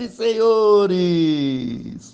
e senhores!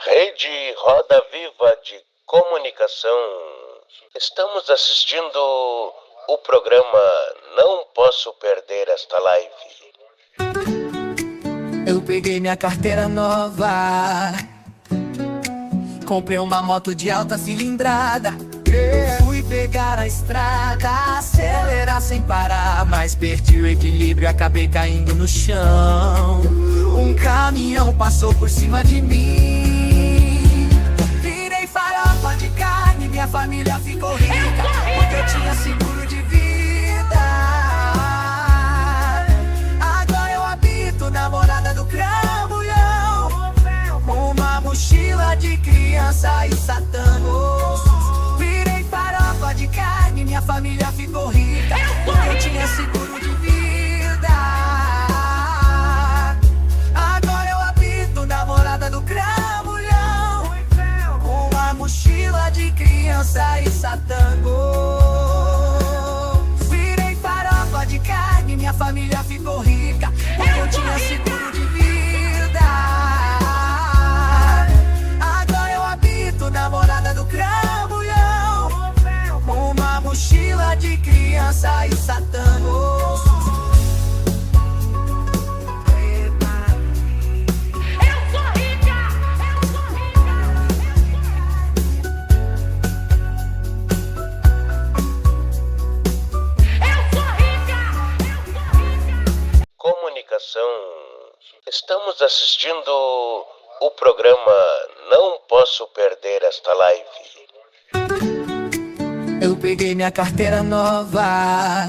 Rede Roda Viva de Comunicação. Estamos assistindo o programa Não Posso Perder Esta Live. Eu peguei minha carteira nova, comprei uma moto de alta cilindrada, fui pegar a estrada, acelerar sem parar, mas perdi o equilíbrio e acabei caindo no chão. Um caminhão passou por cima de mim, virei farofa de carne, minha família ficou rica, porque eu tinha seguro de vida. Agora eu habito na morada do Cramulhão, uma mochila de criança e satano. Virei farofa de carne, minha família ficou rica, porque eu tinha seguro de vida. Agora eu habito na morada do Cramulhão, uma mochila de criança e satano. Virei farofa de carne, minha família ficou rica, porque eu tinha seguro de vida. Agora eu habito na morada do Cramulhão, uma mochila de criança e satano. Comunicação. Estamos assistindo o programa Não Posso Perder Esta Live. Eu peguei minha carteira nova,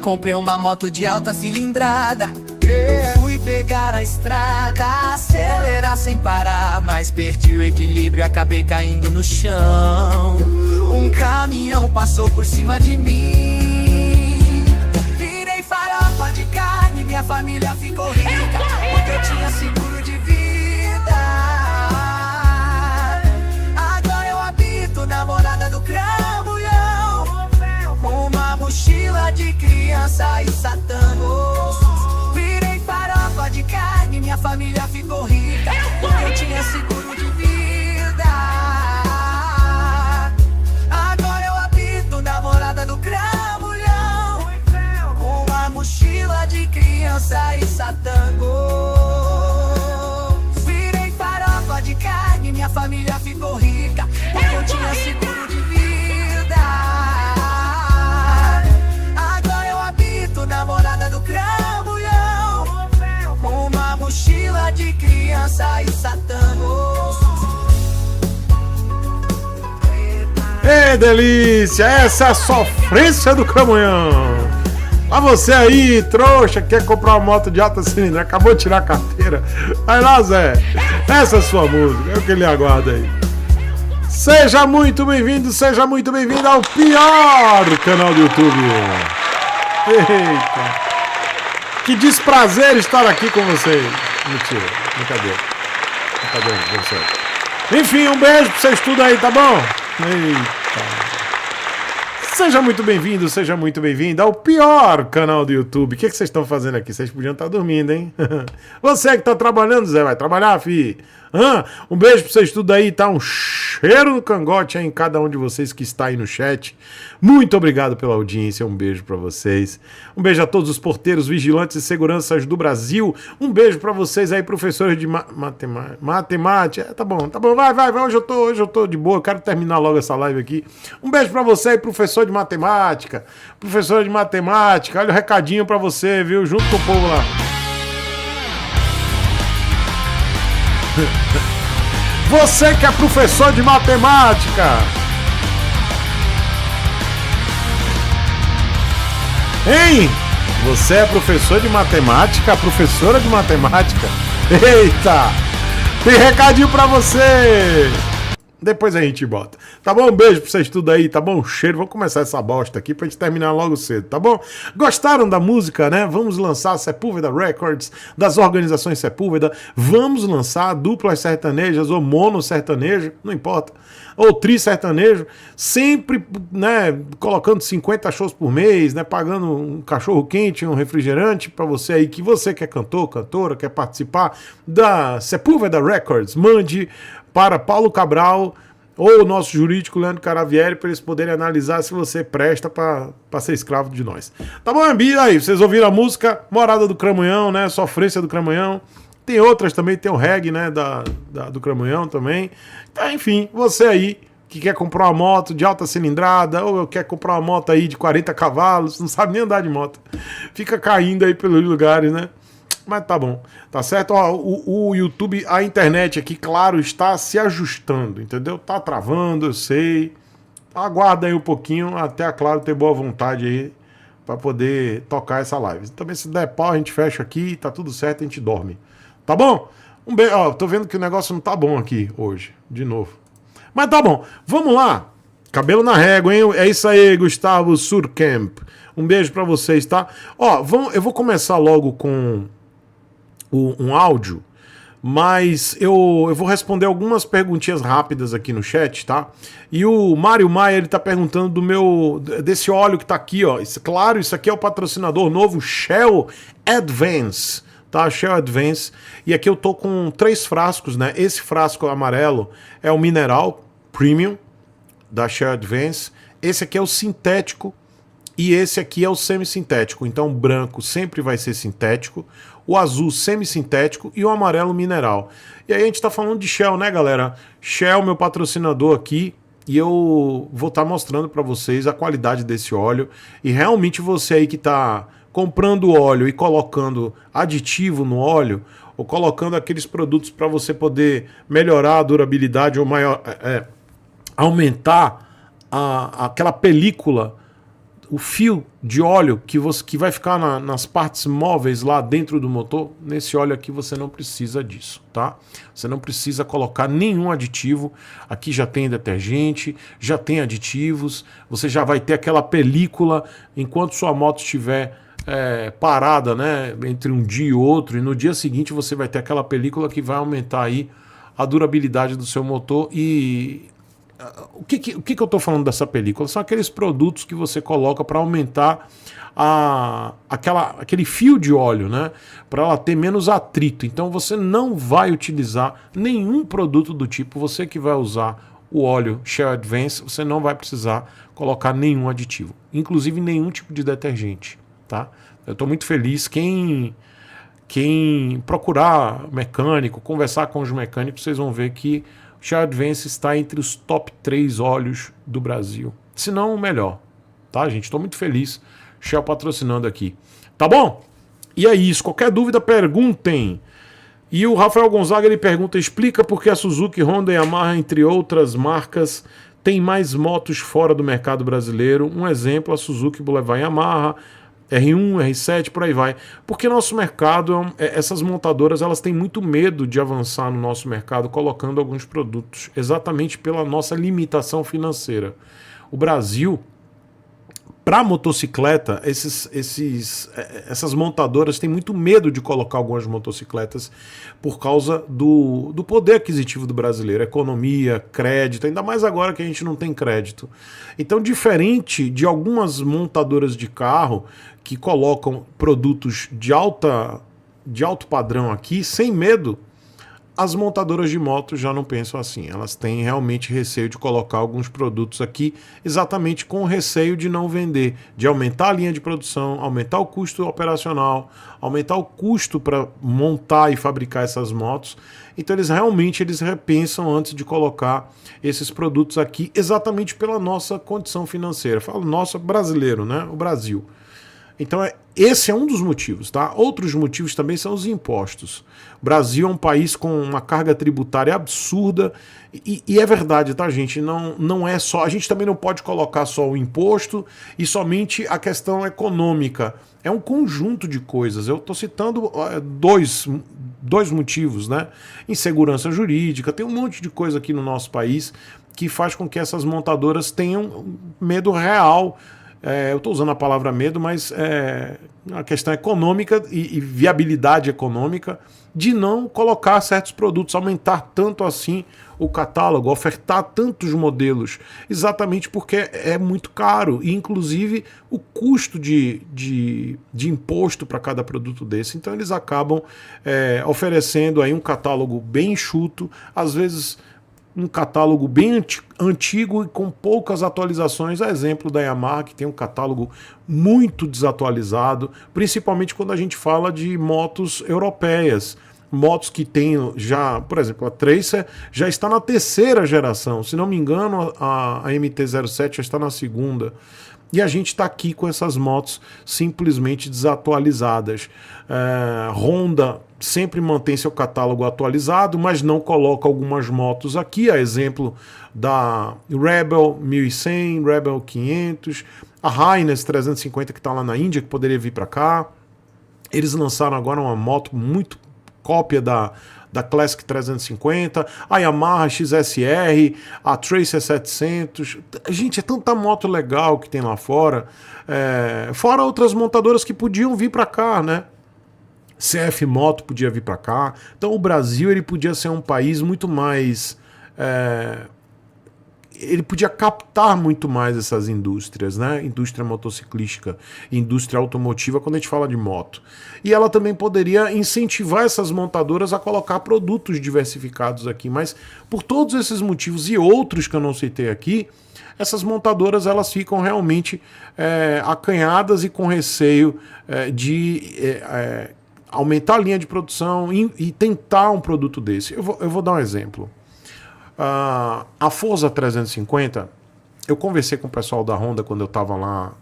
comprei uma moto de alta cilindrada, fui pegar a estrada, acelerar sem parar, mas perdi o equilíbrio e acabei caindo no chão. Um caminhão passou por cima de mim, virei farofa de carne, minha família ficou rica, porque eu tinha seguro de vida. Agora eu habito na morada do Cramulhão, uma mochila de criança e satangos. Virei farofa de carne, minha família ficou rica, porque eu tinha seguro de vida. Agora eu habito na morada do Cramulhão, uma mochila de criança e satangos. Virei farofa de carne, minha família ficou rica, porque eu tinha seguro de vida. Agora eu habito na morada do Cramulhão, uma mochila de criança e satangos. Ei, delícia! Essa é a sofrência do Cramulhão. Pra você aí, trouxa, que quer comprar uma moto de alta cilindrada, acabou de tirar a carteira. Vai lá, Zé. Essa é a sua música, é o que ele aguarda aí. Seja muito bem-vindo ao pior canal do YouTube. Eita! Que desprazer estar aqui com vocês. Mentira, brincadeira. Brincadeira com vocês. Enfim, um beijo pra vocês tudo aí, tá bom? Eita! Seja muito bem-vindo ao pior canal do YouTube. O que vocês estão fazendo aqui? Vocês podiam estar dormindo, hein? Você que tá trabalhando, Zé, vai trabalhar, fi? Um beijo pra vocês tudo aí, tá? Um cheiro no cangote aí em cada um de vocês que está aí no chat. Muito obrigado pela audiência, um beijo pra vocês. Um beijo a todos os porteiros, vigilantes e seguranças do Brasil. Um beijo pra vocês aí, professores de matemática. Tá bom, vai. Hoje eu tô de boa, eu quero terminar logo essa live aqui. Um beijo pra você aí, professor de matemática. Professora de matemática, olha o recadinho pra você, viu? Junto com o povo lá. Você que é professor de matemática, hein? Você é professor de matemática, professora de matemática? Eita! Tem recadinho pra você! Depois a gente bota. Tá bom? Um beijo pra vocês tudo aí, tá bom? Cheiro. Vamos começar essa bosta aqui pra gente terminar logo cedo, tá bom? Gostaram da música, né? Vamos lançar a Sepúlveda Records, das organizações Sepúlveda. Vamos lançar duplas sertanejas ou mono sertanejo, não importa. Ou tri sertanejo, sempre, né, colocando 50 shows por mês, né, pagando um cachorro quente, um refrigerante pra você aí, que você que é cantor, cantora, quer participar da Sepúlveda Records. Mande para Paulo Cabral ou o nosso jurídico Leandro Caravieri para eles poderem analisar se você presta para ser escravo de nós. Tá bom, Ambi? Aí, vocês ouviram a música Morada do Cramulhão, né? Sofrência do Cramulhão. Tem outras também, tem o reggae, né? Do Cramulhão também. Então, enfim, você aí que quer comprar uma moto de alta cilindrada ou quer comprar uma moto aí de 40 cavalos, não sabe nem andar de moto. Fica caindo aí pelos lugares, né? Mas tá bom, tá certo? Ó, o YouTube, a internet aqui, claro, está se ajustando, entendeu? Tá travando, eu sei. Aguarda aí um pouquinho até a Claro ter boa vontade aí pra poder tocar essa live. Também se der pau, a gente fecha aqui, tá tudo certo, a gente dorme. Tá bom? Um beijo, ó, tô vendo que o negócio não tá bom aqui hoje, de novo. Mas tá bom, vamos lá. Cabelo na régua, hein? É isso aí, Gustavo Surkamp. Um beijo pra vocês, tá? Ó, eu vou começar logo com um áudio, mas eu vou responder algumas perguntinhas rápidas aqui no chat, tá? E o Mário Maia, ele tá perguntando desse óleo que tá aqui, ó. Claro, isso aqui é o patrocinador novo, Shell Advance, tá? Shell Advance. E aqui eu tô com 3 frascos, né? Esse frasco amarelo é o mineral premium da Shell Advance. Esse aqui é o sintético e esse aqui é o semissintético. Então o branco sempre vai ser sintético, o azul semissintético e o amarelo mineral. E aí a gente tá falando de Shell, né, galera? Shell, meu patrocinador aqui, e eu vou estar mostrando para vocês a qualidade desse óleo. E realmente você aí que tá comprando óleo e colocando aditivo no óleo, ou colocando aqueles produtos para você poder melhorar a durabilidade ou aumentar aquela película, o fio de óleo que vai ficar nas partes móveis lá dentro do motor. Nesse óleo aqui você não precisa disso, tá? Você não precisa colocar nenhum aditivo. Aqui já tem detergente, já tem aditivos, você já vai ter aquela película enquanto sua moto estiver parada, né, entre um dia e outro, e no dia seguinte você vai ter aquela película que vai aumentar aí a durabilidade do seu motor. E o que eu estou falando dessa película? São aqueles produtos que você coloca para aumentar aquele fio de óleo, né? Para ela ter menos atrito. Então você não vai utilizar nenhum produto do tipo. Você que vai usar o óleo Shell Advance, você não vai precisar colocar nenhum aditivo, inclusive nenhum tipo de detergente, tá? Eu estou muito feliz. Quem procurar mecânico, conversar com os mecânicos, vocês vão ver que Shell Advance está entre os top 3 óleos do Brasil. Se não, o melhor. Tá, gente? Estou muito feliz. Shell patrocinando aqui. Tá bom? E é isso. Qualquer dúvida, perguntem. E o Rafael Gonzaga, ele pergunta: explica por que a Suzuki, Honda e Yamaha, entre outras marcas, tem mais motos fora do mercado brasileiro. Um exemplo, a Suzuki, Boulevard, Yamaha, R1, R7, por aí vai. Porque nosso mercado, essas montadoras, elas têm muito medo de avançar no nosso mercado colocando alguns produtos, exatamente pela nossa limitação financeira. O Brasil, para motocicleta, essas montadoras têm muito medo de colocar algumas motocicletas por causa do poder aquisitivo do brasileiro, economia, crédito, ainda mais agora que a gente não tem crédito. Então, diferente de algumas montadoras de carro que colocam produtos de alto padrão aqui, sem medo, as montadoras de motos já não pensam assim. Elas têm realmente receio de colocar alguns produtos aqui, exatamente com o receio de não vender, de aumentar a linha de produção, aumentar o custo operacional, aumentar o custo para montar e fabricar essas motos. Então eles repensam antes de colocar esses produtos aqui, exatamente pela nossa condição financeira. Falo nossa, brasileiro, né? O Brasil. Então esse é um dos motivos, tá? Outros motivos também são os impostos. O Brasil é um país com uma carga tributária absurda e é verdade, tá, gente? Não é só... A gente também não pode colocar só o imposto e somente a questão econômica. É um conjunto de coisas. Eu estou citando dois motivos, né? Insegurança jurídica, tem um monte de coisa aqui no nosso país que faz com que essas montadoras tenham medo real. Eu estou usando a palavra medo, mas a questão econômica e viabilidade econômica de não colocar certos produtos, aumentar tanto assim o catálogo, ofertar tantos modelos, exatamente porque é muito caro, e inclusive o custo de imposto para cada produto desse. Então eles acabam oferecendo aí um catálogo bem enxuto, às vezes um catálogo bem antigo e com poucas atualizações, a exemplo da Yamaha, que tem um catálogo muito desatualizado, principalmente quando a gente fala de motos europeias. Motos que tem já, por exemplo, a Tracer já está na 3ª geração, se não me engano a MT-07 já está na 2ª. E a gente está aqui com essas motos simplesmente desatualizadas. Honda sempre mantém seu catálogo atualizado, mas não coloca algumas motos aqui, a exemplo da Rebel 1100, Rebel 500, a Highness 350 que está lá na Índia, que poderia vir para cá. Eles lançaram agora uma moto muito cópia da Classic 350, a Yamaha XSR, a Tracer 700. Gente, é tanta moto legal que tem lá fora. Fora outras montadoras que podiam vir para cá, né? CF Moto podia vir para cá. Então o Brasil ele podia ser um país muito mais... ele podia captar muito mais essas indústrias, né? Indústria motociclística, indústria automotiva, quando a gente fala de moto. E ela também poderia incentivar essas montadoras a colocar produtos diversificados aqui, mas por todos esses motivos e outros que eu não citei aqui, essas montadoras elas ficam realmente acanhadas e com receio de aumentar a linha de produção e tentar um produto desse. Eu vou dar um exemplo. A Forza 350, eu conversei com o pessoal da Honda quando eu estava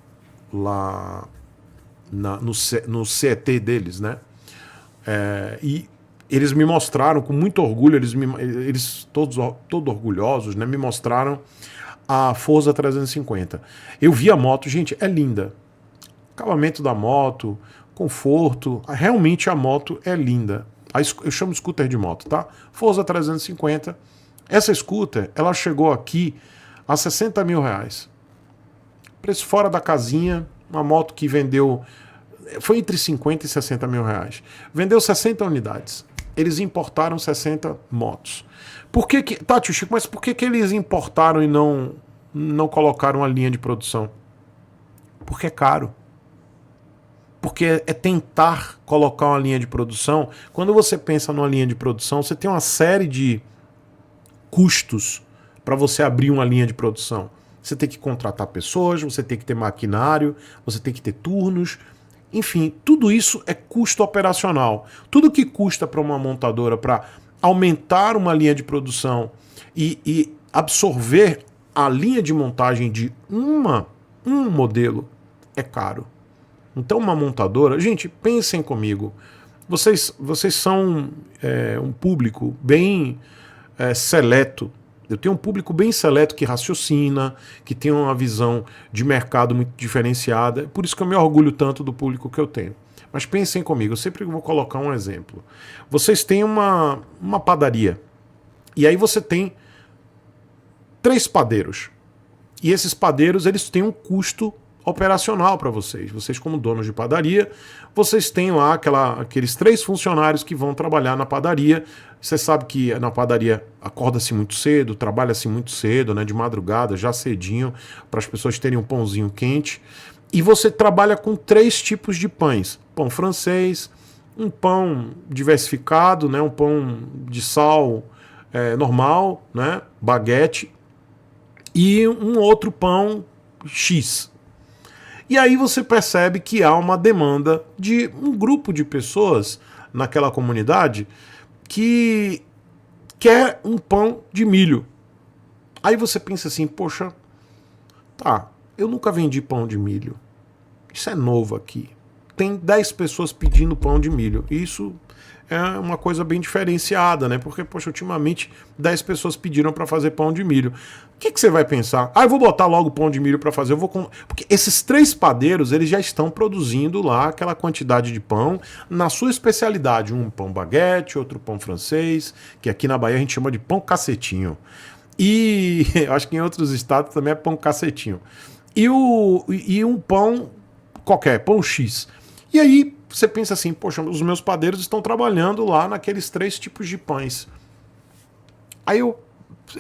no CET deles, né? E eles me mostraram com muito orgulho, eles todos orgulhosos, né, me mostraram a Forza 350. Eu vi a moto, gente, é linda. Acabamento da moto, conforto, realmente a moto é linda. Eu chamo scooter de moto, tá? Forza 350. Essa scooter, ela chegou aqui a 60 mil reais. Preço fora da casinha, uma moto que vendeu, foi entre 50 e 60 mil reais. Vendeu 60 unidades. Eles importaram 60 motos. Por que tá, tio Chico, mas por que eles importaram e não colocaram a linha de produção? Porque é caro. Porque é tentar colocar uma linha de produção. Quando você pensa numa linha de produção, você tem uma série de custos para você abrir uma linha de produção. Você tem que contratar pessoas, você tem que ter maquinário, você tem que ter turnos. Enfim, tudo isso é custo operacional. Tudo que custa para uma montadora para aumentar uma linha de produção e absorver a linha de montagem de um modelo é caro. Então uma montadora... Gente, pensem comigo. Vocês são um público bem seleto. Eu tenho um público bem seleto que raciocina, que tem uma visão de mercado muito diferenciada. Por isso que eu me orgulho tanto do público que eu tenho. Mas pensem comigo, eu sempre vou colocar um exemplo. Vocês têm uma padaria. E aí você tem 3 padeiros. E esses padeiros, eles têm um custo operacional para vocês. Vocês, como donos de padaria, vocês têm lá aqueles 3 funcionários que vão trabalhar na padaria. Você sabe que na padaria acorda-se muito cedo, trabalha-se muito cedo, né, de madrugada, já cedinho, para as pessoas terem um pãozinho quente. E você trabalha com 3 tipos de pães. Pão francês, um pão diversificado, né, um pão de sal normal, né, baguete, e um outro pão X. E aí você percebe que há uma demanda de um grupo de pessoas naquela comunidade que quer um pão de milho. Aí você pensa assim, poxa, tá, eu nunca vendi pão de milho. Isso é novo aqui. Tem 10 pessoas pedindo pão de milho. Isso é uma coisa bem diferenciada, né? Porque, poxa, ultimamente 10 pessoas pediram para fazer pão de milho. O que você vai pensar? Eu vou botar logo pão de milho para fazer. Porque esses 3 padeiros, eles já estão produzindo lá aquela quantidade de pão na sua especialidade. Um pão baguete, outro pão francês, que aqui na Bahia a gente chama de pão cacetinho. E acho que em outros estados também é pão cacetinho. E um pão qualquer, pão X. E aí você pensa assim, poxa, os meus padeiros estão trabalhando lá naqueles 3 tipos de pães. Aí eu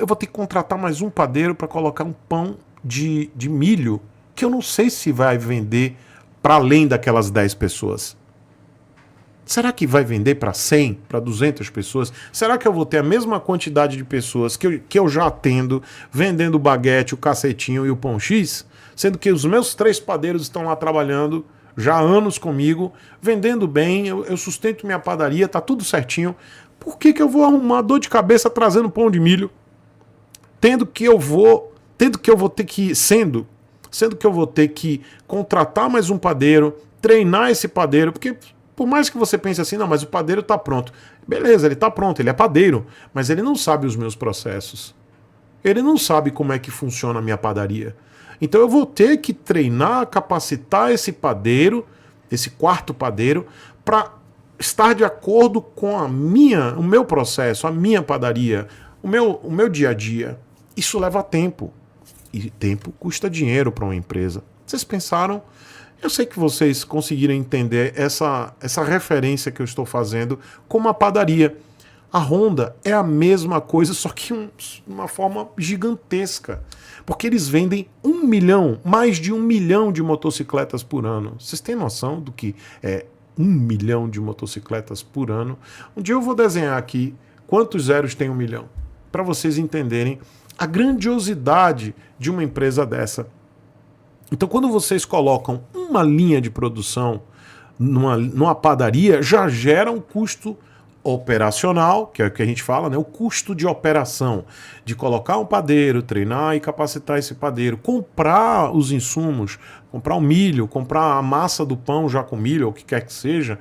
vou ter que contratar mais um padeiro para colocar um pão de milho que eu não sei se vai vender para além daquelas 10 pessoas. Será que vai vender para 100, para 200 pessoas? Será que eu vou ter a mesma quantidade de pessoas que eu já atendo vendendo o baguete, o cacetinho e o pão X? Sendo que os meus 3 padeiros estão lá trabalhando já há anos comigo, vendendo bem, eu sustento minha padaria, tá tudo certinho. Por que eu vou arrumar dor de cabeça trazendo pão de milho? Sendo que eu vou ter que contratar mais um padeiro, treinar esse padeiro, porque por mais que você pense assim, não, mas o padeiro está pronto. Beleza, ele está pronto, ele é padeiro, mas ele não sabe os meus processos. Ele não sabe como é que funciona a minha padaria. Então eu vou ter que treinar, capacitar esse padeiro, esse quarto padeiro, para estar de acordo com o meu processo, a minha padaria, o meu dia a dia. Isso leva tempo. E tempo custa dinheiro para uma empresa. Vocês pensaram? Eu sei que vocês conseguiram entender essa referência que eu estou fazendo com uma padaria. A Honda é a mesma coisa, só que de uma forma gigantesca. Porque eles vendem 1 milhão, mais de 1 milhão de motocicletas por ano. Vocês têm noção do que é 1 milhão de motocicletas por ano? Um dia eu vou desenhar aqui quantos zeros tem 1 milhão, para vocês entenderem a grandiosidade de uma empresa dessa. Então, quando vocês colocam uma linha de produção numa padaria, já gera um custo operacional, que é o que a gente fala, né? O custo de operação, de colocar um padeiro, treinar e capacitar esse padeiro, comprar os insumos, comprar o milho, comprar a massa do pão já com milho, ou o que quer que seja,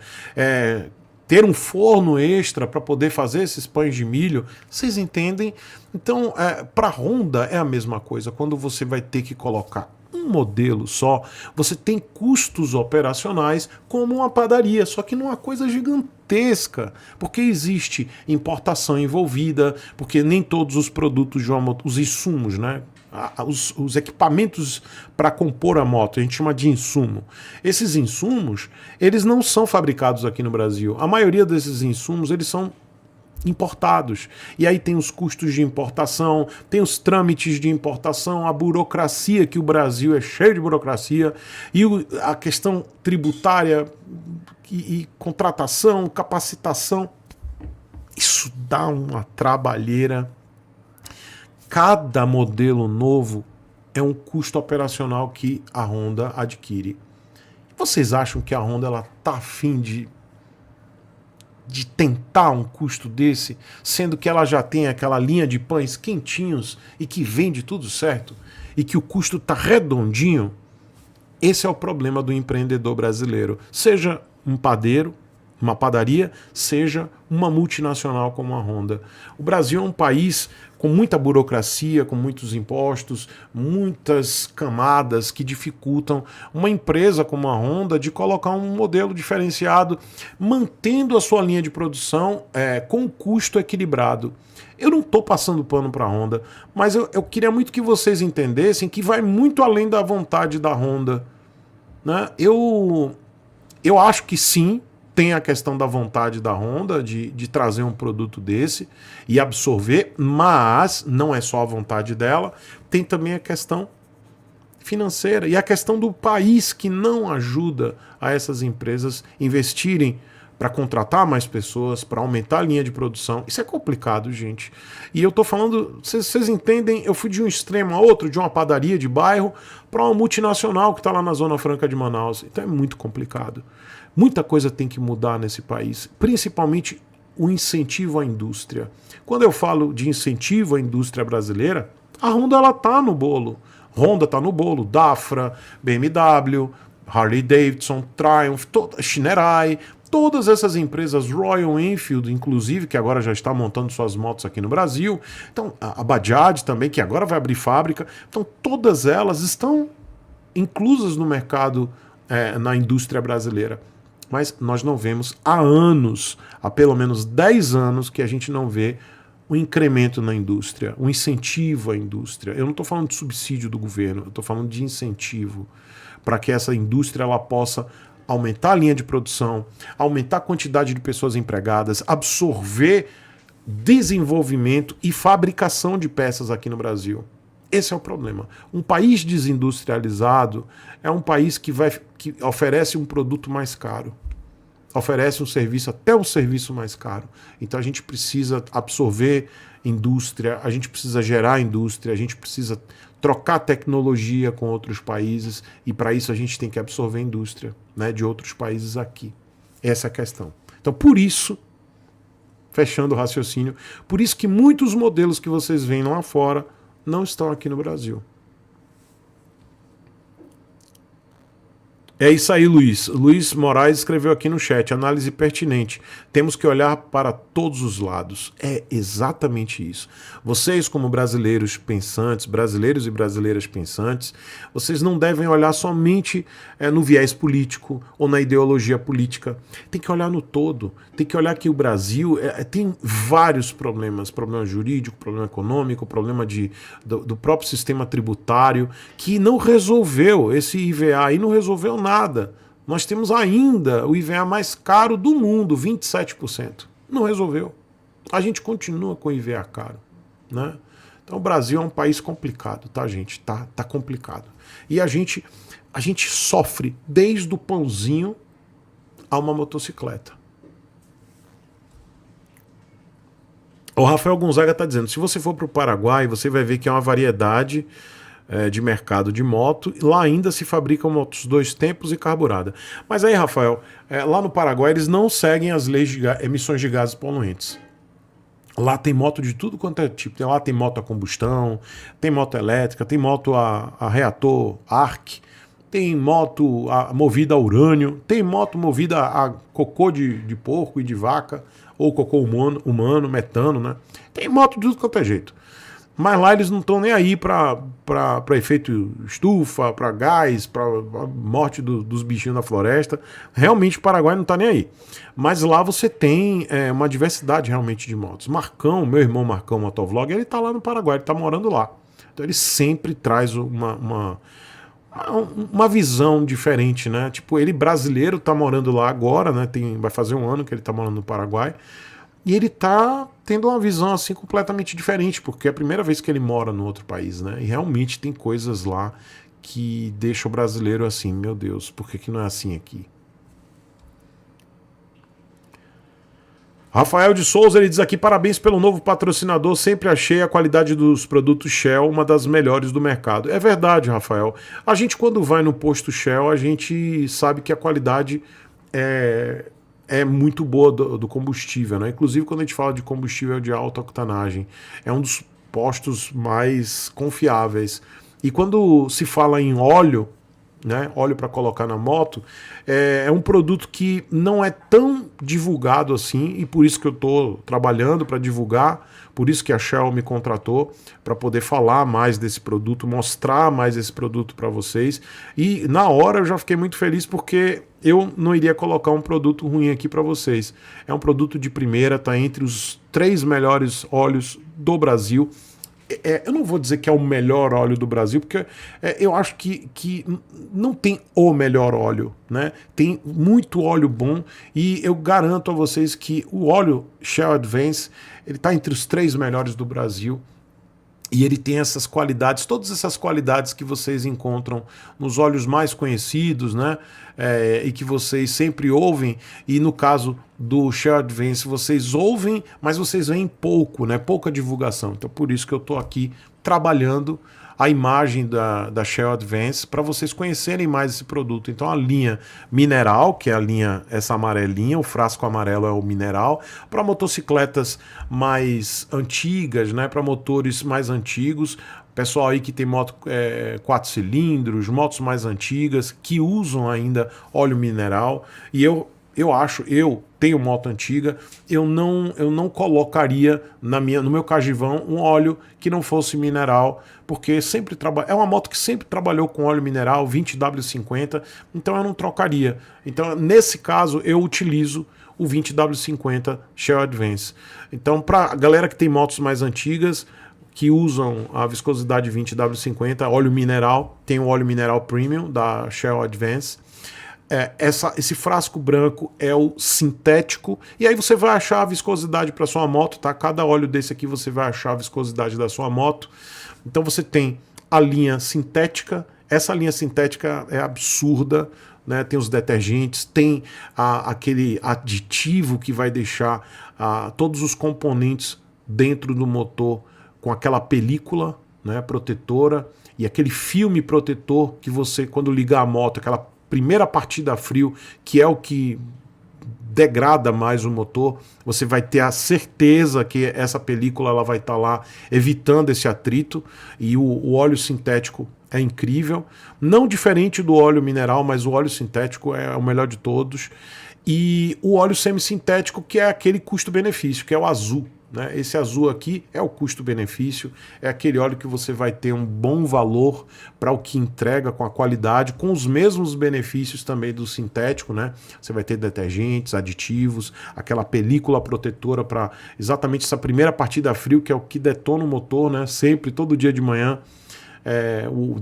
ter um forno extra para poder fazer esses pães de milho. Vocês entendem? Então, para a Honda é a mesma coisa. Quando você vai ter que colocar um modelo só, você tem custos operacionais como uma padaria, só que numa coisa gigantesca, porque existe importação envolvida, porque nem todos os produtos de uma moto, os insumos, né? Os equipamentos para compor a moto, a gente chama de insumo. Esses insumos, eles não são fabricados aqui no Brasil. A maioria desses insumos, eles são importados. E aí tem os custos de importação, tem os trâmites de importação, a burocracia, que o Brasil é cheio de burocracia, e a questão tributária e contratação, capacitação. Isso dá uma trabalheira. Cada modelo novo é um custo operacional que a Honda adquire. Vocês acham que a Honda ela tá afim de tentar um custo desse, sendo que ela já tem aquela linha de pães quentinhos e que vende tudo certo e que o custo tá redondinho? Esse é o problema do empreendedor brasileiro. Seja um padeiro, uma padaria, seja uma multinacional como a Honda. O Brasil é um país com muita burocracia, com muitos impostos, muitas camadas que dificultam uma empresa como a Honda de colocar um modelo diferenciado, mantendo a sua linha de produção com custo equilibrado. Eu não estou passando pano para a Honda, mas eu queria muito que vocês entendessem que vai muito além da vontade da Honda, né? Eu acho que sim, tem a questão da vontade da Honda de trazer um produto desse e absorver, mas não é só a vontade dela, tem também a questão financeira e a questão do país que não ajuda a essas empresas investirem para contratar mais pessoas, para aumentar a linha de produção. Isso é complicado, gente. E eu tô falando, vocês entendem, eu fui de um extremo a outro, de uma padaria de bairro para uma multinacional que está lá na Zona Franca de Manaus. Então é muito complicado. Muita coisa tem que mudar nesse país, principalmente o incentivo à indústria. Quando eu falo de incentivo à indústria brasileira, a Honda ela tá no bolo. Honda tá no bolo, Dafra, BMW, Harley Davidson, Triumph, Shinerai, todas essas empresas, Royal Enfield, inclusive, que agora já está montando suas motos aqui no Brasil. Então, a Bajaj também, que agora vai abrir fábrica. Então, todas elas estão inclusas no mercado, na indústria brasileira. Mas nós não vemos há anos, há pelo menos 10 anos, que a gente não vê um incremento na indústria, um incentivo à indústria. Eu não estou falando de subsídio do governo, eu estou falando de incentivo para que essa indústria ela possa aumentar a linha de produção, aumentar a quantidade de pessoas empregadas, absorver desenvolvimento e fabricação de peças aqui no Brasil. Esse é o problema. Um país desindustrializado é um país que oferece um produto mais caro, oferece um serviço, até um serviço mais caro. Então a gente precisa absorver indústria, a gente precisa gerar indústria, a gente precisa trocar tecnologia com outros países e para isso a gente tem que absorver indústria, né, de outros países aqui. Essa é a questão. Então por isso, fechando o raciocínio, por isso que muitos modelos que vocês veem lá fora não estão aqui no Brasil. É isso aí, Luiz. Luiz Moraes escreveu aqui no chat, análise pertinente. Temos que olhar para todos os lados. É exatamente isso. Vocês, como brasileiros pensantes, brasileiros e brasileiras pensantes, vocês não devem olhar somente no viés político ou na ideologia política. Tem que olhar no todo. Tem que olhar que o Brasil tem vários problemas. Problema jurídico, problema econômico, problema do próprio sistema tributário, que não resolveu. Esse IVA aí não resolveu nada. Nós temos ainda o IVA mais caro do mundo, 27%. Não resolveu. A gente continua com o IVA caro, né? Então o Brasil é um país complicado, tá, gente? Tá complicado. E a gente sofre desde o pãozinho a uma motocicleta. O Rafael Gonzaga está dizendo, se você for para o Paraguai, você vai ver que é uma variedade de mercado de moto, lá ainda se fabricam motos 2 tempos e carburada. Mas aí, Rafael, lá no Paraguai eles não seguem as leis de emissões de gases poluentes. Lá tem moto de tudo quanto é tipo. Lá tem moto a combustão, tem moto elétrica, tem moto a reator, ARC, tem moto movida a urânio, tem moto movida a cocô de porco e de vaca, ou cocô humano, metano, né? Tem moto de tudo quanto é jeito. Mas lá eles não estão nem aí para efeito estufa, para gás, para morte dos bichinhos da floresta. Realmente o Paraguai não está nem aí. Mas lá você tem uma diversidade realmente de motos. Marcão, meu irmão Marcão Motovlog, ele está lá no Paraguai, ele está morando lá. Então ele sempre traz uma visão diferente, né? Tipo, ele brasileiro tá morando lá agora, né? Vai fazer um ano que ele tá morando no Paraguai. E ele tá tendo uma visão assim completamente diferente, porque é a primeira vez que ele mora no outro país, né? E realmente tem coisas lá que deixam o brasileiro assim, meu Deus, por que não é assim aqui? Rafael de Souza, ele diz aqui, parabéns pelo novo patrocinador, sempre achei a qualidade dos produtos Shell uma das melhores do mercado. É verdade, Rafael. A gente quando vai no posto Shell, a gente sabe que a qualidade é muito boa do combustível, né? Inclusive quando a gente fala de combustível de alta octanagem, é um dos postos mais confiáveis. E quando se fala em óleo, né, óleo para colocar na moto, é um produto que não é tão divulgado assim, e por isso que eu estou trabalhando para divulgar, por isso que a Shell me contratou, para poder falar mais desse produto, mostrar mais esse produto para vocês. E na hora eu já fiquei muito feliz porque eu não iria colocar um produto ruim aqui para vocês. É um produto de primeira, está entre os 3 melhores óleos do Brasil. Eu não vou dizer que é o melhor óleo do Brasil, porque eu acho que não tem o melhor óleo, né? Tem muito óleo bom e eu garanto a vocês que o óleo Shell Advance, ele está entre os 3 melhores do Brasil. E ele tem essas qualidades, todas essas qualidades que vocês encontram nos óleos mais conhecidos, né? E que vocês sempre ouvem. E no caso do Shell Advance, vocês ouvem, mas vocês veem pouco, né? Pouca divulgação. Então por isso que eu estou aqui trabalhando a imagem da Shell Advance para vocês conhecerem mais esse produto. Então a linha mineral, que é a linha, essa amarelinha, o frasco amarelo é o mineral, para motocicletas mais antigas, né, para motores mais antigos, pessoal aí que tem moto 4 cilindros, motos mais antigas, que usam ainda óleo mineral. E eu tenho moto antiga, eu não colocaria no meu cagivão um óleo que não fosse mineral, porque é uma moto que sempre trabalhou com óleo mineral, 20W50, então eu não trocaria. Então, nesse caso, eu utilizo o 20W50 Shell Advance. Então, para a galera que tem motos mais antigas, que usam a viscosidade 20W50, óleo mineral, tem o óleo mineral premium da Shell Advance. Esse frasco branco é o sintético, e aí você vai achar a viscosidade para sua moto, tá? Cada óleo desse aqui você vai achar a viscosidade da sua moto. Então você tem a linha sintética, essa linha sintética é absurda, né? Tem os detergentes, tem aquele aditivo que vai deixar todos os componentes dentro do motor com aquela película, né, protetora, e aquele filme protetor que você, quando ligar a moto, aquela primeira partida a frio, que é o que degrada mais o motor, você vai ter a certeza que essa película ela vai estar lá evitando esse atrito, e o óleo sintético é incrível, não diferente do óleo mineral, mas o óleo sintético é o melhor de todos. E o óleo semissintético, que é aquele custo-benefício, que é o azul, né? Esse azul aqui é o custo-benefício, é aquele óleo que você vai ter um bom valor para o que entrega, com a qualidade, com os mesmos benefícios também do sintético, né? Você vai ter detergentes, aditivos, aquela película protetora para exatamente essa primeira partida a frio, que é o que detona o motor, né? Sempre, todo dia de manhã.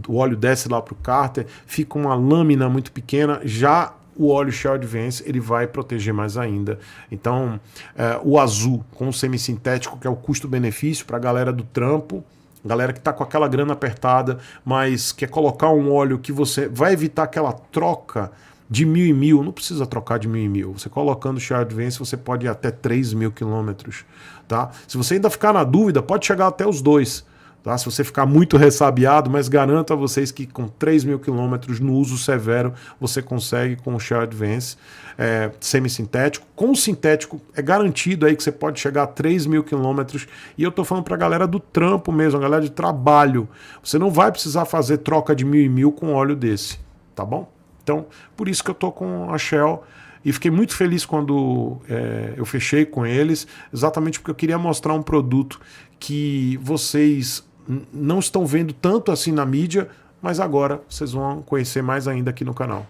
O óleo desce lá para o cárter, fica uma lâmina muito pequena. Já o óleo Shell Advance ele vai proteger mais ainda. Então o azul com o semissintético, que é o custo-benefício para a galera do trampo, galera que está com aquela grana apertada, mas quer colocar um óleo que você vai evitar aquela troca de 1.000 em 1.000, não precisa trocar de 1.000 em 1.000. Você colocando o Shell Advance, você pode ir até 3.000 quilômetros, tá? Se você ainda ficar na dúvida, pode chegar até os 2. Tá? Se você ficar muito ressabiado, mas garanto a vocês que com 3.000 quilômetros no uso severo, você consegue com o Shell Advance semissintético. Com o sintético, é garantido aí que você pode chegar a 3.000 quilômetros. E eu tô falando pra galera do trampo mesmo, a galera de trabalho. Você não vai precisar fazer troca de 1.000 em 1.000 com óleo desse. tá bom? Então, por isso que eu tô com a Shell e fiquei muito feliz quando eu fechei com eles, exatamente porque eu queria mostrar um produto que vocês não estão vendo tanto assim na mídia, mas agora vocês vão conhecer mais ainda aqui no canal.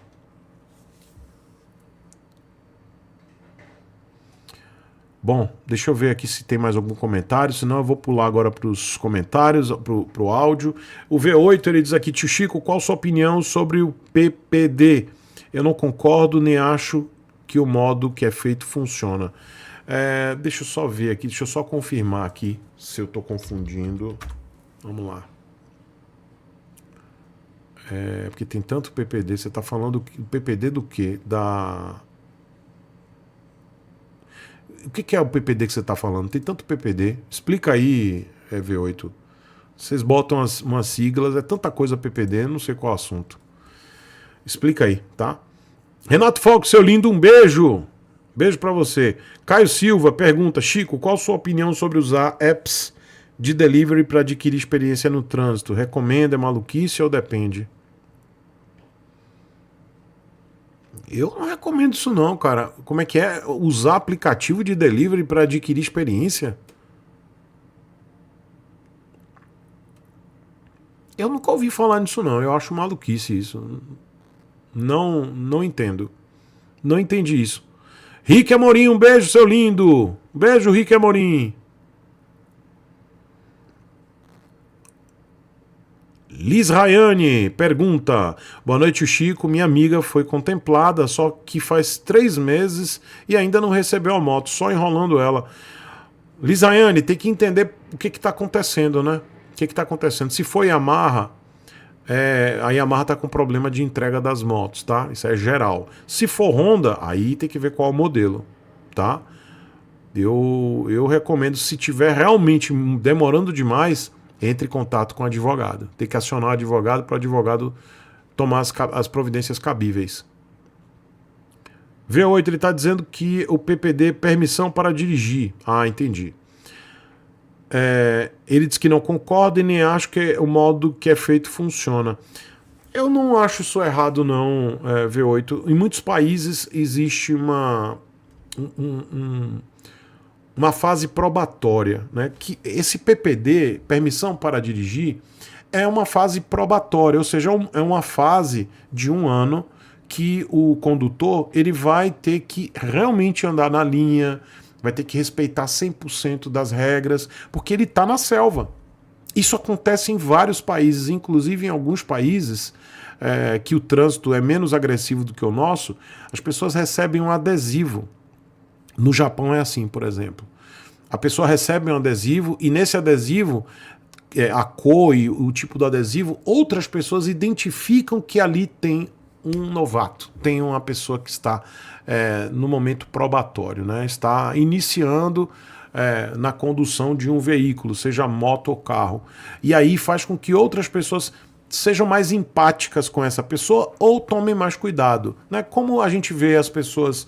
Bom, deixa eu ver aqui se tem mais algum comentário, senão eu vou pular agora para os comentários, para o áudio. O V8, ele diz aqui, tio Chico, qual sua opinião sobre o PPD? Eu não concordo, nem acho que o modo que é feito funciona. Deixa eu só ver aqui, deixa eu só confirmar aqui se eu estou confundindo. Vamos lá. Porque tem tanto PPD, você está falando do PPD do quê? O que é o PPD que você está falando? Tem tanto PPD. Explica aí, V8. Vocês botam umas siglas, é tanta coisa PPD, não sei qual assunto. Explica aí, tá? Renato Fox, seu lindo, um beijo. Beijo pra você. Caio Silva pergunta, Chico, qual a sua opinião sobre usar apps de delivery para adquirir experiência no trânsito? Recomenda, é maluquice ou depende? Eu não recomendo isso não, cara. Como é que é? Usar aplicativo de delivery para adquirir experiência? Eu nunca ouvi falar nisso não. Eu acho maluquice isso. Não entendo. Não entendi isso. Rick Amorim, um beijo, seu lindo. Beijo, Rick Amorim. Liz Rayane pergunta, boa noite Chico, minha amiga foi contemplada, só que faz 3 meses e ainda não recebeu a moto, só enrolando ela. Liz Rayane, tem que entender o que está acontecendo, né? O que está acontecendo? Se for Yamaha, a Yamaha está com problema de entrega das motos, tá? Isso é geral. Se for Honda, aí tem que ver qual modelo, tá? Eu recomendo, se tiver realmente demorando demais, entre em contato com o advogado. Tem que acionar o advogado para o advogado tomar as providências cabíveis. V8, ele está dizendo que o PPD, permissão para dirigir. Ah, entendi. Ele diz que não concorda e nem acha que o modo que é feito funciona. Eu não acho isso errado não, V8. Em muitos países existe uma fase probatória, né? Que esse PPD, permissão para dirigir, é uma fase probatória, ou seja, é uma fase de 1 ano que o condutor ele vai ter que realmente andar na linha, vai ter que respeitar 100% das regras, porque ele está na selva. Isso acontece em vários países, inclusive em alguns países que o trânsito é menos agressivo do que o nosso, as pessoas recebem um adesivo. No Japão é assim, por exemplo. A pessoa recebe um adesivo e nesse adesivo, a cor e o tipo do adesivo, outras pessoas identificam que ali tem um novato, tem uma pessoa que está no momento probatório, né? Está iniciando na condução de um veículo, seja moto ou carro. E aí faz com que outras pessoas sejam mais empáticas com essa pessoa ou tomem mais cuidado, né? Como a gente vê as pessoas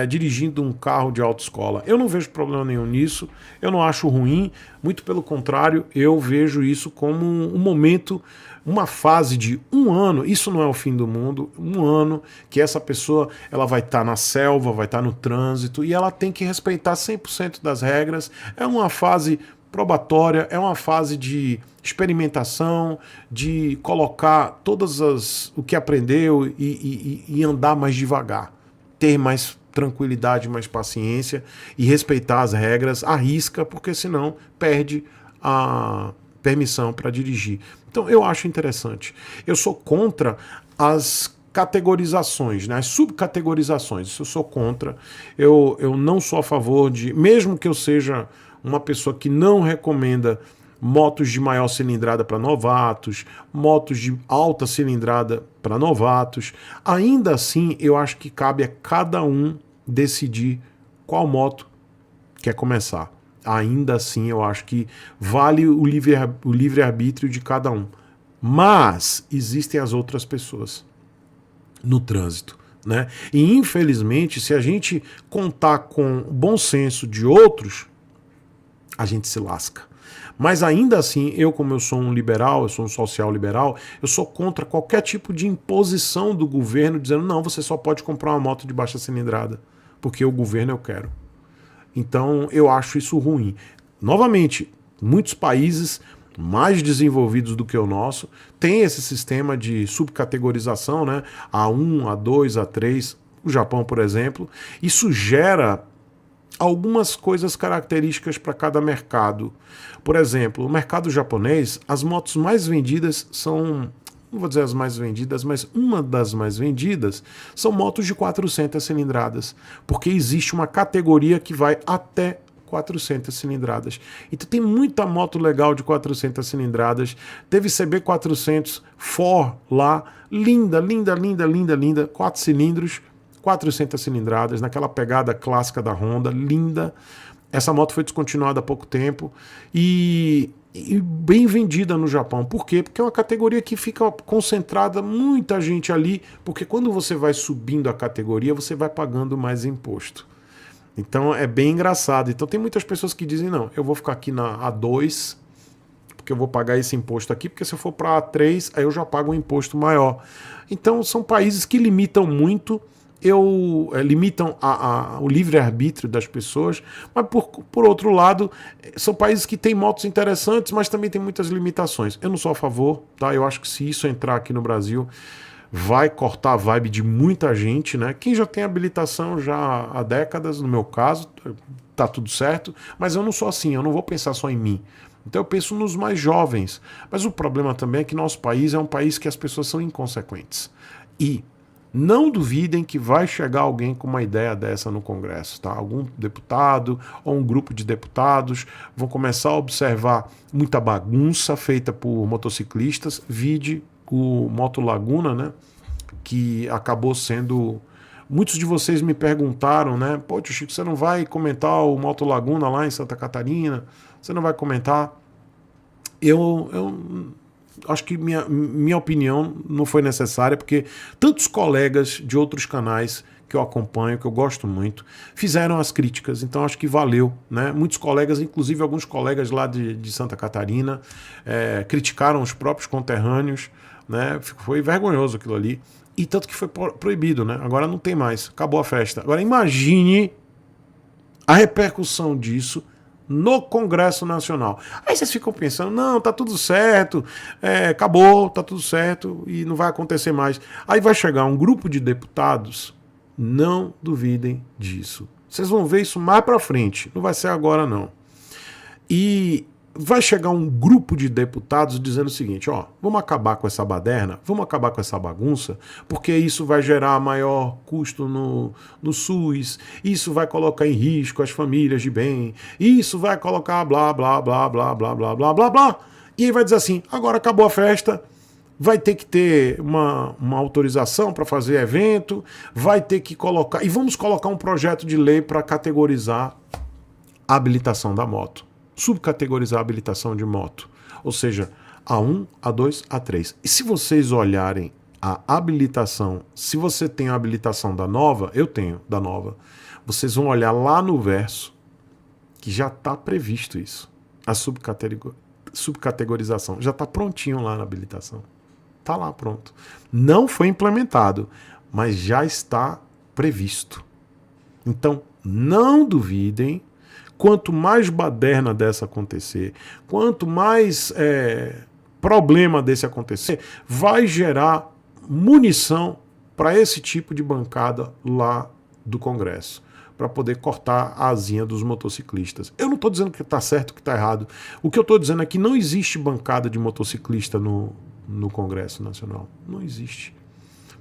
dirigindo um carro de autoescola. Eu não vejo problema nenhum nisso, eu não acho ruim, muito pelo contrário, eu vejo isso como um momento, uma fase de 1 ano, isso não é o fim do mundo, 1 ano que essa pessoa ela vai estar na selva, vai estar no trânsito e ela tem que respeitar 100% das regras, é uma fase probatória, é uma fase de experimentação, de colocar o que aprendeu e andar mais devagar, ter mais tranquilidade, mais paciência e respeitar as regras, arrisca, porque senão perde a permissão para dirigir. Então eu acho interessante. Eu sou contra as categorizações, né, as subcategorizações, isso eu sou contra. Eu não sou a favor de, mesmo que eu seja uma pessoa que não recomenda motos de maior cilindrada para novatos, motos de alta cilindrada para novatos, ainda assim eu acho que cabe a cada um decidir qual moto quer começar. Ainda assim eu acho que vale o livre-arbítrio de cada um. Mas existem as outras pessoas no trânsito, né? E infelizmente, se a gente contar com o bom senso de outros, a gente se lasca. Mas ainda assim, como eu sou um liberal, eu sou um social liberal, eu sou contra qualquer tipo de imposição do governo dizendo, não, você só pode comprar uma moto de baixa cilindrada, porque o governo eu quero. Então eu acho isso ruim. Novamente, muitos países mais desenvolvidos do que o nosso têm esse sistema de subcategorização, né? A1, A2, A3, o Japão, por exemplo. Isso gera algumas coisas características para cada mercado. Por exemplo, o mercado japonês, as motos mais vendidas são, não vou dizer as mais vendidas, mas uma das mais vendidas são motos de 400 cilindradas, porque existe uma categoria que vai até 400 cilindradas. Então tem muita moto legal de 400 cilindradas. Teve CB400 4 lá, linda, linda, linda, linda, linda, 4 cilindros, 400 cilindradas, naquela pegada clássica da Honda, linda. Essa moto foi descontinuada há pouco tempo e bem vendida no Japão. Por quê? Porque é uma categoria que fica concentrada muita gente ali, porque quando você vai subindo a categoria, você vai pagando mais imposto. Então é bem engraçado. Então tem muitas pessoas que dizem, não, eu vou ficar aqui na A2, porque eu vou pagar esse imposto aqui, porque se eu for para A3, aí eu já pago um imposto maior. Então são países que limitam muito, limitam o livre-arbítrio das pessoas, mas por outro lado, são países que têm motos interessantes, mas também tem muitas limitações. Eu não sou a favor, tá? Eu acho que se isso entrar aqui no Brasil, vai cortar a vibe de muita gente, né? Quem já tem habilitação já há décadas, no meu caso, tá tudo certo, mas eu não sou assim, eu não vou pensar só em mim. Então eu penso nos mais jovens. Mas o problema também é que nosso país é um país que as pessoas são inconsequentes. E não duvidem que vai chegar alguém com uma ideia dessa no Congresso, tá? Algum deputado ou um grupo de deputados vão começar a observar muita bagunça feita por motociclistas, vide o Moto Laguna, né, que acabou sendo... Muitos de vocês me perguntaram, né, pô, tio Chico, você não vai comentar o Moto Laguna lá em Santa Catarina? Você não vai comentar? Eu acho que minha opinião não foi necessária, porque tantos colegas de outros canais que eu acompanho, que eu gosto muito, fizeram as críticas, então acho que valeu, né? Muitos colegas, inclusive alguns colegas lá de Santa Catarina, criticaram os próprios conterrâneos, né? Foi vergonhoso aquilo ali, e tanto que foi proibido, né? Agora não tem mais, acabou a festa. Agora imagine a repercussão disso no Congresso Nacional. Aí vocês ficam pensando, não, tá tudo certo, acabou, tá tudo certo e não vai acontecer mais. Aí vai chegar um grupo de deputados, não duvidem disso. Vocês vão ver isso mais pra frente, não vai ser agora não. E vai chegar um grupo de deputados dizendo o seguinte, ó, vamos acabar com essa baderna, vamos acabar com essa bagunça, porque isso vai gerar maior custo no SUS, isso vai colocar em risco as famílias de bem, isso vai colocar blá, blá, blá, blá, blá, blá, blá, blá, blá. E aí vai dizer assim, agora acabou a festa, vai ter que ter uma autorização para fazer evento, vai ter que colocar, e vamos colocar um projeto de lei para categorizar a habilitação da moto. Subcategorizar a habilitação de moto, ou seja, A1, A2, A3. E se vocês olharem a habilitação, se você tem a habilitação da nova, eu tenho da nova, vocês vão olhar lá no verso que já está previsto isso, a subcategorização, já está prontinho lá na habilitação, está lá pronto. Não foi implementado, mas já está previsto. Então, não duvidem. Quanto mais baderna dessa acontecer, quanto mais problema desse acontecer, vai gerar munição para esse tipo de bancada lá do Congresso, para poder cortar a asinha dos motociclistas. Eu não estou dizendo que está certo ou que está errado. O que eu estou dizendo é que não existe bancada de motociclista no Congresso Nacional. Não existe.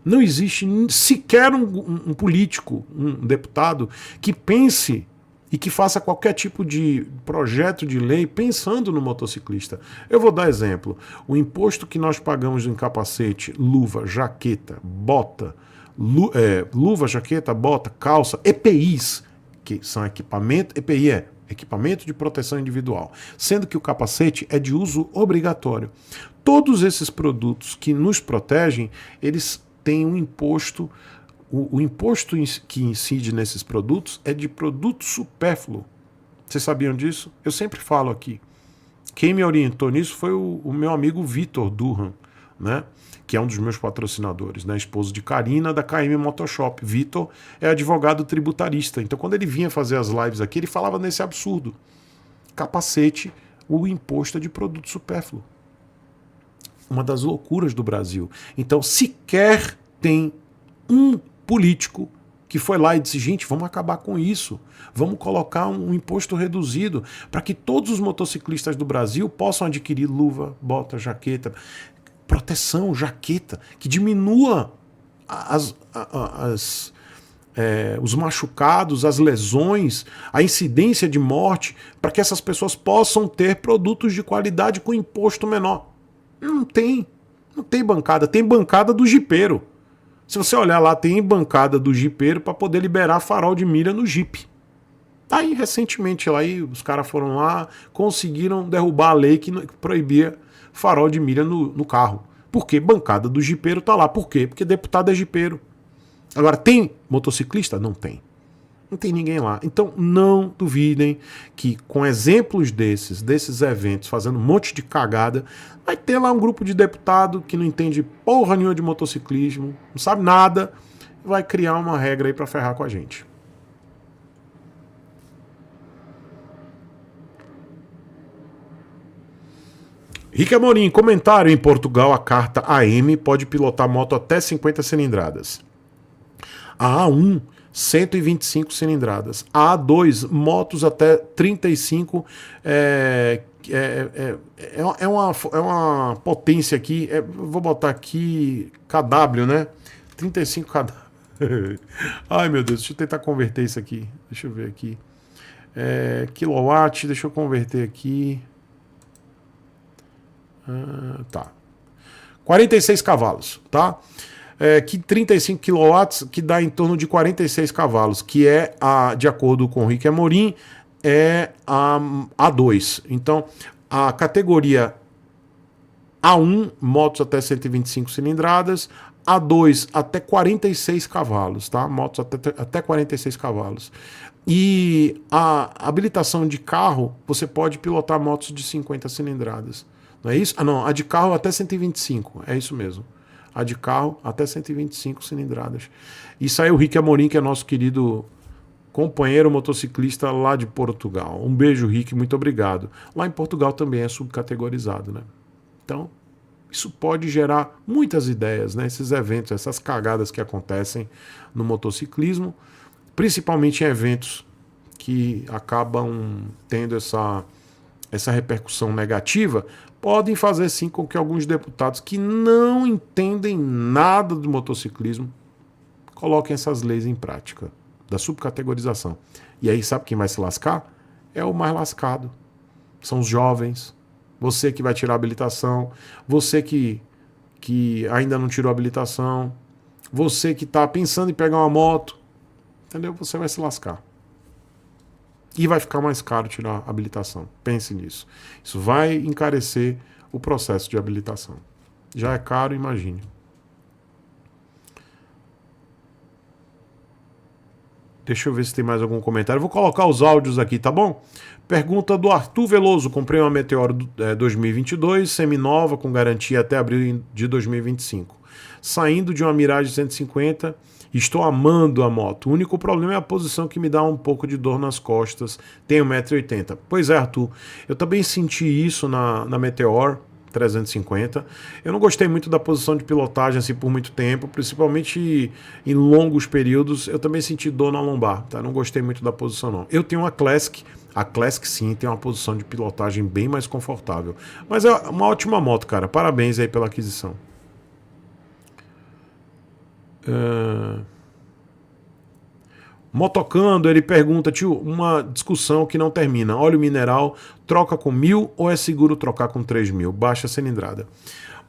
Não existe sequer um político, um deputado, que pense e que faça qualquer tipo de projeto de lei pensando no motociclista. Eu vou dar exemplo. O imposto que nós pagamos em capacete, luva, jaqueta, bota, luva, jaqueta, bota, calça, EPIs, que são equipamento, EPI é equipamento de proteção individual, sendo que o capacete é de uso obrigatório. Todos esses produtos que nos protegem, eles têm um imposto. O imposto que incide nesses produtos é de produto supérfluo. Vocês sabiam disso? Eu sempre falo aqui. quem me orientou nisso foi o meu amigo Vitor Durham, né? Que é um dos meus patrocinadores, né? Esposo de Karina, da KM Motoshop. Vitor é advogado tributarista. Então, quando ele vinha fazer as lives aqui, ele falava nesse absurdo. Capacete, o imposto é de produto supérfluo. Uma das loucuras do Brasil. Então, sequer tem um político que foi lá e disse, gente, vamos acabar com isso. Vamos colocar um imposto reduzido para que todos os motociclistas do Brasil possam adquirir luva, bota, jaqueta, proteção, jaqueta, que diminua os machucados, as lesões, a incidência de morte, para que essas pessoas possam ter produtos de qualidade com imposto menor. Não tem bancada. Tem bancada do jipeiro. Se você olhar lá, tem bancada do jipeiro para poder liberar farol de milha no Jeep. Aí, recentemente, os caras foram lá, conseguiram derrubar a lei que proibia farol de milha no carro. Por quê? Bancada do jipeiro tá lá. Por quê? Porque deputado é jipeiro. Agora, tem motociclista? Não tem. Não tem ninguém lá. Então, não duvidem que com exemplos desses eventos, fazendo um monte de cagada, vai ter lá um grupo de deputado que não entende porra nenhuma de motociclismo, não sabe nada, vai criar uma regra aí pra ferrar com a gente. Rick Amorim, comentário: em Portugal a carta AM pode pilotar moto até 50 cilindradas. A A1, 125 cilindradas. A A2, motos até 35. É uma potência aqui. Vou botar aqui KW, né? 35 KW. Ai, meu Deus, deixa eu tentar converter isso aqui. Deixa eu ver aqui. Kilowatt, deixa eu converter aqui. Tá. 46 cavalos, tá? Que 35 kW, que dá em torno de 46 cavalos, que é, de acordo com o Rick Amorim, é a A2. Então, a categoria A1, motos até 125 cilindradas, A2 até 46 cavalos, tá? Motos até 46 cavalos. E a habilitação de carro, você pode pilotar motos de 50 cilindradas. Não é isso? Não, a de carro até 125, é isso mesmo. A de carro até 125 cilindradas. Isso aí o Rick Amorim, que é nosso querido companheiro motociclista lá de Portugal. Um beijo, Rick, muito obrigado. Lá em Portugal também é subcategorizado, né? Então, isso pode gerar muitas ideias, né? Esses eventos, essas cagadas que acontecem no motociclismo, principalmente em eventos que acabam tendo essa repercussão negativa, podem fazer sim com que alguns deputados que não entendem nada do motociclismo coloquem essas leis em prática, da subcategorização. E aí sabe quem vai se lascar? É o mais lascado. São os jovens, você que vai tirar a habilitação, você que ainda não tirou a habilitação, você que está pensando em pegar uma moto, entendeu? Você vai se lascar. E vai ficar mais caro tirar a habilitação. Pense nisso. Isso vai encarecer o processo de habilitação. Já é caro, imagine. Deixa eu ver se tem mais algum comentário. Vou colocar os áudios aqui, tá bom? Pergunta do Arthur Veloso. Comprei uma Meteor 2022, seminova, com garantia até abril de 2025. Saindo de uma Mirage 150... Estou amando a moto. O único problema é a posição, que me dá um pouco de dor nas costas. Tenho 1,80 m. Pois é, Arthur. Eu também senti isso na Meteor 350. Eu não gostei muito da posição de pilotagem assim por muito tempo, principalmente em longos períodos. Eu também senti dor na lombar, tá? Não gostei muito da posição, não. Eu tenho uma Classic. A Classic, sim, tem uma posição de pilotagem bem mais confortável. Mas é uma ótima moto, cara. Parabéns aí pela aquisição. Motocando, ele pergunta: tio, uma discussão que não termina. Óleo mineral, troca com 1.000 ou é seguro trocar com 3.000? Baixa cilindrada.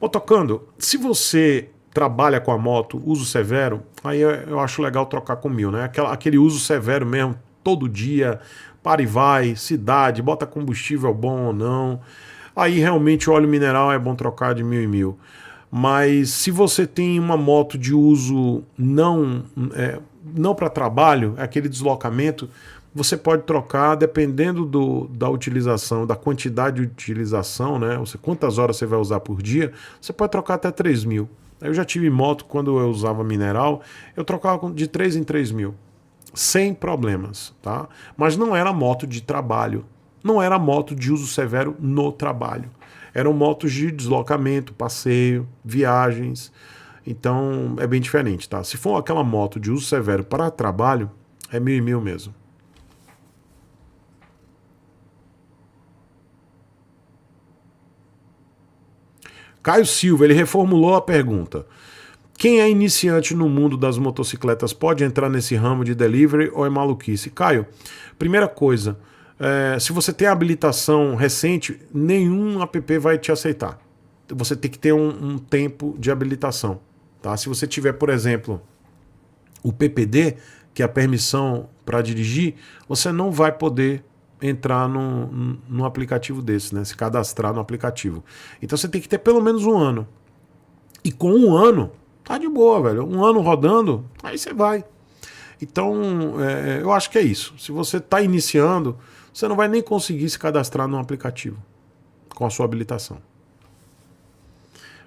Motocando, se você trabalha com a moto, uso severo, aí eu acho legal trocar com 1.000, né? Aquele uso severo mesmo, todo dia, para e vai, cidade, bota combustível bom ou não. Aí realmente o óleo mineral é bom trocar de 1.000 em 1.000. Mas se você tem uma moto de uso não para trabalho, aquele deslocamento, você pode trocar dependendo da utilização, da quantidade de utilização, né? Quantas horas você vai usar por dia, você pode trocar até 3 mil. Eu já tive moto, quando eu usava mineral, eu trocava de 3 em 3 mil, sem problemas, tá? Mas não era moto de trabalho, não era moto de uso severo no trabalho. Eram motos de deslocamento, passeio, viagens. Então é bem diferente, tá? Se for aquela moto de uso severo para trabalho, é 1.000 e 1.000 mesmo. Caio Silva, ele reformulou a pergunta. Quem é iniciante no mundo das motocicletas pode entrar nesse ramo de delivery ou é maluquice? Caio, primeira coisa, se você tem habilitação recente, nenhum app vai te aceitar. Você tem que ter um tempo de habilitação. Tá? Se você tiver, por exemplo, o PPD, que é a permissão para dirigir, você não vai poder entrar num aplicativo desse, né? Se cadastrar no aplicativo. Então você tem que ter pelo menos 1 ano. E com 1 ano, tá de boa, velho. 1 ano rodando, aí você vai. Então, eu acho que é isso. Se você está iniciando, você não vai nem conseguir se cadastrar no aplicativo com a sua habilitação.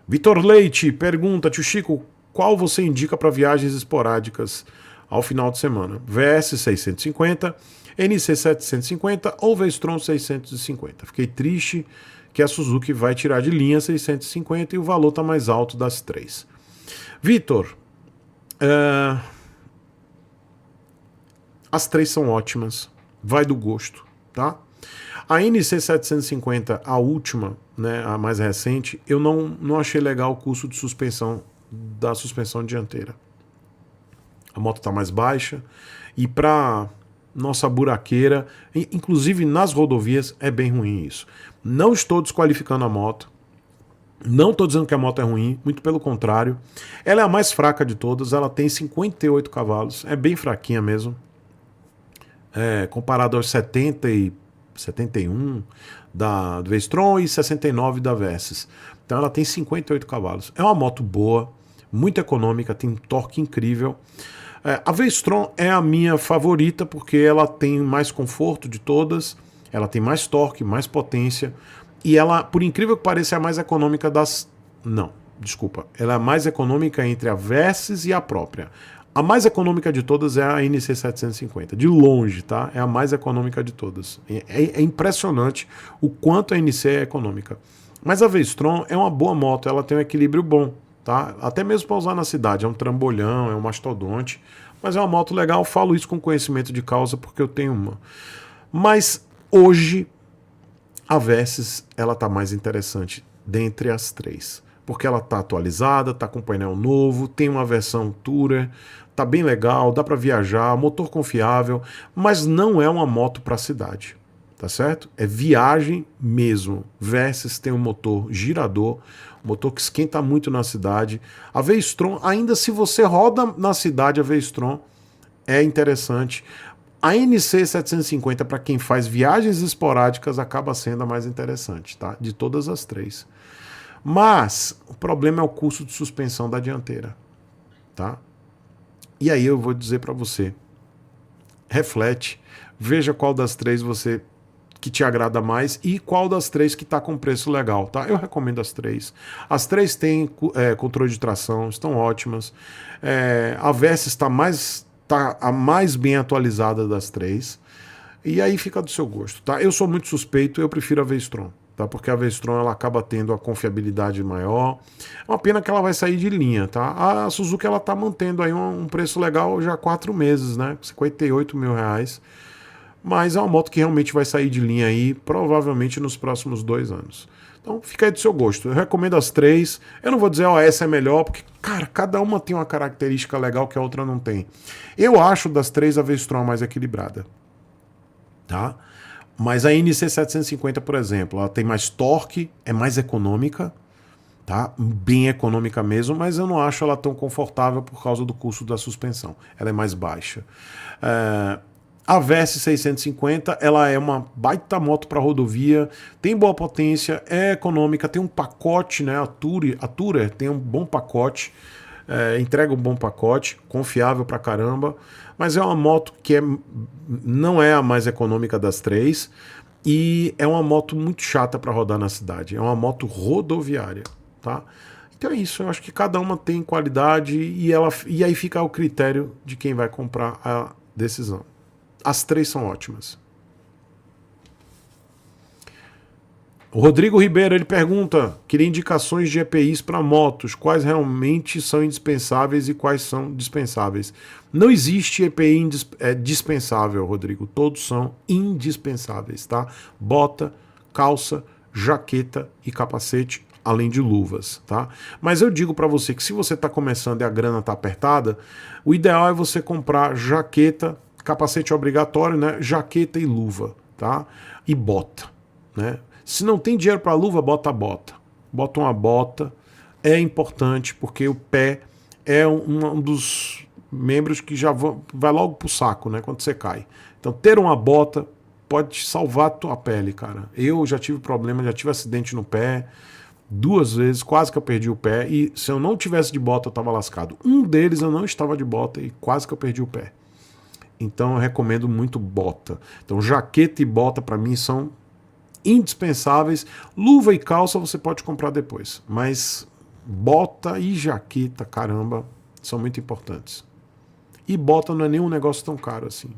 Vitor Leite pergunta, tio Chico, qual você indica para viagens esporádicas ao final de semana? VS 650, NC 750 ou V-Strom 650? Fiquei triste que a Suzuki vai tirar de linha 650 e o valor está mais alto das 3. Vitor, as 3 são ótimas, vai do gosto, tá? A NC 750, a última, né, a mais recente, eu não achei legal o custo de suspensão da suspensão dianteira. A moto está mais baixa e para nossa buraqueira, inclusive nas rodovias, é bem ruim isso. Não estou desqualificando a moto, não estou dizendo que a moto é ruim, muito pelo contrário. Ela é a mais fraca de todas, ela tem 58 cavalos, é bem fraquinha mesmo. Comparado aos 70 e 71 da V-Strom e 69 da Versys. Então ela tem 58 cavalos. É uma moto boa, muito econômica, tem um torque incrível. A V-Strom é a minha favorita porque ela tem mais conforto de todas, ela tem mais torque, mais potência e ela, por incrível que pareça, é a mais econômica das... Não, desculpa. Ela é a mais econômica entre a Versys e a própria. A mais econômica de todas é a NC 750, de longe, tá? É a mais econômica de todas. É impressionante o quanto a NC é econômica. Mas a V-Strom é uma boa moto, ela tem um equilíbrio bom. Tá? Até mesmo para usar na cidade, é um trambolhão, é um mastodonte, mas é uma moto legal, falo isso com conhecimento de causa porque eu tenho uma. Mas hoje a Versys ela tá mais interessante dentre as 3, porque ela tá atualizada, tá com painel novo, tem uma versão Tourer, tá bem legal, dá para viajar, motor confiável, mas não é uma moto para cidade. Tá certo? É viagem mesmo. Versys tem um motor girador, motor que esquenta muito na cidade. A V-Strom, ainda se você roda na cidade, a V-Strom é interessante. A NC 750, para quem faz viagens esporádicas, acaba sendo a mais interessante, tá? De todas as 3. Mas o problema é o custo de suspensão da dianteira, tá? E aí eu vou dizer para você, reflete, veja qual das 3 você que te agrada mais e qual das 3 que está com preço legal, tá? Eu recomendo as 3. As 3 têm controle de tração, estão ótimas. A Versys está a mais bem atualizada das 3. E aí fica do seu gosto, tá? Eu sou muito suspeito, eu prefiro a V-Strom, tá? Porque a V-Strom ela acaba tendo a confiabilidade maior. É uma pena que ela vai sair de linha, tá? A Suzuki ela tá mantendo aí um preço legal já há 4 meses, né? 58 mil reais. Mas é uma moto que realmente vai sair de linha aí, provavelmente nos próximos 2 anos. Então fica aí do seu gosto. Eu recomendo as 3. Eu não vou dizer, essa é melhor, porque, cara, cada uma tem uma característica legal que a outra não tem. Eu acho das 3 a V-Strom mais equilibrada. Tá? Mas a NC 750, por exemplo, ela tem mais torque, é mais econômica, tá? Bem econômica mesmo, mas eu não acho ela tão confortável por causa do custo da suspensão. Ela é mais baixa. A Versys 650, ela é uma baita moto para rodovia, tem boa potência, é econômica, tem um pacote, né? A Tourer tem um bom pacote. entrega um bom pacote, confiável pra caramba, mas é uma moto que não é a mais econômica das três e é uma moto muito chata para rodar na cidade. É uma moto rodoviária, tá? Então é isso, eu acho que cada uma tem qualidade e aí fica ao critério de quem vai comprar a decisão. As três são ótimas. O Rodrigo Ribeiro, ele pergunta, queria indicações de EPIs para motos, quais realmente são indispensáveis e quais são dispensáveis. Não existe EPI dispensável, Rodrigo, todos são indispensáveis, tá? Bota, calça, jaqueta e capacete, além de luvas, tá? Mas eu digo para você que se você está começando e a grana está apertada, o ideal é você comprar jaqueta, capacete obrigatório, né? Jaqueta e luva, tá? E bota, né? Se não tem dinheiro para luva, bota a bota. Bota uma bota. É importante porque o pé é um dos membros que já vai logo pro saco, né? Quando você cai. Então ter uma bota pode salvar a tua pele, cara. Eu já tive problema, já tive acidente no pé 2 vezes, quase que eu perdi o pé. E se eu não tivesse de bota, eu tava lascado. Um deles eu não estava de bota e quase que eu perdi o pé. Então eu recomendo muito bota. Então jaqueta e bota para mim são indispensáveis. Luva e calça você pode comprar depois, mas bota e jaqueta, caramba, são muito importantes. E bota não é nenhum negócio tão caro assim.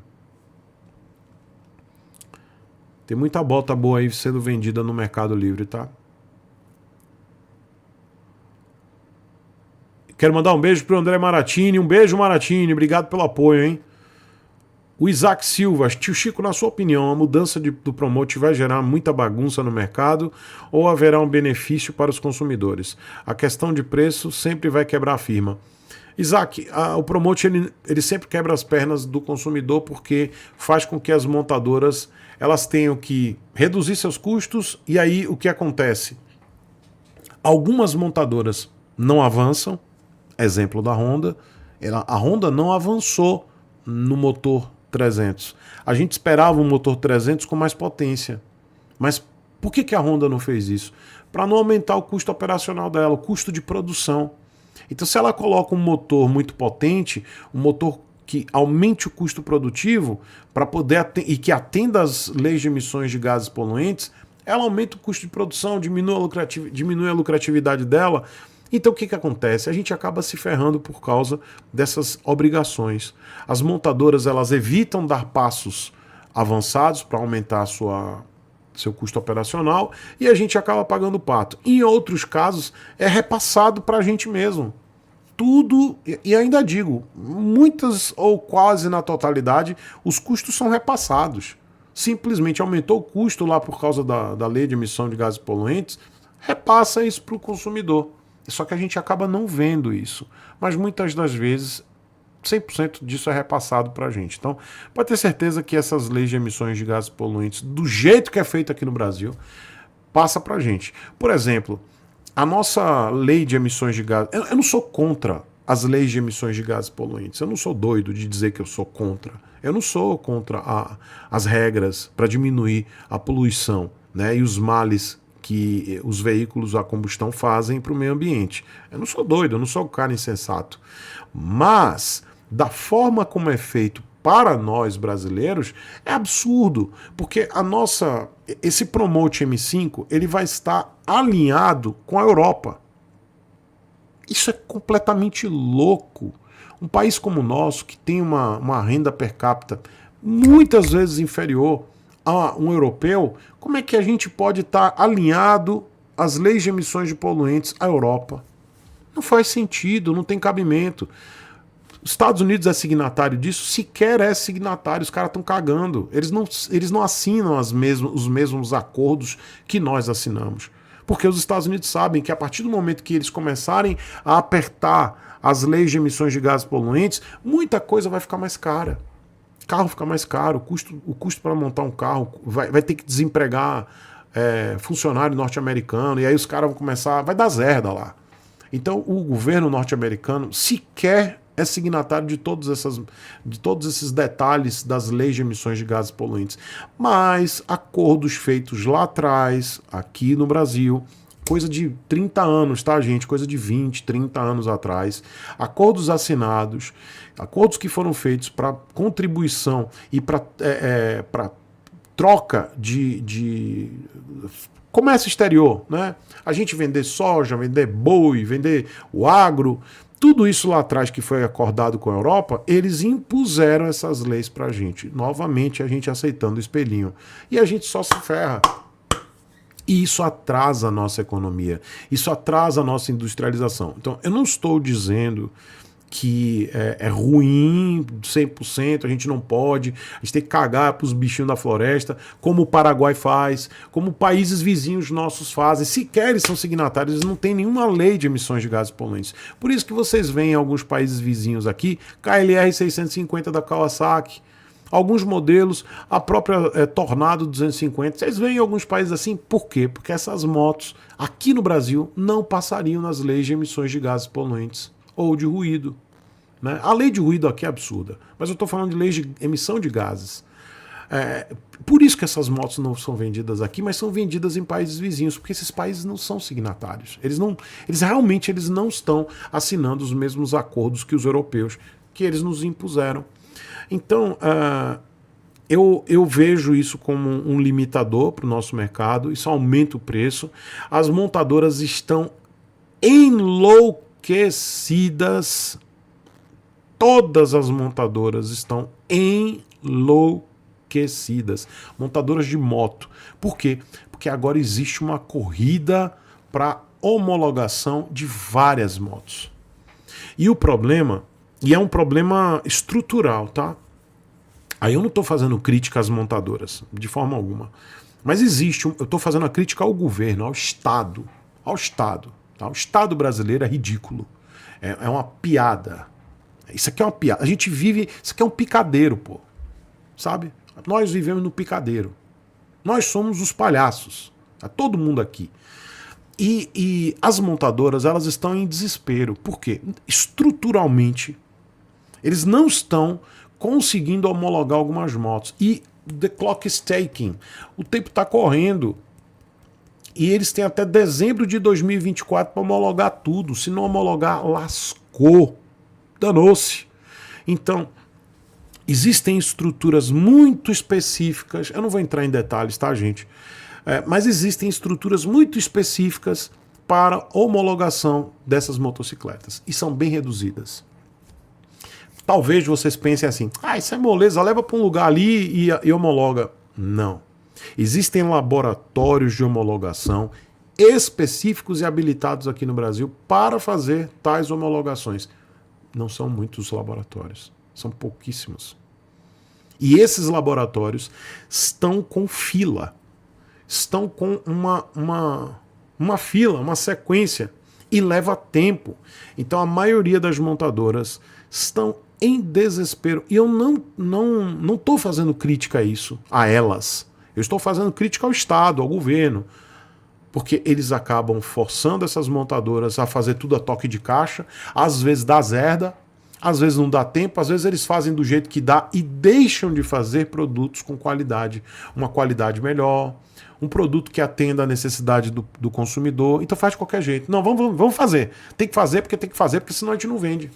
Tem muita bota boa aí sendo vendida no Mercado Livre, tá? Quero mandar um beijo pro André Maratini. Um beijo, Maratini. Obrigado pelo apoio, hein? O Isaac Silva, tio Chico, na sua opinião, a mudança do Promote vai gerar muita bagunça no mercado ou haverá um benefício para os consumidores? A questão de preço sempre vai quebrar a firma. Isaac, o Promote ele sempre quebra as pernas do consumidor porque faz com que as montadoras elas tenham que reduzir seus custos e aí o que acontece? Algumas montadoras não avançam, exemplo da Honda, a Honda não avançou no motor 300. A gente esperava um motor 300 com mais potência. Mas por que a Honda não fez isso? Para não aumentar o custo operacional dela, o custo de produção. Então se ela coloca um motor muito potente, um motor que aumente o custo produtivo para poder e que atenda às leis de emissões de gases poluentes, ela aumenta o custo de produção, diminui a lucratividade dela. Então o que acontece? A gente acaba se ferrando por causa dessas obrigações. As montadoras elas evitam dar passos avançados para aumentar seu custo operacional e a gente acaba pagando o pato. Em outros casos é repassado para a gente mesmo. Tudo, e ainda digo, muitas ou quase na totalidade, os custos são repassados. Simplesmente aumentou o custo lá por causa da lei de emissão de gases poluentes, repassa isso para o consumidor. Só que a gente acaba não vendo isso. Mas muitas das vezes, 100% disso é repassado para a gente. Então, pode ter certeza que essas leis de emissões de gases poluentes, do jeito que é feito aqui no Brasil, passa para a gente. Por exemplo, a nossa lei de emissões de gases... Eu não sou contra as leis de emissões de gases poluentes. Eu não sou doido de dizer que eu sou contra. Eu não sou contra as regras para diminuir a poluição, né, e os males que os veículos a combustão fazem para o meio ambiente. Eu não sou doido, eu não sou um cara insensato. Mas, da forma como é feito para nós brasileiros, é absurdo, porque esse Promote M5 ele vai estar alinhado com a Europa. Isso é completamente louco. Um país como o nosso, que tem uma renda per capita muitas vezes inferior a um europeu, como é que a gente pode estar alinhado às leis de emissões de poluentes à Europa? Não faz sentido, não tem cabimento. Os Estados Unidos é signatário disso, sequer é signatário, os caras estão cagando. Eles não assinam os mesmos acordos que nós assinamos. Porque os Estados Unidos sabem que a partir do momento que eles começarem a apertar as leis de emissões de gases poluentes, muita coisa vai ficar mais cara. Carro fica mais caro, o custo para montar um carro vai ter que desempregar funcionário norte-americano, e aí os caras vão começar, vai dar zerda lá. Então o governo norte-americano sequer é signatário de todos esses detalhes das leis de emissões de gases poluentes. Mas acordos feitos lá atrás, aqui no Brasil, coisa de 30 anos, tá, gente? Coisa de 20, 30 anos atrás. Acordos assinados, acordos que foram feitos para contribuição e para troca de comércio exterior, né? A gente vender soja, vender boi, vender o agro, tudo isso lá atrás que foi acordado com a Europa, eles impuseram essas leis pra gente. Novamente a gente aceitando o espelhinho. E a gente só se ferra. E isso atrasa a nossa economia. Isso atrasa a nossa industrialização. Então eu não estou dizendo que é ruim 100%, a gente não pode, a gente tem que cagar para os bichinhos da floresta, como o Paraguai faz, como países vizinhos nossos fazem, sequer eles são signatários, eles não têm nenhuma lei de emissões de gases poluentes. Por isso que vocês veem em alguns países vizinhos aqui, KLR 650 da Kawasaki, alguns modelos, a própria Tornado 250, vocês veem em alguns países assim, por quê? Porque essas motos aqui no Brasil não passariam nas leis de emissões de gases poluentes ou de ruído. Né? A lei de ruído aqui é absurda, mas eu estou falando de lei de emissão de gases. Por isso que essas motos não são vendidas aqui, mas são vendidas em países vizinhos, porque esses países não são signatários. Eles realmente não estão assinando os mesmos acordos que os europeus, que eles nos impuseram. Então, eu vejo isso como um limitador para o nosso mercado, isso aumenta o preço. As montadoras estão enlouquecidas. Todas as montadoras estão enlouquecidas. Montadoras de moto. Por quê? Porque agora existe uma corrida para homologação de várias motos. E o problema, e é um problema estrutural, tá? Aí eu não estou fazendo crítica às montadoras, de forma alguma. Mas eu estou fazendo a crítica ao governo, ao Estado. Ao Estado. Tá? O Estado brasileiro é ridículo. É uma piada. Isso aqui é uma piada. A gente vive... Isso aqui é um picadeiro, pô. Sabe? Nós vivemos no picadeiro. Nós somos os palhaços. Tá todo mundo aqui. E as montadoras, elas estão em desespero. Por quê? Estruturalmente, eles não estão conseguindo homologar algumas motos. E the clock is ticking. O tempo está correndo. E eles têm até dezembro de 2024 para homologar tudo. Se não homologar, lascou. Danou-se. Então, existem estruturas muito específicas, eu não vou entrar em detalhes, tá, gente? Mas existem estruturas muito específicas para homologação dessas motocicletas. E são bem reduzidas. Talvez vocês pensem assim, isso é moleza, leva para um lugar ali e homologa. Não. Existem laboratórios de homologação específicos e habilitados aqui no Brasil para fazer tais homologações. Não são muitos laboratórios, são pouquíssimos. E esses laboratórios estão com fila, estão com uma fila, uma sequência, e leva tempo. Então a maioria das montadoras estão em desespero. E eu não estou fazendo crítica a isso, a elas. Eu estou fazendo crítica ao Estado, ao governo. Porque eles acabam forçando essas montadoras a fazer tudo a toque de caixa, às vezes dá zerda, às vezes não dá tempo, às vezes eles fazem do jeito que dá e deixam de fazer produtos com qualidade, uma qualidade melhor, um produto que atenda a necessidade do consumidor. Então faz de qualquer jeito. Não, vamos fazer. Tem que fazer porque senão a gente não vende.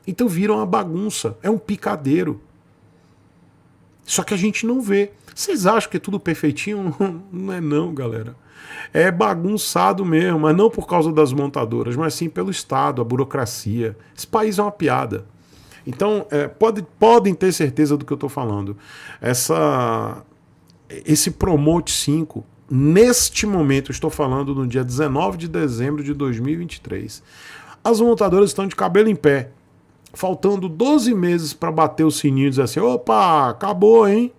Então vira uma bagunça, é um picadeiro. Só que a gente não vê. Vocês acham que é tudo perfeitinho? Não é não, galera. É bagunçado mesmo, mas não por causa das montadoras, mas sim pelo Estado, a burocracia. Esse país é uma piada. Então, podem ter certeza do que eu estou falando. Esse Promote 5, neste momento, eu estou falando no dia 19 de dezembro de 2023, as montadoras estão de cabelo em pé, faltando 12 meses para bater o sininho e dizer assim, opa, acabou, hein?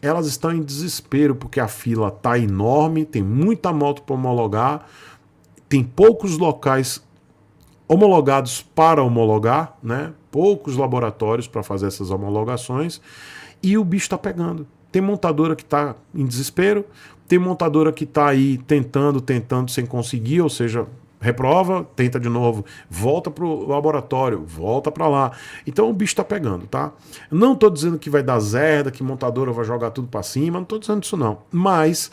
Elas estão em desespero porque a fila está enorme, tem muita moto para homologar, tem poucos locais homologados para homologar, né? Poucos laboratórios para fazer essas homologações, e o bicho está pegando. Tem montadora que está em desespero, tem montadora que está aí tentando sem conseguir, ou seja, reprova, tenta de novo, volta para o laboratório, volta para lá. Então o bicho está pegando, tá? Não estou dizendo que vai dar zerda, que montadora vai jogar tudo para cima, não estou dizendo isso não. Mas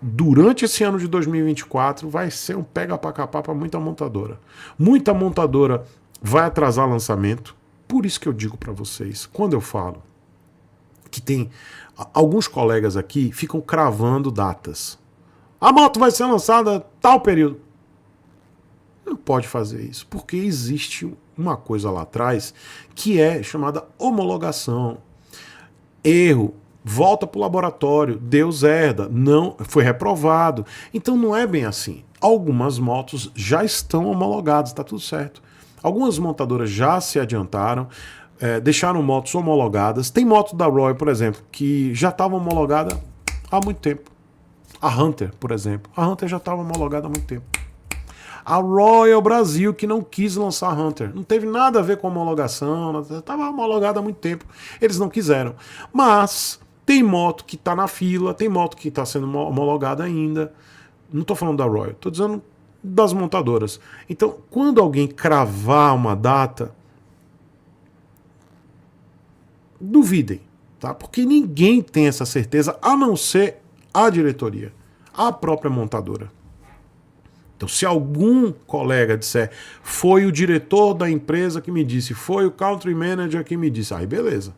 durante esse ano de 2024 vai ser um pega pra capar para muita montadora. Muita montadora vai atrasar lançamento. Por isso que eu digo para vocês, quando eu falo que tem alguns colegas aqui ficam cravando datas. A moto vai ser lançada tal período. Não pode fazer isso, porque existe uma coisa lá atrás que é chamada homologação. Erro, volta para o laboratório, Deus herda, não foi reprovado. Então não é bem assim. Algumas motos já estão homologadas, está tudo certo. Algumas montadoras já se adiantaram, deixaram motos homologadas. Tem moto da Royal, por exemplo, que já estava homologada há muito tempo. A Hunter, por exemplo. A Hunter já estava homologada há muito tempo. A Royal Brasil, que não quis lançar a Hunter. Não teve nada a ver com homologação, estava homologada há muito tempo. Eles não quiseram. Mas tem moto que está na fila, tem moto que está sendo homologada ainda. Não estou falando da Royal, estou dizendo das montadoras. Então, quando alguém cravar uma data, duvidem, tá? Porque ninguém tem essa certeza, a não ser a diretoria, a própria montadora. Então, se algum colega disser, foi o diretor da empresa que me disse, foi o country manager que me disse, aí beleza.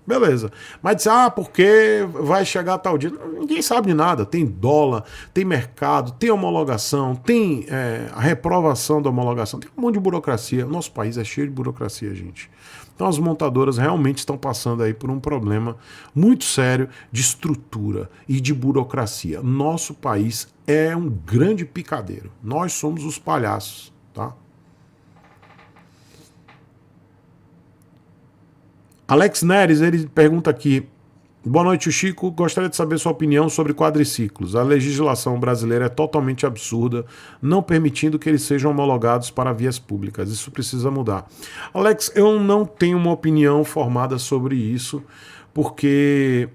Beleza. Mas dizer, porque vai chegar tal dia. Ninguém sabe de nada. Tem dólar, tem mercado, tem homologação, tem a reprovação da homologação, tem um monte de burocracia. Nosso país é cheio de burocracia, gente. Então as montadoras realmente estão passando aí por um problema muito sério de estrutura e de burocracia. Nosso país é um grande picadeiro. Nós somos os palhaços, tá? Alex Neres, ele pergunta aqui: boa noite, Chico. Gostaria de saber sua opinião sobre quadriciclos. A legislação brasileira é totalmente absurda, não permitindo que eles sejam homologados para vias públicas. Isso precisa mudar. Alex, eu não tenho uma opinião formada sobre isso, porque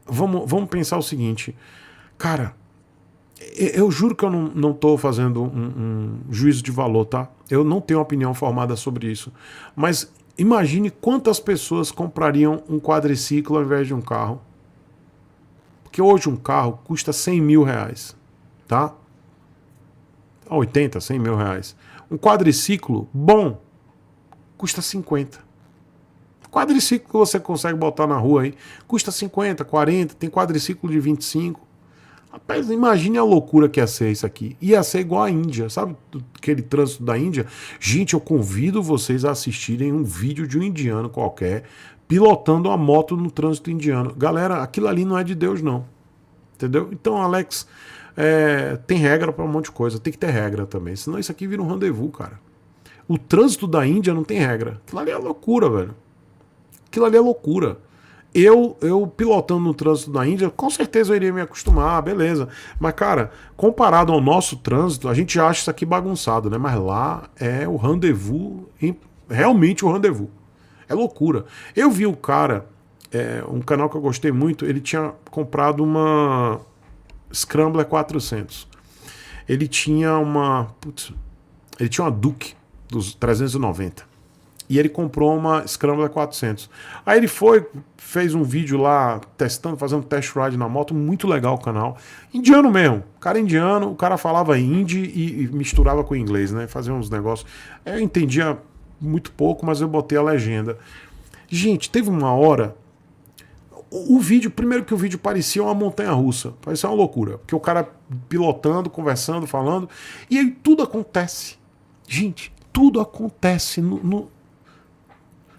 vamos pensar o seguinte, cara, eu juro que eu não estou fazendo um juízo de valor, tá? Eu não tenho opinião formada sobre isso, mas imagine quantas pessoas comprariam um quadriciclo ao invés de um carro. Porque hoje um carro custa 100 mil reais. Tá? 80, 100 mil reais. Um quadriciclo bom custa 50. Quadriciclo que você consegue botar na rua aí custa 50, 40. Tem quadriciclo de 25. Rapaz, imagine a loucura que ia ser isso aqui. Ia ser igual a Índia, sabe? Aquele trânsito da Índia. Gente, eu convido vocês a assistirem um vídeo de um indiano qualquer pilotando uma moto no trânsito indiano. Galera, aquilo ali não é de Deus, não. Entendeu? Então, Alex, tem regra para um monte de coisa. Tem que ter regra também. Senão isso aqui vira um rendezvous, cara. O trânsito da Índia não tem regra. Aquilo ali é loucura, velho. Aquilo ali é loucura. Eu pilotando no trânsito da Índia, com certeza eu iria me acostumar, beleza. Mas, cara, comparado ao nosso trânsito, a gente acha isso aqui bagunçado, né? Mas lá é o rendezvous, realmente o rendezvous. É loucura. Eu vi o cara, um canal que eu gostei muito, ele tinha comprado uma Scrambler 400. Ele tinha uma Duke dos 390. E ele comprou uma Scrambler 400. Aí ele fez um vídeo lá, testando, fazendo test ride na moto, muito legal o canal. Indiano mesmo, cara indiano, o cara falava hindi e misturava com inglês, né? Fazia uns negócios. Eu entendia muito pouco, mas eu botei a legenda. Gente, teve uma hora, o vídeo, primeiro que o vídeo parecia uma montanha-russa, parecia uma loucura, porque o cara pilotando, conversando, falando, e aí tudo acontece. Gente, tudo acontece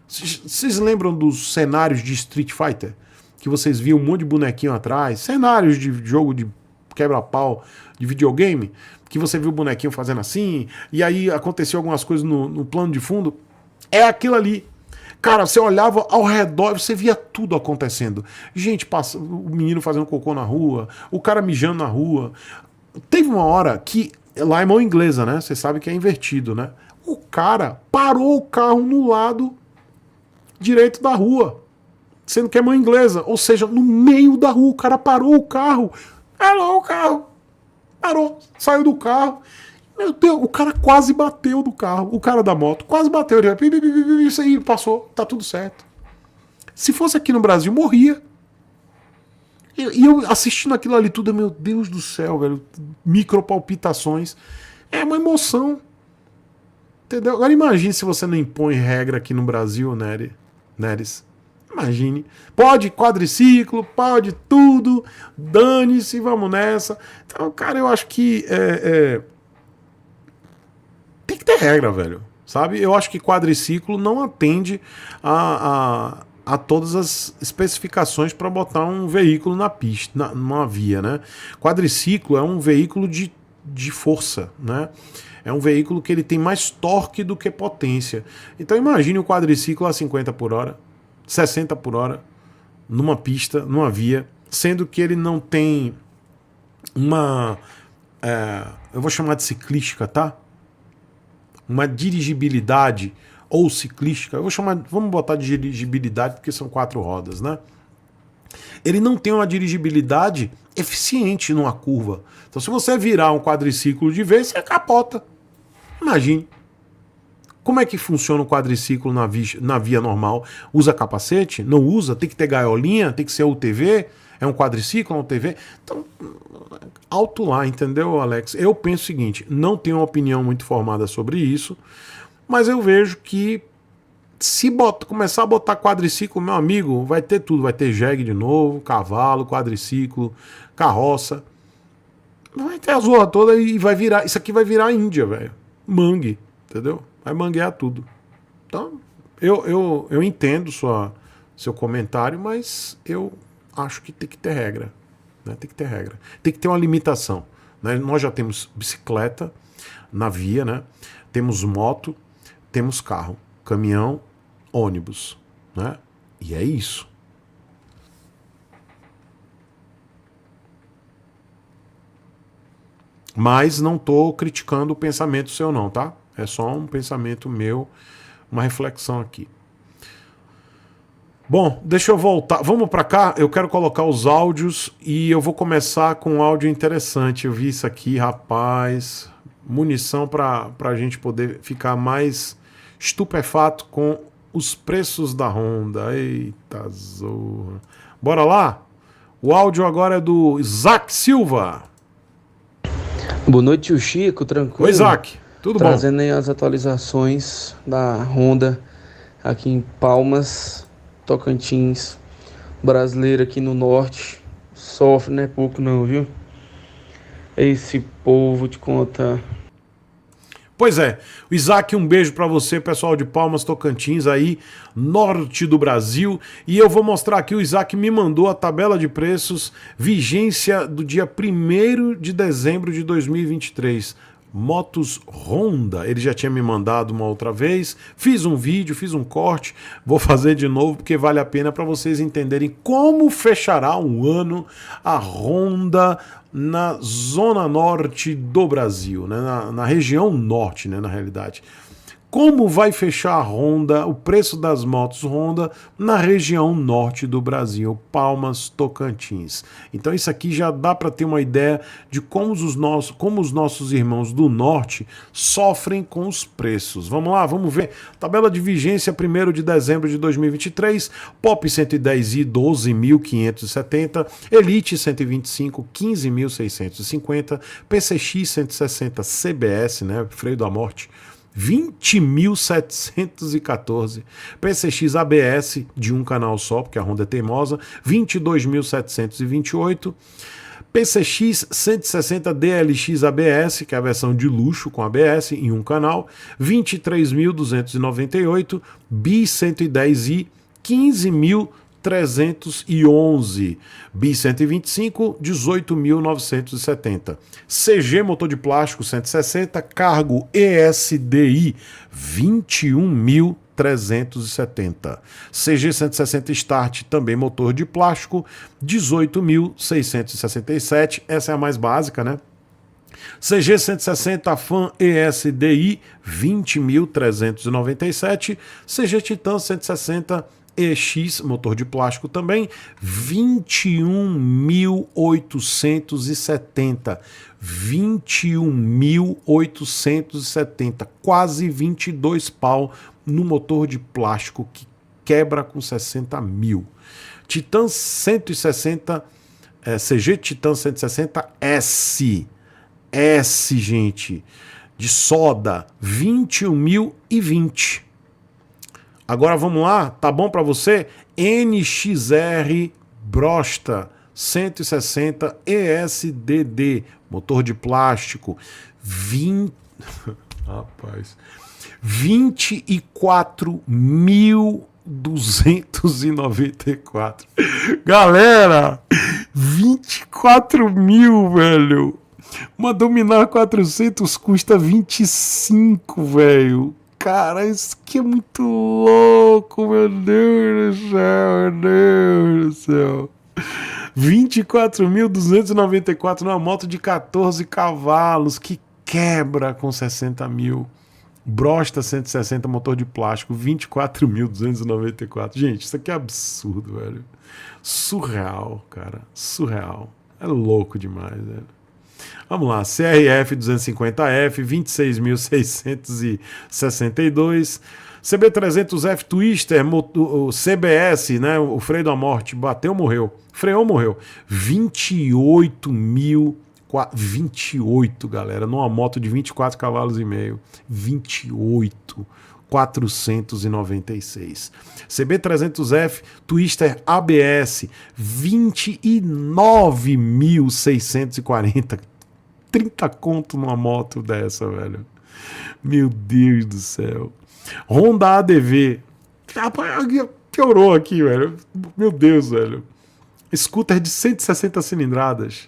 Vocês lembram dos cenários de Street Fighter? Que vocês viam um monte de bonequinho atrás? Cenários de jogo de quebra-pau de videogame? Que você viu o bonequinho fazendo assim, e aí aconteceu algumas coisas no plano de fundo? É aquilo ali. Cara, você olhava ao redor, você via tudo acontecendo. Gente, o menino fazendo cocô na rua, o cara mijando na rua. Teve uma hora que, lá é mão inglesa, né? Você sabe que é invertido, né? O cara parou o carro no lado direito da rua, sendo que é mão inglesa, ou seja, no meio da rua, o cara parou o carro, parou, saiu do carro, meu Deus, o cara quase bateu no carro, o cara da moto, quase bateu, isso aí, passou, tá tudo certo. Se fosse aqui no Brasil, morria. E eu assistindo aquilo ali tudo, meu Deus do céu, velho, micropalpitações. É uma emoção. Entendeu? Agora imagine se você não impõe regra aqui no Brasil, Neres. Imagine. Pode quadriciclo, pode tudo, dane-se, vamos nessa. Então, cara, eu acho que tem que ter regra, velho. Sabe? Eu acho que quadriciclo não atende a todas as especificações para botar um veículo na pista, numa via, né? Quadriciclo é um veículo de força, né? É um veículo que ele tem mais torque do que potência. Então imagine o quadriciclo a 50 por hora, 60 por hora, numa pista, numa via, sendo que ele não tem uma... eu vou chamar de ciclística, tá? Uma dirigibilidade ou ciclística, eu vou chamar, vamos botar de dirigibilidade porque são 4 rodas, né? Ele não tem uma dirigibilidade eficiente numa curva. Então se você virar um quadriciclo de vez, você capota. Imagine. Como é que funciona o quadriciclo na via normal? Usa capacete? Não usa? Tem que ter gaiolinha? Tem que ser UTV? É um quadriciclo, um UTV? Então, alto lá, entendeu, Alex? Eu penso o seguinte, não tenho uma opinião muito formada sobre isso, mas eu vejo que se começar a botar quadriciclo, meu amigo, vai ter tudo. Vai ter jegue de novo, cavalo, quadriciclo, carroça. Vai ter a zorra toda e vai virar... Isso aqui vai virar Índia, velho. Mangue, entendeu? Vai manguear tudo. Então, eu entendo seu comentário, mas eu acho que tem que ter regra. Né? Tem que ter regra. Tem que ter uma limitação. Né? Nós já temos bicicleta na via, né? Temos moto, temos carro, caminhão, ônibus. Né? E é isso. Mas não estou criticando o pensamento seu não, tá? É só um pensamento meu, uma reflexão aqui. Bom, deixa eu voltar. Vamos para cá, eu quero colocar os áudios e eu vou começar com um áudio interessante. Eu vi isso aqui, rapaz. Munição para a gente poder ficar mais estupefato com os preços da Honda. Eita zorra. Bora lá? O áudio agora é do Isaac Silva. Boa noite, tio Chico, tranquilo? Oi, Isaac, tudo bom? Trazendo aí as atualizações da Honda aqui em Palmas, Tocantins, brasileiro aqui no norte. Sofre, não é pouco não, viu? Esse povo te conta. Pois é, Isaac, um beijo pra você, pessoal de Palmas, Tocantins aí, norte do Brasil. E eu vou mostrar aqui, o Isaac me mandou a tabela de preços, vigência do dia 1º de dezembro de 2023. Motos Honda, ele já tinha me mandado uma outra vez, fiz um vídeo, fiz um corte, vou fazer de novo porque vale a pena para vocês entenderem como fechará um ano a Honda na zona norte do Brasil, né? na região norte, né? Na realidade. Como vai fechar a Honda, o preço das motos Honda na região norte do Brasil, Palmas, Tocantins. Então isso aqui já dá para ter uma ideia de como os nossos irmãos do norte sofrem com os preços. Vamos lá, vamos ver. Tabela de vigência 1º de dezembro de 2023, Pop 110i 12.570, Elite 125 15.650, PCX 160 CBS, né, freio da morte, 20.714, PCX ABS de um canal só, porque a Honda é teimosa, 22.728, PCX 160 DLX ABS, que é a versão de luxo com ABS em um canal, 23.298, Bi 110i 15.311, Bi 125, 18.970, CG motor de plástico 160, cargo ESDI 21.370, CG 160 Start também motor de plástico 18.667, essa é a mais básica, né? CG 160 Fan ESDI 20.397, CG Titan 160 EX, motor de plástico também, 21.870. 21.870. Quase 22 pau no motor de plástico que quebra com 60 mil. Titan 160 CG Titan 160S. S, gente, de soda, 21.020. Agora vamos lá, tá bom para você? NXR Brosta 160 ESDD, motor de plástico, 24.294. Galera, 24.000, velho. Uma Dominar 400 custa 25, velho. Cara, isso aqui é muito louco, meu Deus do céu, meu Deus do céu. 24.294 numa moto de 14 cavalos que quebra com 60 mil. Brosta 160, motor de plástico, 24.294. Gente, isso aqui é absurdo, velho. Surreal, cara. Surreal. É louco demais, velho. Vamos lá, CRF 250F, 26.662. CB300F Twister, o CBS, né? O freio da morte, bateu, morreu. Freou, morreu. 28, galera, numa moto de 24 cavalos e meio. 28.496. CB300F Twister ABS, 29.640. 30 conto numa moto dessa, velho. Meu Deus do céu. Honda ADV. Piorou aqui, velho. Meu Deus, velho. Scooter de 160 cilindradas.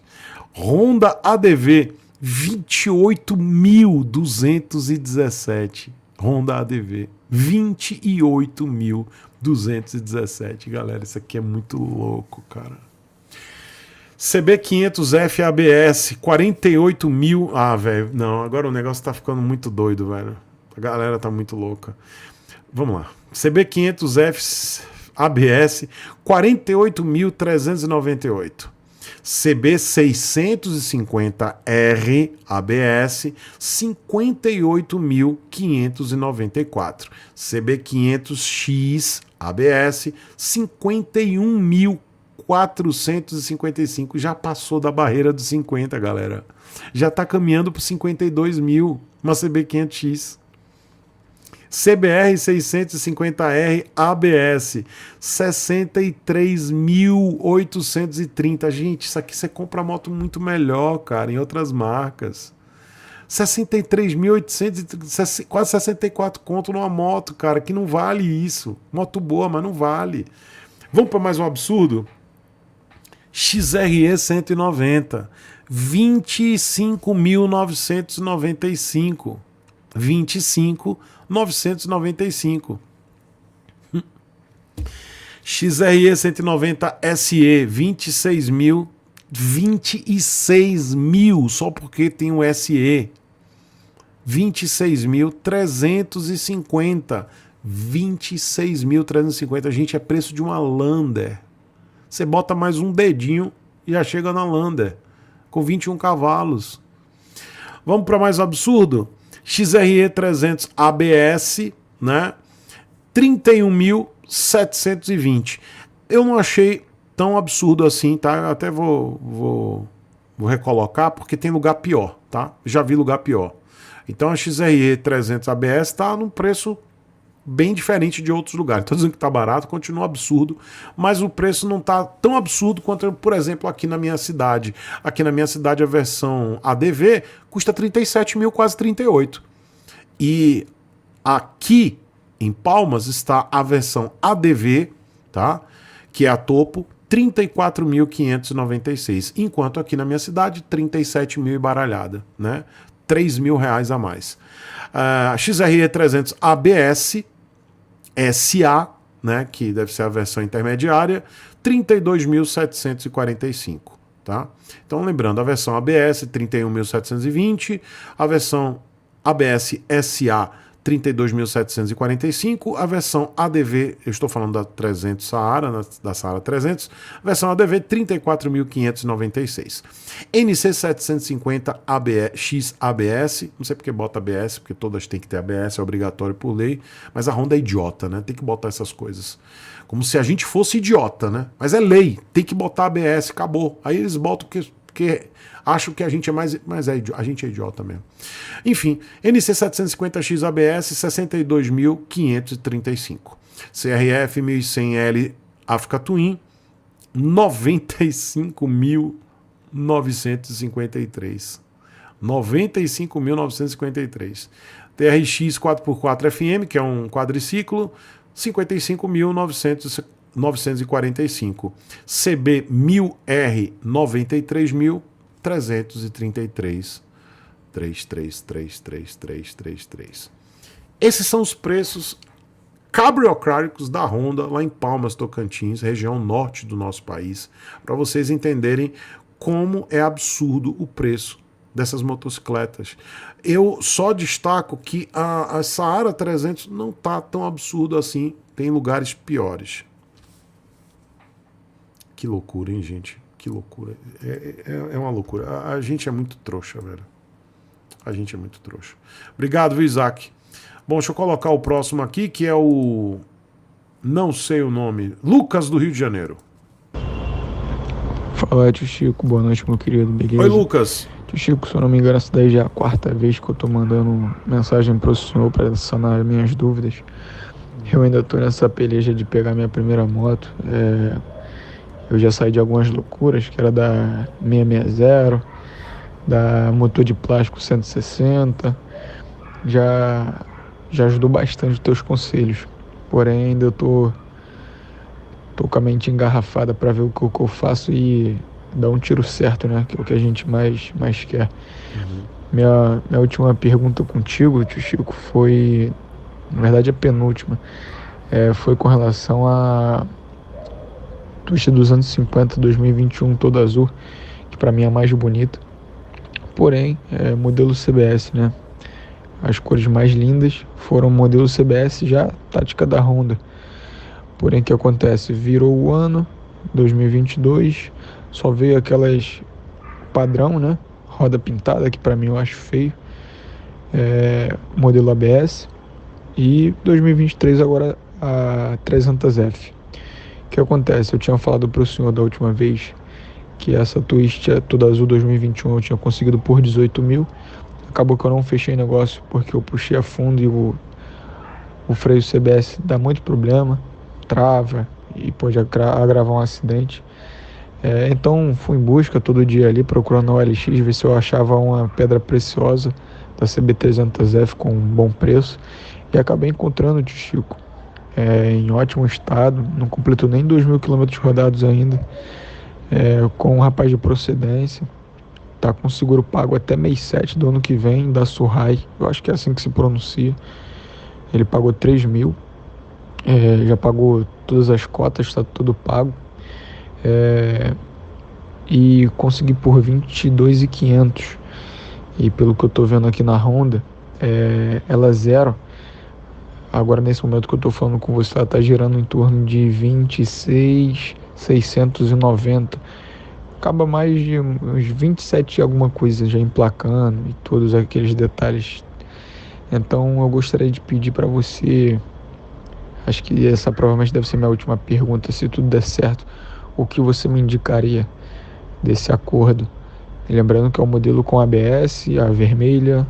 Honda ADV. 28.217. Honda ADV. 28.217. Galera, isso aqui é muito louco, cara. CB500F ABS, 48 mil. Ah, velho, não, agora o negócio tá ficando muito doido, velho. A galera tá muito louca. Vamos lá. CB500F ABS, 48.398. CB650R ABS, 58.594. CB500X ABS, 51.455. Já passou da barreira dos 50, galera. Já tá caminhando para 52 mil. Uma CB500X. CBR 650R ABS, 63.830. Gente, isso aqui você compra moto muito melhor, cara, em outras marcas. 63.800, quase 64 conto numa moto, cara, que não vale isso. Moto boa, mas não vale. Vamos para mais um absurdo? XRE 190, 25.995. 25.995. XRE 190 SE, 26 mil, só porque tem o SE. 26.350. 26.350. Gente, é preço de uma Lander. Você bota mais um dedinho e já chega na Lander, com 21 cavalos. Vamos para mais absurdo? XRE 300 ABS, né? 31.720. Eu não achei tão absurdo assim, tá? Eu até vou recolocar, porque tem lugar pior, tá? Já vi lugar pior. Então a XRE 300 ABS tá num preço bem diferente de outros lugares. Estou dizendo que tá barato, continua absurdo, mas o preço não tá tão absurdo quanto, por exemplo, aqui na minha cidade. Aqui na minha cidade a versão ADV custa 37 mil, quase 38. E aqui em Palmas está a versão ADV, tá? Que é a topo, 34.596. Enquanto aqui na minha cidade, 37 mil e baralhada, né? 3 mil reais a mais. XRE 300 ABS SA, né, que deve ser a versão intermediária, 32.745, tá? Então, lembrando, a versão ABS, 31.720, a versão ABS SA, 32.745, a versão ADV, eu estou falando da 300 Saara, da Saara 300, versão ADV 34.596. NC 750 X ABS, não sei porque bota ABS, porque todas têm que ter ABS, é obrigatório por lei, mas a Honda é idiota, né? Tem que botar essas coisas. Como se a gente fosse idiota, né? Mas é lei, tem que botar ABS, acabou. Aí eles botam porque acham que a gente é mas a gente é idiota mesmo. Enfim, NC 750X ABS 62.535. CRF 1100L Africa Twin 95.953. 95.953. TRX 4x4 FM, que é um quadriciclo, 55.945. CB 1000R 93.333. 333333. Esses são os preços cabriocráticos da Honda lá em Palmas, Tocantins, região norte do nosso país, para vocês entenderem como é absurdo o preço dessas motocicletas. Eu só destaco que a Saara 300 não tá tão absurdo assim, tem lugares piores. Que loucura, hein, gente? Que loucura. É uma loucura. A gente é muito trouxa, velho. A gente é muito trouxa. Obrigado, viu, Isaac? Bom, deixa eu colocar o próximo aqui, que é o... Não sei o nome. Lucas, do Rio de Janeiro. Fala, tio Chico. Boa noite, meu querido. Beleza? Oi, Lucas. Tio Chico, se eu não me engano, essa daí já é a 4ª vez que eu tô mandando mensagem pro senhor para sanar minhas dúvidas. Eu ainda tô nessa peleja de pegar minha primeira moto. Eu já saí de algumas loucuras, que era da 660, da motor de plástico 160. Já ajudou bastante os teus conselhos. Porém, ainda eu tô com a mente engarrafada para ver o que eu faço e dar um tiro certo, né? Que é o que a gente mais quer. Minha última pergunta contigo, tio Chico, foi... Na verdade, a penúltima. Foi com relação a Twist 250 2021 toda azul, que para mim é a mais bonita. Porém, modelo CBS, né? As cores mais lindas foram modelo CBS, já tática da Honda. Porém, o que acontece? Virou o ano, 2022, só veio aquelas padrão, né? Roda pintada, que para mim eu acho feio. Modelo ABS. E 2023 agora a 300F. O que acontece? Eu tinha falado para o senhor da última vez que essa Twist toda azul 2021 eu tinha conseguido por 18 mil. Acabou que eu não fechei negócio porque eu puxei a fundo e o freio CBS dá muito problema, trava e pode agravar um acidente. Então fui em busca todo dia ali procurando na OLX, ver se eu achava uma pedra preciosa da CB300F com um bom preço. E acabei encontrando o tio Chico em ótimo estado, não completou nem 2.000 km rodados ainda, com um rapaz de procedência, tá com seguro pago até mês 7 do ano que vem, da Surrai, eu acho que é assim que se pronuncia. Ele pagou 3 mil, já pagou todas as cotas, está tudo pago, e consegui por 22.500, e pelo que eu tô vendo aqui na Honda, ela zero. Agora, nesse momento que eu estou falando com você, ela está girando em torno de 26.690. Acaba mais de uns 27 alguma coisa já emplacando e todos aqueles detalhes. Então, eu gostaria de pedir para você, acho que essa provavelmente deve ser minha última pergunta, se tudo der certo, o que você me indicaria desse acordo? Lembrando que é um modelo com ABS, a vermelha,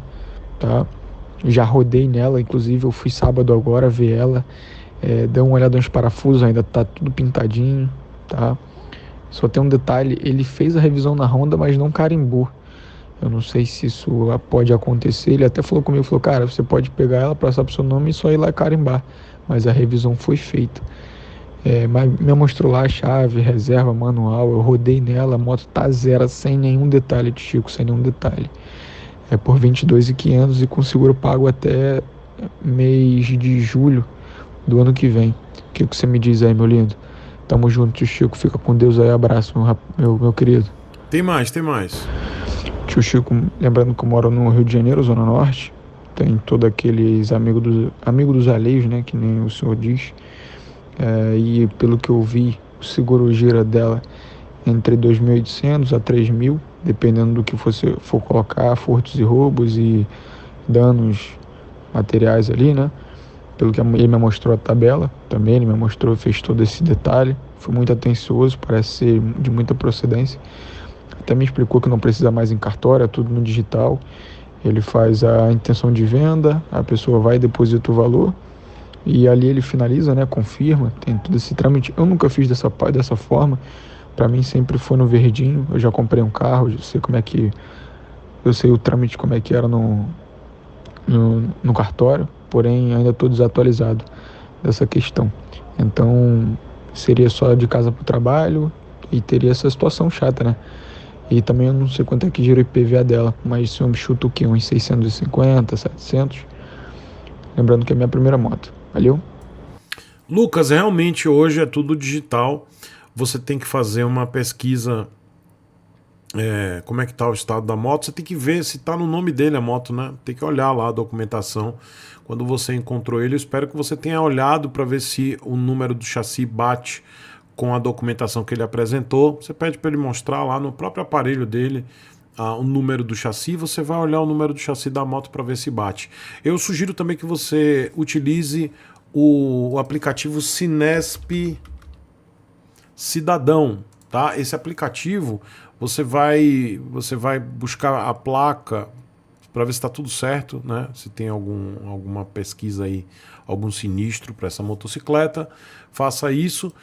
tá? Já rodei nela, inclusive eu fui sábado agora ver ela, dei uma olhada nos parafusos, ainda tá tudo pintadinho, tá? Só tem um detalhe, ele fez a revisão na Honda, mas não carimbou. Eu não sei se isso pode acontecer, ele até falou comigo, falou, cara, você pode pegar ela, passar pro seu nome e só ir lá carimbar, mas a revisão foi feita. Mas me mostrou lá a chave, reserva, manual, eu rodei nela, a moto tá zero, sem nenhum detalhe de Chico, sem nenhum detalhe. Por 22.500 e com seguro pago até mês de julho do ano que vem. O que você me diz aí, meu lindo? Tamo junto, tio Chico. Fica com Deus aí. Abraço, meu querido. Tem mais. Tio Chico, lembrando que eu moro no Rio de Janeiro, Zona Norte. tem todos aqueles amigos dos alheios, né, que nem o senhor diz. E pelo que eu vi, o seguro gira dela entre 2.800 a 3.000, dependendo do que você for colocar, furtos e roubos e danos materiais ali, né? Pelo que ele me mostrou a tabela, também ele me mostrou, fez todo esse detalhe, foi muito atencioso, parece ser de muita procedência. Até me explicou que não precisa mais em cartório, é tudo no digital. Ele faz a intenção de venda, a pessoa vai e deposita o valor, e ali ele finaliza, né, confirma, tem todo esse trâmite. Eu nunca fiz dessa forma, para mim sempre foi no verdinho. Eu já comprei um carro, eu sei o trâmite como é que era no cartório, porém ainda estou desatualizado dessa questão. Então seria só de casa para o trabalho e teria essa situação chata, né? E também eu não sei quanto é que gira o IPVA dela, mas se eu me chuto o quê? Uns 650, 700. Lembrando que é a minha primeira moto. Valeu? Lucas, realmente hoje é tudo digital. Você tem que fazer uma pesquisa, como é que tá o estado da moto. Você tem que ver se tá no nome dele a moto, né? Tem que olhar lá a documentação. Quando você encontrou ele, eu espero que você tenha olhado para ver se o número do chassi bate com a documentação que ele apresentou. Você pede para ele mostrar lá no próprio aparelho dele o número do chassi. Você vai olhar o número do chassi da moto para ver se bate. Eu sugiro também que você utilize o aplicativo Cinesp Cidadão, tá? Esse aplicativo você vai buscar a placa para ver se está tudo certo, né? Se tem alguma pesquisa aí, algum sinistro para essa motocicleta, faça isso.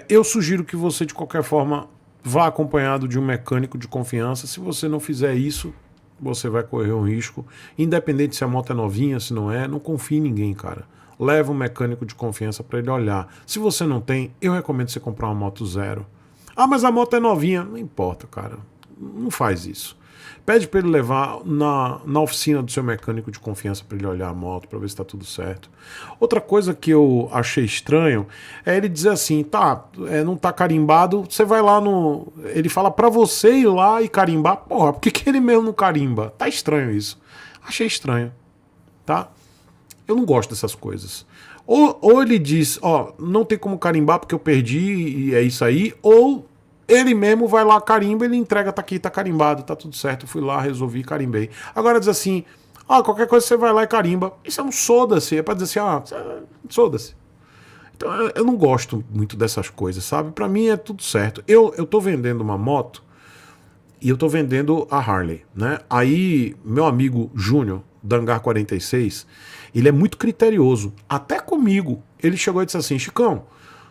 Eu sugiro que você, de qualquer forma, vá acompanhado de um mecânico de confiança. Se você não fizer isso, você vai correr um risco. Independente se a moto é novinha, se não é, não confie em ninguém, cara. Leva um mecânico de confiança para ele olhar. Se você não tem, eu recomendo você comprar uma moto zero. Ah, mas a moto é novinha. Não importa, cara. Não faz isso. Pede para ele levar na oficina do seu mecânico de confiança para ele olhar a moto, para ver se está tudo certo. Outra coisa que eu achei estranho é ele dizer assim, não tá carimbado, você vai lá no... Ele fala para você ir lá e carimbar. Porra, por que ele mesmo não carimba? Tá estranho isso. Achei estranho, tá? Eu não gosto dessas coisas. Ou ele diz, não tem como carimbar porque eu perdi e é isso aí, ou ele mesmo vai lá, carimba, ele entrega, tá aqui, tá carimbado, tá tudo certo, eu fui lá, resolvi, carimbei. Agora diz assim, qualquer coisa você vai lá e carimba. Isso é um soda-se, é pra dizer assim, soda-se. Então eu não gosto muito dessas coisas, sabe? Pra mim é tudo certo. Eu tô vendendo uma moto e eu tô vendendo a Harley, né? Aí meu amigo Júnior, da Hangar 46, ele é muito criterioso, até comigo. Ele chegou e disse assim, Chicão,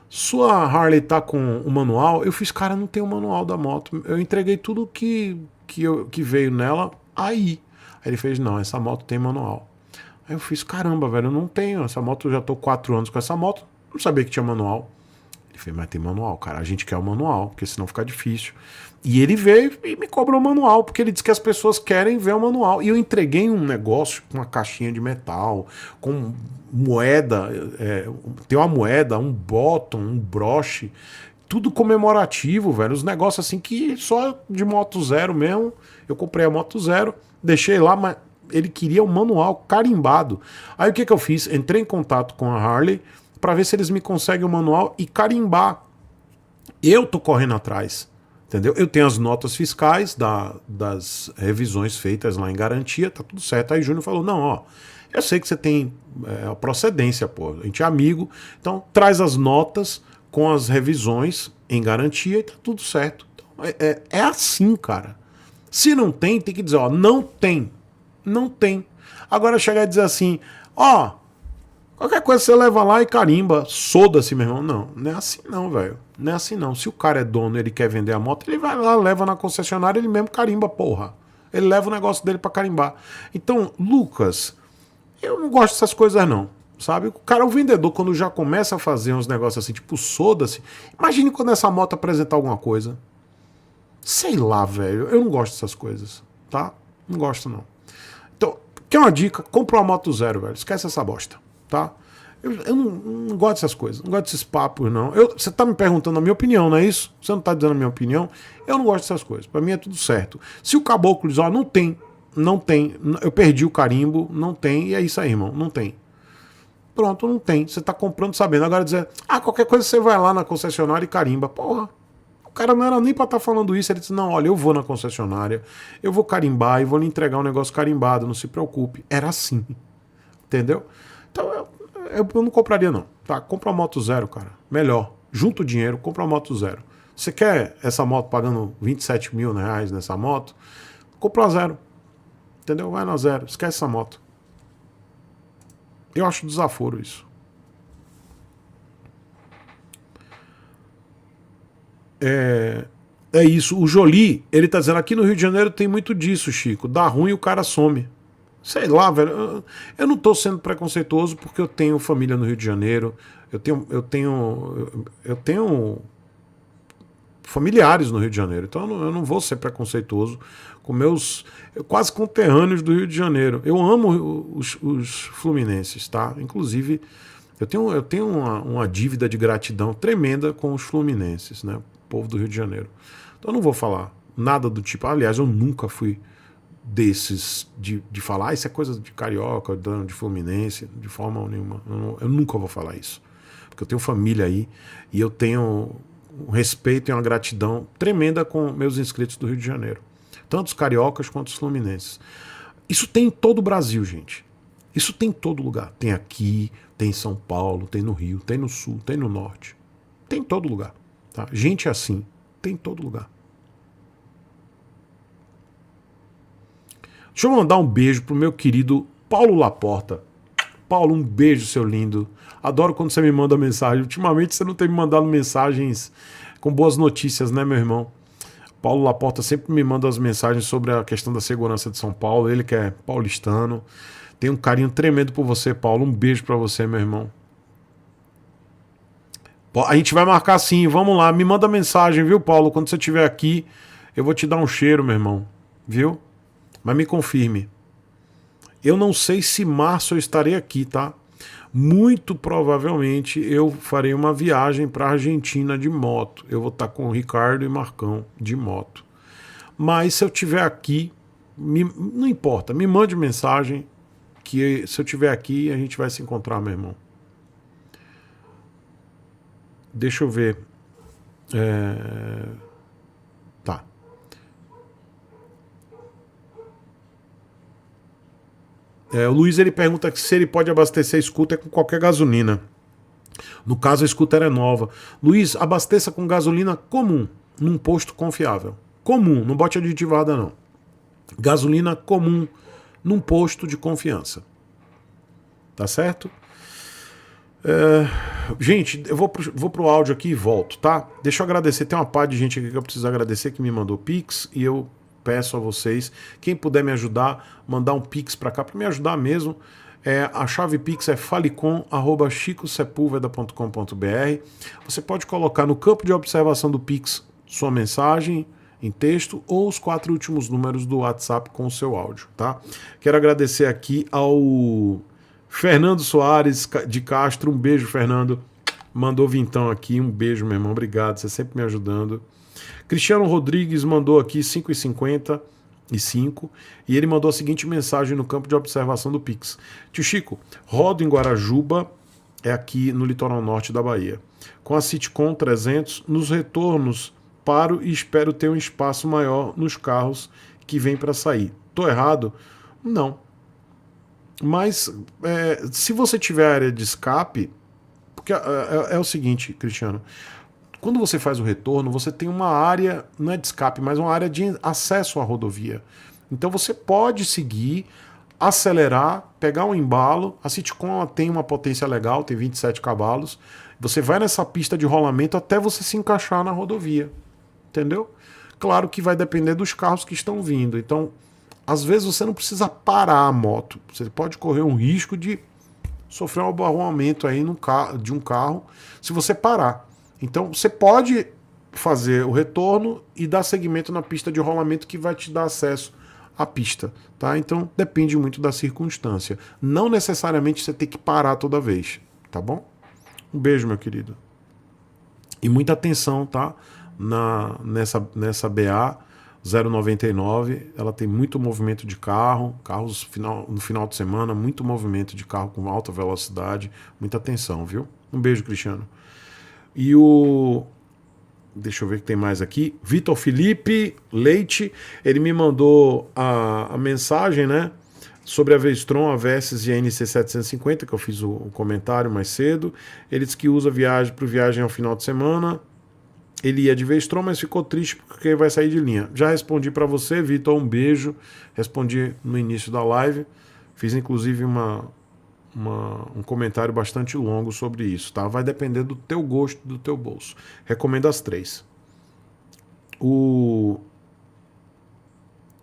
sua Harley tá com o manual? Eu fiz, cara, não tem o manual da moto. Eu entreguei tudo que veio nela aí. Aí ele fez, não, essa moto tem manual. Aí eu fiz, caramba, velho, eu não tenho. Essa moto, eu já tô 4 anos com essa moto, não sabia que tinha manual. Ele fez, mas tem manual, cara, a gente quer o manual, porque senão fica difícil. E ele veio e me cobrou o manual, porque ele disse que as pessoas querem ver o manual. E eu entreguei um negócio com uma caixinha de metal, com moeda, tem uma moeda, um bottom, um broche, tudo comemorativo, velho. Os negócios assim que só de moto zero mesmo. Eu comprei a moto zero, deixei lá, mas ele queria o manual carimbado. Aí o que eu fiz? Entrei em contato com a Harley para ver se eles me conseguem o manual e carimbar. Eu tô correndo atrás. Entendeu? Eu tenho as notas fiscais das revisões feitas lá em garantia, tá tudo certo. Aí o Júnior falou, não, eu sei que você tem a procedência, pô, a gente é amigo, então traz as notas com as revisões em garantia e tá tudo certo. Então, é assim, cara. Se não tem, tem que dizer, não tem. Não tem. Agora chegar e dizer assim, qualquer coisa você leva lá e carimba, soda-se, meu irmão. Não é assim não, velho. Não é assim não. Se o cara é dono, ele quer vender a moto, ele vai lá, leva na concessionária, ele mesmo carimba, porra. Ele leva o negócio dele pra carimbar. Então, Lucas, eu não gosto dessas coisas não, sabe? O vendedor, quando já começa a fazer uns negócios assim, tipo, soda-se, imagine quando essa moto apresentar alguma coisa. Sei lá, velho. Eu não gosto dessas coisas, tá? Não gosto não. Então, quer uma dica? Compra uma moto zero, velho. Esquece essa bosta, tá? Eu não gosto dessas coisas, não gosto desses papos, não. Você tá me perguntando a minha opinião, não é isso? Você não tá dizendo a minha opinião? Eu não gosto dessas coisas, pra mim é tudo certo. Se o caboclo diz, não tem, Não tem. Eu perdi o carimbo, não tem, e é isso aí, irmão, não tem. Pronto, não tem. Você tá comprando sabendo. Agora dizer, qualquer coisa você vai lá na concessionária e carimba. Porra, o cara não era nem pra estar falando isso. Ele disse, não, olha, eu vou na concessionária, eu vou carimbar e vou lhe entregar um negócio carimbado, não se preocupe. Era assim. Entendeu? Então eu não compraria, não. Tá, compra uma moto zero, cara. Melhor. Junta o dinheiro, compra uma moto zero. Você quer essa moto pagando 27 mil reais nessa moto? Compra a zero. Entendeu? Vai na zero. Esquece essa moto. Eu acho desaforo isso. É isso. O Jolie, ele tá dizendo, aqui no Rio de Janeiro tem muito disso, Chico. Dá ruim e o cara some. Sei lá, velho. Eu não tô sendo preconceituoso porque eu tenho família no Rio de Janeiro. Eu tenho familiares no Rio de Janeiro. Então eu não vou ser preconceituoso com meus quase conterrâneos do Rio de Janeiro. Eu amo os fluminenses, tá? Inclusive, eu tenho uma dívida de gratidão tremenda com os fluminenses, né? O povo do Rio de Janeiro. Então eu não vou falar nada do tipo. Aliás, eu nunca fui desses de falar, isso é coisa de carioca, de fluminense, de forma nenhuma. Eu nunca vou falar isso. Porque eu tenho família aí e eu tenho um respeito e uma gratidão tremenda com meus inscritos do Rio de Janeiro. Tanto os cariocas quanto os fluminenses. Isso tem em todo o Brasil, gente. Isso tem em todo lugar. Tem aqui, tem em São Paulo, tem no Rio, tem no Sul, tem no Norte. Tem em todo lugar. Tá? Gente assim, tem em todo lugar. Deixa eu mandar um beijo pro meu querido Paulo Laporta. Paulo, um beijo, seu lindo. Adoro quando você me manda mensagem. Ultimamente você não tem me mandado mensagens com boas notícias, né, meu irmão? Paulo Laporta sempre me manda as mensagens sobre a questão da segurança de São Paulo. Ele que é paulistano. Tem um carinho tremendo por você, Paulo. Um beijo pra você, meu irmão. A gente vai marcar sim, vamos lá. Me manda mensagem, viu, Paulo? Quando você estiver aqui, eu vou te dar um cheiro, meu irmão. Viu? Mas me confirme. Eu não sei se março eu estarei aqui, tá? Muito provavelmente eu farei uma viagem para a Argentina de moto. Eu vou estar com o Ricardo e Marcão de moto. Mas se eu estiver aqui, não importa, me mande mensagem que se eu estiver aqui a gente vai se encontrar, meu irmão. Deixa eu ver. Tá. O Luiz ele pergunta se ele pode abastecer a scooter com qualquer gasolina. No caso, a scooter é nova. Luiz, abasteça com gasolina comum, num posto confiável. Comum, não bote aditivada não. Gasolina comum, num posto de confiança. Tá certo? Gente, eu vou pro áudio aqui e volto, tá? Deixa eu agradecer, tem uma par de gente aqui que eu preciso agradecer que me mandou Pix e eu peço a vocês, quem puder me ajudar, mandar um Pix pra cá, pra me ajudar mesmo. A chave Pix é falecom@chicosepulveda.com.br. Você pode colocar no campo de observação do Pix sua mensagem em texto ou os 4 últimos números do WhatsApp com o seu áudio, tá? Quero agradecer aqui ao Fernando Soares de Castro, um beijo, Fernando. Mandou vintão aqui, um beijo, meu irmão, obrigado, você sempre me ajudando. Cristiano Rodrigues mandou aqui 5,55 e ele mandou a seguinte mensagem no campo de observação do Pix. Tio Chico, rodo em Guarajuba, é aqui no litoral norte da Bahia. Com a Citicom 300, nos retornos paro e espero ter um espaço maior nos carros que vêm para sair. Tô errado? Não. Mas se você tiver área de escape, porque é o seguinte, Cristiano, quando você faz o retorno, você tem uma área, não é de escape, mas uma área de acesso à rodovia. Então você pode seguir, acelerar, pegar um embalo. A Citicom tem uma potência legal, tem 27 cavalos. Você vai nessa pista de rolamento até você se encaixar na rodovia. Entendeu? Claro que vai depender dos carros que estão vindo. Então, às vezes você não precisa parar a moto. Você pode correr um risco de sofrer um abarroamento aí de um carro se você parar. Então você pode fazer o retorno e dar seguimento na pista de rolamento que vai te dar acesso à pista, tá? Então depende muito da circunstância. Não necessariamente você tem que parar toda vez, tá bom? Um beijo, meu querido. E muita atenção, tá? Nessa BA. 0,99. Ela tem muito movimento de carro, carros no final de semana, muito movimento de carro com alta velocidade, muita atenção, viu? Um beijo, Cristiano. E deixa eu ver o que tem mais aqui. Vitor Felipe Leite, ele me mandou a mensagem, né? Sobre a Vestron, a Versys e a NC750, que eu fiz o comentário mais cedo. Ele disse que usa para viagem ao final de semana. Ele ia de Vestron, mas ficou triste porque vai sair de linha. Já respondi para você, Vitor, um beijo. Respondi no início da live. Fiz inclusive um comentário bastante longo sobre isso, tá? Vai depender do teu gosto, do teu bolso. Recomendo as 3. O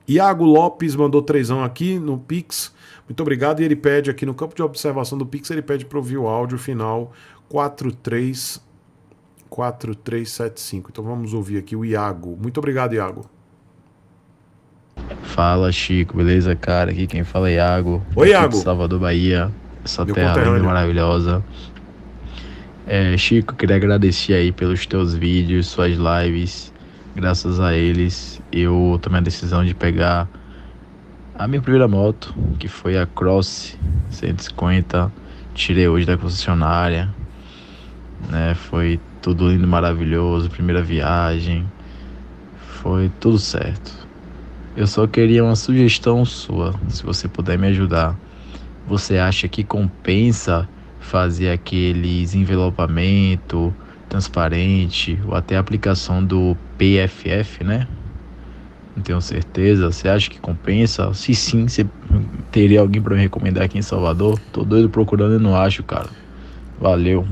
Iago Lopes mandou 3ão aqui no Pix. Muito obrigado. E ele pede aqui no campo de observação do Pix, ele pede para ouvir o áudio final 4375. Então vamos ouvir aqui o Iago. Muito obrigado, Iago. Fala, Chico, beleza, cara? Aqui quem fala é Iago. Oi, Iago. De Salvador, Bahia. Essa terra linda e maravilhosa. Chico, queria agradecer aí pelos teus vídeos, suas lives. Graças a eles, eu tomei a decisão de pegar a minha primeira moto, que foi a Cross 150. Tirei hoje da concessionária, né? Foi tudo lindo, maravilhoso. Primeira viagem, foi tudo certo. Eu só queria uma sugestão sua, se você puder me ajudar. Você acha que compensa fazer aqueles envelopamento transparente ou até a aplicação do PFF, né? Não tenho certeza. Você acha que compensa? Se sim, você teria alguém para me recomendar aqui em Salvador? Tô doido procurando e não acho, cara. Valeu.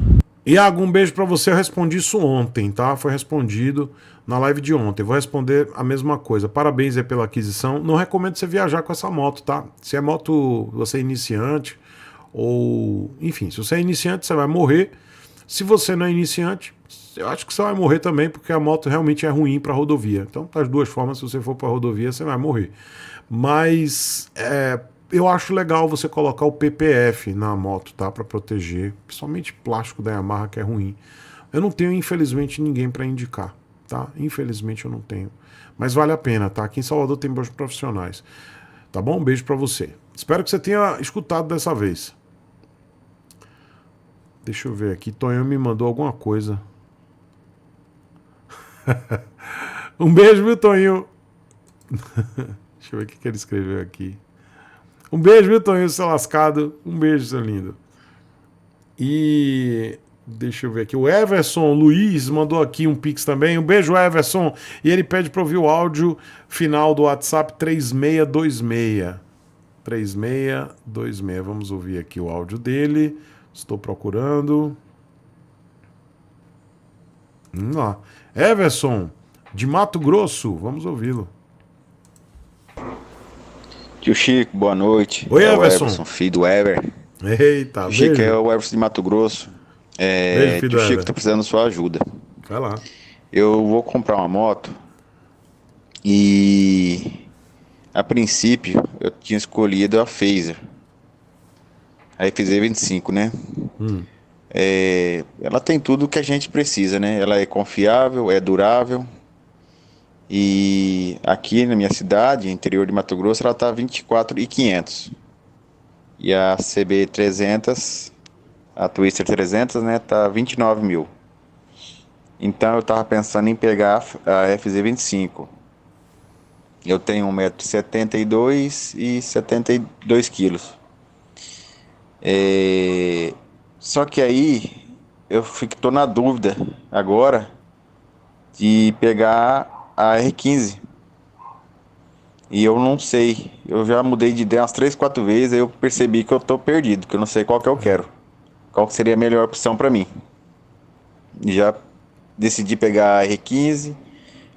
Iago, um beijo pra você. Eu respondi isso ontem, tá? Foi respondido na live de ontem. Vou responder a mesma coisa. Parabéns aí pela aquisição. Não recomendo você viajar com essa moto, tá? Se é moto, você é iniciante ou... Enfim, se você é iniciante, você vai morrer. Se você não é iniciante, eu acho que você vai morrer também, porque a moto realmente é ruim para rodovia. Então, das duas formas, se você for para rodovia, você vai morrer. Mas eu acho legal você colocar o PPF na moto, tá? Para proteger, principalmente plástico da Yamaha, que é ruim. Eu não tenho, infelizmente, ninguém para indicar, tá? Infelizmente eu não tenho. Mas vale a pena, tá? Aqui em Salvador tem bons profissionais. Tá bom? Um beijo para você. Espero que você tenha escutado dessa vez. Deixa eu ver aqui. Tonhão me mandou alguma coisa. Um beijo, viu, Tonho? Deixa eu ver o que ele escreveu aqui. Um beijo, viu, Tonho, seu lascado. Um beijo, seu lindo. E deixa eu ver aqui. O Everson Luiz mandou aqui um pix também. Um beijo, Everson. E ele pede para ouvir o áudio final do WhatsApp 3626. 3626. Vamos ouvir aqui o áudio dele. Estou procurando. Vamos lá. Everson, de Mato Grosso. Vamos ouvi-lo. Tio Chico, boa noite. Oi, Everson. O Everson, filho do Ever. Eita, Tio Chico, beijo. é o Everson de Mato Grosso. Beijo, filho Tio do Chico, Ever. tô precisando da sua ajuda. Vai lá. Eu vou comprar uma moto e, a princípio, eu tinha escolhido a Phaser. A FZ25, né? Ela tem tudo que a gente precisa, né? Ela é confiável, é durável. E aqui na minha cidade, interior de Mato Grosso, ela tá 24.500. E a CB300, a Twister 300, né, tá 29 mil. Então eu tava pensando em pegar a FZ25. Eu tenho 1,72 m e 72 quilos. Só que aí eu tô na dúvida agora de pegar a R15. E eu não sei, eu já mudei de ideia umas 3, 4 vezes, aí eu percebi que eu tô perdido, que eu não sei qual que eu quero. Qual que seria a melhor opção pra mim. E já decidi pegar a R15,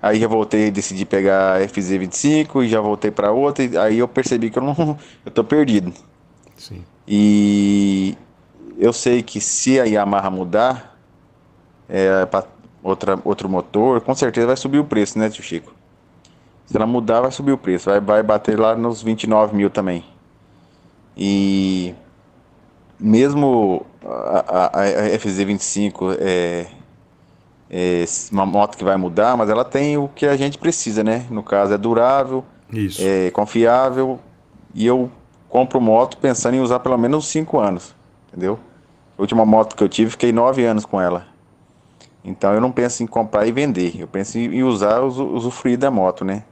aí já voltei, decidi pegar a FZ25 e já voltei pra outra, e aí eu percebi que eu tô perdido. Sim. E eu sei que se a Yamaha mudar para outro motor, com certeza vai subir o preço, né, tio Chico? Se ela mudar, vai subir o preço, vai bater lá nos 29 mil também. E mesmo a FZ25 uma moto que vai mudar, mas ela tem o que a gente precisa, né? No caso, é durável, Isso. é confiável, e eu compro moto pensando em usar pelo menos 5 anos, entendeu? A última moto que eu tive, fiquei 9 anos com ela. Então eu não penso em comprar e vender, eu penso em usar, usufruir da moto, né?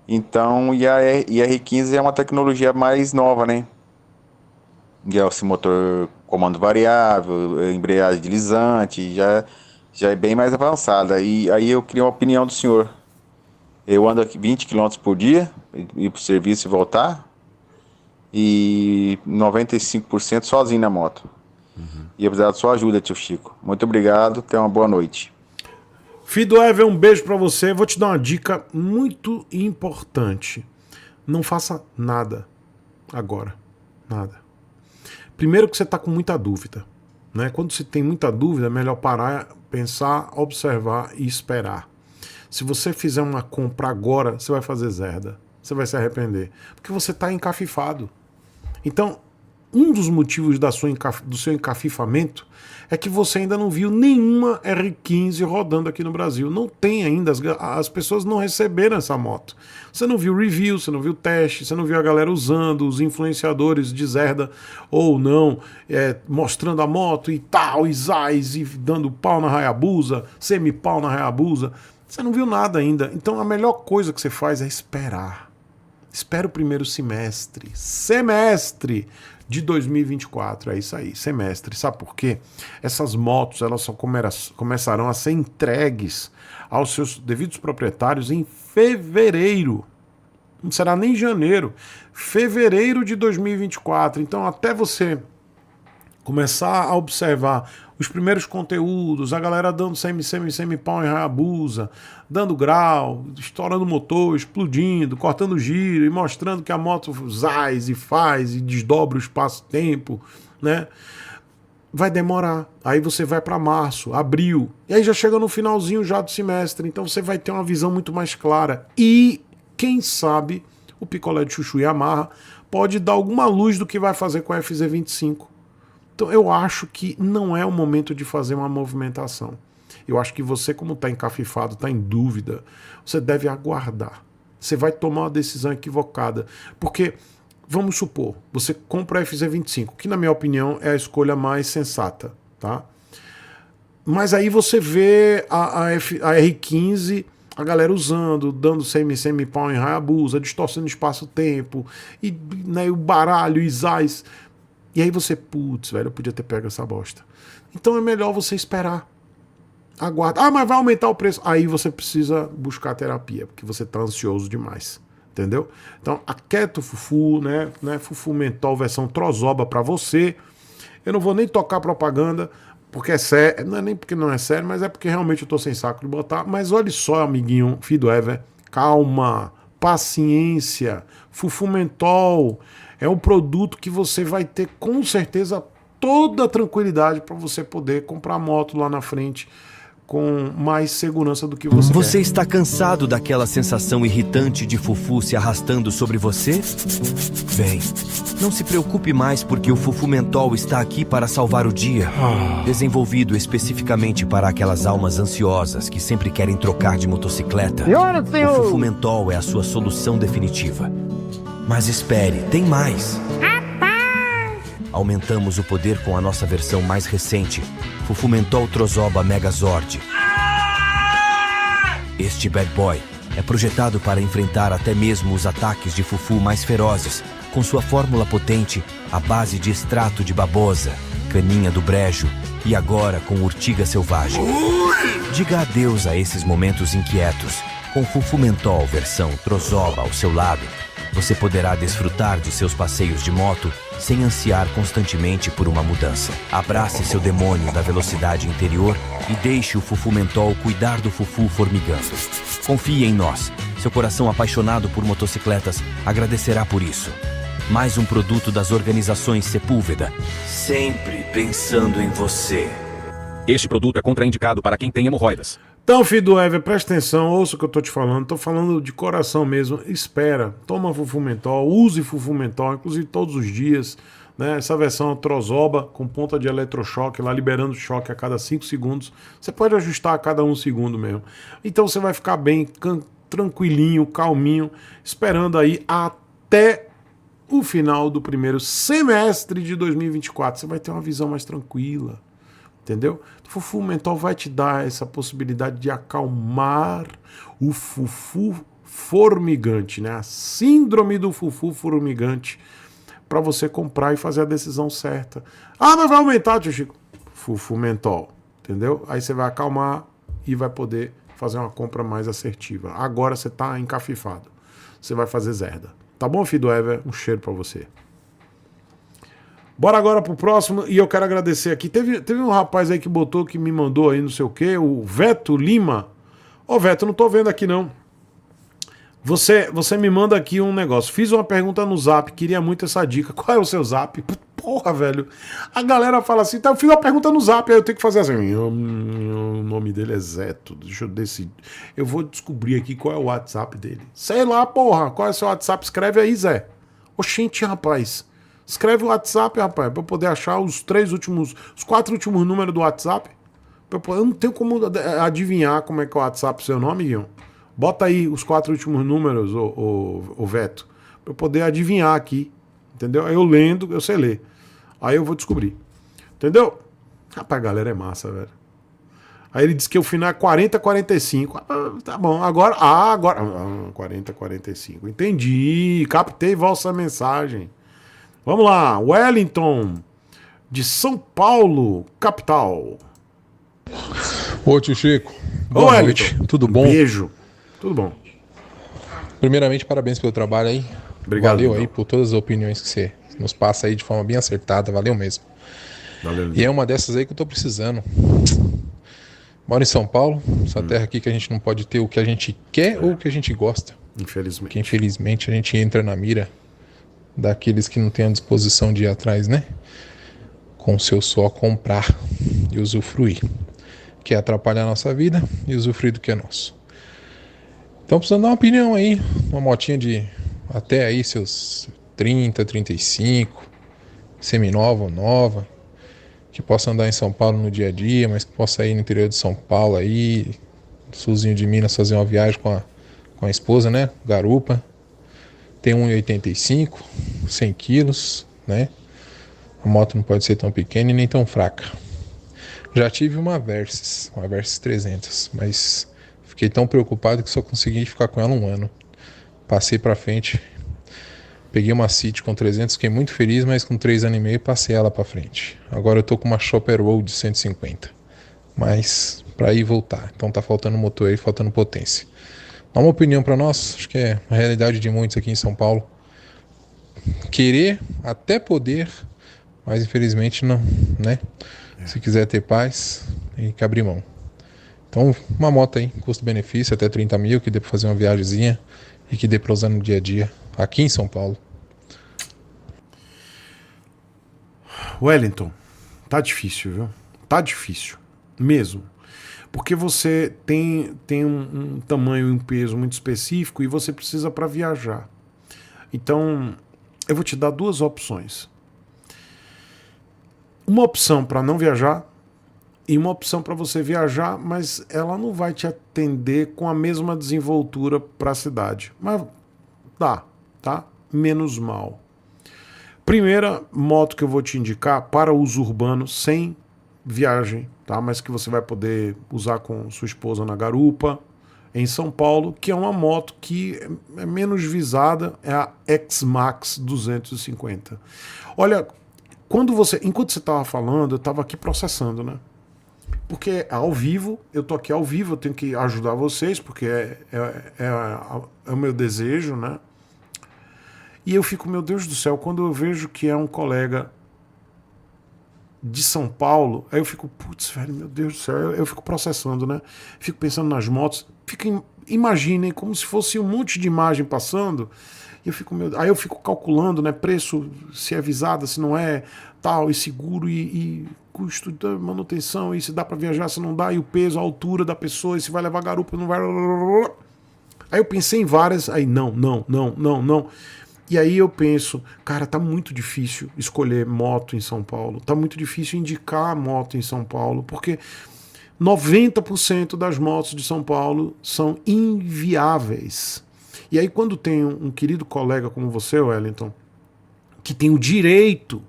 Então, e a R15 é uma tecnologia mais nova, né? E é esse motor comando variável, embreagem deslizante, já é bem mais avançada. E aí eu queria uma opinião do senhor. Eu ando aqui 20 km por dia, ir para o serviço e voltar, e 95% sozinho na moto. E eu precisava da sua ajuda, tio Chico. Muito obrigado, tenha uma boa noite. Fido Ever, um beijo pra você. Vou te dar uma dica muito importante. Não faça nada agora. Nada. Primeiro que você tá com muita dúvida, né? Quando você tem muita dúvida, é melhor parar, pensar, observar e esperar. Se você fizer uma compra agora, você vai fazer zerda. Você vai se arrepender. Porque você tá encafifado. Então, um dos motivos do seu encafifamento é que você ainda não viu nenhuma R15 rodando aqui no Brasil. Não tem ainda, as pessoas não receberam essa moto. Você não viu review, você não viu teste, você não viu a galera usando, os influenciadores de zerda ou não, mostrando a moto e tal, e zaz, e dando pau na Hayabusa, semi-pau na Hayabusa. Você não viu nada ainda. Então a melhor coisa que você faz é esperar. Espera o primeiro semestre de 2024, é isso aí, semestre. Sabe por quê? Essas motos, elas só começarão a ser entregues aos seus devidos proprietários em fevereiro. Não será nem janeiro. Fevereiro de 2024. Então, até você começar a observar os primeiros conteúdos, a galera dando semi-pau em Hayabusa, dando grau, estourando motor, explodindo, cortando giro e mostrando que a moto zaz e faz e desdobra o espaço-tempo, né? Vai demorar. Aí você vai para março, abril, e aí já chega no finalzinho já do semestre, então você vai ter uma visão muito mais clara. E, quem sabe, o picolé de chuchu Yamaha pode dar alguma luz do que vai fazer com a FZ25. Então eu acho que não é o momento de fazer uma movimentação. Eu acho que você, como está encafifado, está em dúvida, você deve aguardar. Você vai tomar uma decisão equivocada. Porque, vamos supor, você compra a FZ25, que na minha opinião é a escolha mais sensata, tá? Mas aí você vê a R15, a galera usando, dando semi-pau em Hayabusa, distorcendo espaço-tempo, e né, o baralho, e zaz. E aí você, putz, velho, eu podia ter pego essa bosta. Então é melhor você esperar. Aguarda. Ah, mas vai aumentar o preço. Aí você precisa buscar terapia, porque você tá ansioso demais. Entendeu? Então, aquieta o Fufu, né? Fufu Mentol versão Trozoba pra você. Eu não vou nem tocar propaganda, porque é sério. Não é nem porque não é sério, mas é porque realmente eu tô sem saco de botar. Mas olha só, amiguinho, Fido Ever. Calma, paciência. Fufu Mentol é um produto que você vai ter com certeza toda a tranquilidade para você poder comprar moto lá na frente com mais segurança do que você quer. Você está cansado daquela sensação irritante de Fufu se arrastando sobre você? Bem, não se preocupe mais, porque o Fufu Mentol está aqui para salvar o dia. Desenvolvido especificamente para aquelas almas ansiosas que sempre querem trocar de motocicleta, o Fufu Mentol é a sua solução definitiva. Mas espere, tem mais. Aumentamos o poder com a nossa versão mais recente, Fufu Mentol Trozoba Megazord. Este bad boy é projetado para enfrentar até mesmo os ataques de Fufu mais ferozes, com sua fórmula potente à base de extrato de babosa, caninha do brejo e agora com urtiga selvagem. Diga adeus a esses momentos inquietos. Com Fufu Mentol versão Trozoba ao seu lado, você poderá desfrutar de seus passeios de moto sem ansiar constantemente por uma mudança. Abrace seu demônio da velocidade interior e deixe o Fufu Mentol cuidar do Fufu formigando. Confie em nós. Seu coração apaixonado por motocicletas agradecerá por isso. Mais um produto das organizações Sepúlveda. Sempre pensando em você. Este produto é contraindicado para quem tem hemorroidas. Então, filho do Ever, presta atenção, ouça o que eu tô te falando. Tô falando de coração mesmo. Espera, toma Fufumentol, use Fufumentol, inclusive todos os dias. Né? Essa versão Trozoba com ponta de eletrochoque, lá liberando choque a cada 5 segundos. Você pode ajustar a cada 1 segundo mesmo. Então você vai ficar bem, tranquilinho, calminho, esperando aí até o final do primeiro semestre de 2024. Você vai ter uma visão mais tranquila. Entendeu? O Fufumentol vai te dar essa possibilidade de acalmar o fufu formigante, né? A síndrome do fufu formigante, para você comprar e fazer a decisão certa. Ah, mas vai aumentar, tio Chico. Fufumentol, entendeu? Aí você vai acalmar e vai poder fazer uma compra mais assertiva. Agora você tá encafifado. Você vai fazer zerda. Tá bom, filho do Ever? Um cheiro para você. Bora agora pro próximo, e eu quero agradecer aqui. Teve um rapaz aí que botou, que me mandou aí não sei o que, o Veto Lima. Ô Veto, não tô vendo aqui não. Você me manda aqui um negócio. Fiz uma pergunta no Zap, queria muito essa dica. Qual é o seu Zap? Porra, velho. A galera fala assim, tá, eu fiz uma pergunta no Zap, aí eu tenho que fazer assim. O nome dele é Zeto, deixa eu decidir. Eu vou descobrir aqui qual é o WhatsApp dele. Sei lá, porra, qual é o seu WhatsApp? Escreve aí, Zé. Oxente, rapaz. Escreve o WhatsApp, rapaz, pra eu poder achar os 4 últimos números do WhatsApp. Eu não tenho como adivinhar como é que é o WhatsApp, seu nome, Guilherme. Bota aí os 4 últimos números, o Veto, pra eu poder adivinhar aqui, entendeu? Aí eu lendo, eu sei ler. Aí eu vou descobrir, entendeu? Rapaz, a galera é massa, velho. Aí ele disse que o final é 40-45. Ah, tá bom, agora 40-45. Entendi, captei vossa mensagem. Vamos lá, Wellington, de São Paulo, capital. Ô tio Chico, boa noite, tudo bom? Beijo, tudo bom. Primeiramente, parabéns pelo trabalho aí. Obrigado. Valeu aí por todas as opiniões que você nos passa aí de forma bem acertada, valeu mesmo. Valeu. E é uma dessas aí que eu tô precisando. Moro em São Paulo, essa terra aqui que a gente não pode ter o que a gente quer ou o que a gente gosta. Infelizmente. Porque infelizmente a gente entra na mira daqueles que não têm a disposição de ir atrás, né? Com o seu só comprar e usufruir. Que é atrapalhar a nossa vida e usufruir do que é nosso. Então precisando dar uma opinião aí, uma motinha de até aí seus 30, 35, seminova ou nova, que possa andar em São Paulo no dia a dia, mas que possa ir no interior de São Paulo aí, sulzinho de Minas, fazer uma viagem com a esposa, né? Garupa. Tem 1,85, 100 quilos, né? A moto não pode ser tão pequena e nem tão fraca. Já tive uma Versys 300, mas fiquei tão preocupado que só consegui ficar com ela 1 ano. Passei pra frente, peguei uma City com 300, fiquei muito feliz, mas com 3 anos e meio passei ela pra frente. Agora eu tô com uma Chopper Road 150, mas pra ir e voltar. Então tá faltando motor aí, faltando potência. Dá uma opinião para nós, acho que é a realidade de muitos aqui em São Paulo. Querer, até poder, mas infelizmente não, né? Se quiser ter paz, tem que abrir mão. Então, uma moto aí, custo-benefício, até 30 mil, que dê para fazer uma viagemzinha e que dê para usar no dia a dia, aqui em São Paulo. Wellington, tá difícil, viu? Tá difícil, mesmo. Porque você tem um tamanho e um peso muito específico e você precisa para viajar. Então, eu vou te dar 2 opções. Uma opção para não viajar e uma opção para você viajar, mas ela não vai te atender com a mesma desenvoltura para a cidade. Mas dá, tá? Menos mal. Primeira moto que eu vou te indicar para uso urbano, sem viagem, tá? Mas que você vai poder usar com sua esposa na garupa, em São Paulo, que é uma moto que é menos visada, é a X-Max 250. Olha, enquanto você estava falando, eu estava aqui processando, né? Porque ao vivo, eu tô aqui ao vivo, eu tenho que ajudar vocês, porque é o meu desejo, né? E eu fico, meu Deus do céu, quando eu vejo que é um colega de São Paulo, aí eu fico, putz, velho, meu Deus do céu, eu fico processando, né? Fico pensando nas motos, imaginem como se fosse um monte de imagem passando, e eu fico, aí eu fico calculando, né, preço, se é visada, se não é, tal, e seguro, e custo da manutenção, e se dá para viajar, se não dá, e o peso, a altura da pessoa, e se vai levar garupa, não vai. Aí eu pensei em várias, aí não. E aí eu penso, cara, tá muito difícil escolher moto em São Paulo, tá muito difícil indicar moto em São Paulo, porque 90% das motos de São Paulo são inviáveis. E aí quando tem um querido colega como você, Wellington, que tem o direito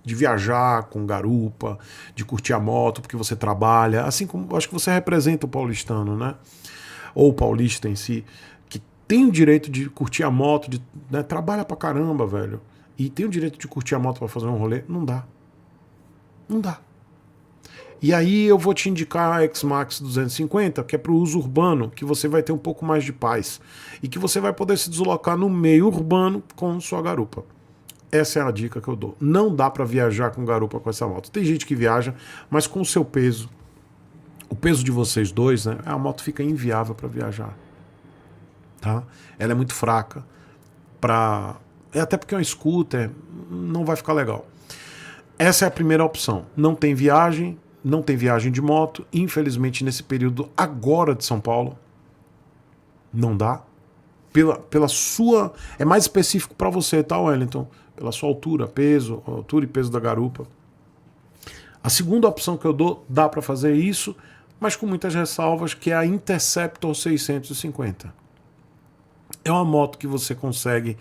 de viajar com garupa, de curtir a moto porque você trabalha, assim como acho que você representa o paulistano, né? Ou o paulista em si, que tem o direito de curtir a moto, né? Trabalha pra caramba, velho, e tem o direito de curtir a moto pra fazer um rolê, não dá. E aí eu vou te indicar a X-Max 250, que é para o uso urbano, que você vai ter um pouco mais de paz e que você vai poder se deslocar no meio urbano com sua garupa. Essa é a dica que eu dou. Não dá para viajar com garupa com essa moto. Tem gente que viaja, mas com o seu peso, o peso de vocês dois, né, a moto fica inviável para viajar. Tá? Ela é muito fraca. Até porque é um scooter, não vai ficar legal. Essa é a primeira opção. Não tem viagem de moto, infelizmente nesse período agora de São Paulo, não dá. Pela sua... É mais específico para você, tá, Wellington? Pela sua altura e peso da garupa. A segunda opção que eu dou, dá para fazer isso, mas com muitas ressalvas, que é a Interceptor 650. É uma moto que você consegue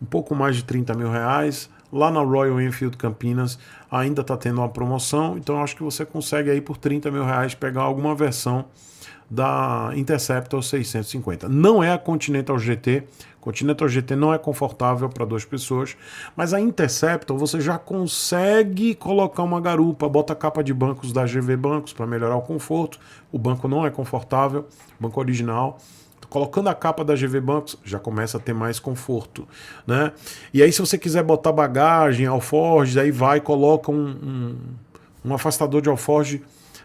um pouco mais de 30 mil reais. Lá na Royal Enfield Campinas ainda está tendo uma promoção, então eu acho que você consegue aí por 30 mil reais pegar alguma versão da Interceptor 650. Não é a Continental GT. Continental GT não é confortável para duas pessoas, mas a Interceptor você já consegue colocar uma garupa, bota a capa de bancos da GV Bancos para melhorar o conforto. O banco não é confortável, banco original. Colocando a capa da GV Bancos, já começa a ter mais conforto, né? E aí se você quiser botar bagagem, alforjes, aí vai e coloca um afastador de alforge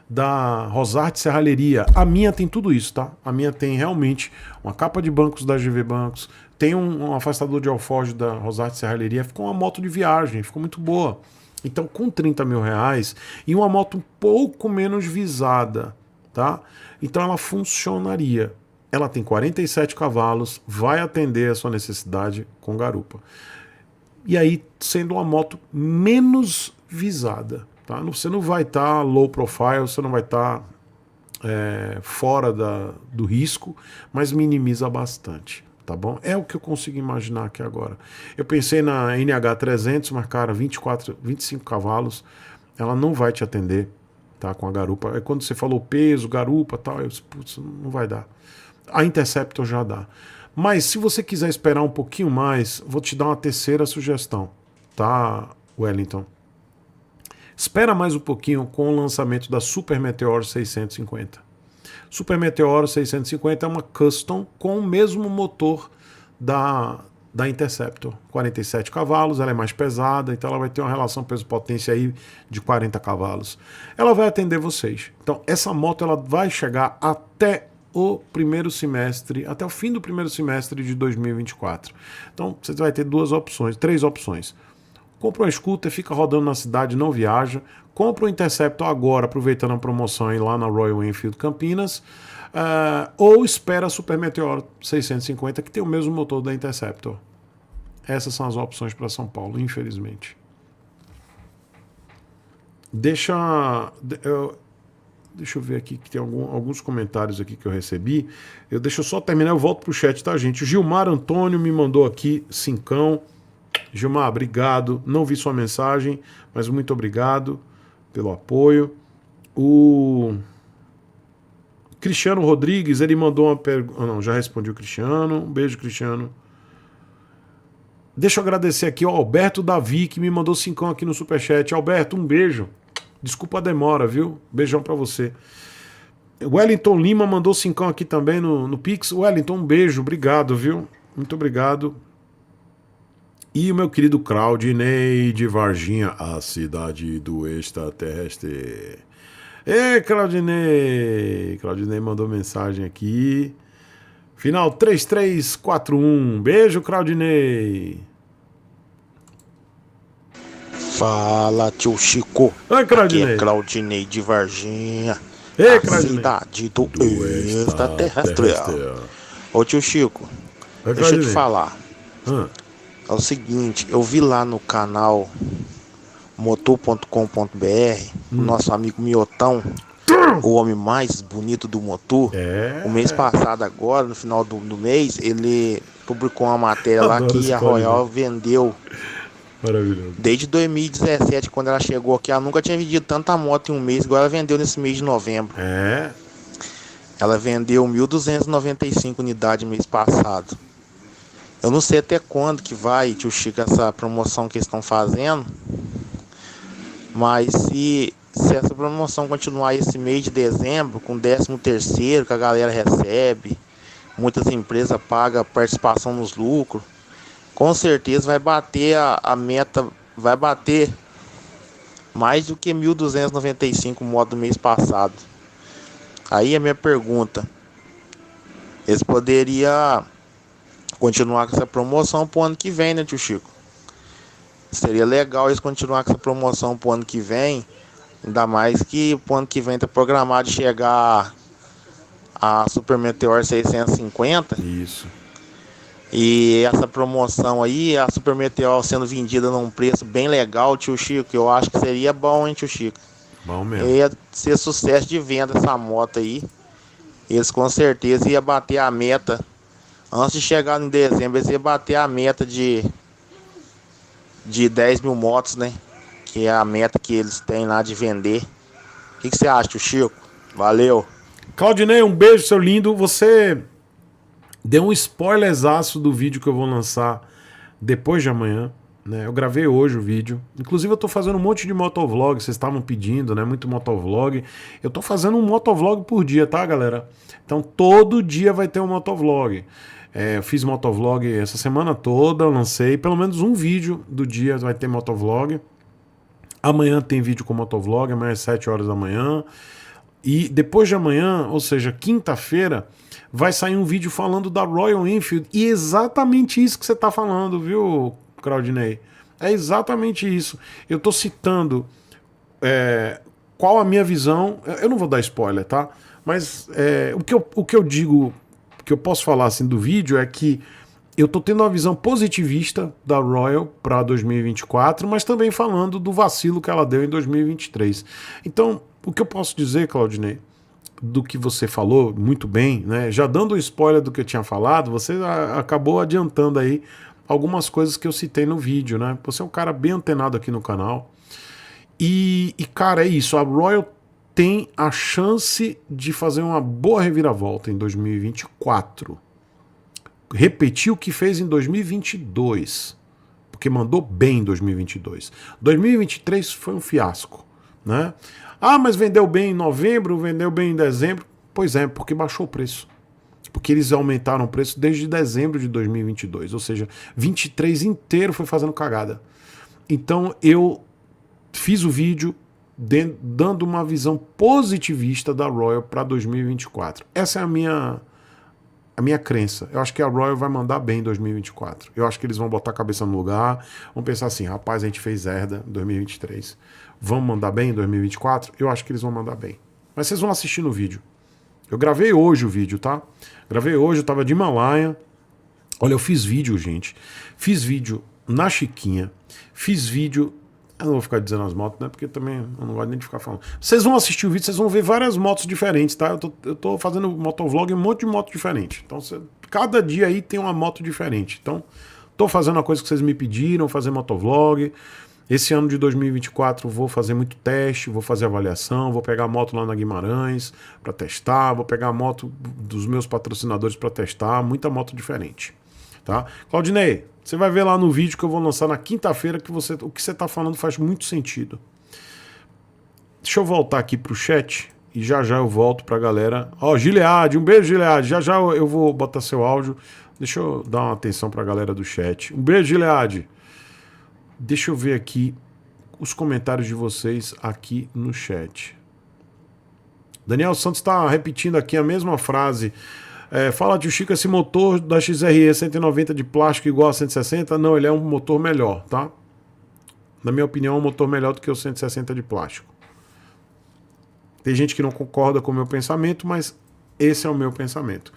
da Rosarte Serralheria. A minha tem tudo isso, tá? A minha tem realmente uma capa de bancos da GV Bancos, tem um afastador de alforge da Rosarte Serralheria, ficou uma moto de viagem, ficou muito boa. Então com 30 mil reais e uma moto um pouco menos visada, tá? Então ela funcionaria. Ela tem 47 cavalos, vai atender a sua necessidade com garupa. E aí, sendo uma moto menos visada, tá? Você não vai estar low profile, você não vai estar fora do risco, mas minimiza bastante, tá bom? É o que eu consigo imaginar aqui agora. Eu pensei na NH300, mas cara, 25 cavalos, ela não vai te atender, tá? Com a garupa. Aí quando você falou peso, garupa, tal, eu disse, putz, não vai dar. A Interceptor já dá. Mas se você quiser esperar um pouquinho mais, vou te dar uma terceira sugestão, tá, Wellington? Espera mais um pouquinho com o lançamento da Super Meteor 650. Super Meteor 650 é uma custom com o mesmo motor da Interceptor. 47 cavalos, ela é mais pesada, então ela vai ter uma relação peso-potência aí de 40 cavalos. Ela vai atender vocês. Então essa moto ela vai chegar até o fim do primeiro semestre de 2024. Então você vai ter três opções. Compra um scooter, fica rodando na cidade, não viaja. Compra um Interceptor agora, aproveitando a promoção aí lá na Royal Enfield Campinas. Ou espera a Super Meteor 650, que tem o mesmo motor da Interceptor. Essas são as opções para São Paulo, infelizmente. Deixa eu ver aqui, que tem alguns comentários aqui que eu recebi. Deixa eu só terminar, eu volto pro chat, tá, gente? O Gilmar Antônio me mandou aqui 5. Gilmar, obrigado. Não vi sua mensagem, mas muito obrigado pelo apoio. O Cristiano Rodrigues, ele mandou uma pergunta. Não, já respondi o Cristiano. Um beijo, Cristiano. Deixa eu agradecer aqui ao Alberto Davi, que me mandou 5 aqui no Superchat. Alberto, um beijo. Desculpa a demora, viu? Beijão pra você. Wellington Lima mandou 5 aqui também no Pix. Wellington, um beijo, obrigado, viu? Muito obrigado. E o meu querido Claudinei de Varginha, a cidade do extraterrestre. Ei, Claudinei! Claudinei mandou mensagem aqui. Final 3341. Beijo, Claudinei! Fala, tio Chico. Oi, Aqui Claudinei. é Claudinei de Varginha. Ei, a Claudinei. cidade do extraterrestre. Ô, tio Chico, Oi, deixa eu te Claudinei. falar. É o seguinte, eu vi lá no canal motor.com.br o nosso amigo Miotão, o homem mais bonito do motor. O mês passado agora, no final do mês, ele publicou uma matéria lá Adoro que esse a Claudinei. Royal vendeu. Maravilhoso. Desde 2017, quando ela chegou aqui, ela nunca tinha vendido tanta moto em um mês, igual ela vendeu nesse mês de novembro. Ela vendeu 1.295 unidades mês passado. Eu não sei até quando que vai, tio Chico, essa promoção que eles estão fazendo. Mas se essa promoção continuar esse mês de dezembro, com 13º que a galera recebe, muitas empresas pagam participação nos lucros, com certeza vai bater a meta, vai bater mais do que 1.295 motos do mês passado. Aí a minha pergunta, eles poderiam continuar com essa promoção pro ano que vem, né, tio Chico? Seria legal eles continuar com essa promoção pro ano que vem, ainda mais que pro ano que vem tá programado de chegar a Super Meteor 650. Isso. E essa promoção aí, a Super Meteor sendo vendida num preço bem legal, tio Chico, eu acho que seria bom, hein, tio Chico? Bom mesmo. Ia ser sucesso de venda essa moto aí. Eles com certeza iam bater a meta. Antes de chegar em dezembro, eles iam bater a meta de 10 mil motos, né? Que é a meta que eles têm lá de vender. O que você acha, tio Chico? Valeu. Claudinei, um beijo, seu lindo. Você deu um spoilerzaço do vídeo que eu vou lançar depois de amanhã, né? Eu gravei hoje o vídeo. Inclusive eu tô fazendo um monte de motovlog, vocês estavam pedindo, né? Muito motovlog. Eu tô fazendo um motovlog por dia, tá, galera? Então todo dia vai ter um motovlog. Eu fiz motovlog essa semana toda, eu lancei pelo menos um vídeo do dia, vai ter motovlog. Amanhã tem vídeo com motovlog, amanhã às 7 horas da manhã. E depois de amanhã, ou seja, quinta-feira, vai sair um vídeo falando da Royal Enfield. E exatamente isso que você tá falando, viu, Claudinei? É exatamente isso. Eu tô citando qual a minha visão. Eu não vou dar spoiler, tá? Mas o que eu digo, que eu posso falar assim do vídeo é que eu tô tendo uma visão positivista da Royal para 2024, mas também falando do vacilo que ela deu em 2023. Então, o que eu posso dizer, Claudinei, do que você falou muito bem, né? Já dando um spoiler do que eu tinha falado, você acabou adiantando aí algumas coisas que eu citei no vídeo, né? Você é um cara bem antenado aqui no canal. E cara, é isso. A Royal tem a chance de fazer uma boa reviravolta em 2024. Repetir o que fez em 2022, porque mandou bem em 2022. 2023 foi um fiasco, né? Ah, mas vendeu bem em novembro, vendeu bem em dezembro. Pois é, porque baixou o preço. Porque eles aumentaram o preço desde dezembro de 2022, ou seja, 23 inteiro foi fazendo cagada. Então eu fiz o vídeo dando uma visão positivista da Royal para 2024. Essa é a minha crença. Eu acho que a Royal vai mandar bem em 2024. Eu acho que eles vão botar a cabeça no lugar, vão pensar assim, rapaz, a gente fez herda em 2023. Vamos mandar bem em 2024? Eu acho que eles vão mandar bem. Mas vocês vão assistir no vídeo. Eu gravei hoje o vídeo, tá? Gravei hoje, eu tava de Himalaia. Olha, eu fiz vídeo, gente. Fiz vídeo na Chiquinha. Fiz vídeo... Eu não vou ficar dizendo as motos, né? Porque também eu não gosto nem de ficar falando. Vocês vão assistir o vídeo, vocês vão ver várias motos diferentes, tá? Eu tô fazendo motovlog, um monte de moto diferente. Então, cada dia aí tem uma moto diferente. Então, tô fazendo a coisa que vocês me pediram, fazer motovlog. Esse ano de 2024 vou fazer muito teste, vou fazer avaliação, vou pegar a moto lá na Guimarães para testar, vou pegar a moto dos meus patrocinadores para testar, muita moto diferente, tá? Claudinei, você vai ver lá no vídeo que eu vou lançar na quinta-feira que o que você tá falando faz muito sentido. Deixa eu voltar aqui pro chat e já eu volto pra galera. Ó, Gilead, um beijo, Gilead. Já eu vou botar seu áudio. Deixa eu dar uma atenção pra galera do chat. Um beijo, Gilead. Deixa eu ver aqui os comentários de vocês aqui no chat. Daniel Santos está repetindo aqui a mesma frase. Fala, tio Chico, esse motor da XRE 190 de plástico igual a 160? Não, ele é um motor melhor, tá? Na minha opinião, é um motor melhor do que o 160 de plástico. Tem gente que não concorda com o meu pensamento, mas esse é o meu pensamento.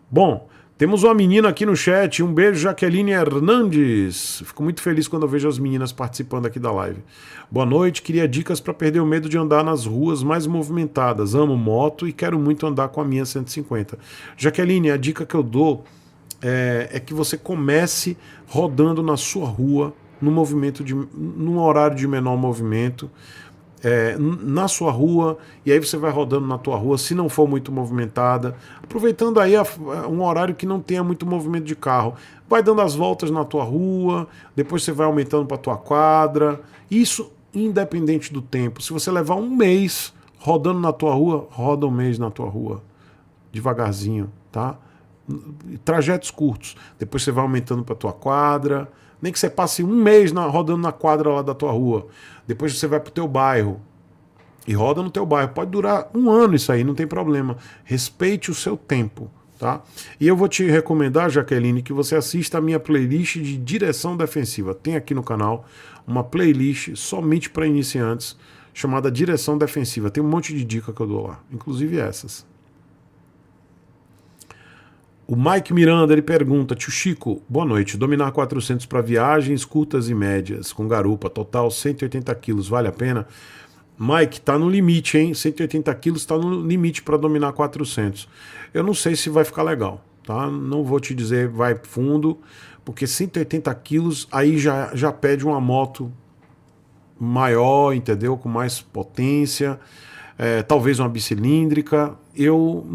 Bom, temos uma menina aqui no chat. Um beijo, Jaqueline Hernandes. Fico muito feliz quando eu vejo as meninas participando aqui da live. Boa noite, queria dicas para perder o medo de andar nas ruas mais movimentadas. Amo moto e quero muito andar com a minha 150. Jaqueline, a dica que eu dou é que você comece rodando na sua rua, num horário de menor movimento, na sua rua, e aí você vai rodando na tua rua, se não for muito movimentada, aproveitando aí um horário que não tenha muito movimento de carro, vai dando as voltas na tua rua, depois você vai aumentando para tua quadra, isso independente do tempo. Se você levar um mês rodando na tua rua, roda um mês na tua rua, devagarzinho, tá? Trajetos curtos, depois você vai aumentando para tua quadra, nem que você passe um mês rodando na quadra lá da tua rua. Depois você vai pro teu bairro e roda no teu bairro. Pode durar um ano isso aí, não tem problema. Respeite o seu tempo, tá? E eu vou te recomendar, Jaqueline, que você assista a minha playlist de direção defensiva. Tem aqui no canal uma playlist somente para iniciantes, chamada Direção Defensiva. Tem um monte de dica que eu dou lá, inclusive essas. O Mike Miranda, ele pergunta: Tio Chico, boa noite, dominar 400 para viagens curtas e médias, com garupa, total 180 quilos, vale a pena? Mike, tá no limite, hein? 180 quilos tá no limite para dominar 400. Eu não sei se vai ficar legal, tá? Não vou te dizer vai fundo, porque 180 quilos aí já pede uma moto maior, entendeu? Com mais potência, talvez uma bicilíndrica. Eu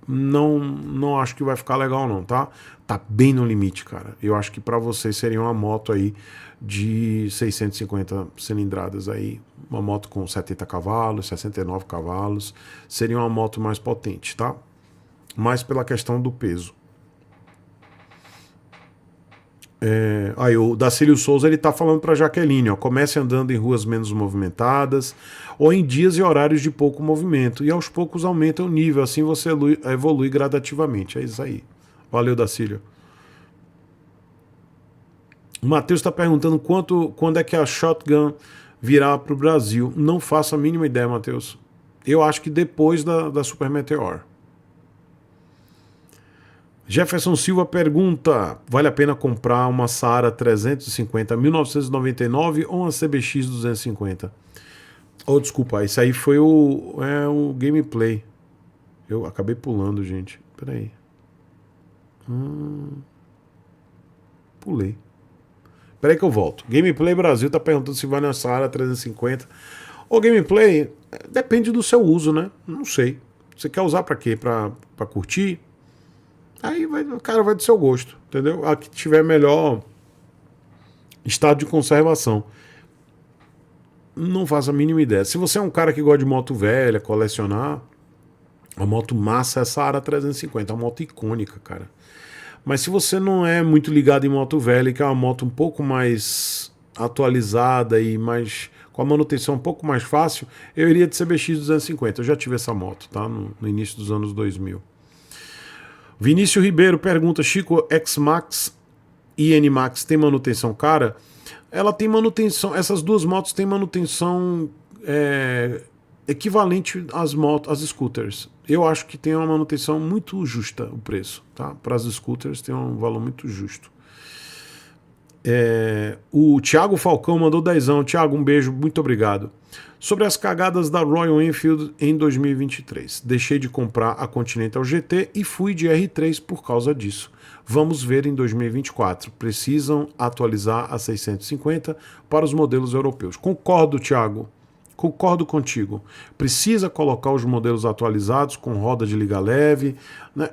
não acho que vai ficar legal não, tá? Tá bem no limite, cara. Eu acho que para você seria uma moto aí de 650 cilindradas aí, uma moto com 70 cavalos, 69 cavalos, seria uma moto mais potente, tá? Mais pela questão do peso. Aí o Dacílio Souza, ele tá falando pra Jaqueline, ó, comece andando em ruas menos movimentadas ou em dias e horários de pouco movimento e aos poucos aumenta o nível, assim você evolui gradativamente. É isso aí. Valeu, Dacílio. O Matheus está perguntando quando é que a Shotgun virá pro Brasil. Não faço a mínima ideia, Matheus. Eu acho que depois da Super Meteor. Jefferson Silva pergunta: vale a pena comprar uma Saara 350 1999 ou uma CBX 250? Oh, desculpa, isso aí foi o gameplay. Eu acabei pulando, gente. Peraí. Pulei. Peraí que eu volto. Gameplay Brasil tá perguntando se vale uma Saara 350. O gameplay depende do seu uso, né? Não sei. Você quer usar pra quê? Pra curtir? Aí o cara vai do seu gosto, entendeu? A que tiver melhor estado de conservação. Não faço a mínima ideia. Se você é um cara que gosta de moto velha, colecionar, a moto massa é essa Saara 350, é uma moto icônica, cara. Mas se você não é muito ligado em moto velha, que é uma moto um pouco mais atualizada e mais com a manutenção um pouco mais fácil, eu iria de CBX 250. Eu já tive essa moto, tá? No início dos anos 2000. Vinícius Ribeiro pergunta: Chico, X-Max e N-Max tem manutenção cara? Ela tem manutenção, essas duas motos têm manutenção equivalente às scooters. Eu acho que tem uma manutenção muito justa o preço, tá? Para as scooters tem um valor muito justo. O Thiago Falcão mandou 10. Thiago, um beijo, muito obrigado. Sobre as cagadas da Royal Enfield em 2023. Deixei de comprar a Continental GT e fui de R3 por causa disso. Vamos ver em 2024. Precisam atualizar a 650 para os modelos europeus. Concordo, Thiago. Concordo contigo. Precisa colocar os modelos atualizados com roda de liga leve, né?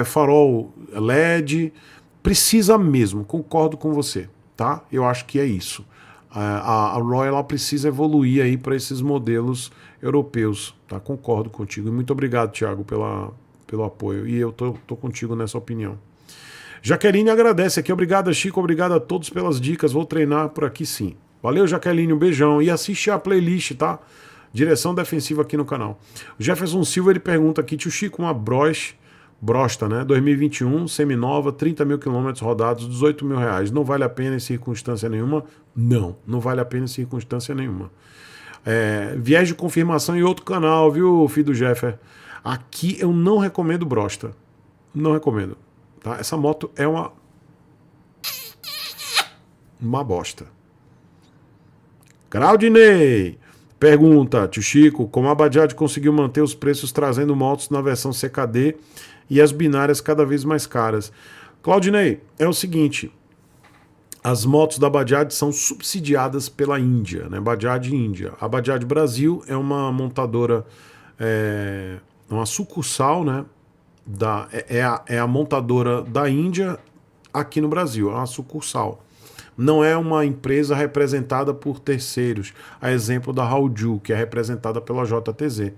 Farol LED. Precisa mesmo. Concordo com você, tá? Eu acho que é isso. A Royal ela precisa evoluir aí para esses modelos europeus, tá? Concordo contigo. E muito obrigado, Thiago, pelo apoio. E eu tô contigo nessa opinião. Jaqueline agradece aqui. Obrigado, Chico. Obrigado a todos pelas dicas. Vou treinar por aqui sim. Valeu, Jaqueline. Um beijão. E assiste a playlist, tá? Direção Defensiva aqui no canal. O Jefferson Silva, ele pergunta aqui: Tio Chico, uma broche Brosta, né? 2021, seminova, 30 mil quilômetros rodados, 18 mil reais. Não vale a pena em circunstância nenhuma? Não vale a pena em circunstância nenhuma. Viés de confirmação em outro canal, viu, filho do Jeffer? Aqui eu não recomendo Brosta. Não recomendo. Tá? Essa moto é uma bosta. Claudinei pergunta, tio Chico, como a Bajaj conseguiu manter os preços trazendo motos na versão CKD e as binárias cada vez mais caras? Claudinei, é o seguinte, as motos da Bajaj são subsidiadas pela Índia, né? Bajaj Índia. A Bajaj Brasil é uma montadora, uma sucursal, né? É a montadora da Índia aqui no Brasil, é uma sucursal. Não é uma empresa representada por terceiros, a exemplo da Hauju, que é representada pela JTZ.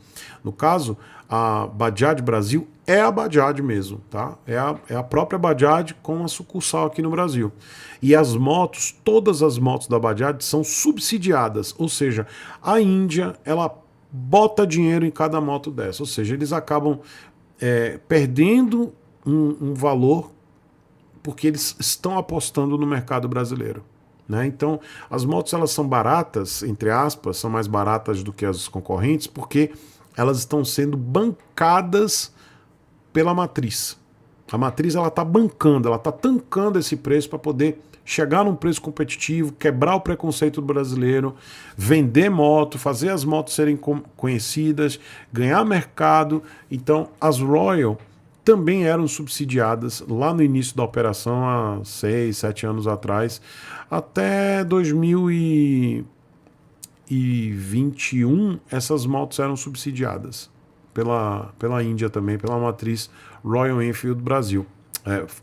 No caso, a Bajaj Brasil é a Bajaj mesmo, tá? É a própria Bajaj com a sucursal aqui no Brasil. E as motos, todas as motos da Bajaj são subsidiadas, ou seja, a Índia, ela bota dinheiro em cada moto dessa, ou seja, eles acabam perdendo um valor porque eles estão apostando no mercado brasileiro, né? Então, as motos elas são baratas, entre aspas, são mais baratas do que as concorrentes, porque elas estão sendo bancadas pela matriz. A matriz ela está bancando, ela está tancando esse preço para poder chegar num preço competitivo, quebrar o preconceito do brasileiro, vender moto, fazer as motos serem conhecidas, ganhar mercado. Então, as Royal também eram subsidiadas lá no início da operação, há 6, 7 anos atrás, até 2021, essas motos eram subsidiadas pela Índia também, pela matriz Royal Enfield Brasil.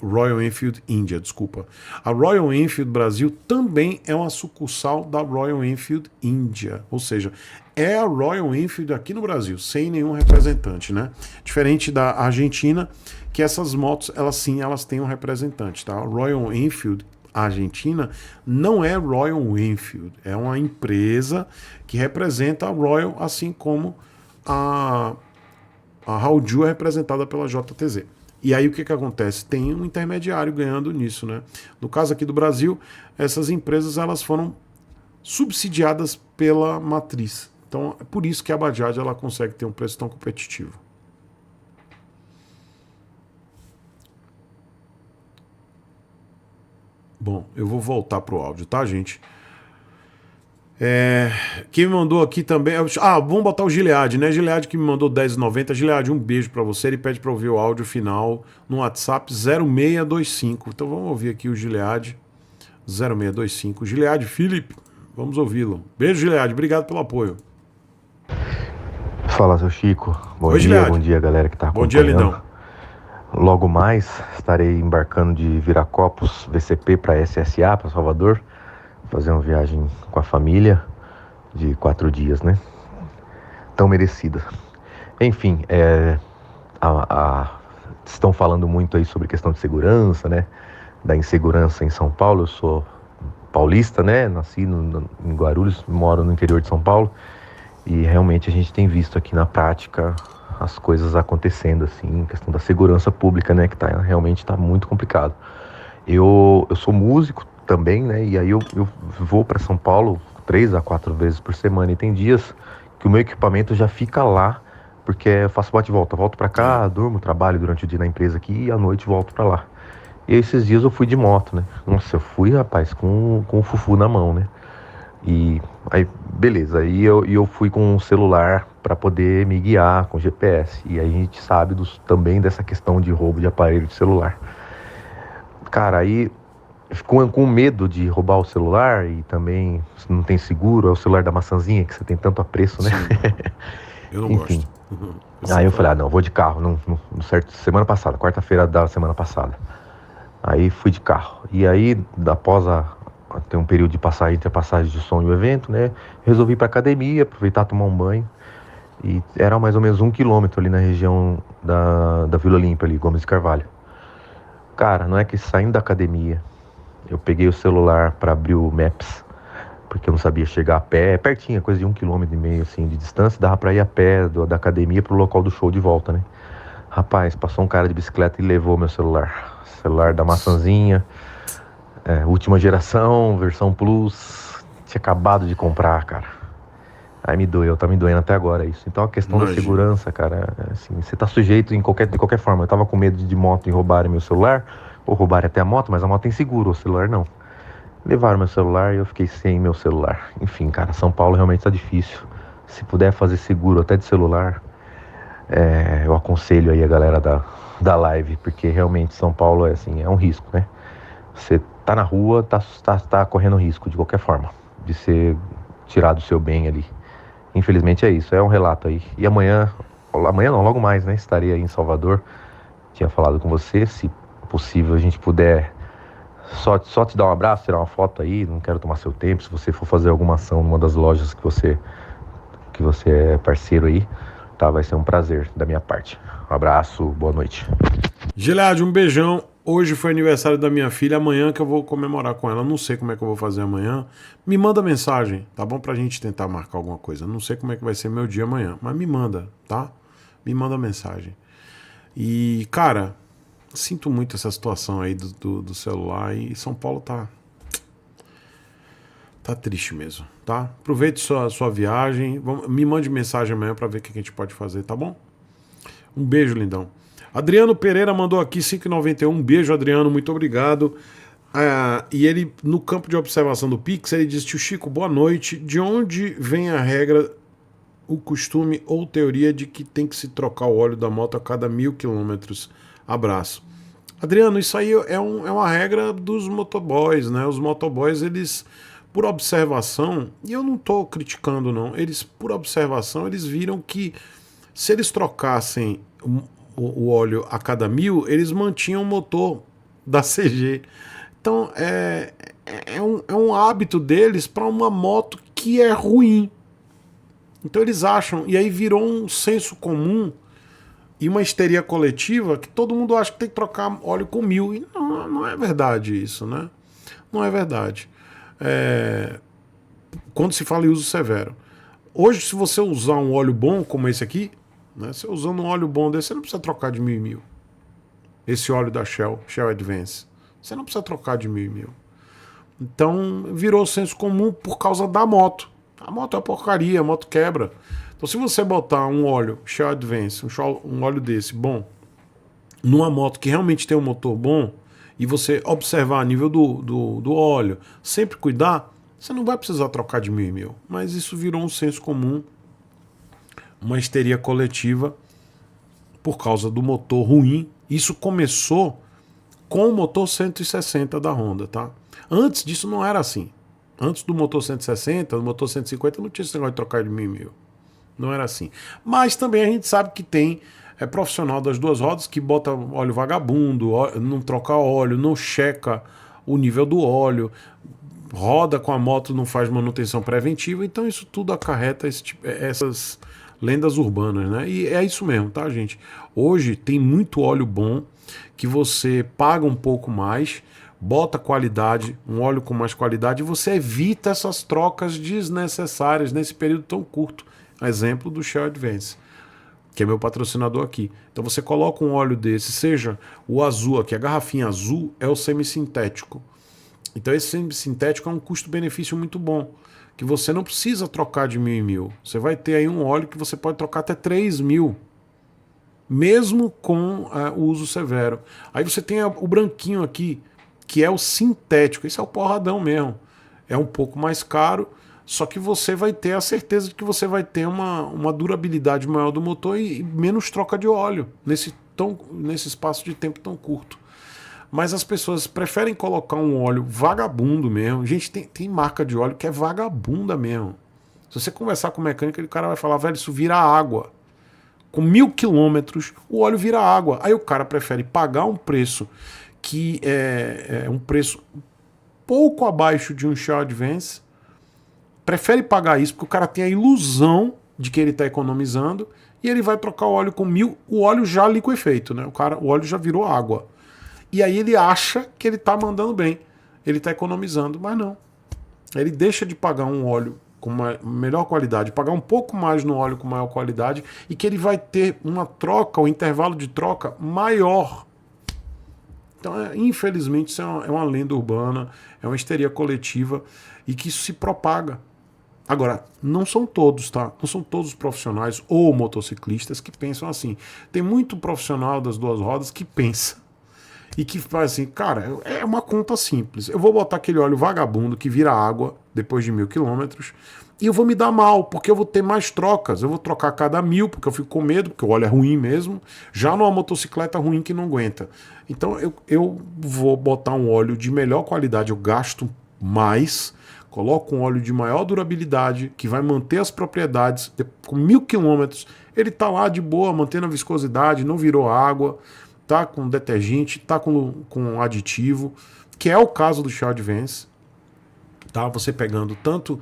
Royal Enfield Índia, desculpa. A Royal Enfield Brasil também é uma sucursal da Royal Enfield Índia, ou seja, é a Royal Enfield aqui no Brasil, sem nenhum representante, né? Diferente da Argentina, que essas motos, elas têm um representante, tá? A Royal Enfield Argentina não é Royal Enfield, é uma empresa que representa a Royal, assim como a Hauju é representada pela JTZ. E aí o que acontece? Tem um intermediário ganhando nisso, né? No caso aqui do Brasil, essas empresas elas foram subsidiadas pela matriz. Então é por isso que a Bajaj ela consegue ter um preço tão competitivo. Bom, eu vou voltar pro áudio, tá, gente? Quem me mandou aqui também... vamos botar o Gilead, né? Gilead que me mandou R$10,90. Gilead, um beijo pra você. Ele pede pra ouvir o áudio final no WhatsApp 0625. Então vamos ouvir aqui o Gilead 0625. Gilead Felipe, vamos ouvi-lo. Beijo, Gilead. Obrigado pelo apoio. Fala, seu Chico. Oi, Gilead. Bom dia, galera que tá acompanhando. Bom dia, lindão. Logo mais, estarei embarcando de Viracopos, VCP para SSA, para Salvador. Fazer uma viagem com a família de 4 dias, né? Tão merecida. Enfim, estão falando muito aí sobre questão de segurança, né? Da insegurança em São Paulo. Eu sou paulista, né? Nasci em Guarulhos, moro no interior de São Paulo. E realmente a gente tem visto aqui na prática as coisas acontecendo, assim, questão da segurança pública, né? Que realmente tá muito complicado. Eu sou músico também, né? E aí eu vou para São Paulo 3 a 4 vezes por semana. E tem dias que o meu equipamento já fica lá, porque eu faço bate e volta. Volto para cá, durmo, trabalho durante o dia na empresa aqui e à noite volto para lá. E esses dias eu fui de moto, né? Nossa, eu fui, rapaz, com o fufu na mão, né? E aí, beleza. Aí eu fui com um celular para poder me guiar com GPS. E aí a gente sabe também dessa questão de roubo de aparelho de celular. Cara, aí... com medo de roubar o celular e também não tem seguro, é o celular da maçãzinha que você tem tanto apreço, né? Eu não Enfim. gosto. Aí eu falei, não, vou de carro, no certo, semana passada, quarta-feira da semana passada. Aí fui de carro. E aí, após ter um período de passagem entre a passagem de som e o evento, né? Resolvi ir pra academia, aproveitar tomar um banho. E era mais ou menos 1 quilômetro ali na região da Vila Olímpia, ali, Gomes de Carvalho. Cara, não é que saindo da academia, eu peguei o celular para abrir o Maps, porque eu não sabia chegar a pé, é pertinho, coisa de 1,5 km assim, de distância, dava para ir a pé da academia pro local do show de volta, né? Rapaz, passou um cara de bicicleta e levou meu celular. Celular da maçãzinha, última geração, versão Plus. Tinha acabado de comprar, cara. Aí me doeu, tá me doendo até agora isso. Então a questão da segurança, cara, assim, você tá sujeito de qualquer forma. Eu tava com medo de moto e roubarem meu celular, ou roubarem até a moto, mas a moto tem seguro, o celular não. Levaram meu celular e eu fiquei sem meu celular. Enfim, cara, São Paulo realmente tá difícil. Se puder fazer seguro até de celular, eu aconselho aí a galera da live, porque realmente São Paulo é um risco, né? Você tá na rua, tá correndo risco de qualquer forma, de ser tirado o seu bem ali. Infelizmente é isso, é um relato aí. E amanhã não, logo mais, né? Estarei aí em Salvador. Tinha falado com você, se possível a gente puder só te dar um abraço, tirar uma foto aí, não quero tomar seu tempo. Se você for fazer alguma ação numa das lojas que você é parceiro aí, tá? Vai ser um prazer da minha parte. Um abraço, boa noite. Gilead, um beijão. Hoje foi aniversário da minha filha, amanhã que eu vou comemorar com ela. Não sei como é que eu vou fazer amanhã. Me manda mensagem, tá bom? Pra gente tentar marcar alguma coisa. Não sei como é que vai ser meu dia amanhã, mas me manda, tá? Me manda mensagem. E, cara, sinto muito essa situação aí do celular. E São Paulo tá triste mesmo, tá? Aproveite sua viagem. Me mande mensagem amanhã pra ver o que a gente pode fazer, tá bom? Um beijo, lindão. Adriano Pereira mandou aqui 5,91. Um beijo, Adriano, muito obrigado. E ele, no campo de observação do Pix, ele disse: tio Chico, boa noite. De onde vem a regra, o costume ou teoria de que tem que se trocar o óleo da moto a cada 1.000 quilômetros? Abraço. Adriano, isso aí é uma regra dos motoboys, né? Os motoboys, eles, por observação, e eu não tô criticando não, eles, por observação, eles viram que se eles trocassem o óleo a cada 1.000, eles mantinham o motor da CG. Então é um hábito deles para uma moto que é ruim. Então eles acham, e aí virou um senso comum e uma histeria coletiva que todo mundo acha que tem que trocar óleo com 1.000. E não é verdade isso, né? Não é verdade. Quando se fala em uso severo. Hoje, se você usar um óleo bom como esse aqui, né, você usando um óleo bom desse, você não precisa trocar de 1.000 em 1.000. Esse óleo da Shell Advance. Você não precisa trocar de 1.000 em 1.000. Então, virou senso comum por causa da moto. A moto é uma porcaria, a moto quebra. Então, se você botar um óleo Shell Advance, um óleo desse bom, numa moto que realmente tem um motor bom, e você observar a nível do óleo, sempre cuidar, você não vai precisar trocar de 1.000 em 1.000. Mas isso virou um senso comum, uma histeria coletiva por causa do motor ruim. Isso começou com o motor 160 da Honda, tá? Antes disso não era assim. Antes do motor 160, do motor 150, não tinha esse negócio de trocar de 1.000 em 1.000. Não era assim. Mas também a gente sabe que tem profissional das duas rodas que bota óleo vagabundo, não troca óleo, não checa o nível do óleo, roda com a moto, não faz manutenção preventiva. Então isso tudo acarreta essas lendas urbanas, né? E é isso mesmo, tá, gente? Hoje tem muito óleo bom que você paga um pouco mais, bota qualidade, um óleo com mais qualidade, e você evita essas trocas desnecessárias nesse período tão curto. Exemplo do Shell Advance, que é meu patrocinador aqui. Então você coloca um óleo desse, seja o azul aqui, a garrafinha azul é o semissintético. Então esse semissintético é um custo-benefício muito bom, que você não precisa trocar de 1.000 em 1.000. Você vai ter aí um óleo que você pode trocar até 3.000, mesmo com o uso severo. Aí você tem o branquinho aqui, que é o sintético. Esse é o porradão mesmo. É um pouco mais caro, só que você vai ter a certeza de que você vai ter uma durabilidade maior do motor e menos troca de óleo nesse espaço de tempo tão curto. Mas as pessoas preferem colocar um óleo vagabundo mesmo. Gente, tem marca de óleo que é vagabunda mesmo. Se você conversar com o mecânico, o cara vai falar: velho, isso vira água. Com 1.000 quilômetros, o óleo vira água. Aí o cara prefere pagar um preço que é um preço pouco abaixo de um Shell Advance. Prefere pagar isso porque o cara tem a ilusão de que ele está economizando, e ele vai trocar o óleo com 1.000, o óleo já liquefeito, né? O óleo já virou água. E aí ele acha que ele está mandando bem, ele está economizando, mas não. Ele deixa de pagar um óleo com uma melhor qualidade, pagar um pouco mais no óleo com maior qualidade e que ele vai ter uma troca, um intervalo de troca maior. Então, infelizmente, isso é uma lenda urbana, é uma histeria coletiva e que isso se propaga. Agora, não são todos, tá? Não são todos os profissionais ou motociclistas que pensam assim. Tem muito profissional das duas rodas que pensa e que faz assim, cara, é uma conta simples. Eu vou botar aquele óleo vagabundo que vira água depois de 1.000 quilômetros e eu vou me dar mal, porque eu vou ter mais trocas. Eu vou trocar a cada 1.000, porque eu fico com medo, porque o óleo é ruim mesmo. Já numa motocicleta ruim que não aguenta. Então eu vou botar um óleo de melhor qualidade, eu gasto mais, coloco um óleo de maior durabilidade, que vai manter as propriedades. Com 1.000 quilômetros, ele tá lá de boa, mantendo a viscosidade, não virou água, tá com detergente, tá com aditivo, que é o caso do Shell Advance. Tá? Você pegando tanto...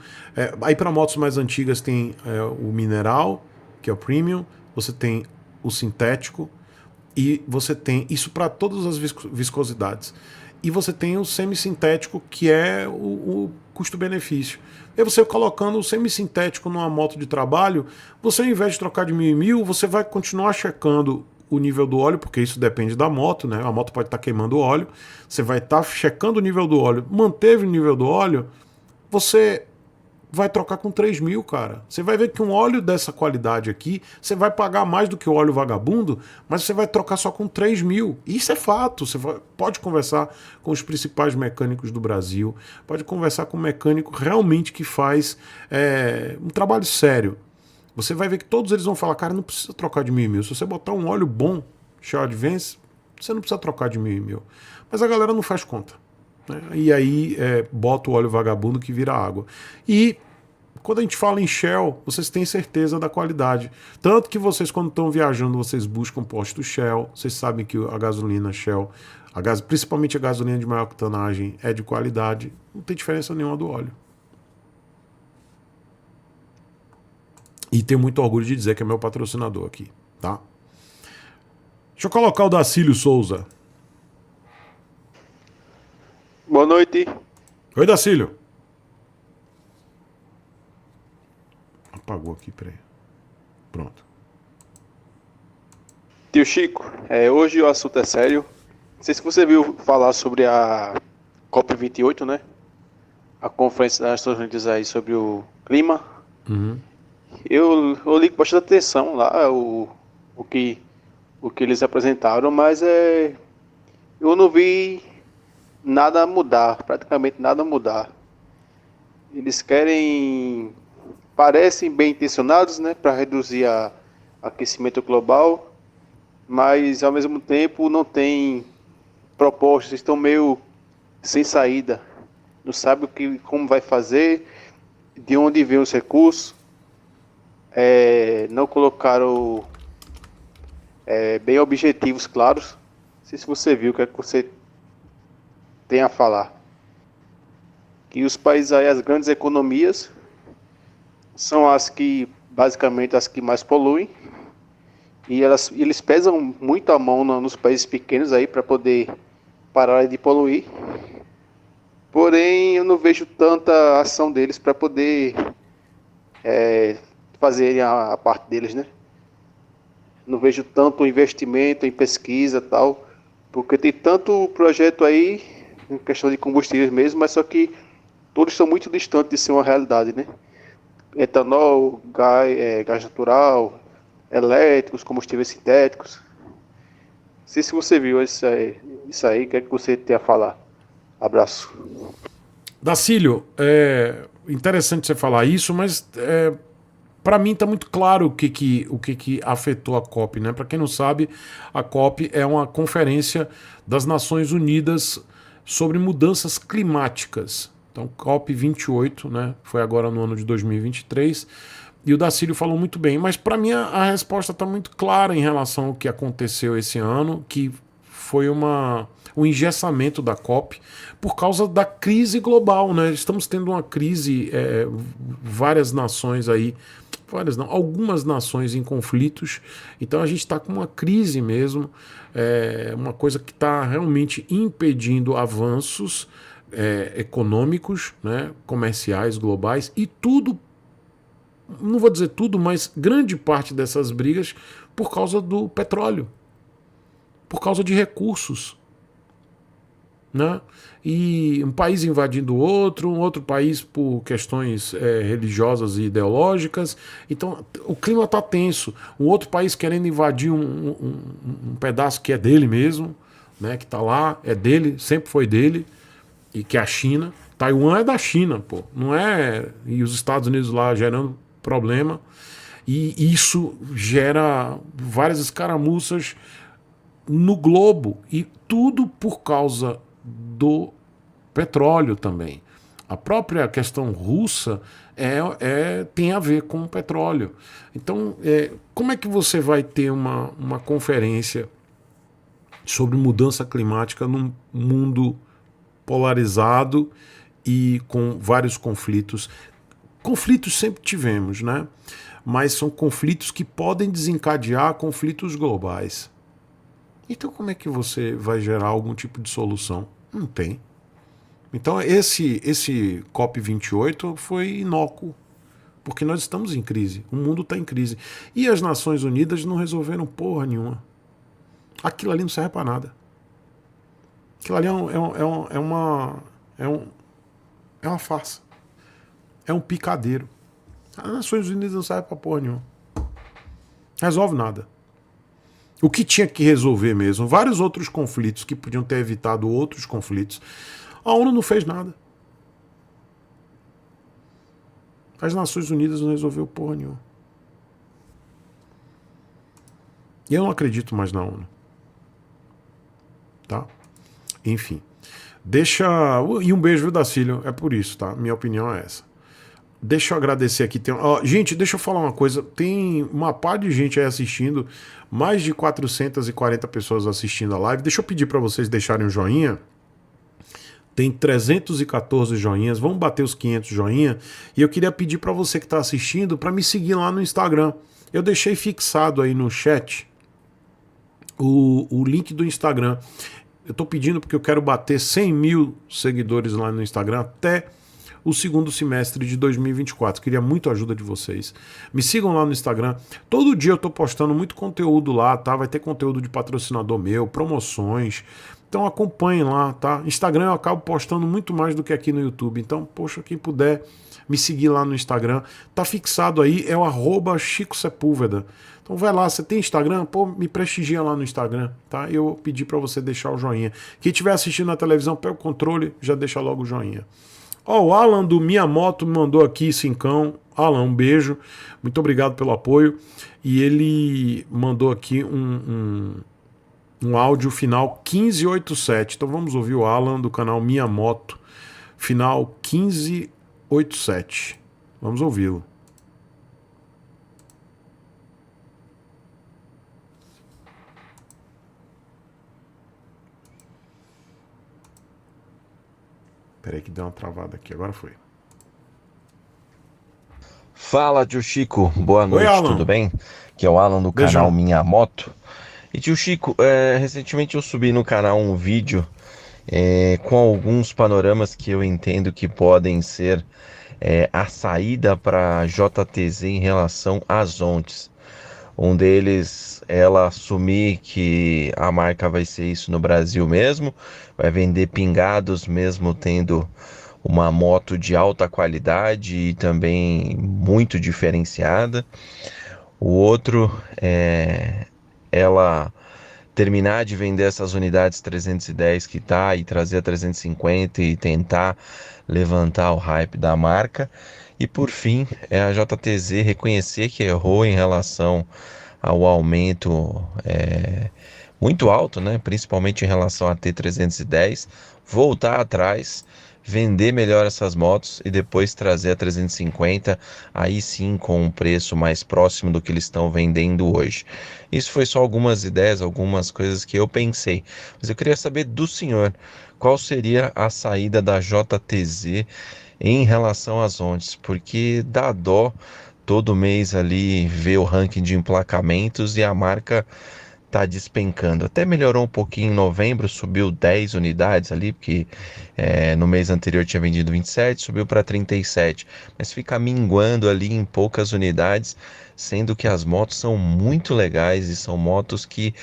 aí para motos mais antigas tem o mineral, que é o premium, você tem o sintético, e você tem isso para todas as viscosidades. E você tem o semissintético, que é o custo-benefício. E você colocando o semissintético numa moto de trabalho, você ao invés de trocar de 1.000 em 1.000, você vai continuar checando o nível do óleo, porque isso depende da moto, né? A moto pode estar queimando o óleo, você vai estar checando o nível do óleo, manteve o nível do óleo, você vai trocar com 3.000, cara. Você vai ver que um óleo dessa qualidade aqui, você vai pagar mais do que o óleo vagabundo, mas você vai trocar só com 3.000. Isso é fato. Você pode conversar com os principais mecânicos do Brasil, pode conversar com um mecânico realmente que faz um trabalho sério. Você vai ver que todos eles vão falar, cara, não precisa trocar de 1.000 em 1.000. Se você botar um óleo bom, Shell Advance, você não precisa trocar de 1.000 em 1.000. Mas a galera não faz conta, né? E aí bota o óleo vagabundo que vira água. E quando a gente fala em Shell, vocês têm certeza da qualidade. Tanto que vocês, quando estão viajando, vocês buscam posto Shell. Vocês sabem que a gasolina Shell, principalmente a gasolina de maior octanagem, é de qualidade. Não tem diferença nenhuma do óleo. E tenho muito orgulho de dizer que é meu patrocinador aqui, tá? Deixa eu colocar o Dacílio Souza. Boa noite. Oi, Dacílio. Apagou aqui, peraí. Pronto. Tio Chico, hoje o assunto é sério. Não sei se você viu falar sobre a COP28, né? A Conferência das Nações Unidas aí sobre o clima. Uhum. Eu li com bastante atenção lá o que eles apresentaram, mas eu não vi nada mudar, praticamente nada mudar. Eles parecem bem intencionados, né, para reduzir o aquecimento global, mas ao mesmo tempo não tem propostas, estão meio sem saída, não sabe como vai fazer, de onde vem os recursos. Não colocaram bem objetivos claros. Não sei se você viu, o que é que você tem a falar. Que os países aí, as grandes economias, são basicamente as que mais poluem. E eles pesam muito a mão nos países pequenos aí para poder parar de poluir. Porém, eu não vejo tanta ação deles para poder fazerem a parte deles, né? Não vejo tanto investimento em pesquisa e tal, porque tem tanto projeto aí, em questão de combustíveis mesmo, mas só que todos estão muito distantes de ser uma realidade, né? Etanol, gás natural, elétricos, combustíveis sintéticos. Não sei se você viu isso aí, o que é que você tem a falar? Abraço. Dacílio, interessante você falar isso, mas para mim está muito claro o que afetou a COP, né? Para quem não sabe, a COP é uma conferência das Nações Unidas sobre mudanças climáticas. Então, COP 28, né? Foi agora no ano de 2023. E o Dacílio falou muito bem. Mas para mim a resposta está muito clara em relação ao que aconteceu esse ano, que foi um engessamento da COP por causa da crise global, né? Estamos tendo uma crise, várias nações aí, algumas nações em conflitos, então a gente está com uma crise mesmo, uma coisa que está realmente impedindo avanços econômicos, né, comerciais, globais, e tudo, não vou dizer tudo, mas grande parte dessas brigas por causa do petróleo, por causa de recursos, né? E um país invadindo outro, um outro país por questões religiosas e ideológicas. Então o clima está tenso. Um outro país querendo invadir um pedaço que é dele mesmo, né? Que está lá, é dele, sempre foi dele, e que é a China. Taiwan é da China, pô, não é? E os Estados Unidos lá gerando problema. E isso gera várias escaramuças no globo, e tudo por causa do petróleo também. A própria questão russa tem a ver com o petróleo. Então, como é que você vai ter uma conferência sobre mudança climática num mundo polarizado e com vários conflitos? Conflitos sempre tivemos, né? Mas são conflitos que podem desencadear conflitos globais. Então como é que você vai gerar algum tipo de solução? Não tem. Então esse COP28 foi inócuo, porque nós estamos em crise, o mundo está em crise. E as Nações Unidas não resolveram porra nenhuma. Aquilo ali não serve para nada. Aquilo ali é uma farsa. É um picadeiro. As Nações Unidas não serve para porra nenhuma. Resolve nada. O que tinha que resolver mesmo, vários outros conflitos que podiam ter evitado outros conflitos, a ONU não fez nada. As Nações Unidas não resolveu porra nenhuma. E eu não acredito mais na ONU. Tá? Enfim. E um beijo, viu, Dacílio? É por isso, tá? Minha opinião é essa. Deixa eu agradecer aqui. Gente, deixa eu falar uma coisa. Tem uma par de gente aí assistindo. Mais de 440 pessoas assistindo a live. Deixa eu pedir para vocês deixarem um joinha. Tem 314 joinhas. Vamos bater os 500 joinha. E eu queria pedir para você que está assistindo para me seguir lá no Instagram. Eu deixei fixado aí no chat o link do Instagram. Eu estou pedindo porque eu quero bater 100 mil seguidores lá no Instagram até o segundo semestre de 2024. Queria muito a ajuda de vocês. Me sigam lá no Instagram. Todo dia eu tô postando muito conteúdo lá, tá? Vai ter conteúdo de patrocinador meu, promoções. Então acompanhem lá, tá? Instagram eu acabo postando muito mais do que aqui no YouTube. Então, poxa, quem puder me seguir lá no Instagram. Tá fixado aí, é o @Chico Sepúlveda. Então vai lá, você tem Instagram? Pô, me prestigia lá no Instagram, tá? Eu pedi para você deixar o joinha. Quem estiver assistindo na televisão, pega o controle, já deixa logo o joinha. O Alan do Minha Moto me mandou aqui cincão. Alan, um beijo. Muito obrigado pelo apoio. E ele mandou aqui um áudio final 1587. Então vamos ouvir o Alan do canal Minha Moto, final 1587. Vamos ouvi-lo. Peraí que deu uma travada aqui, agora foi. Fala, tio Chico, boa noite, tudo bem? Que é o Alan do canal Minha Moto. E tio Chico, recentemente eu subi no canal um vídeo com alguns panoramas que eu entendo que podem ser a saída para JTZ em relação às ontes. Um deles, ela assumir que a marca vai ser isso no Brasil mesmo, vai vender pingados mesmo tendo uma moto de alta qualidade e também muito diferenciada. O outro é ela terminar de vender essas unidades 310 que tá e trazer a 350 e tentar levantar o hype da marca. E por fim, é a JTZ reconhecer que errou em relação ao aumento muito alto, né? Principalmente em relação a T310, voltar atrás, vender melhor essas motos e depois trazer a 350, aí sim com um preço mais próximo do que eles estão vendendo hoje. Isso foi só algumas ideias, algumas coisas que eu pensei, mas eu queria saber do senhor, qual seria a saída da JTZ em relação às ontes, porque dá dó todo mês ali ver o ranking de emplacamentos e a marca está despencando. Até melhorou um pouquinho em novembro, subiu 10 unidades ali, porque no mês anterior tinha vendido 27, subiu para 37. Mas fica minguando ali em poucas unidades, sendo que as motos são muito legais e são motos que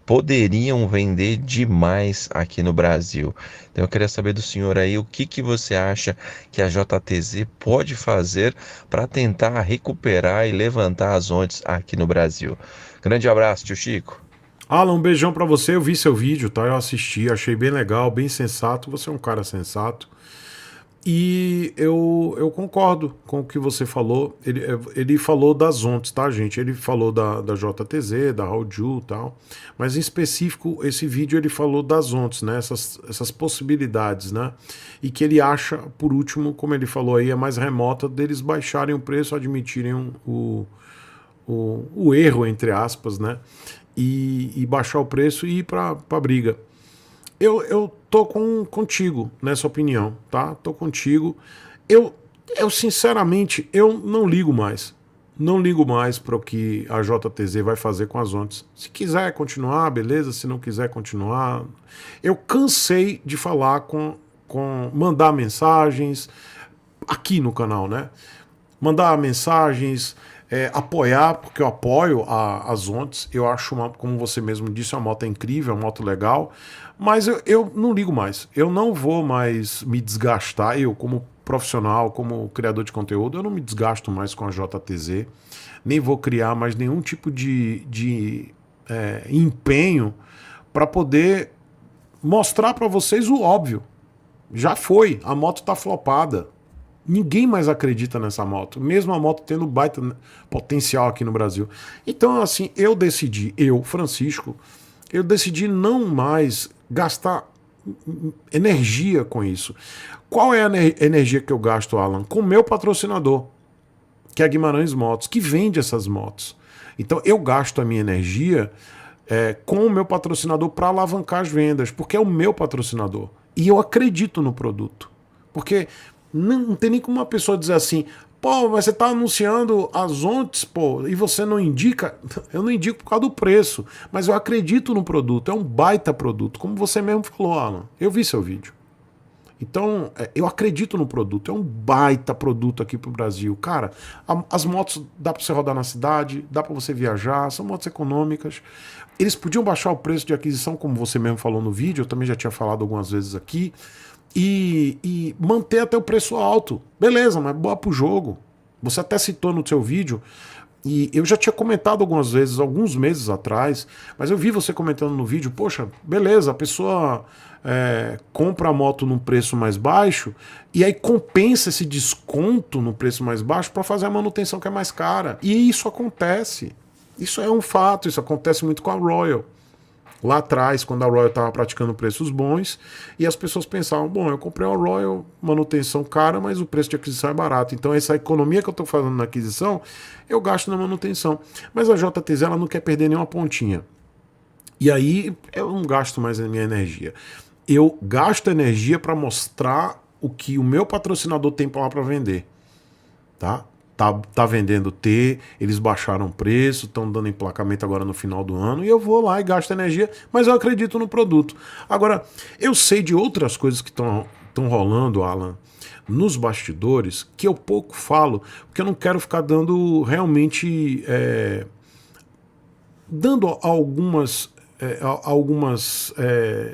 poderiam vender demais aqui no Brasil. Então eu queria saber do senhor aí o que você acha que a JTZ pode fazer para tentar recuperar e levantar as ondas aqui no Brasil. Grande abraço, tio Chico. Alan, um beijão pra você. Eu vi seu vídeo, tá? Eu assisti, achei bem legal, bem sensato. Você é um cara sensato. E eu concordo com o que você falou. Ele falou das ondas, tá, gente? Ele falou da JTZ, da Haoju e tal. Mas em específico, esse vídeo ele falou das ondas, né? Essas possibilidades, né? E que ele acha, por último, como ele falou aí, a mais remota deles baixarem o preço, admitirem o erro, entre aspas, né? E baixar o preço e ir pra briga. Eu tô contigo nessa opinião, tá? Tô contigo. Eu sinceramente, eu não ligo mais. Não ligo mais para o que a JTZ vai fazer com as ondas. Se quiser continuar, beleza. Se não quiser continuar... Eu cansei de falar mandar mensagens aqui no canal, né? Mandar mensagens... apoiar, porque eu apoio as ondas. Eu acho, como você mesmo disse, uma moto incrível, uma moto legal, mas eu não ligo mais. Eu não vou mais me desgastar. Eu, como profissional, como criador de conteúdo, eu não me desgasto mais com a JTZ, nem vou criar mais nenhum tipo de empenho para poder mostrar para vocês o óbvio. Já foi, a moto tá flopada. Ninguém mais acredita nessa moto, mesmo a moto tendo baita potencial aqui no Brasil. Então, assim, Francisco, eu decidi não mais gastar energia com isso. Qual é a energia que eu gasto, Alan? Com o meu patrocinador, que é a Guimarães Motos, que vende essas motos. Então, eu gasto a minha energia com o meu patrocinador para alavancar as vendas, porque é o meu patrocinador. E eu acredito no produto. Porque... Não tem nem como uma pessoa dizer assim, pô, mas você tá anunciando as ondas, pô, e você não indica. Eu não indico por causa do preço, mas eu acredito no produto, é um baita produto, como você mesmo falou, Alan. Eu vi seu vídeo. Então, eu acredito no produto, é um baita produto aqui pro Brasil. Cara, as motos dá pra você rodar na cidade, dá pra você viajar, são motos econômicas. Eles podiam baixar o preço de aquisição, como você mesmo falou no vídeo, eu também já tinha falado algumas vezes aqui. E manter até o preço alto. Beleza, mas boa pro jogo. Você até citou no seu vídeo, e eu já tinha comentado algumas vezes, alguns meses atrás, mas eu vi você comentando no vídeo, poxa, beleza, a pessoa compra a moto num preço mais baixo, e aí compensa esse desconto no preço mais baixo para fazer a manutenção que é mais cara. E isso acontece. Isso é um fato, isso acontece muito com a Royal. Lá atrás, quando a Royal estava praticando preços bons, e as pessoas pensavam, bom, eu comprei uma Royal, manutenção cara, mas o preço de aquisição é barato. Então essa economia que eu estou fazendo na aquisição, eu gasto na manutenção. Mas a JTZ, ela não quer perder nenhuma pontinha. E aí eu não gasto mais a minha energia. Eu gasto energia para mostrar o que o meu patrocinador tem lá para vender. Tá? Tá vendendo T, eles baixaram o preço, estão dando emplacamento agora no final do ano, e eu vou lá e gasto energia, mas eu acredito no produto. Agora, eu sei de outras coisas que estão rolando, Alan, nos bastidores, que eu pouco falo, porque eu não quero ficar dando realmente... dando algumas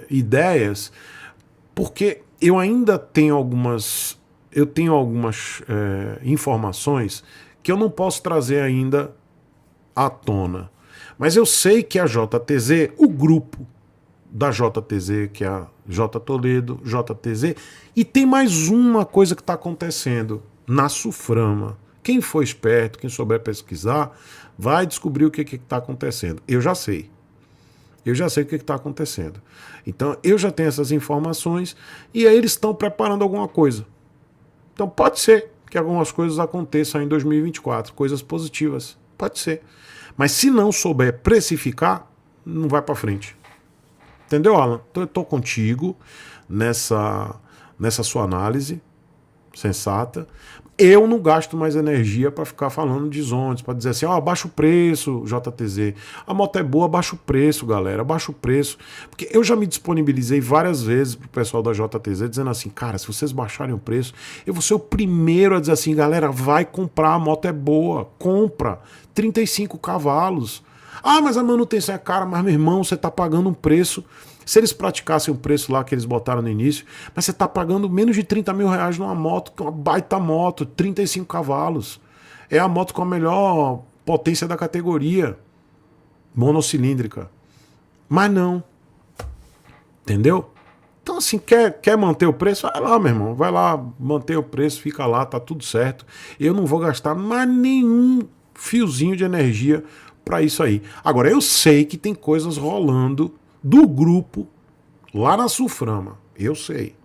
ideias, porque eu ainda tenho algumas informações que eu não posso trazer ainda à tona. Mas eu sei que a JTZ, o grupo da JTZ, que é a J Toledo, JTZ, e tem mais uma coisa que está acontecendo na Suframa. Quem for esperto, quem souber pesquisar, vai descobrir o que está acontecendo. Eu já sei. Eu já sei o que está acontecendo. Então, eu já tenho essas informações e aí eles estão preparando alguma coisa. Então pode ser que algumas coisas aconteçam em 2024, coisas positivas, pode ser. Mas se não souber precificar, não vai para frente. Entendeu, Alan? Então eu estou contigo nessa sua análise sensata. Eu não gasto mais energia para ficar falando de zones, para dizer assim, ó, baixa o preço, JTZ. A moto é boa, baixa o preço, galera, baixa o preço. Porque eu já me disponibilizei várias vezes pro pessoal da JTZ dizendo assim, cara, se vocês baixarem o preço, eu vou ser o primeiro a dizer assim, galera, vai comprar, a moto é boa, compra. 35 cavalos. Ah, mas a manutenção é cara, mas meu irmão, você tá pagando um preço. Se eles praticassem o preço lá que eles botaram no início, mas você está pagando menos de 30 mil reais numa moto, que é uma baita moto, 35 cavalos. É a moto com a melhor potência da categoria, monocilíndrica. Mas não. Entendeu? Então assim, quer manter o preço? Vai lá, meu irmão, vai lá, manter o preço, fica lá, tá tudo certo. Eu não vou gastar mais nenhum fiozinho de energia para isso aí. Agora, eu sei que tem coisas rolando do grupo lá na Sulframa. Eu sei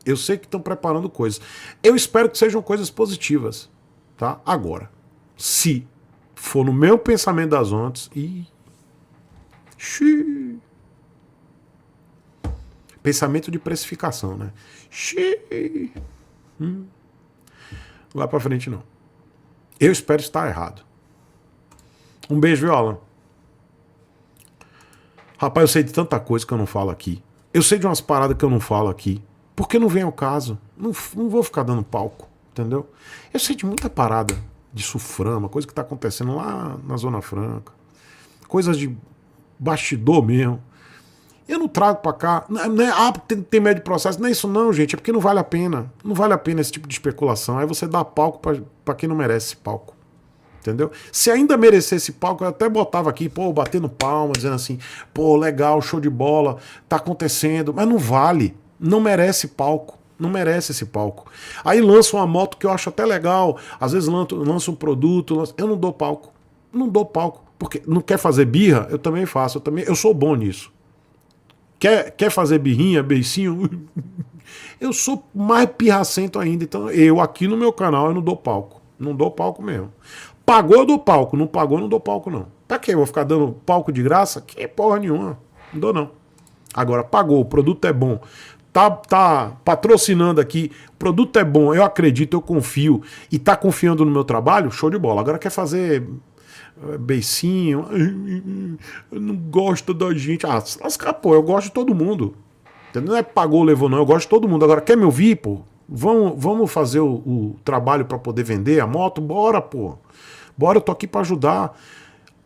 que estão preparando coisas. Eu espero que sejam coisas positivas, tá? Agora, se for no meu pensamento das ondas pensamento de precificação, né? Não vai pra frente, não. Eu espero estar errado. Um beijo, viu, Alan? Rapaz, eu sei de tanta coisa que eu não falo aqui. Eu sei de umas paradas que eu não falo aqui. Porque não vem ao caso. Não vou ficar dando palco, entendeu? Eu sei de muita parada de Sulframa, coisa que tá acontecendo lá na Zona Franca. Coisas de bastidor mesmo. Eu não trago pra cá. Não é, tem medo de processo. Não é isso não, gente. É porque não vale a pena. Não vale a pena esse tipo de especulação. Aí você dá palco pra quem não merece esse palco. Entendeu? Se ainda merecesse palco, eu até botava aqui, pô, batendo palma, dizendo assim, pô, legal, show de bola, tá acontecendo, mas não vale, não merece palco, não merece esse palco. Aí lança uma moto que eu acho até legal, às vezes lança um produto, eu não dou palco, porque não quer fazer birra, eu também faço, eu sou bom nisso. Quer fazer birrinha, beicinho, eu sou mais pirracento ainda, então eu aqui no meu canal eu não dou palco mesmo. Pagou, eu dou palco. Não pagou, eu não dou palco, não. Pra quê? Eu vou ficar dando palco de graça? Que porra nenhuma. Não dou, não. Agora, pagou, o produto é bom. Tá patrocinando aqui, o produto é bom, eu acredito, eu confio, e tá confiando no meu trabalho, show de bola. Agora quer fazer beicinho, não gosta da gente. Ah, lascar, pô, eu gosto de todo mundo. Não é pagou, levou, não. Eu gosto de todo mundo. Agora, quer me ouvir, pô? Vamos fazer o trabalho pra poder vender a moto? Bora, pô. Bora, eu tô aqui pra ajudar.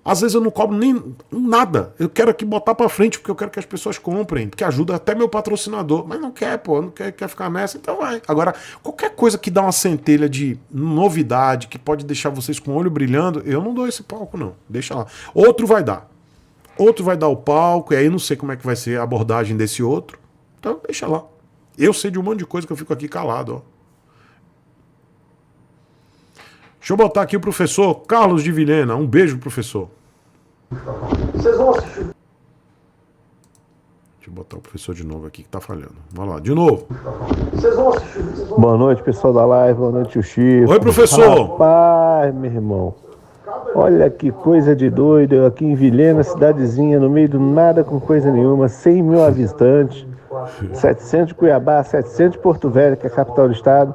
Às vezes eu não cobro nem nada. Eu quero aqui botar pra frente porque eu quero que as pessoas comprem, porque ajuda até meu patrocinador. Mas não quer, pô, não quer ficar nessa, então vai. Agora, qualquer coisa que dá uma centelha de novidade, que pode deixar vocês com o olho brilhando, eu não dou esse palco, não. Deixa lá. Outro vai dar o palco, e aí não sei como é que vai ser a abordagem desse outro. Então, deixa lá. Eu sei de um monte de coisa que eu fico aqui calado, ó. Deixa eu botar aqui o professor Carlos de Vilhena. Um beijo, professor. Vocês vão assistir. Deixa eu botar o professor de novo aqui que tá falhando. Vamos lá, de novo. Vocês vão assistir. Boa noite, pessoal da live. Boa noite, o Chico. Oi, professor. Rapaz, meu irmão. Olha que coisa de doido. Eu aqui em Vilhena, cidadezinha, no meio do nada com coisa nenhuma. 100 mil habitantes. 700 de Cuiabá, 700 de Porto Velho, que é a capital do estado.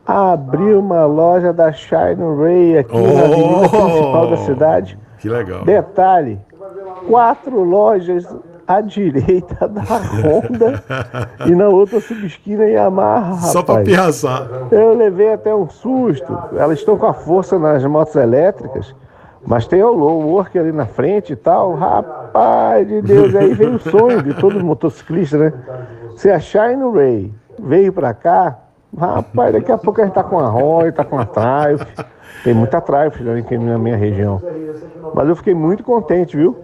Abriu uma loja da Shine Ray aqui na avenida principal da cidade. Que legal. Detalhe, 4 lojas à direita da Honda e na outra subesquina Yamaha, rapaz. Só pra pirraçar. Eu levei até um susto. Elas estão com a força nas motos elétricas, mas tem o low work ali na frente e tal. Rapaz de Deus, aí veio o sonho de todo motociclista, né? Se a Shine Ray veio pra cá, rapaz, daqui a pouco a gente tá com a Roy, tá com a Triumph. Tem muita Triumph aqui na minha região. Mas eu fiquei muito contente, viu?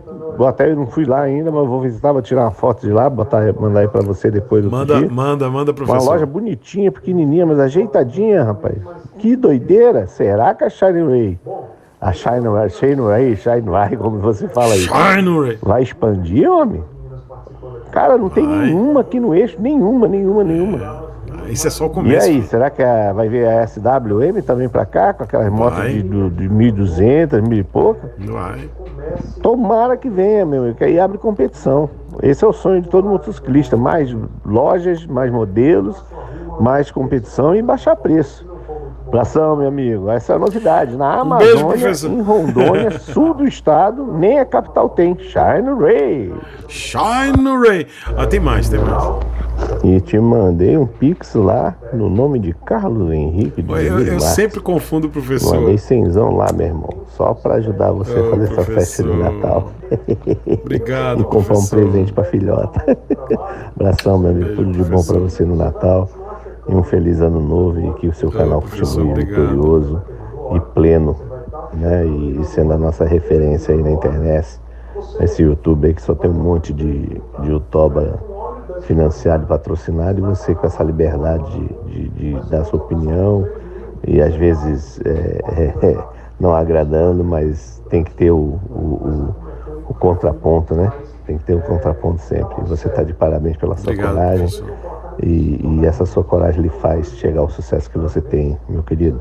Até eu não fui lá ainda, mas eu vou visitar, vou tirar uma foto de lá, mandar aí pra você depois do dia. Manda, professor. Uma loja bonitinha, pequenininha, mas ajeitadinha, rapaz. Que doideira! Será que a Shine Ray, como você fala aí, Shine Ray vai expandir, homem? Cara, não tem nenhuma aqui no eixo, nenhuma. Isso é só o começo. E aí, será que vai vir a SWM também pra cá, com aquelas motos de 1.200, 1.000 e pouco? Vai. Tomara que venha, meu amigo, que aí abre competição. Esse é o sonho de todo motociclista, mais lojas, mais modelos, mais competição e baixar preço. Abração, meu amigo. Essa é a novidade. Na beijo, Amazônia, professor. em Rondônia, sul do estado, nem a capital tem. Shine Ray. Shine Ray. Ah, tem mais. E te mandei um pix lá no nome de Carlos Henrique de Eu sempre confundo o professor. Mandei 100zão lá, meu irmão. Só pra ajudar você a fazer essa festa de Natal. Obrigado, e comprar professor. um presente pra filhota. Abração, meu amigo. Tudo de bom pra você no Natal. E um feliz ano novo e que o seu canal continue vitorioso e pleno, né? E sendo a nossa referência aí na internet. Esse YouTube aí que só tem um monte de youtuber financiado e patrocinado, e você com essa liberdade de dar sua opinião e às vezes não agradando, mas tem que ter o contraponto, né? Tem que ter um contraponto sempre. E você está de parabéns pela sua coragem. E essa sua coragem lhe faz chegar ao sucesso que você tem, meu querido.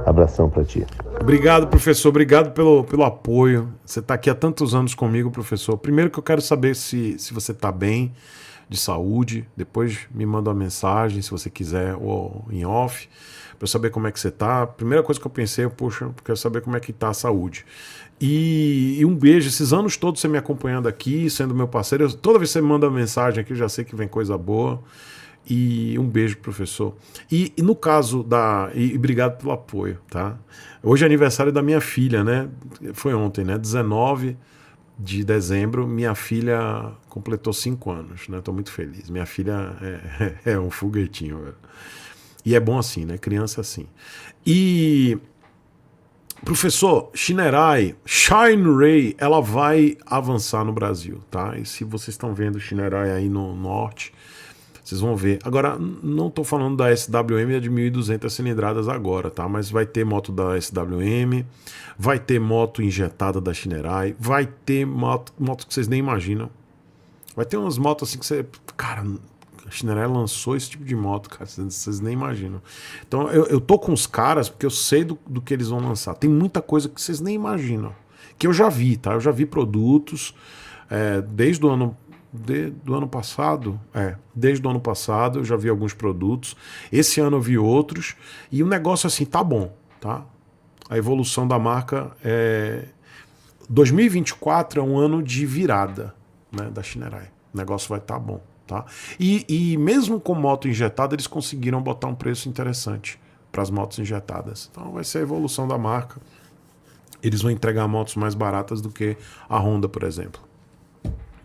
Abração pra ti. Obrigado, professor. Obrigado pelo apoio. Você está aqui há tantos anos comigo, professor. Primeiro que eu quero saber se você está bem, de saúde. Depois me manda uma mensagem, se você quiser, ou em off, para eu saber como é que você está. A primeira coisa que eu pensei, poxa, eu quero saber como é que está a saúde. E um beijo. Esses anos todos você me acompanhando aqui, sendo meu parceiro. Toda vez que você me manda uma mensagem aqui, eu já sei que vem coisa boa. E um beijo, professor. E no caso e obrigado pelo apoio, tá? Hoje é aniversário da minha filha, né? Foi ontem, né? 19 de dezembro, minha filha completou 5 anos, né? Tô muito feliz. Minha filha é um foguetinho, velho. E é bom assim, né? Criança assim. E, professor, Shine Ray, ela vai avançar no Brasil, tá? E se vocês estão vendo Shine Ray aí no norte, vocês vão ver. Agora, não estou falando da SWM de 1.200 cilindradas agora, tá? Mas vai ter moto da SWM, vai ter moto injetada da Shinerai, vai ter moto que vocês nem imaginam. Vai ter umas motos assim que você... Cara, a Shinerai lançou esse tipo de moto, cara, vocês nem imaginam. Então, eu tô com os caras porque eu sei do que eles vão lançar. Tem muita coisa que vocês nem imaginam. Que eu já vi, tá? Eu já vi produtos desde o ano... do ano passado, desde o ano passado eu já vi alguns produtos, esse ano eu vi outros, e o negócio assim, tá bom, tá? A evolução da marca 2024 é um ano de virada, né, da Shinerai. O negócio vai estar bom, tá? E mesmo com moto injetada, eles conseguiram botar um preço interessante para as motos injetadas. Então vai ser a evolução da marca. Eles vão entregar motos mais baratas do que a Honda, por exemplo.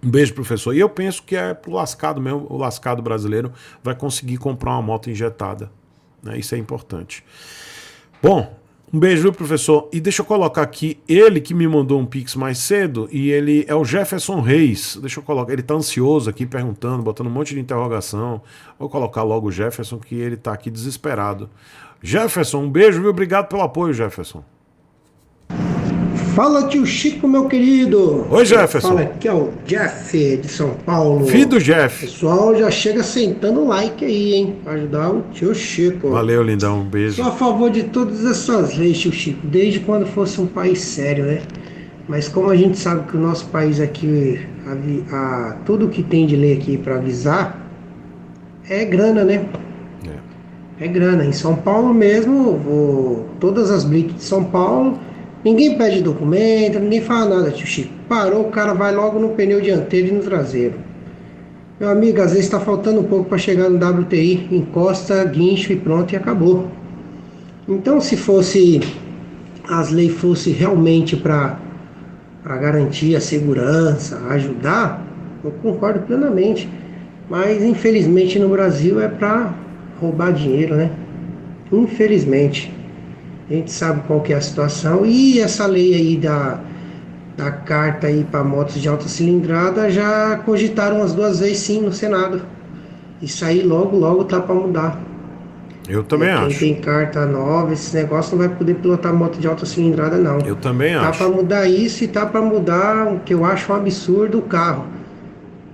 Um beijo, professor. E eu penso que é pro lascado mesmo, o lascado brasileiro vai conseguir comprar uma moto injetada, né? Isso é importante. Bom, um beijo, viu, professor? E deixa eu colocar aqui, ele que me mandou um pix mais cedo, e ele é o Jefferson Reis. Deixa eu colocar, ele tá ansioso aqui, perguntando, botando um monte de interrogação. Vou colocar logo o Jefferson, que ele tá aqui desesperado. Jefferson, um beijo, viu? Obrigado pelo apoio, Jefferson. Fala, tio Chico, meu querido. Oi, Jefferson. Fala, aqui é o Jeff de São Paulo. Filho do Jeff. Pessoal, já chega sentando o like aí, hein? Pra ajudar o tio Chico. Valeu, lindão. Um beijo. Sou a favor de todas essas leis, tio Chico, desde quando fosse um país sério, né? Mas como a gente sabe que o nosso país aqui, tudo que tem de lei aqui pra avisar, é grana, né? É grana. Em São Paulo mesmo, todas as blitz de São Paulo... Ninguém pede documento, ninguém fala nada, tio Chico. Parou, o cara vai logo no pneu dianteiro e no traseiro. Meu amigo, às vezes está faltando um pouco para chegar no WTI, encosta, guincho e pronto, e acabou. Então, se as leis fossem realmente para garantir a segurança, ajudar, eu concordo plenamente. Mas, infelizmente, no Brasil é para roubar dinheiro, né? Infelizmente. A gente sabe qual que é a situação. E essa lei aí da carta aí para motos de alta cilindrada já cogitaram umas 2 vezes sim no Senado. Isso aí logo tá para mudar. Eu também acho. Quem tem carta nova, esse negócio não vai poder pilotar moto de alta cilindrada não. Eu também acho. Tá para mudar isso e tá para mudar o que eu acho um absurdo, o carro.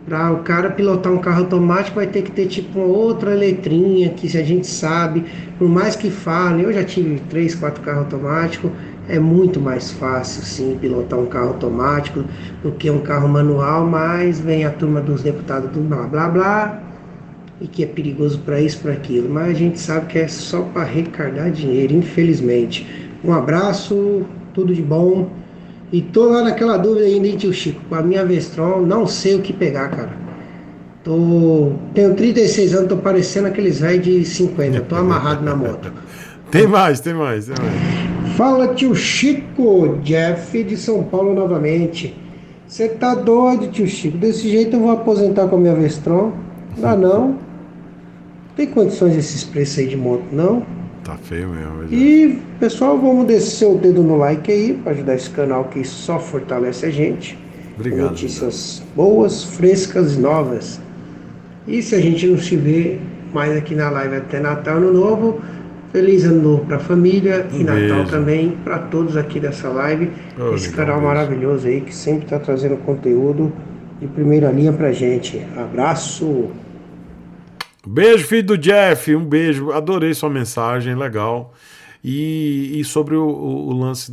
Para o cara pilotar um carro automático vai ter que ter tipo uma outra letrinha que se a gente sabe, por mais que fale, eu já tive 3, 4 carros automáticos, é muito mais fácil sim pilotar um carro automático do que um carro manual, mas vem a turma dos deputados do blá blá blá e que é perigoso para isso, para aquilo, mas a gente sabe que é só para arrecadar dinheiro, infelizmente. Um abraço, tudo de bom. E tô lá naquela dúvida ainda, hein, tio Chico, com a minha Vestron, não sei o que pegar, cara. Tenho 36 anos, tô parecendo aqueles velhos de 50, tô amarrado na moto. Tem mais. Fala, tio Chico, Jeff de São Paulo novamente. Você tá doido, tio Chico? Desse jeito eu vou aposentar com a minha Vestron. Dá não. Tem condições desses preços aí de moto, não? Tá feio mesmo. E, pessoal, vamos descer o dedo no like aí, para ajudar esse canal que só fortalece a gente. Obrigado. Com notícias boas, frescas e novas. E se a gente não se vê mais aqui na live até Natal, Ano Novo, feliz Ano Novo para a família e Natal também para todos aqui dessa live. Esse canal maravilhoso aí que sempre está trazendo conteúdo de primeira linha pra gente. Abraço! Beijo, filho do Jeff, um beijo. Adorei sua mensagem, legal. E sobre o lance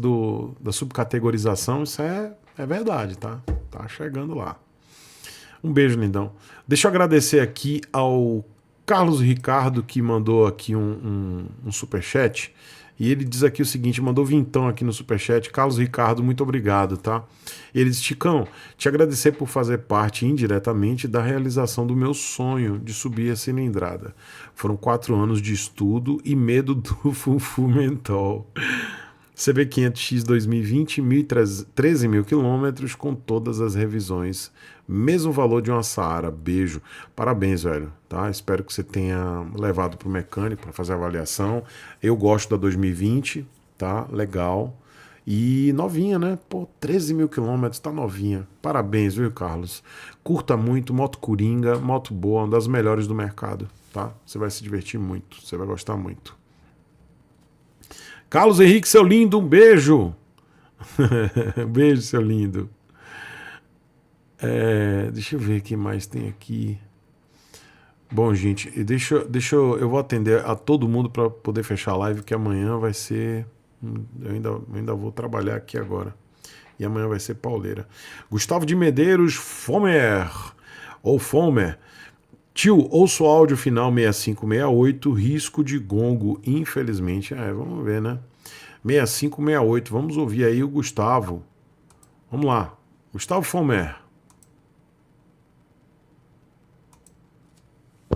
da subcategorização, isso é verdade, tá? Tá chegando lá. Um beijo, lindão. Deixa eu agradecer aqui ao Carlos Ricardo, que mandou aqui um superchat. E ele diz aqui o seguinte, mandou vintão aqui no superchat. Carlos Ricardo, muito obrigado, tá? Ele diz, Chicão, te agradecer por fazer parte indiretamente da realização do meu sonho de subir a cilindrada. Foram 4 anos de estudo e medo do fufu mentol. CB500X 2020, 13 mil quilômetros com todas as revisões. Mesmo valor de uma Saara. Beijo. Parabéns, velho. Tá? Espero que você tenha levado pro mecânico para fazer a avaliação. Eu gosto da 2020, tá? Legal. E novinha, né? Pô, 13 mil quilômetros, tá novinha. Parabéns, viu, Carlos? Curta muito, moto coringa, moto boa, uma das melhores do mercado, tá? Você vai se divertir muito, você vai gostar muito. Carlos Henrique, seu lindo, um beijo. Um beijo, seu lindo. Deixa eu ver o que mais tem aqui. Bom, gente, eu vou atender a todo mundo para poder fechar a live, que amanhã vai ser... Eu ainda vou trabalhar aqui agora. E amanhã vai ser pauleira. Gustavo de Medeiros, Fomer. Tio, ouço o áudio final 6568, risco de gongo, infelizmente. Vamos ver, né? 6568, vamos ouvir aí o Gustavo. Vamos lá. Gustavo Fomer.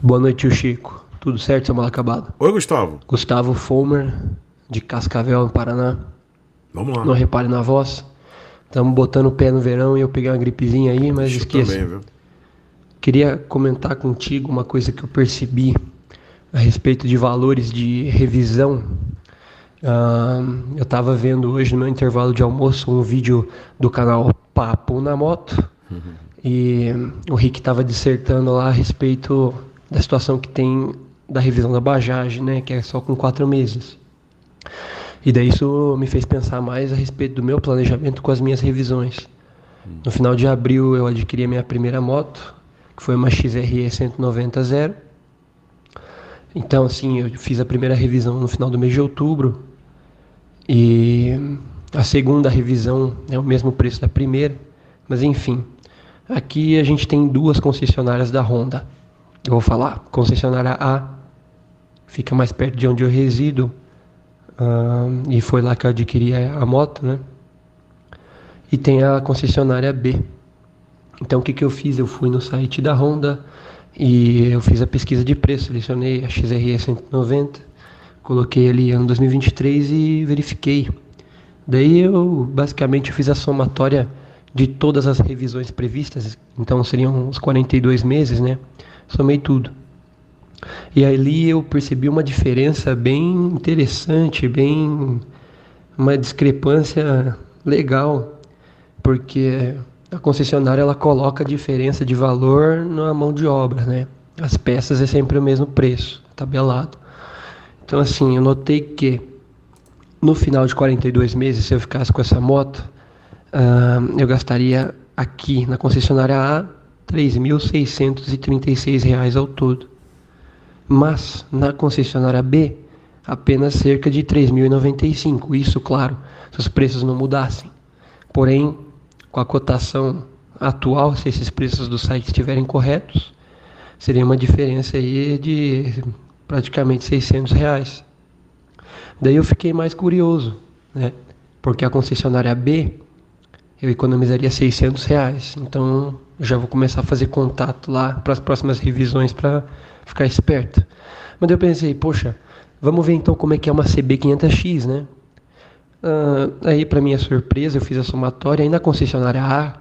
Boa noite, tio Chico. Tudo certo, seu mal acabado? Oi, Gustavo. Gustavo Fomer, de Cascavel, no Paraná. Vamos lá. Não repare na voz. Estamos botando o pé no verão e eu peguei uma gripezinha aí, mas esqueça. Também, viu? Queria comentar contigo uma coisa que eu percebi a respeito de valores de revisão. Eu estava vendo hoje no meu intervalo de almoço um vídeo do canal Papo na Moto. E o Rick estava dissertando lá a respeito da situação que tem da revisão da Bajaj, né, que é só com 4 meses. E daí isso me fez pensar mais a respeito do meu planejamento com as minhas revisões. No final de abril eu adquiri a minha primeira moto, que foi uma XRE 190-0. Então, assim, eu fiz a primeira revisão no final do mês de outubro. E a segunda revisão é o mesmo preço da primeira. Mas, enfim, aqui a gente tem 2 concessionárias da Honda. Eu vou falar, concessionária A, fica mais perto de onde eu resido. E foi lá que eu adquiri a moto, né? E tem a concessionária B. Então o que eu fiz? Eu fui no site da Honda e eu fiz a pesquisa de preço, selecionei a XRE 190, coloquei ali ano 2023 e verifiquei. Daí eu basicamente fiz a somatória de todas as revisões previstas, então seriam uns 42 meses, né? Somei tudo. E ali eu percebi uma diferença bem interessante, uma discrepância legal, porque a concessionária ela coloca a diferença de valor na mão de obra, né? As peças é sempre o mesmo preço, tabelado. Então assim, eu notei que no final de 42 meses, se eu ficasse com essa moto, eu gastaria aqui na concessionária A R$ 3.636 ao todo. Mas na concessionária B, apenas cerca de R$ 3.095. Isso, claro, se os preços não mudassem. Porém, com a cotação atual, se esses preços do site estiverem corretos, seria uma diferença aí de praticamente R$600. Daí eu fiquei mais curioso, né? Porque a concessionária B, eu economizaria R$600. Então, eu já vou começar a fazer contato lá para as próximas revisões para ficar esperto. Mas daí eu pensei, poxa, vamos ver então como é que é uma CB500X, né? Aí, para minha surpresa, eu fiz a somatória e na concessionária A,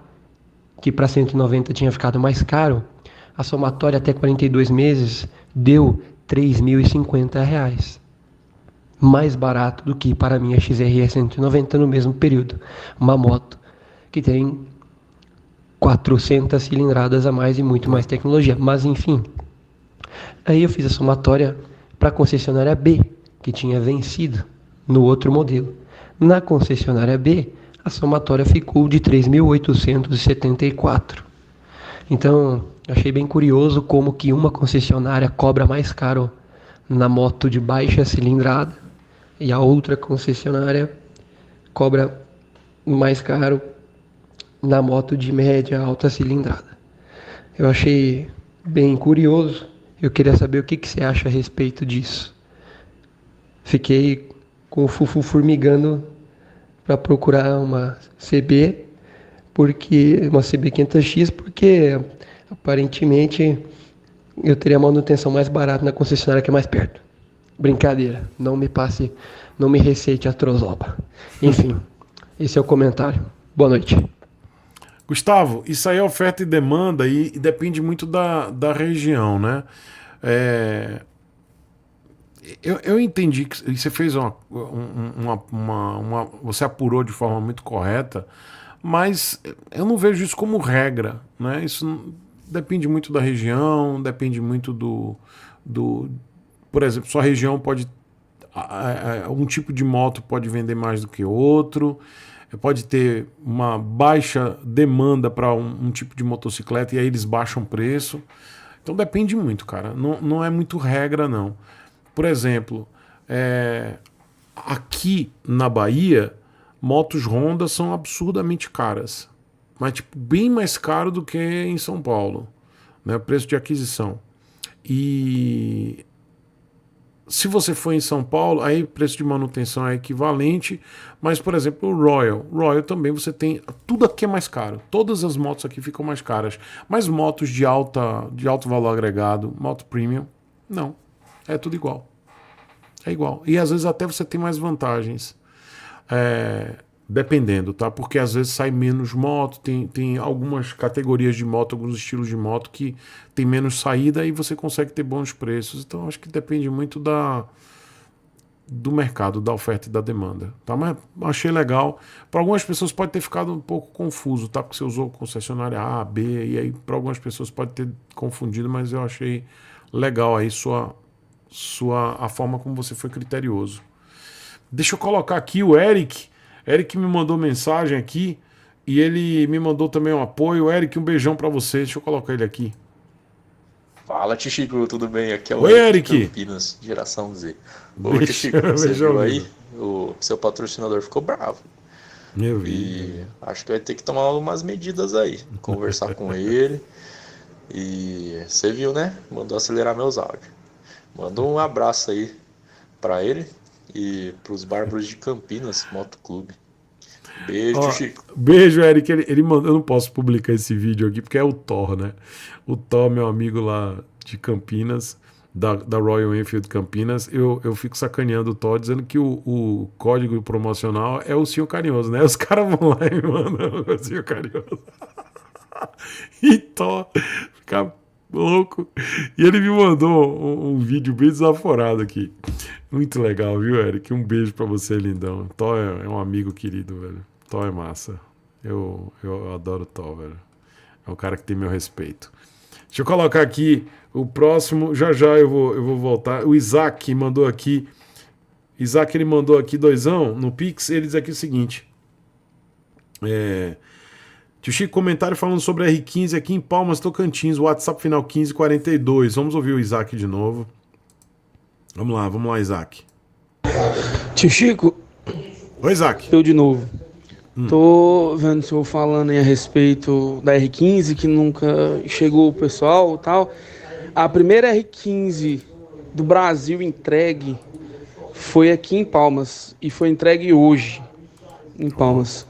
que para 190 tinha ficado mais caro, a somatória até 42 meses deu R$3.050. Mais barato do que para a minha XRE 190 no mesmo período. Uma moto que tem 400 cilindradas a mais e muito mais tecnologia. Mas enfim, aí eu fiz a somatória para a concessionária B, que tinha vencido no outro modelo. Na concessionária B, a somatória ficou de 3.874. Então, achei bem curioso como que uma concessionária cobra mais caro na moto de baixa cilindrada e a outra concessionária cobra mais caro na moto de média alta cilindrada. Eu achei bem curioso. Eu queria saber o que você acha a respeito disso. Fiquei com o fufu formigando para procurar uma CB, uma CB500X, porque aparentemente eu teria manutenção mais barata na concessionária que é mais perto. Brincadeira, não me receite a trozoba. Enfim, esse é o comentário. Boa noite. Gustavo, isso aí é oferta e demanda e depende muito da região, né? Eu entendi que você fez você apurou de forma muito correta, mas eu não vejo isso como regra, né? Isso depende muito da região, depende muito por exemplo, sua região pode, um tipo de moto pode vender mais do que outro, pode ter uma baixa demanda para um tipo de motocicleta e aí eles baixam o preço. Então depende muito, cara. Não é muito regra, não. Por exemplo, aqui na Bahia, motos Honda são absurdamente caras. Mas tipo, bem mais caro do que em São Paulo, né? O preço de aquisição. E se você for em São Paulo, aí o preço de manutenção é equivalente, mas, por exemplo, o Royal também você tem, tudo aqui é mais caro, todas as motos aqui ficam mais caras, mas motos de alto valor agregado, moto premium, não, é tudo igual, é igual, e às vezes até você tem mais vantagens, dependendo, tá? Porque às vezes sai menos moto, tem algumas categorias de moto, alguns estilos de moto que tem menos saída e você consegue ter bons preços. Então acho que depende muito do mercado, da oferta e da demanda, tá? Mas achei legal. Para algumas pessoas pode ter ficado um pouco confuso, tá? Porque você usou concessionária A, B, e aí para algumas pessoas pode ter confundido, mas eu achei legal aí a forma como você foi criterioso. Deixa eu colocar aqui o Eric me mandou mensagem aqui e ele me mandou também um apoio. Eric, um beijão pra você. Deixa eu colocar ele aqui. Fala, Tio Chico, tudo bem? Aqui é o Oi, Eric. Campinas, geração Z. Ô, Tio Chico, você viu aí? O seu patrocinador ficou bravo. Eu vi. E acho que vai ter que tomar umas medidas aí. Conversar com ele. E você viu, né? Mandou acelerar meus áudios. Manda um abraço aí pra ele. E pros Bárbaros de Campinas Motoclube. Beijo, Chico. Beijo, Eric. Ele mandou, eu não posso publicar esse vídeo aqui porque é o Thor, né? O Thor, meu amigo lá de Campinas, da Royal Enfield Campinas, eu fico sacaneando o Thor dizendo que o código promocional é o Ursinho Carinhoso, né? Os caras vão lá e mandam o Ursinho Carinhoso. E Thor fica louco. E ele me mandou um vídeo bem desaforado aqui. Muito legal, viu, Eric? Um beijo pra você, lindão. Thor é um amigo querido, velho. Thor é massa. Eu adoro Thor, velho. É um cara que tem meu respeito. Deixa eu colocar aqui o próximo. Já eu vou voltar. O Isaac mandou aqui. Isaac, ele mandou aqui 2ão no Pix. Ele diz aqui o seguinte. Tio Chico, comentário falando sobre a R15 aqui em Palmas, Tocantins. WhatsApp final 1542. Vamos ouvir o Isaac de novo. Vamos lá, Isaac. Tio Chico. Oi, Isaac. Eu de novo. Tô vendo o senhor falando aí a respeito da R15, que nunca chegou o pessoal e tal. A primeira R15 do Brasil entregue foi aqui em Palmas. E foi entregue hoje em Palmas.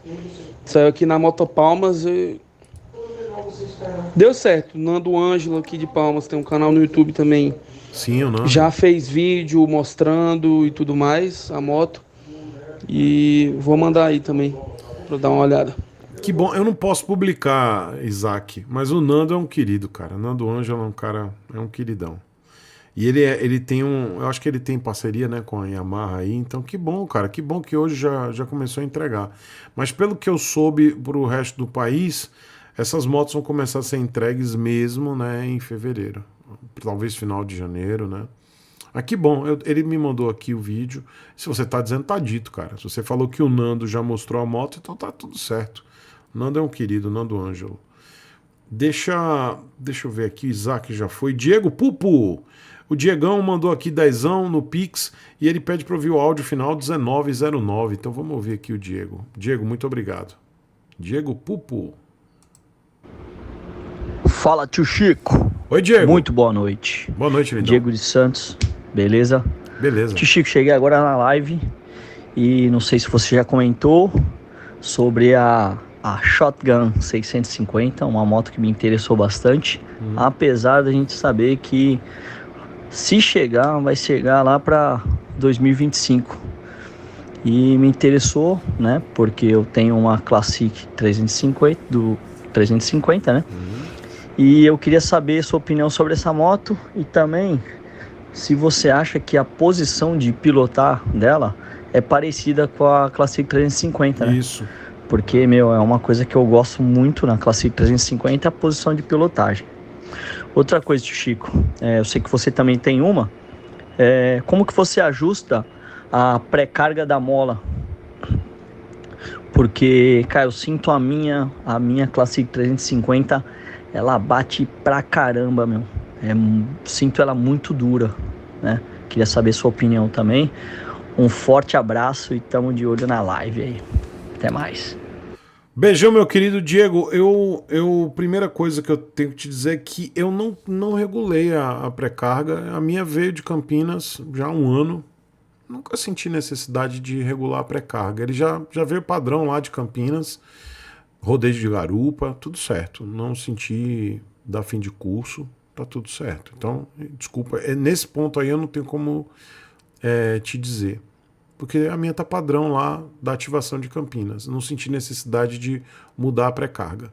Saiu aqui na Motopalmas e... deu certo. Nando Ângelo aqui de Palmas tem um canal no YouTube também. Sim, eu não. Já fez vídeo mostrando e tudo mais, a moto. E vou mandar aí também, pra dar uma olhada. Que bom, eu não posso publicar, Isaac, mas o Nando é um querido, cara. O Nando Ângelo é um cara, é um queridão. E ele tem eu acho que ele tem parceria, né, com a Yamaha aí, então que bom, cara, que bom que hoje já começou a entregar. Mas pelo que eu soube pro resto do país, essas motos vão começar a ser entregues mesmo, né, em fevereiro. Talvez final de janeiro, né? Ah, que bom, ele me mandou aqui o vídeo. Se você tá dizendo, tá dito, cara. Se você falou que o Nando já mostrou a moto, então tá tudo certo. O Nando é um querido, Nando Ângelo. Deixa eu ver aqui, Isaac já foi. Diego Pupo! O Diegão mandou aqui 10ão no Pix e ele pede para ouvir o áudio final 1909. Então vamos ouvir aqui o Diego. Diego, muito obrigado. Diego Pupo. Fala, tio Chico. Oi, Diego. Muito boa noite. Boa noite, lindão. Diego de Santos, beleza? Beleza. Tio Chico, cheguei agora na live e não sei se você já comentou sobre a Shotgun 650, uma moto que me interessou bastante, apesar da gente saber que se chegar, vai chegar lá para 2025. E me interessou, né? Porque eu tenho uma Classic 350, né? E eu queria saber a sua opinião sobre essa moto e também se você acha que a posição de pilotar dela é parecida com a Classic 350, né? Isso. Porque, é uma coisa que eu gosto muito na Classic 350, a posição de pilotagem. Outra coisa, tio Chico, eu sei que você também tem uma. Como que você ajusta a pré-carga da mola? Porque, cara, eu sinto a minha Classic 350, ela bate pra caramba, meu. Sinto ela muito dura, né? Queria saber sua opinião também. Um forte abraço e tamo de olho na live aí. Até mais. Beijão, meu querido Diego. Primeira coisa que eu tenho que te dizer é que eu não regulei a pré-carga. A minha veio de Campinas já há um ano. Nunca senti necessidade de regular a pré-carga. Ele já veio padrão lá de Campinas. Rodeio de garupa, tudo certo. Não senti dar fim de curso, tá tudo certo. Então, desculpa, nesse ponto aí eu não tenho como te dizer. Porque a minha tá padrão lá da ativação de Campinas. Não senti necessidade de mudar a pré-carga.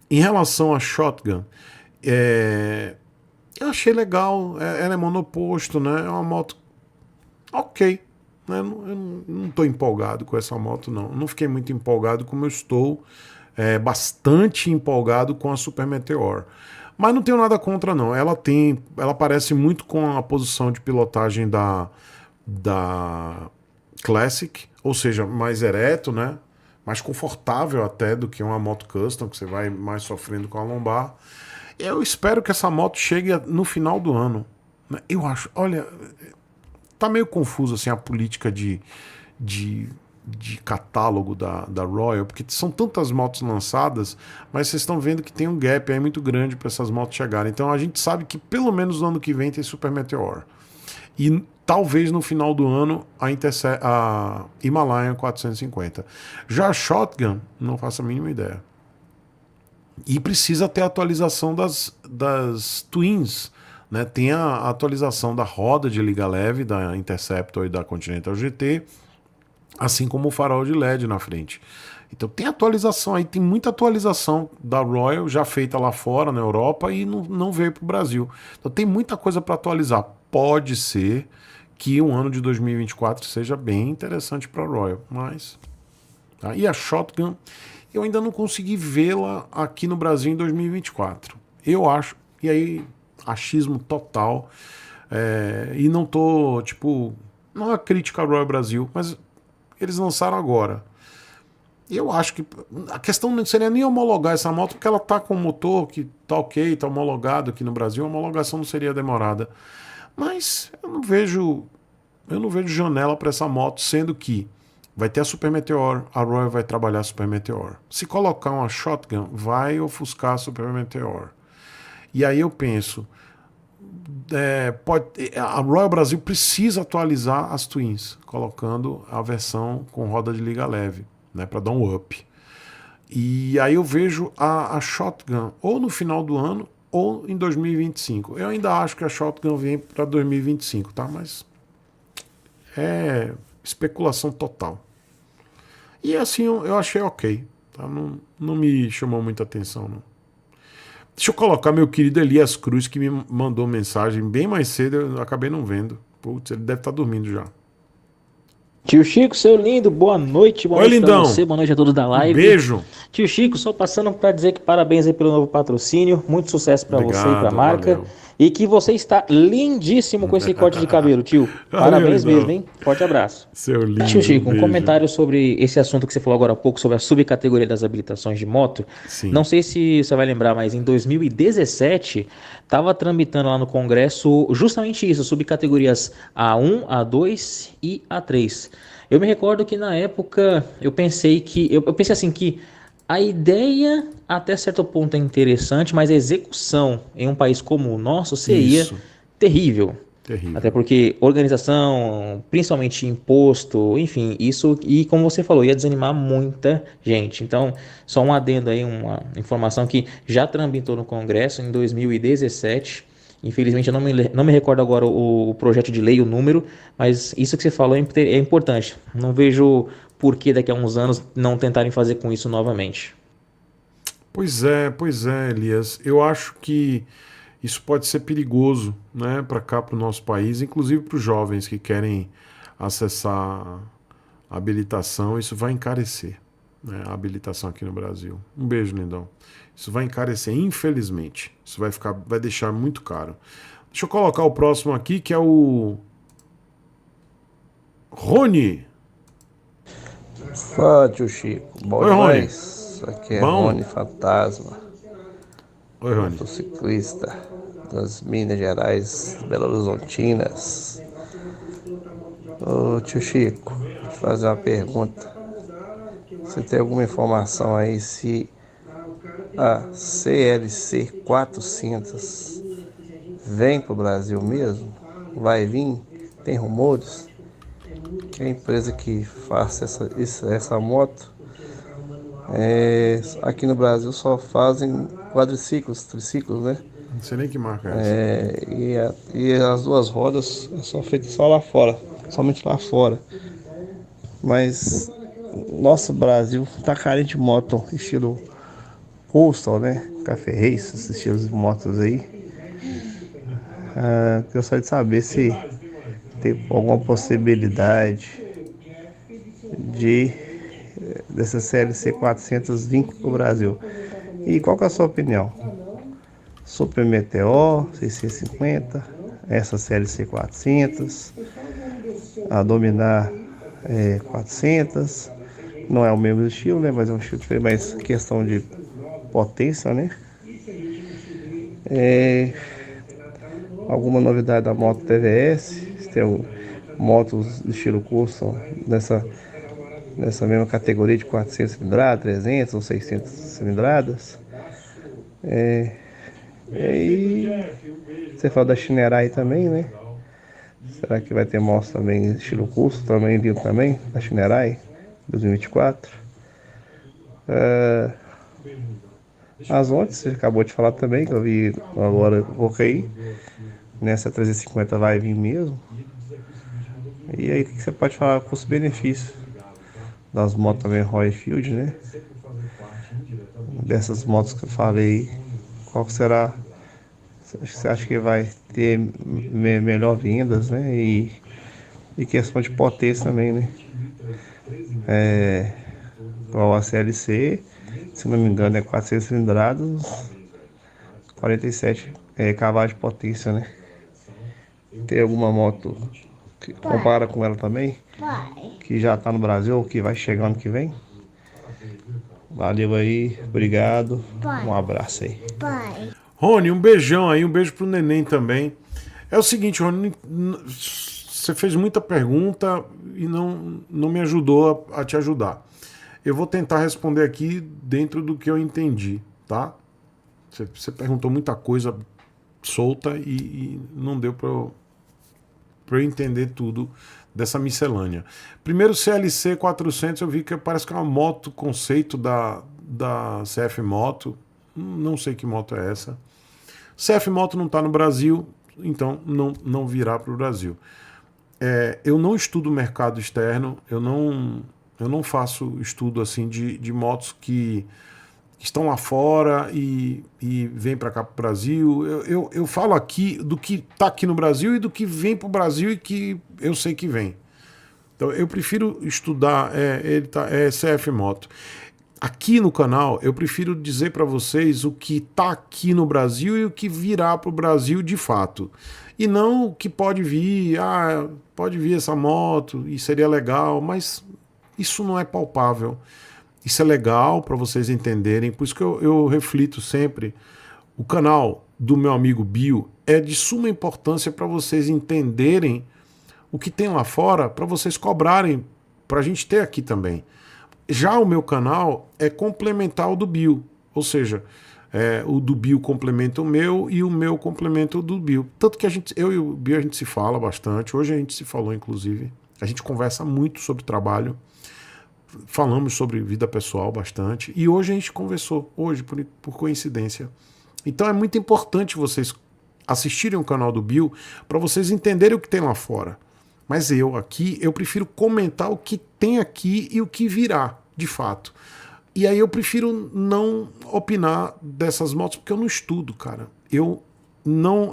Em relação à Shotgun, eu achei legal. Ela é monoposto, né? É uma moto ok. Né? Eu não estou empolgado com essa moto, não. Eu não fiquei muito empolgado como eu estou bastante empolgado com a Super Meteor. Mas não tenho nada contra, não. Ela parece muito com a posição de pilotagem da Classic, ou seja, mais ereto, né? Mais confortável até do que uma moto custom, que você vai mais sofrendo com a lombar. Eu espero que essa moto chegue no final do ano. Eu acho, olha, tá meio confuso assim a política de catálogo da Royal, porque são tantas motos lançadas, mas vocês estão vendo que tem um gap aí muito grande para essas motos chegarem. Então a gente sabe que pelo menos no ano que vem tem Super Meteor. E talvez no final do ano a Himalayan 450. Já a Shotgun, não faço a mínima ideia. E precisa ter a atualização das Twins, né? Tem a atualização da roda de liga leve da Interceptor e da Continental GT, assim como o farol de LED na frente. Então tem atualização aí, tem muita atualização da Royal já feita lá fora, na Europa, e não veio para o Brasil. Então tem muita coisa para atualizar. Pode ser que o ano de 2024 seja bem interessante para a Royal, mas... Tá? E a Shotgun, eu ainda não consegui vê-la aqui no Brasil em 2024. Eu acho, e aí, achismo total, e não tô, não é crítica à Royal Brasil, mas eles lançaram agora. Eu acho que a questão não seria nem homologar essa moto, porque ela tá com o motor que tá ok, tá homologado aqui no Brasil, a homologação não seria demorada. Mas eu não vejo janela para essa moto, sendo que vai ter a Super Meteor, a Royal vai trabalhar a Super Meteor. Se colocar uma Shotgun, vai ofuscar a Super Meteor. E aí eu penso, a Royal Brasil precisa atualizar as Twins, colocando a versão com roda de liga leve, né, para dar um up. E aí eu vejo a Shotgun ou no final do ano ou em 2025. Eu ainda acho que a Shotgun vem para 2025, tá? Mas é especulação total. E assim eu achei ok, tá? Não me chamou muita atenção, não. Deixa eu colocar meu querido Elias Cruz, que me mandou mensagem bem mais cedo, eu acabei não vendo. Putz, ele deve estar dormindo já. Tio Chico, seu lindo, boa noite. Boa Oi, noite lindão. pra você, boa noite a todos da live. Beijo. Tio Chico, só passando para dizer que parabéns aí pelo novo patrocínio, muito sucesso para você e para a marca. Valeu. E que você está lindíssimo com esse corte de cabelo, tio. Parabéns mesmo, hein? Forte abraço. Seu lindo. Tio Chico, um beijo. comentário sobre esse assunto que você falou agora há pouco, sobre a subcategoria das habilitações de moto. Sim. Não sei se você vai lembrar, mas em 2017 estava tramitando lá no Congresso justamente isso, subcategorias A1, A2 e A3. Eu me recordo que na época eu pensei assim que a ideia até certo ponto é interessante, mas a execução em um país como o nosso seria terrível. Terrível. Até porque organização, principalmente imposto, enfim, isso, e como você falou, ia desanimar muita gente. Então, só um adendo aí, uma informação que já tramitou no Congresso em 2017. Infelizmente eu não me recordo agora o projeto de lei, o número, mas isso que você falou é importante. Não vejo por que daqui a uns anos não tentarem fazer com isso novamente. Pois é, Elias. Eu acho que isso pode ser perigoso, né, para cá, para o nosso país, inclusive para os jovens que querem acessar a habilitação. Isso vai encarecer, né, a habilitação aqui no Brasil. Um beijo, lindão. Isso vai encarecer, infelizmente. Isso vai deixar muito caro. Deixa eu colocar o próximo aqui, que é o Rony. Fala, tio Chico. Bom Oi, Rony. demais. Aqui é Bom. Rony Fantasma. Oi, Rony. Motociclista das Minas Gerais, Belo Horizontinas. Ô, tio Chico, vou te fazer uma pergunta. Você tem alguma informação aí se a CLC 400 vem para o Brasil mesmo? Vai vir? Tem rumores que a empresa que faz essa moto aqui no Brasil só fazem quadriciclos, triciclos, né? Não sei nem que marca é essa. E as duas rodas é só feito só lá fora, somente lá fora. Mas nosso Brasil tá carente de moto estilo Postal, né? Café Race, esses estilos de motos aí. Gostaria de saber se tem alguma possibilidade dessa CLC 400 vir para o Brasil. E qual que é a sua opinião? Super Meteor 650, essa CLC 400, a Dominar 400, não é o mesmo estilo, né? Mas é um estilo diferente, mas questão de potência, né? Alguma novidade da moto TVS? Tem motos do estilo custom nessa mesma categoria de 400 cilindradas, 300 ou 600 cilindradas? E você fala da Shinerai também, né? Será que vai ter motos também estilo custom também, vindo também, da Shinerai 2024? As ondas, você acabou de falar também, que eu vi agora, coloquei. Nessa 350 vai vir mesmo. E aí, o que você pode falar custo-benefício das motos também Royal Enfield, né? Dessas motos que eu falei, qual que você acha que vai ter melhor vendas, né? E questão de potência também, né? Igual a CLC, se não me engano, é 400 cilindradas, 47 cavalos de potência, né? Tem alguma moto que compara com ela também? Que já tá no Brasil, que vai chegar ano que vem? Valeu aí, obrigado. Um abraço aí. Rony, um beijão aí, um beijo pro neném também. É o seguinte, Rony, você fez muita pergunta e não me ajudou a te ajudar. Eu vou tentar responder aqui dentro do que eu entendi, tá? Você perguntou muita coisa solta e não deu para eu entender tudo dessa miscelânea. Primeiro, CLC 400, eu vi que parece que é uma moto conceito da CF Moto. Não sei que moto é essa. CF Moto não está no Brasil, então não virá para o Brasil. Eu não estudo mercado externo, eu não faço estudo assim de motos que estão lá fora e vêm para cá para o Brasil. Eu falo aqui do que está aqui no Brasil e do que vem para o Brasil e que eu sei que vem. Então eu prefiro estudar CF Moto. Aqui no canal eu prefiro dizer para vocês o que está aqui no Brasil e o que virá para o Brasil de fato. E não o que pode vir, pode vir essa moto e seria legal, mas isso não é palpável. Isso é legal para vocês entenderem, por isso que eu reflito sempre. O canal do meu amigo Bill é de suma importância para vocês entenderem o que tem lá fora, para vocês cobrarem, para a gente ter aqui também. Já o meu canal é complementar ao do Bill, ou seja, o do Bill complementa o meu e o meu complementa o do Bill. Tanto que eu e o Bill a gente se fala bastante, hoje a gente se falou inclusive, a gente conversa muito sobre trabalho, falamos sobre vida pessoal bastante, e hoje a gente conversou, por coincidência. Então é muito importante vocês assistirem o canal do Bill para vocês entenderem o que tem lá fora. Mas eu prefiro comentar o que tem aqui e o que virá, de fato. E aí eu prefiro não opinar dessas motos, porque eu não estudo, cara.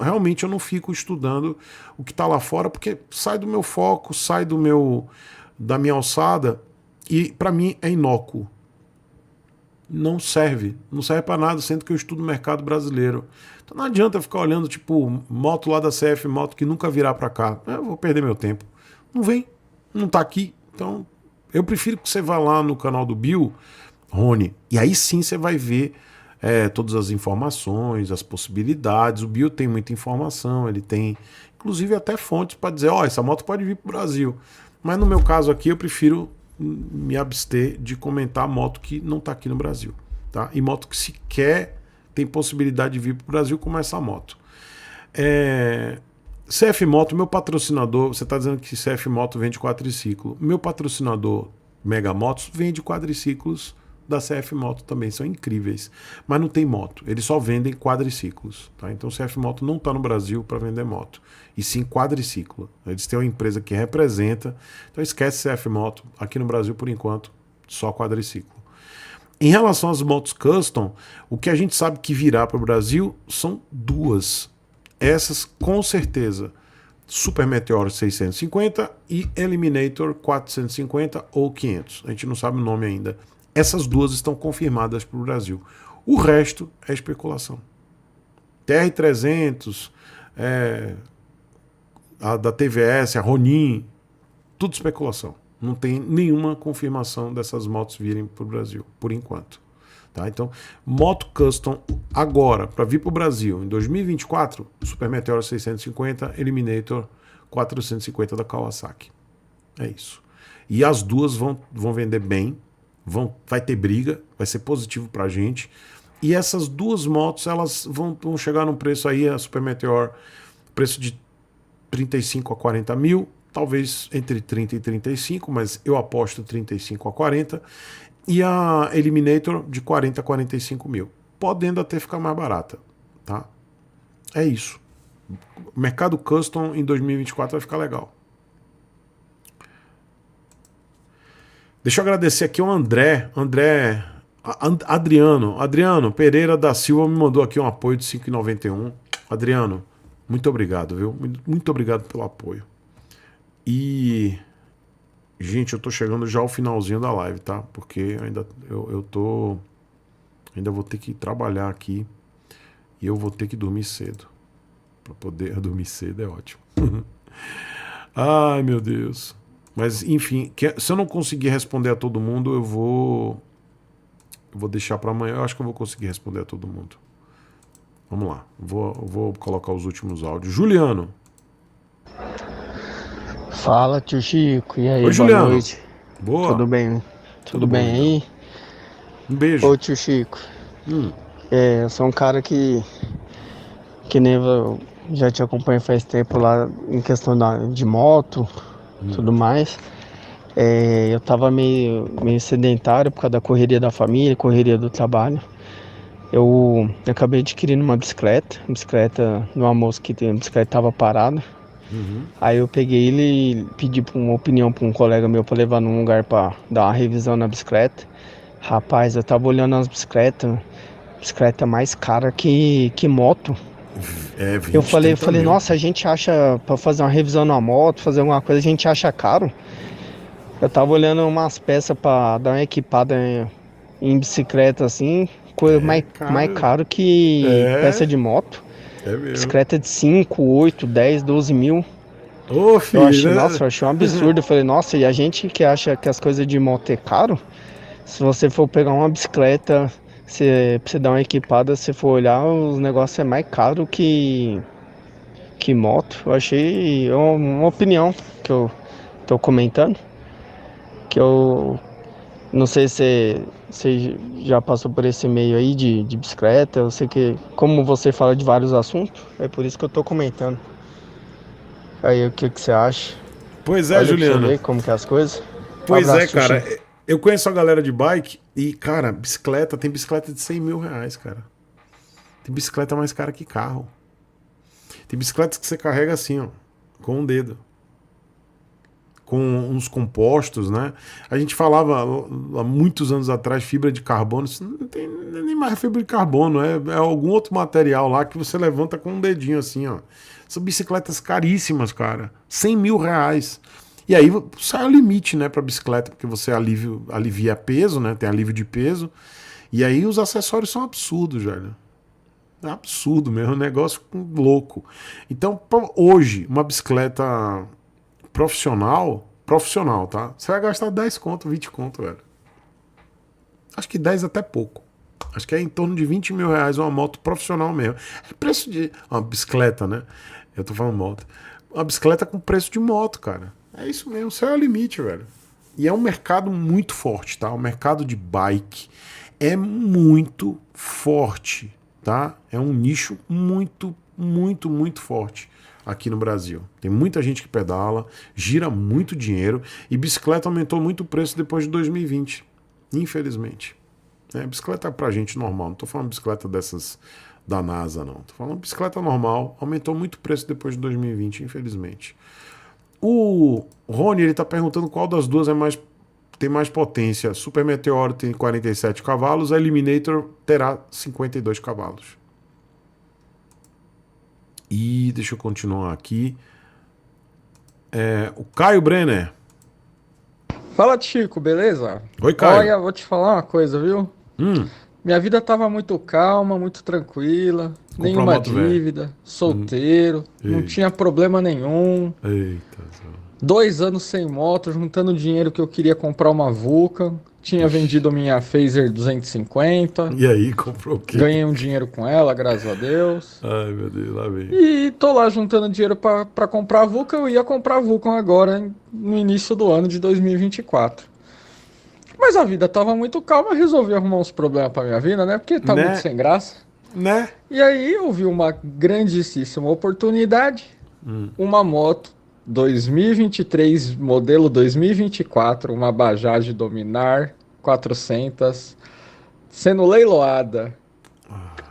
Realmente eu não fico estudando o que está lá fora, porque sai do meu foco, sai da minha alçada, e para mim é inócuo. Não serve para nada, sendo que eu estudo o mercado brasileiro. Então não adianta ficar olhando, tipo, moto lá da CF, moto que nunca virá para cá. Eu vou perder meu tempo. Não vem, não tá aqui. Então eu prefiro que você vá lá no canal do Bill, Rony, e aí sim você vai ver todas as informações, as possibilidades. O Bill tem muita informação, ele tem inclusive até fontes para dizer, essa moto pode vir para o Brasil. Mas no meu caso aqui eu prefiro me abster de comentar moto que não está aqui no Brasil, tá? E moto que sequer tem possibilidade de vir para o Brasil, como essa moto. CF Moto, meu patrocinador, você está dizendo que CF Moto vende quadriciclo. Meu patrocinador Mega Motos vende quadriciclos da CF Moto também, são incríveis. Mas não tem moto, eles só vendem quadriciclos, tá? Então CF Moto não está no Brasil para vender moto, e sim quadriciclo. Eles têm uma empresa que representa, então esquece CF Moto. Aqui no Brasil, por enquanto, só quadriciclo. Em relação às motos custom, o que a gente sabe que virá para o Brasil são duas. Essas, com certeza, Super Meteor 650 e Eliminator 450 ou 500. A gente não sabe o nome ainda. Essas duas estão confirmadas para o Brasil. O resto é especulação. TR300, a da TVS, a Ronin, tudo especulação. Não tem nenhuma confirmação dessas motos virem para o Brasil, por enquanto. Tá? Então, moto custom agora, para vir para o Brasil, em 2024, Super Meteor 650, Eliminator 450 da Kawasaki. É isso. E as duas vão vender bem, vai ter briga, vai ser positivo para a gente. E essas duas motos, elas vão chegar num preço aí, a Super Meteor, preço de 35 a 40 mil, talvez entre 30 e 35, mas eu aposto 35 a 40, e a Eliminator de 40 a 45 mil. Podendo até ficar mais barata, tá? É isso. O mercado custom em 2024 vai ficar legal. Deixa eu agradecer aqui ao Adriano Pereira da Silva me mandou aqui um apoio de 5,91. Adriano, muito obrigado, viu? Muito obrigado pelo apoio. E, gente, eu tô chegando já ao finalzinho da live, tá? Porque ainda vou ter que trabalhar aqui e eu vou ter que dormir cedo. Para poder dormir cedo é ótimo. Ai, meu Deus. Mas, enfim, se eu não conseguir responder a todo mundo, eu vou deixar para amanhã. Eu acho que eu vou conseguir responder a todo mundo. Vamos lá. Vou colocar os últimos áudios. Juliano. Fala, tio Chico. E aí, oi, Juliano. Boa noite. Boa. Tudo bem? Tudo bem aí? Um beijo. Ô, tio Chico. Eu sou um cara que que nem eu já te acompanho faz tempo lá em questão de moto, tudo mais. Eu tava meio sedentário por causa da correria da família, correria do trabalho. Eu acabei adquirindo uma bicicleta de uma moça que tem a bicicleta tava parada. Aí eu peguei ele e pedi uma opinião para um colega meu para levar num lugar para dar uma revisão na bicicleta. Rapaz, eu tava olhando as bicicleta mais cara que moto. Eu falei, nossa, a gente acha para fazer uma revisão na moto, fazer alguma coisa, a gente acha caro. Eu tava olhando umas peças para dar uma equipada em bicicleta assim, coisa mais caro que peça de moto. Bicicleta de 5, 8, 10, 12 mil. Ô, filho, eu achei um absurdo. Eu falei, nossa, e a gente que acha que as coisas de moto é caro, se você for pegar uma bicicleta, pra você dar uma equipada, se for olhar, os negócios é mais caro que moto. Eu achei uma opinião que eu tô comentando, que eu não sei se você já passou por esse meio aí de bicicleta. Eu sei que, como você fala de vários assuntos, é por isso que eu tô comentando. Aí, o que você acha? Pois é, Olha Juliano. pra você ver como que é as coisas. Pois Abraço, cara. Xuxa. Eu conheço a galera de bike e, cara, tem bicicleta de 100 mil reais, cara. Tem bicicleta mais cara que carro. Tem bicicletas que você carrega assim, ó, com um dedo. Com uns compostos, né? A gente falava há muitos anos atrás fibra de carbono. Isso não tem nem mais fibra de carbono, é algum outro material lá que você levanta com um dedinho assim, ó. São bicicletas caríssimas, cara. 100 mil reais. E aí sai o limite, né, pra bicicleta, porque você alivia peso, né? Tem alívio de peso. E aí os acessórios são absurdos, velho. É absurdo mesmo, um negócio louco. Então, hoje, uma bicicleta profissional, tá? Você vai gastar 10 conto, 20 conto, velho. Acho que 10 até pouco. Acho que é em torno de 20 mil reais uma moto profissional mesmo. É preço de... Uma bicicleta, né? Eu tô falando moto. Uma bicicleta com preço de moto, cara. É isso mesmo, céu é o limite, velho. E é um mercado muito forte, tá? O mercado de bike é muito forte, tá? É um nicho muito, muito, muito forte aqui no Brasil. Tem muita gente que pedala, gira muito dinheiro e bicicleta aumentou muito o preço depois de 2020, infelizmente. Bicicleta pra gente normal, não tô falando bicicleta dessas da NASA, não. Tô falando bicicleta normal, aumentou muito o preço depois de 2020, infelizmente. O Rony, ele tá perguntando qual das duas tem mais potência. Super Meteoro tem 47 cavalos, a Eliminator terá 52 cavalos. E deixa eu continuar aqui. O Caio Brenner. Fala, Chico, beleza? Oi, Caio. Olha, vou te falar uma coisa, viu? Minha vida tava muito calma, muito tranquila, nenhuma dívida, solteiro, não tinha problema nenhum. Eita. 2 anos sem moto, juntando dinheiro que eu queria comprar uma Vulcan. Tinha vendido minha Phaser 250. E aí, comprou o quê? Ganhei um dinheiro com ela, graças a Deus. Ai, meu Deus, lá vem. E tô lá juntando dinheiro pra comprar a Vulcan. Eu ia comprar a Vulcan agora, no início do ano de 2024. Mas a vida tava muito calma, eu resolvi arrumar uns problemas pra minha vida, né? Porque tá muito sem graça. Né? E aí eu vi uma grandíssima oportunidade. Uma moto 2023, modelo 2024, uma Bajaj Dominar 400, sendo leiloada.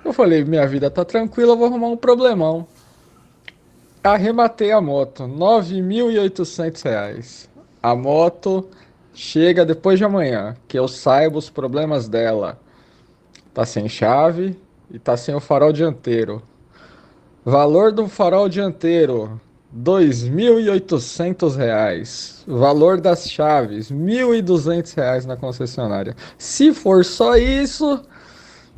Eu falei, minha vida tá tranquila, eu vou arrumar um problemão. Arrematei a moto, R$ 9.800. A moto chega depois de amanhã, que eu saiba os problemas dela. Tá sem chave e tá sem o farol dianteiro. Valor do farol dianteiro, R$ 2.800. Valor das chaves, R$ 1.200 na concessionária. Se for só isso,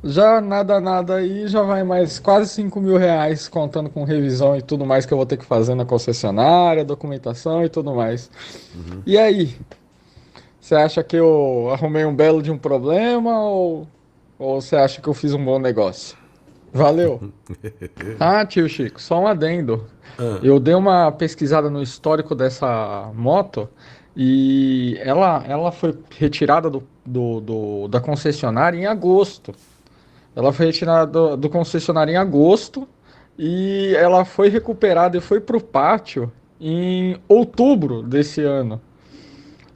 já nada aí, já vai mais quase R$ 5.000, contando com revisão e tudo mais que eu vou ter que fazer na concessionária, documentação e tudo mais. E aí? Você acha que eu arrumei um belo de um problema ou você acha que eu fiz um bom negócio? Valeu. Tio Chico, só um adendo. Eu dei uma pesquisada no histórico dessa moto e ela foi retirada da concessionária em agosto. Ela foi retirada do concessionário em agosto e ela foi recuperada e foi pro pátio em outubro desse ano.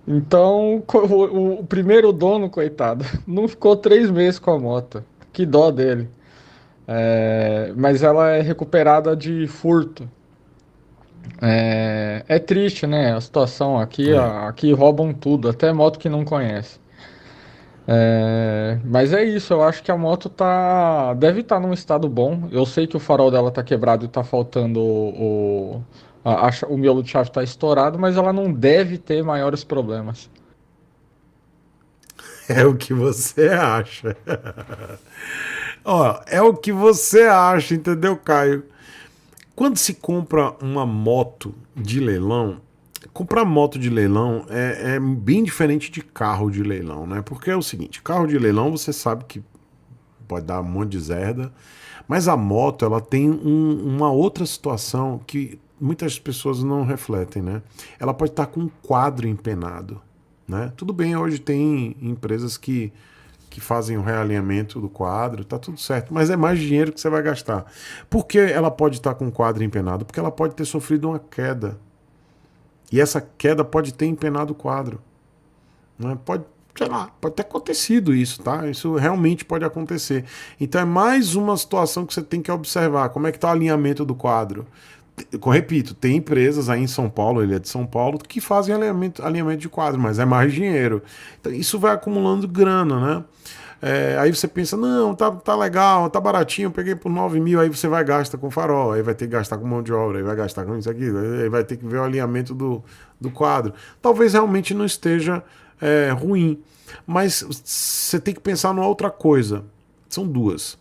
Então, o primeiro dono, coitado, não ficou 3 meses com a moto. Que dó dele. Mas ela é recuperada de furto. É triste, né? A situação aqui, aqui roubam tudo, até moto que não conhece. Mas é isso, eu acho que a moto deve estar num estado bom. Eu sei que o farol dela tá quebrado e tá faltando o miolo de chave tá estourado, mas ela não deve ter maiores problemas. É o que você acha. Ó, é o que você acha, entendeu, Caio? Quando se compra uma moto de leilão, comprar moto de leilão é bem diferente de carro de leilão, né? Porque é o seguinte, carro de leilão você sabe que pode dar um monte de zerda, mas a moto ela tem uma outra situação que muitas pessoas não refletem, né? Ela pode estar com um quadro empenado, né? Tudo bem, hoje tem empresas que fazem o realinhamento do quadro, tá tudo certo, mas é mais dinheiro que você vai gastar. Por que ela pode estar com o quadro empenado? Porque ela pode ter sofrido uma queda. E essa queda pode ter empenado o quadro. Né? Pode, sei lá, pode ter acontecido isso, tá? Isso realmente pode acontecer. Então é mais uma situação que você tem que observar. Como é que tá o alinhamento do quadro? Eu repito, tem empresas aí em São Paulo, ele é de São Paulo, que fazem alinhamento de quadro, mas é mais dinheiro. Então isso vai acumulando grana, né? Aí você pensa, não, tá legal, tá baratinho, eu peguei por 9 mil, aí você vai gastar com farol, aí vai ter que gastar com mão de obra, aí vai gastar com isso aqui, aí vai ter que ver o alinhamento do quadro. Talvez realmente não esteja ruim, mas você tem que pensar numa outra coisa. São duas.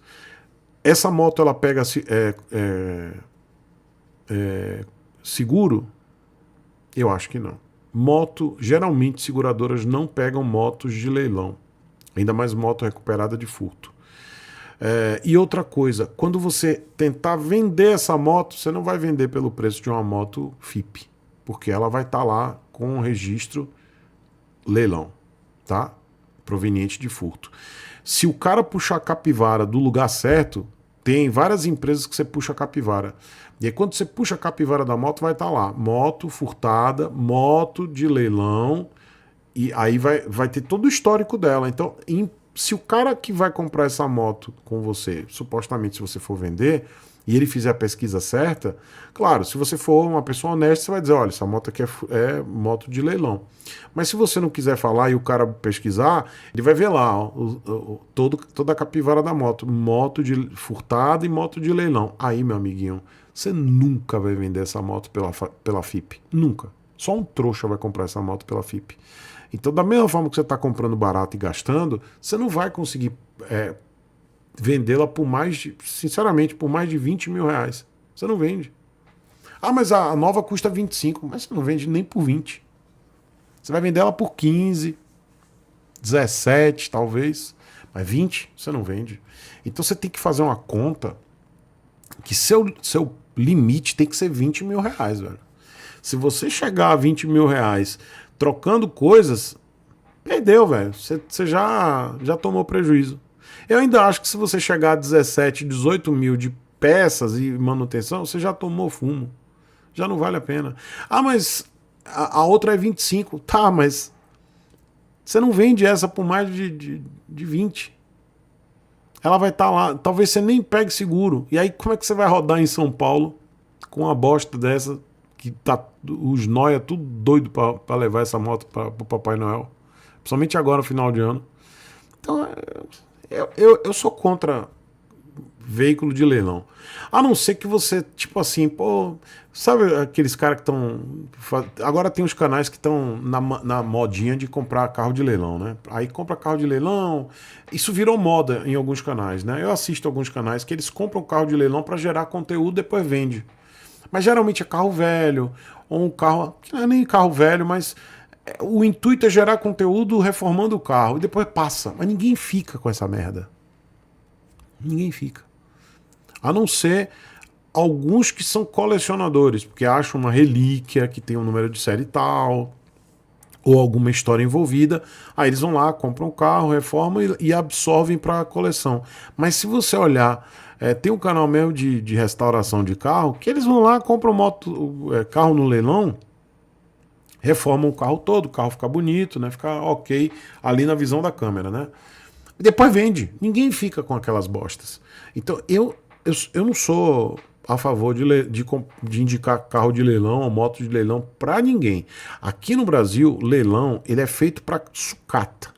Essa moto, ela pega seguro? Eu acho que não. Geralmente seguradoras não pegam motos de leilão. Ainda mais moto recuperada de furto. E outra coisa, quando você tentar vender essa moto, você não vai vender pelo preço de uma moto FIP, porque ela vai estar lá com o registro leilão, tá? Proveniente de furto. Se o cara puxar a capivara do lugar certo, tem várias empresas que você puxa a capivara. E aí quando você puxa a capivara da moto, vai estar lá, moto furtada, moto de leilão. E aí vai ter todo o histórico dela. Então, se o cara que vai comprar essa moto com você, supostamente se você for vender, e ele fizer a pesquisa certa, claro, se você for uma pessoa honesta, você vai dizer, olha, essa moto aqui é moto de leilão. Mas se você não quiser falar e o cara pesquisar, ele vai ver lá toda a capivara da moto de furtada e moto de leilão. Aí, meu amiguinho, você nunca vai vender essa moto pela FIP. Nunca. Só um trouxa vai comprar essa moto pela FIP. Então, da mesma forma que você está comprando barato e gastando, você não vai conseguir vendê-la sinceramente, por mais de 20 mil reais. Você não vende. Ah, mas a nova custa 25, mas você não vende nem por 20. Você vai vender ela por 15, 17 talvez, mas 20 você não vende. Então você tem que fazer uma conta que seu limite tem que ser 20 mil reais, velho. Se você chegar a 20 mil reais trocando coisas, perdeu, velho. Você já tomou prejuízo. Eu ainda acho que se você chegar a 17, 18 mil de peças e manutenção, você já tomou fumo. Já não vale a pena. Ah, mas a outra é 25. Tá, mas você não vende essa por mais de 20. Ela vai estar lá. Talvez você nem pegue seguro. E aí como é que você vai rodar em São Paulo com uma bosta dessa que tá os nóia tudo doido para levar essa moto para o Papai Noel? Principalmente agora, no final de ano. Então, eu sou contra veículo de leilão. A não ser que você, tipo assim, pô, sabe aqueles caras que estão... Agora tem os canais que estão na modinha de comprar carro de leilão, né? Aí compra carro de leilão. Isso virou moda em alguns canais, né? Eu assisto alguns canais que eles compram carro de leilão para gerar conteúdo e depois vende. Mas geralmente é carro velho, ou um carro... que não é nem carro velho, mas... o intuito é gerar conteúdo reformando o carro. E depois passa. Mas ninguém fica com essa merda. Ninguém fica. A não ser alguns que são colecionadores, porque acham uma relíquia que tem um número de série tal, ou alguma história envolvida, aí eles vão lá, compram um carro, reformam e absorvem para a coleção. Mas se você olhar, tem um canal mesmo de restauração de carro, que eles vão lá, compram carro no leilão, reformam o carro todo, o carro fica bonito, né? Fica ok ali na visão da câmera, né? E depois vende. Ninguém fica com aquelas bostas. Então eu não sou a favor de indicar carro de leilão ou moto de leilão para ninguém. Aqui no Brasil, leilão ele é feito para sucata.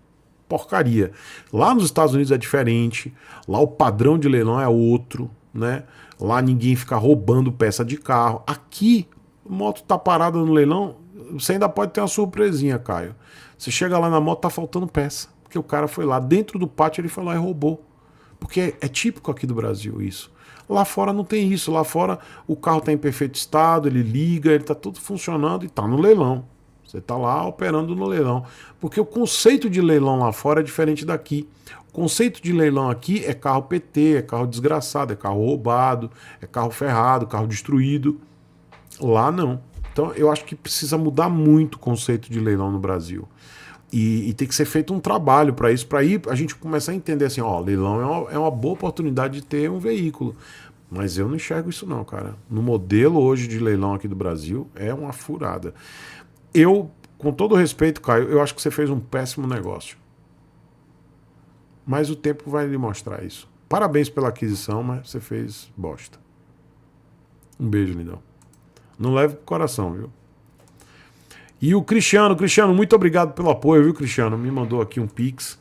Porcaria. Lá nos Estados Unidos é diferente. Lá o padrão de leilão é outro, né? Lá ninguém fica roubando peça de carro. Aqui, a moto tá parada no leilão, você ainda pode ter uma surpresinha, Caio. Você chega lá na moto, tá faltando peça. Porque o cara foi lá, dentro do pátio, ele foi lá e roubou. Porque é típico aqui do Brasil isso. Lá fora não tem isso. Lá fora o carro tá em perfeito estado, ele liga, ele tá tudo funcionando e tá no leilão. Você tá lá operando no leilão. Porque o conceito de leilão lá fora é diferente daqui. O conceito de leilão aqui é carro PT, é carro desgraçado, é carro roubado, é carro ferrado, carro destruído. Lá não. Então eu acho que precisa mudar muito o conceito de leilão no Brasil. E tem que ser feito um trabalho para isso, para a gente começar a entender assim, ó, leilão é uma boa oportunidade de ter um veículo. Mas eu não enxergo isso não, cara. No modelo hoje de leilão aqui do Brasil, é uma furada. Eu, com todo respeito, Caio, eu acho que você fez um péssimo negócio. Mas o tempo vai lhe mostrar isso. Parabéns pela aquisição, mas você fez bosta. Um beijo, lindão. Não leve pro coração, viu? E o Cristiano, muito obrigado pelo apoio, viu, Cristiano? Me mandou aqui um Pix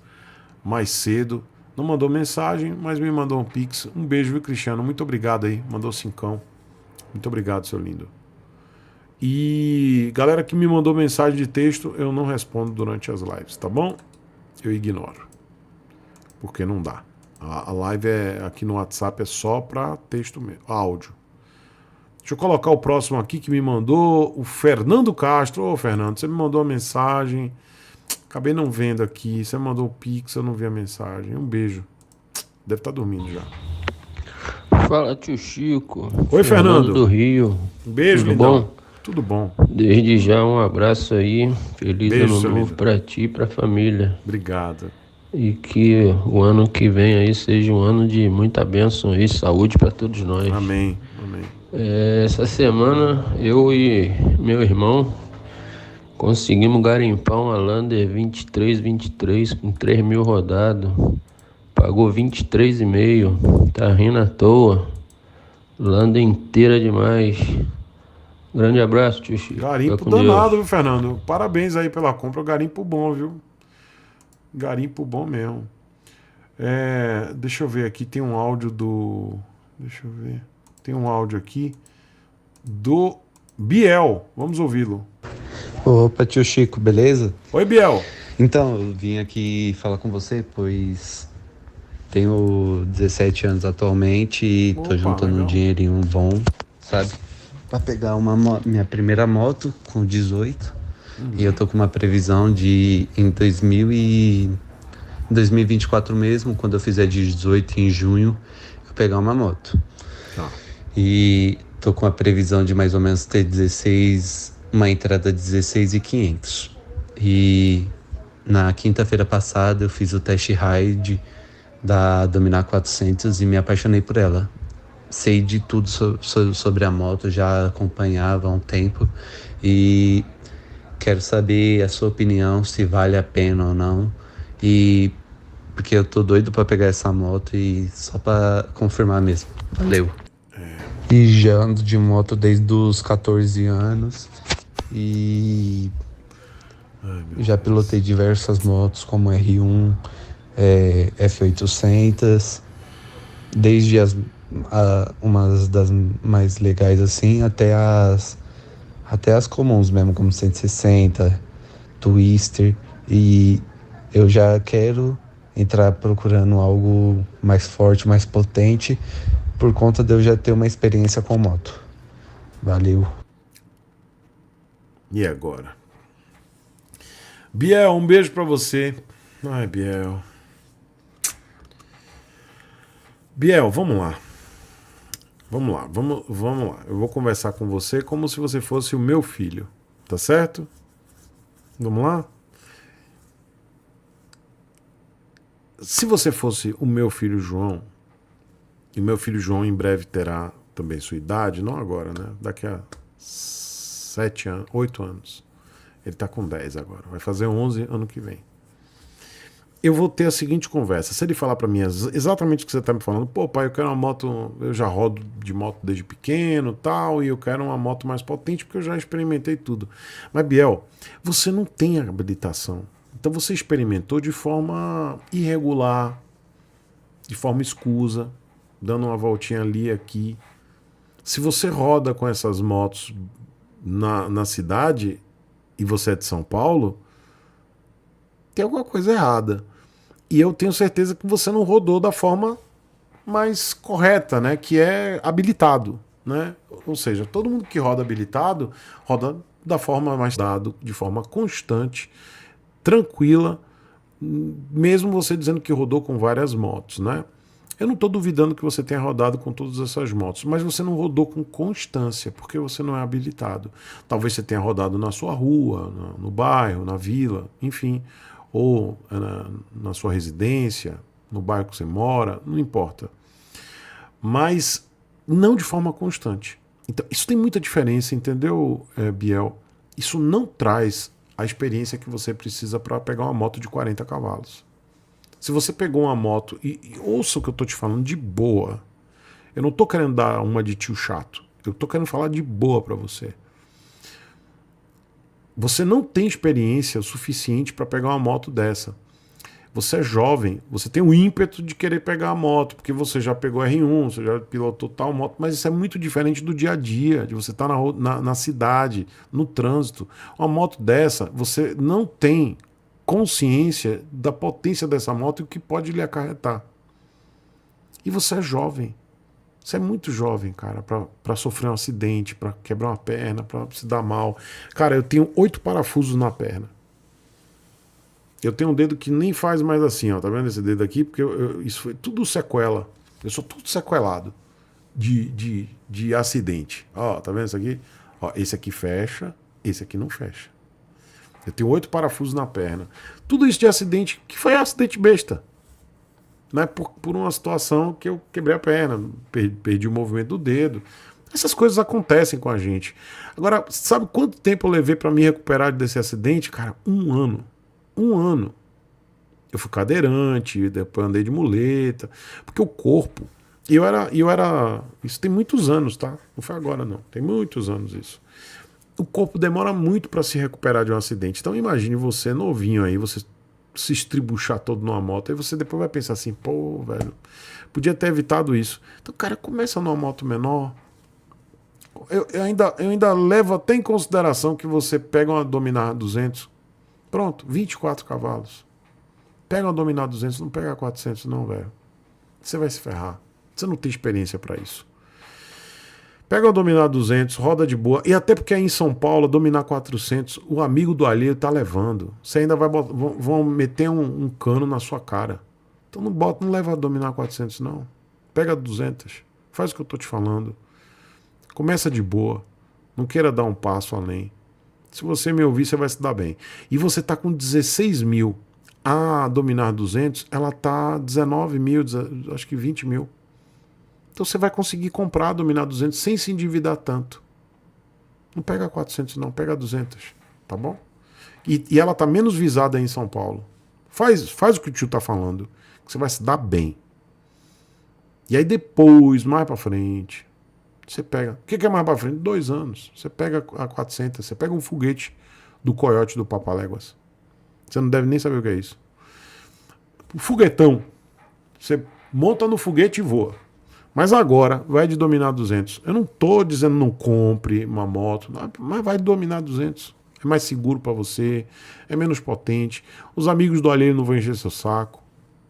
mais cedo. Não mandou mensagem, mas me mandou um Pix. Um beijo, viu, Cristiano? Muito obrigado aí. Mandou 5. Muito obrigado, seu lindo. E galera que me mandou mensagem de texto, eu não respondo durante as lives, tá bom? Eu ignoro. Porque não dá. A live aqui no WhatsApp é só para texto mesmo, áudio. Deixa eu colocar o próximo aqui que me mandou, o Fernando Castro. Ô, Fernando, você me mandou uma mensagem. Acabei não vendo aqui. Você me mandou o Pix, eu não vi a mensagem. Um beijo. Deve estar dormindo já. Fala, tio Chico. Oi, Fernando. Do Rio. Um beijo, Tudo lindão. bom? Tudo bom. Desde já, um abraço aí. Feliz Beijo, ano seu novo lindo. pra ti e pra família. Obrigado. E que o ano que vem aí seja um ano de muita bênção e saúde pra todos nós. Amém. Amém. Essa semana, eu e meu irmão conseguimos garimpar uma Lander 23 com 3.000 rodados. Pagou 23,5. Tá rindo à toa. Lander inteira demais. Grande abraço, tio Chico. Garimpo Fica com danado, Deus. viu, Fernando? Parabéns aí pela compra. Garimpo bom, viu? Garimpo bom mesmo. Deixa eu ver aqui. Tem um áudio do... Deixa eu ver. Tem um áudio aqui do Biel. Vamos ouvi-lo. Opa, tio Chico, beleza? Oi, Biel. Então, eu vim aqui falar com você, pois tenho 17 anos atualmente e tô Opa, juntando legal. um dinheirinho bom, sabe? Pra pegar minha primeira moto com 18. E eu tô com uma previsão de, em 2024 mesmo, quando eu fizer de 18 em junho, eu pegar uma moto. Tá. E tô com a previsão de mais ou menos ter 16, uma entrada de 16.500. E na quinta-feira passada eu fiz o test ride da Dominar 400 e me apaixonei por ela. Sei de tudo sobre a moto, já acompanhava há um tempo e quero saber a sua opinião, se vale a pena ou não. E porque eu tô doido pra pegar essa moto e só pra confirmar mesmo. Valeu. E já ando de moto desde os 14 anos e já pilotei diversas motos como R1, F800, desde umas das mais legais assim até as comuns mesmo, como 160, Twister, e eu já quero entrar procurando algo mais forte, mais potente, por conta de eu já ter uma experiência com moto. Valeu. E agora? Biel, um beijo pra você. Ai, Biel. Biel, vamos lá. Vamos lá. Eu vou conversar com você como se você fosse o meu filho. Tá certo? Vamos lá? Se você fosse o meu filho João, e meu filho João em breve terá também sua idade, não agora, né? Daqui a 7 anos, 8 anos. Ele tá com 10 agora, vai fazer 11 ano que vem. Eu vou ter a seguinte conversa. Se ele falar para mim exatamente o que você tá me falando, pô, pai, eu quero uma moto, eu já rodo de moto desde pequeno, tal, e eu quero uma moto mais potente porque eu já experimentei tudo. Mas Biel, você não tem habilitação. Então você experimentou de forma irregular, de forma escusa, dando uma voltinha ali e aqui. Se você roda com essas motos na cidade e você é de São Paulo, tem alguma coisa errada. E eu tenho certeza que você não rodou da forma mais correta, né? Que é habilitado, né? Ou seja, todo mundo que roda habilitado roda da forma mais dado, de forma constante, tranquila, mesmo você dizendo que rodou com várias motos, né? Eu não estou duvidando que você tenha rodado com todas essas motos, mas você não rodou com constância, porque você não é habilitado. Talvez você tenha rodado na sua rua, no bairro, na vila, enfim, ou na sua residência, no bairro que você mora, não importa. Mas não de forma constante. Então, isso tem muita diferença, entendeu, Biel? Isso não traz a experiência que você precisa para pegar uma moto de 40 cavalos. Se você pegou uma moto, e ouça o que eu tô te falando de boa. Eu não tô querendo dar uma de tio chato. Eu tô querendo falar de boa para você. Você não tem experiência suficiente para pegar uma moto dessa. Você é jovem, você tem o ímpeto de querer pegar a moto, porque você já pegou R1, você já pilotou tal moto, mas isso é muito diferente do dia a dia, de você estar na cidade, no trânsito. Uma moto dessa, você não tem consciência da potência dessa moto e o que pode lhe acarretar. E você é jovem. Você é muito jovem, cara, pra sofrer um acidente, pra quebrar uma perna, pra se dar mal. Cara, eu tenho 8 parafusos na perna. Eu tenho um dedo que nem faz mais assim, ó. Tá vendo esse dedo aqui? Porque isso foi tudo sequela. Eu sou tudo sequelado de acidente. Ó, tá vendo isso aqui? Ó, esse aqui fecha, esse aqui não fecha. Eu tenho 8 parafusos na perna. Tudo isso de acidente, que foi acidente besta. Né? Por uma situação que eu quebrei a perna, perdi o movimento do dedo. Essas coisas acontecem com a gente. Agora, sabe quanto tempo eu levei para me recuperar desse acidente? Cara, 1 ano. 1 ano. Eu fui cadeirante, depois andei de muleta. Porque o corpo... Eu era... Isso tem muitos anos, tá? Não foi agora, não. Tem muitos anos isso. O corpo demora muito para se recuperar de um acidente. Então imagine você novinho aí, você se estribuchar todo numa moto, aí você depois vai pensar assim, pô, velho, podia ter evitado isso. Então, cara, começa numa moto menor. Eu ainda levo até em consideração que você pega uma Dominar 200, pronto, 24 cavalos. Pega uma Dominar 200, não pega 400 não, velho. Você vai se ferrar. Você não tem experiência para isso. Pega o Dominar 200, roda de boa. E até porque aí em São Paulo, Dominar 400, o amigo do alheio tá levando. Você ainda vai vão meter um cano na sua cara. Então não leva a Dominar 400 não. Pega 200. Faz o que eu tô te falando. Começa de boa. Não queira dar um passo além. Se você me ouvir, você vai se dar bem. E você tá com 16 mil. A Dominar 200, ela tá 19 mil, acho que 20 mil. Então você vai conseguir comprar a Dominar 200 sem se endividar tanto. Não pega 400 não, pega 200, tá bom? E ela tá menos visada aí em São Paulo. Faz o que o tio tá falando, que você vai se dar bem. E aí depois, mais pra frente, você pega... O que é mais pra frente? 2 anos. Você pega a 400, você pega um foguete do Coyote do Papaléguas. Você não deve nem saber o que é isso. O foguetão. Você monta no foguete e voa. Mas agora, vai de Dominar 200. Eu não tô dizendo não compre uma moto, mas vai de Dominar 200. É mais seguro para você, é menos potente. Os amigos do alheio não vão encher seu saco.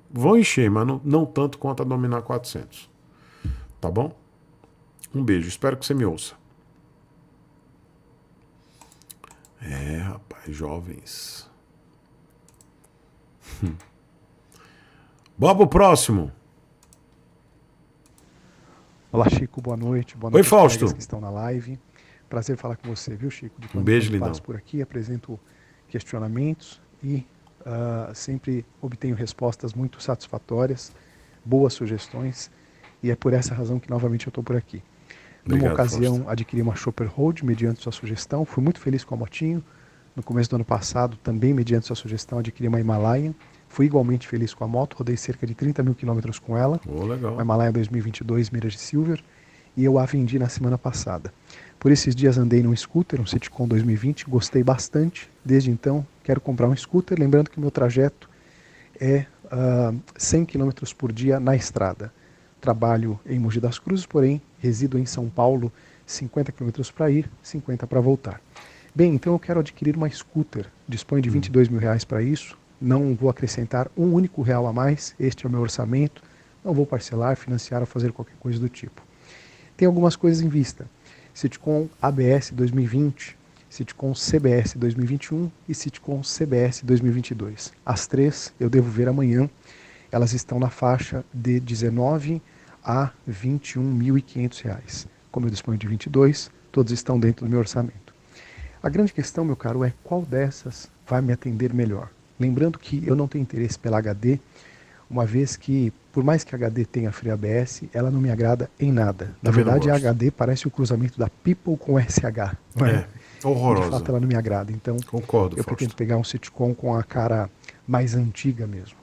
Vão encher, mas não tanto quanto a Dominar 400. Tá bom? Um beijo, espero que você me ouça. Rapaz, jovens. Bora pro próximo. Olá, Chico, boa noite. Boa noite. Oi, Fausto. Que estão na live. Prazer falar com você, viu, Chico? Um beijo, lindão. Passo por aqui, apresento questionamentos e sempre obtenho respostas muito satisfatórias, boas sugestões, e é por essa razão que novamente eu estou por aqui. Obrigado, Numa ocasião, Fausto. adquiri uma Chopper Road mediante sua sugestão, fui muito feliz com a motinho. No começo do ano passado, também mediante sua sugestão, adquiri uma Himalayan, fui igualmente feliz com a moto, rodei cerca de 30 mil quilômetros com ela, legal. uma Himalayan 2022 Mirage Silver, e eu a vendi na semana passada. Por esses dias andei num scooter, um Citicon 2020, gostei bastante, desde então quero comprar um scooter, lembrando que o meu trajeto é 100 km por dia na estrada. Trabalho em Mogi das Cruzes, porém resido em São Paulo, 50 km para ir, 50 para voltar. Bem, então eu quero adquirir uma scooter, disponho de R$22 mil para isso, não vou acrescentar um único real a mais, este é o meu orçamento, não vou parcelar, financiar ou fazer qualquer coisa do tipo. Tem algumas coisas em vista: Citicon ABS 2020, Citicon CBS 2021 e Citicon CBS 2022. As três eu devo ver amanhã, elas estão na faixa de R$19 a R$21.500. Como eu disponho de 22, todos estão dentro do meu orçamento. A grande questão, meu caro, é qual dessas vai me atender melhor. Lembrando que eu não tenho interesse pela HD, uma vez que, por mais que a HD tenha freio ABS, ela não me agrada em nada. Na verdade, a HD parece o cruzamento da People com SH. Não é? Horrorosa. De fato, ela não me agrada. Então, Concordo, eu Fausto. pretendo pegar um Citicon com a cara mais antiga mesmo.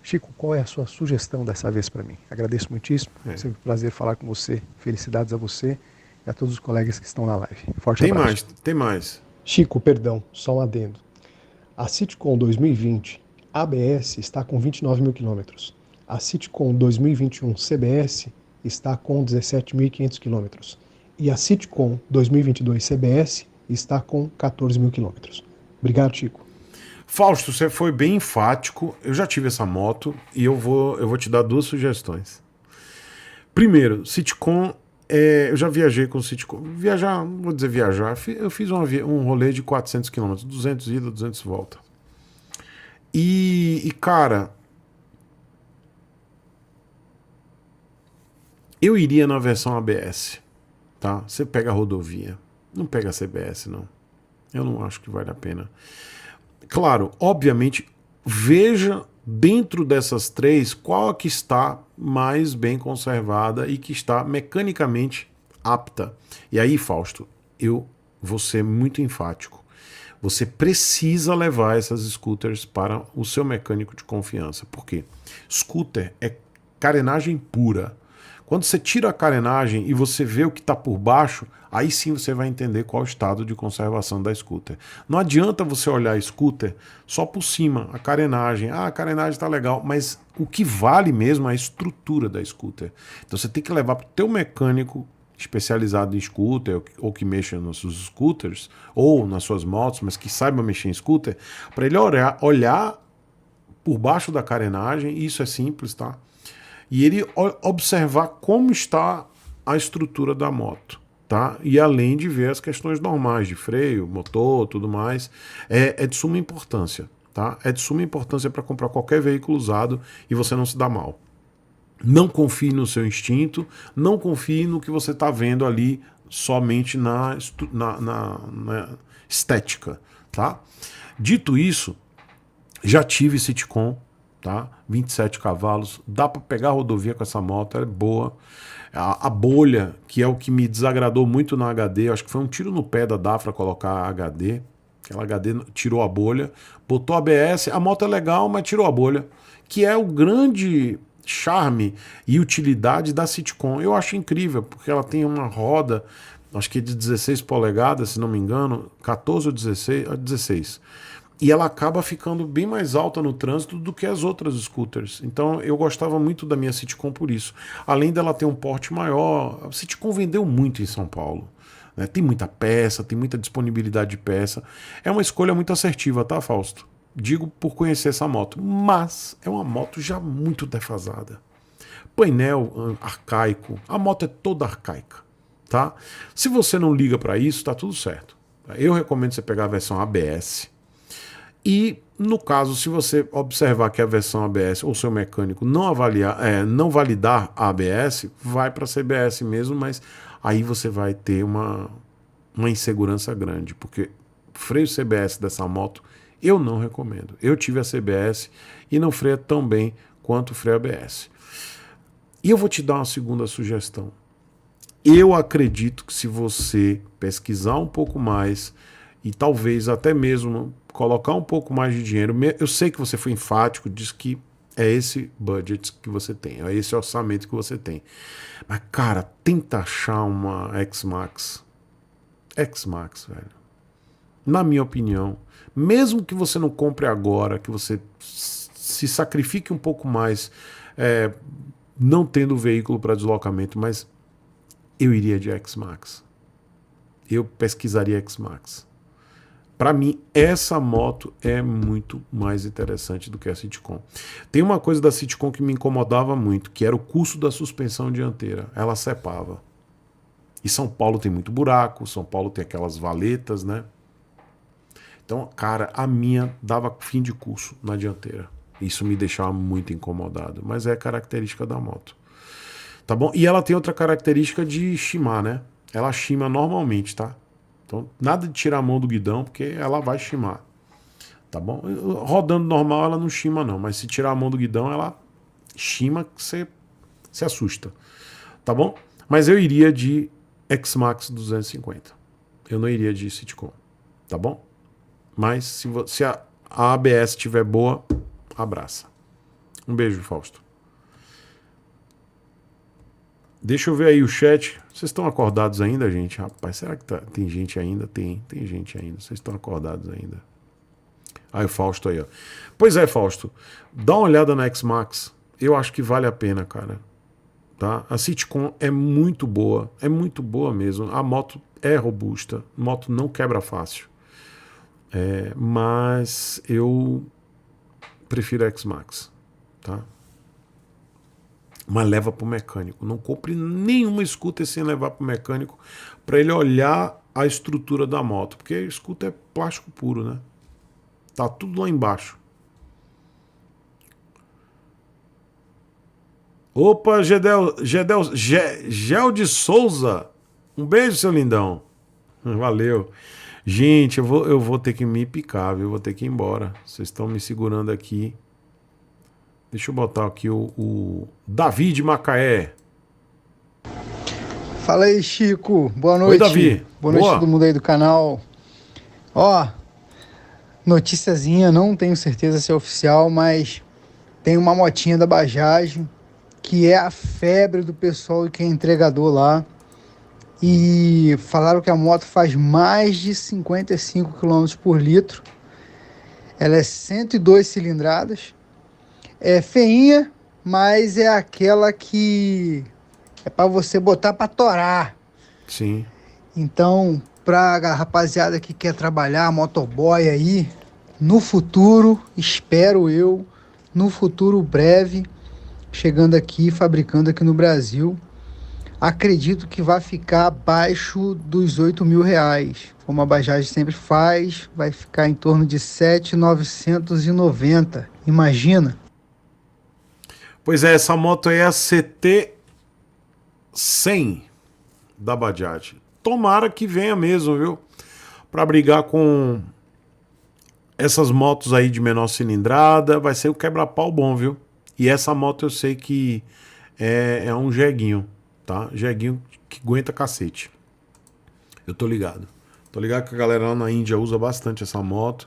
Chico, qual é a sua sugestão dessa vez para mim? Agradeço muitíssimo. É sempre um prazer falar com você. Felicidades a você e a todos os colegas que estão na live. Forte abraço. Tem mais. Chico, perdão, só um adendo. A Citicon 2020 ABS está com 29 mil quilômetros. A Citicon 2021 CBS está com 17.500 quilômetros. E a Citicon 2022 CBS está com 14 mil quilômetros. Obrigado, Chico. Fausto, você foi bem enfático. Eu já tive essa moto e eu vou te dar duas sugestões. Primeiro, Citicon, eu já viajei com o Citicon. Não vou dizer viajar, eu fiz um rolê de 400 km, 200 ida, 200 volta. E cara, eu iria na versão ABS, tá? Você pega a rodovia, não pega a CBS, não. Eu não acho que vale a pena. Claro, obviamente, veja dentro dessas três qual a que está mais bem conservada e que está mecanicamente apta. E aí, Fausto, eu vou ser muito enfático. Você precisa levar essas scooters para o seu mecânico de confiança. Por quê? Scooter é carenagem pura. Quando você tira a carenagem e você vê o que está por baixo, aí sim você vai entender qual é o estado de conservação da scooter. Não adianta você olhar a scooter só por cima, a carenagem. Ah, a carenagem está legal, mas o que vale mesmo é a estrutura da scooter. Então você tem que levar para o teu mecânico especializado em scooter ou que mexa nos seus scooters ou nas suas motos, mas que saiba mexer em scooter, para ele olhar por baixo da carenagem. Isso é simples, tá? E ele observar como está a estrutura da moto, tá? E além de ver as questões normais de freio, motor, tudo mais, é de suma importância, tá? É de suma importância para comprar qualquer veículo usado e você não se dá mal. Não confie no seu instinto, não confie no que você está vendo ali somente na estética, tá? Dito isso, já tive Citicon, tá? 27 cavalos, dá para pegar a rodovia com essa moto, é boa. A bolha, que é o que me desagradou muito na HD, acho que foi um tiro no pé da Dafra colocar a HD. Aquela HD tirou a bolha, botou ABS, a moto é legal, mas tirou a bolha, que é o grande charme e utilidade da Citicon. Eu acho incrível, porque ela tem uma roda, acho que de 16 polegadas, se não me engano, 14 ou 16, e ela acaba ficando bem mais alta no trânsito do que as outras scooters. Então eu gostava muito da minha Citicon por isso. Além dela ter um porte maior, a Citicon vendeu muito em São Paulo, né? Tem muita peça, tem muita disponibilidade de peça. É uma escolha muito assertiva, tá, Fausto? Digo por conhecer essa moto, mas é uma moto já muito defasada. Painel arcaico, a moto é toda arcaica, tá? Se você não liga para isso, tá tudo certo. Eu recomendo você pegar a versão ABS. E no caso, se você observar que a versão ABS ou seu mecânico não validar a ABS, vai para a CBS mesmo, mas aí você vai ter uma insegurança grande, porque o freio CBS dessa moto Eu não recomendo. Eu tive a CBS e não freia tão bem quanto o freio ABS. E eu vou te dar uma segunda sugestão. Eu acredito que se você pesquisar um pouco mais e talvez até mesmo colocar um pouco mais de dinheiro, eu sei que você foi enfático, disse que é esse budget que você tem, é esse orçamento que você tem. Mas, cara, tenta achar uma X-Max. X-Max, velho. Na minha opinião, mesmo que você não compre agora, que você se sacrifique um pouco mais, não tendo veículo para deslocamento, mas eu iria de X-Max. Eu pesquisaria X-Max. Para mim, essa moto é muito mais interessante do que a Citicon. Tem uma coisa da Citicon que me incomodava muito, que era o custo da suspensão dianteira. Ela cepava. E São Paulo tem muito buraco, São Paulo tem aquelas valetas, né? Então, cara, a minha dava fim de curso na dianteira. Isso me deixava muito incomodado, mas é característica da moto. Tá bom? E ela tem outra característica de chimar, né? Ela chima normalmente, tá? Então, nada de tirar a mão do guidão, porque ela vai chimar. Tá bom? Rodando normal, ela não chima, não. Mas se tirar a mão do guidão, ela chima que você se assusta. Tá bom? Mas eu iria de X-Max 250. Eu não iria de Citicon. Tá bom? Mas se a ABS estiver boa, abraça. Um beijo, Fausto. Deixa eu ver aí o chat. Vocês estão acordados ainda, gente? Rapaz, será que tem gente ainda? Tem gente ainda. Vocês estão acordados ainda? Aí o Fausto aí, ó. Pois é, Fausto. Dá uma olhada na X-Max. Eu acho que vale a pena, cara. Tá? A Citicon é muito boa mesmo. A moto é robusta. A moto não quebra fácil. Mas eu prefiro a X-Max. Tá? Mas leva para o mecânico. Não compre nenhuma scooter sem levar para o mecânico para ele olhar a estrutura da moto. Porque scooter é plástico puro, né? Tá tudo lá embaixo. Opa, Gel de Souza. Um beijo, seu lindão. Valeu. Gente, eu vou ter que me picar, viu? Eu vou ter que ir embora. Vocês estão me segurando aqui. Deixa eu botar aqui o Davi de Macaé. Fala aí, Chico. Boa noite. Oi, Davi. Boa noite a todo mundo aí do canal. Ó, noticiazinha, não tenho certeza se é oficial, mas tem uma motinha da Bajaj que é a febre do pessoal que é entregador lá. E falaram que a moto faz mais de 55 km por litro. Ela é 102 cilindradas. É feinha, mas é aquela que é para você botar para torar. Sim. Então, pra rapaziada que quer trabalhar, motoboy aí, no futuro, espero eu, no futuro breve, chegando aqui, fabricando aqui no Brasil, acredito que vai ficar abaixo dos R$8.000. Como a Bajaj sempre faz, vai ficar em torno de 7.990. Imagina. Pois é, essa moto aí é a CT100 da Bajaj. Tomara que venha mesmo, viu? Para brigar com essas motos aí de menor cilindrada, vai ser o quebra-pau bom, viu? E essa moto eu sei que é um jeguinho, tá? Jeguinho que aguenta cacete. Eu tô ligado. Tô ligado que a galera lá na Índia usa bastante essa moto.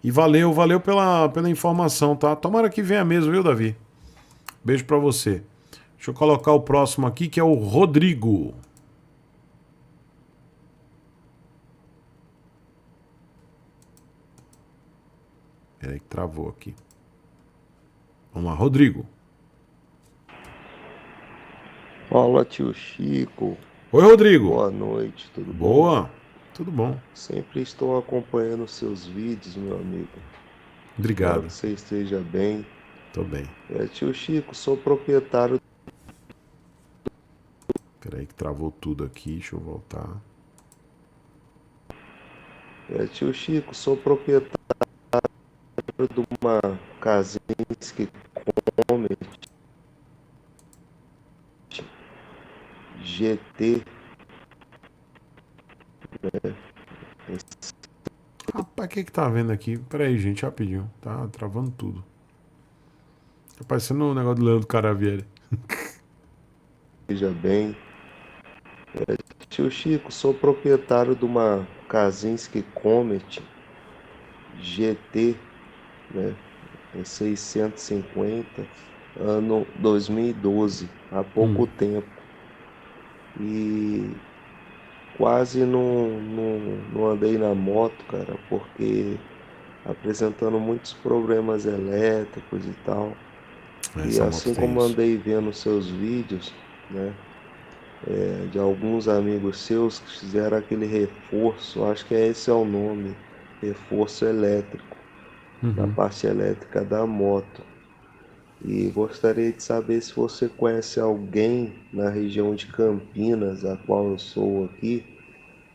E valeu pela informação, tá? Tomara que venha mesmo, viu, Davi? Beijo pra você. Deixa eu colocar o próximo aqui, que é o Rodrigo. Peraí que travou aqui. Vamos lá, Rodrigo. Fala, tio Chico. Oi, Rodrigo. Boa noite, tudo bom? Boa, tudo bom. Sempre estou acompanhando seus vídeos, meu amigo. Obrigado. Espero que você esteja bem. Tô bem. Tio Chico, sou proprietário. Peraí que travou tudo aqui, deixa eu voltar. Tio Chico, sou proprietário de uma Kazinski Comet GT. Rapaz, que tá havendo aqui? Pera aí, gente, rapidinho. Tá travando tudo. Tá parecendo um negócio do Leandro Caravieri. Veja bem. Tio Chico, sou proprietário de uma Kazinski Comet GT, né? 650, ano 2012, há pouco tempo. E quase não andei na moto, cara, porque apresentando muitos problemas elétricos e tal. E assim como andei vendo seus vídeos, né, de alguns amigos seus que fizeram aquele reforço, acho que esse é o nome, reforço elétrico, da parte elétrica da moto. E gostaria de saber se você conhece alguém na região de Campinas, a qual eu sou aqui,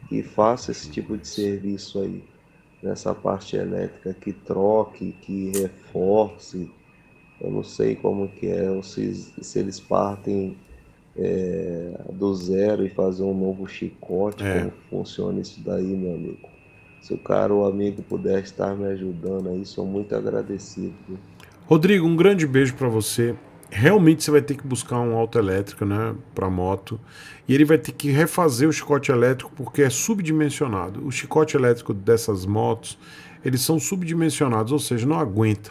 que faça esse tipo de serviço aí, nessa parte elétrica, que troque, que reforce. Eu não sei como que é, ou se eles partem do zero e fazer um novo chicote, como funciona isso daí, meu amigo. Se o cara ou amigo puder estar me ajudando aí, sou muito agradecido. Viu? Rodrigo, um grande beijo pra você. Realmente você vai ter que buscar um autoelétrico, né, pra moto. E ele vai ter que refazer o chicote elétrico porque é subdimensionado. O chicote elétrico dessas motos, eles são subdimensionados, ou seja, não aguenta.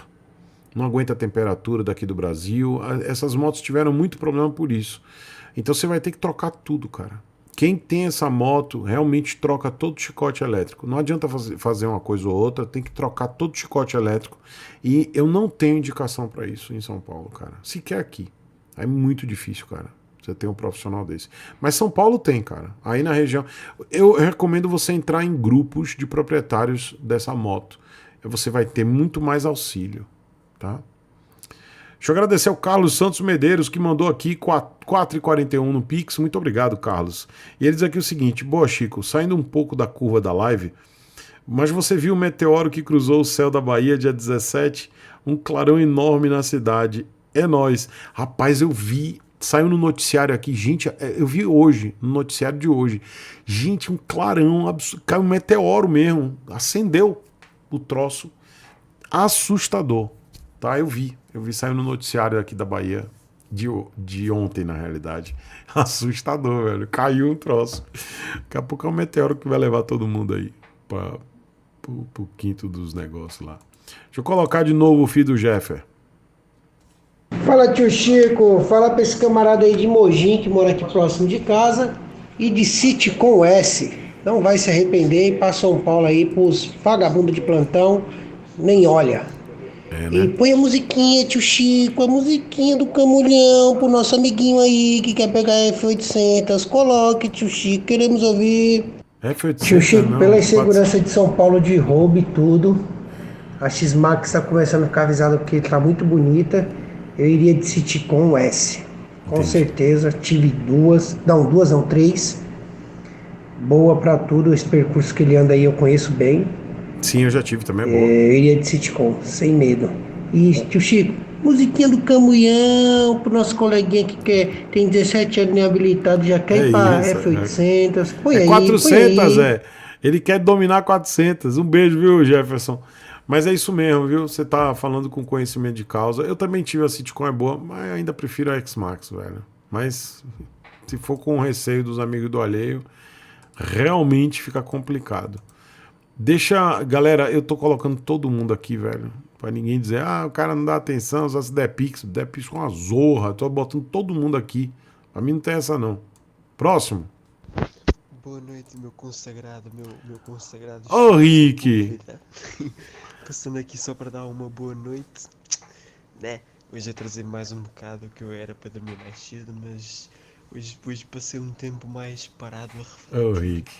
Não aguenta a temperatura daqui do Brasil. Essas motos tiveram muito problema por isso. Então você vai ter que trocar tudo, cara. Quem tem essa moto realmente troca todo o chicote elétrico. Não adianta fazer uma coisa ou outra, tem que trocar todo o chicote elétrico. E eu não tenho indicação para isso em São Paulo, cara. Sequer aqui. É muito difícil, cara. Você tem um profissional desse. Mas São Paulo tem, cara. Aí na região... Eu recomendo você entrar em grupos de proprietários dessa moto. Você vai ter muito mais auxílio, tá? Deixa eu agradecer ao Carlos Santos Medeiros, que mandou aqui 4,41 no Pix. Muito obrigado, Carlos. E ele diz aqui o seguinte: boa, Chico, saindo um pouco da curva da live, mas você viu o meteoro que cruzou o céu da Bahia dia 17? Um clarão enorme na cidade. É nóis. Rapaz, eu vi, saiu no noticiário aqui, gente, eu vi hoje, no noticiário de hoje. Gente, um clarão absurdo, caiu um meteoro mesmo, acendeu o troço. Assustador. Tá, eu vi, saiu no noticiário aqui da Bahia, de ontem, na realidade. Assustador, velho, caiu um troço. Daqui a pouco é um meteoro que vai levar todo mundo aí pro quinto dos negócios lá. Deixa eu colocar de novo o filho do Jeffer. Fala, tio Chico, fala pra esse camarada aí de Mogi, que mora aqui próximo de casa, e de City com S. Não vai se arrepender e pra São Paulo aí pros vagabundos de plantão, nem olha. É, né? E põe a musiquinha, tio Chico, a musiquinha do Camulhão pro nosso amiguinho aí que quer pegar F800. Coloque, tio Chico, queremos ouvir. F800, Tio Chico, não, pela insegurança de São Paulo de roubo e tudo, a X-Max tá começando a ficar avisada porque tá muito bonita. Eu iria de City com S. Com certeza, tive três. Boa pra tudo, esse percurso que ele anda aí eu conheço bem. Sim, eu já tive também, é boa. Eu iria de Sitcom, sem medo. E, tio Chico, musiquinha do Camulhão, pro nosso coleguinha que tem 17 anos inabilitado, já quer ir pra F800. Põe aí, 400, Ele quer dominar 400. Um beijo, viu, Jefferson? Mas é isso mesmo, viu? Você tá falando com conhecimento de causa. Eu também tive a Sitcom, é boa, mas eu ainda prefiro a X-Max, velho. Mas se for com o receio dos amigos do alheio, realmente fica complicado. Deixa, galera, eu tô colocando todo mundo aqui, velho, pra ninguém dizer, o cara não dá atenção, só se der pix com uma zorra, tô botando todo mundo aqui, pra mim não tem essa não. Próximo. Boa noite, meu consagrado, meu consagrado. Ô, Rick! Passando aqui só pra dar uma boa noite, né, hoje é trazer mais um bocado que eu era para dormir mais cedo, mas hoje passei um tempo mais parado a refletir. Ô, Rick.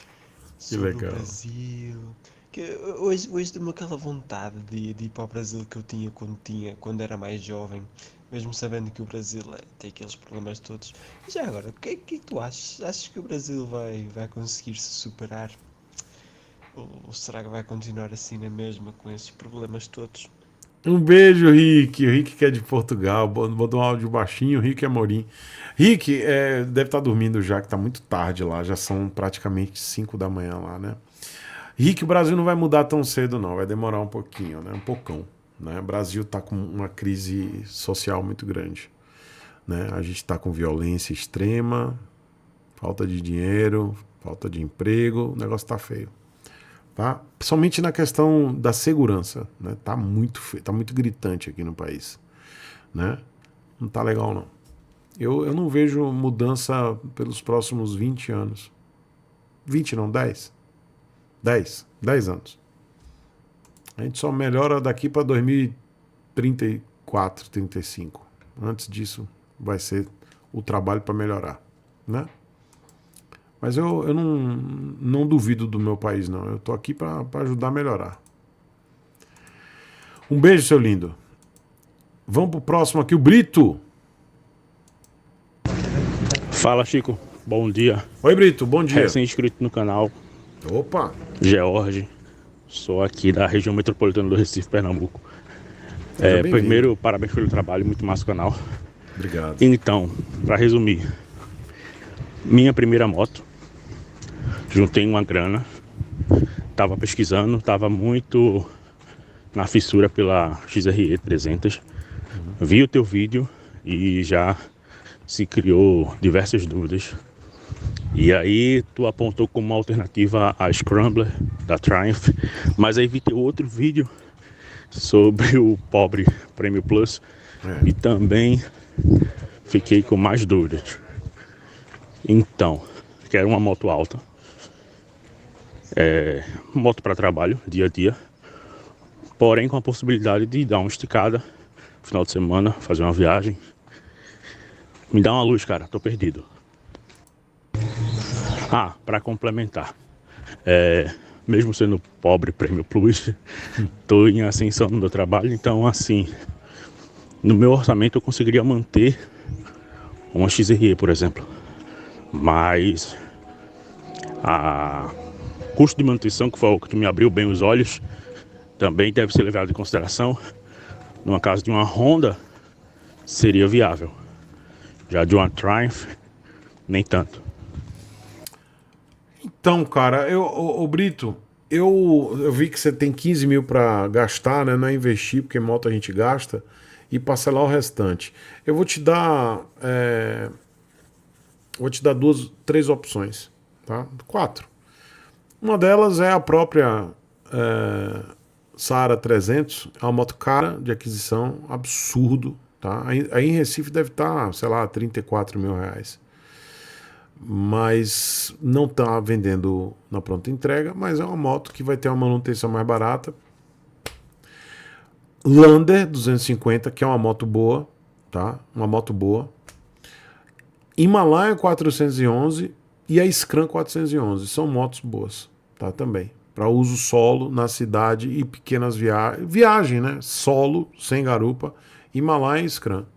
Que sobre legal. o Brasil. Que hoje deu-me aquela vontade de ir para o Brasil que eu tinha quando era mais jovem, mesmo sabendo que o Brasil tem aqueles problemas todos. E já agora, o que é que tu achas? Achas que o Brasil vai conseguir se superar? Ou será que vai continuar assim na mesma, com esses problemas todos? Um beijo, Rick. O Rick que é de Portugal, mandou um áudio baixinho, Rick Amorim. Rick deve estar dormindo já, que está muito tarde lá, já são praticamente 5 da manhã lá, né? Rick, o Brasil não vai mudar tão cedo, não. Vai demorar um pouquinho, né? Um pocão. Né? O Brasil está com uma crise social muito grande. Né? A gente está com violência extrema, falta de dinheiro, falta de emprego, o negócio está feio. Tá? Principalmente na questão da segurança. Né? Tá muito feio, tá muito gritante aqui no país. Né? Não tá legal, não. Eu não vejo mudança pelos próximos 20 anos. 20 não, 10. 10 anos. A gente só melhora daqui para 2034, 35. Antes disso, vai ser o trabalho para melhorar, né? Mas eu não duvido do meu país, não. Eu tô aqui para ajudar a melhorar. Um beijo, seu lindo. Vamos pro próximo aqui, o Brito. Fala, Chico. Bom dia. Oi, Brito. Bom dia. Recém-inscrito no canal. Opa. George. Sou aqui da região metropolitana do Recife, Pernambuco. Primeiro, parabéns pelo trabalho, muito massa o canal. Obrigado. Então, para resumir, minha primeira moto, juntei uma grana, tava pesquisando, tava muito na fissura pela XRE 300, vi o teu vídeo e já se criou diversas dúvidas. E aí tu apontou como uma alternativa a Scrambler da Triumph, mas aí vi teu outro vídeo sobre o pobre Premium Plus e também fiquei com mais dúvidas. Então, quero uma moto alta, moto para trabalho, dia a dia, porém com a possibilidade de dar uma esticada no final de semana, fazer uma viagem. Me dá uma luz, cara, tô perdido. Para complementar, mesmo sendo pobre Premium Plus, tô em ascensão no meu trabalho, então assim, no meu orçamento eu conseguiria manter uma XRE, por exemplo, mas o custo de manutenção, que foi o que tu me abriu bem os olhos, também deve ser levado em consideração. Numa casa de uma Honda seria viável, já de uma Triumph nem tanto. Então, cara, ô Brito, eu vi que você tem 15 mil para gastar, né? Não é investir, porque moto a gente gasta, e parcelar o restante. Eu vou te dar três opções, tá? 4. Uma delas é a própria Saara 300, é uma moto cara de aquisição, absurdo, tá? Aí em Recife deve estar, sei lá, 34 mil reais. Mas não está vendendo na pronta entrega, mas é uma moto que vai ter uma manutenção mais barata. Lander 250, que é uma moto boa, tá? Uma moto boa. Himalaia 411 e a Scram 411, são motos boas, tá? Também, para uso solo na cidade e pequenas viagem, né? Solo, sem garupa, Himalaia e Scram.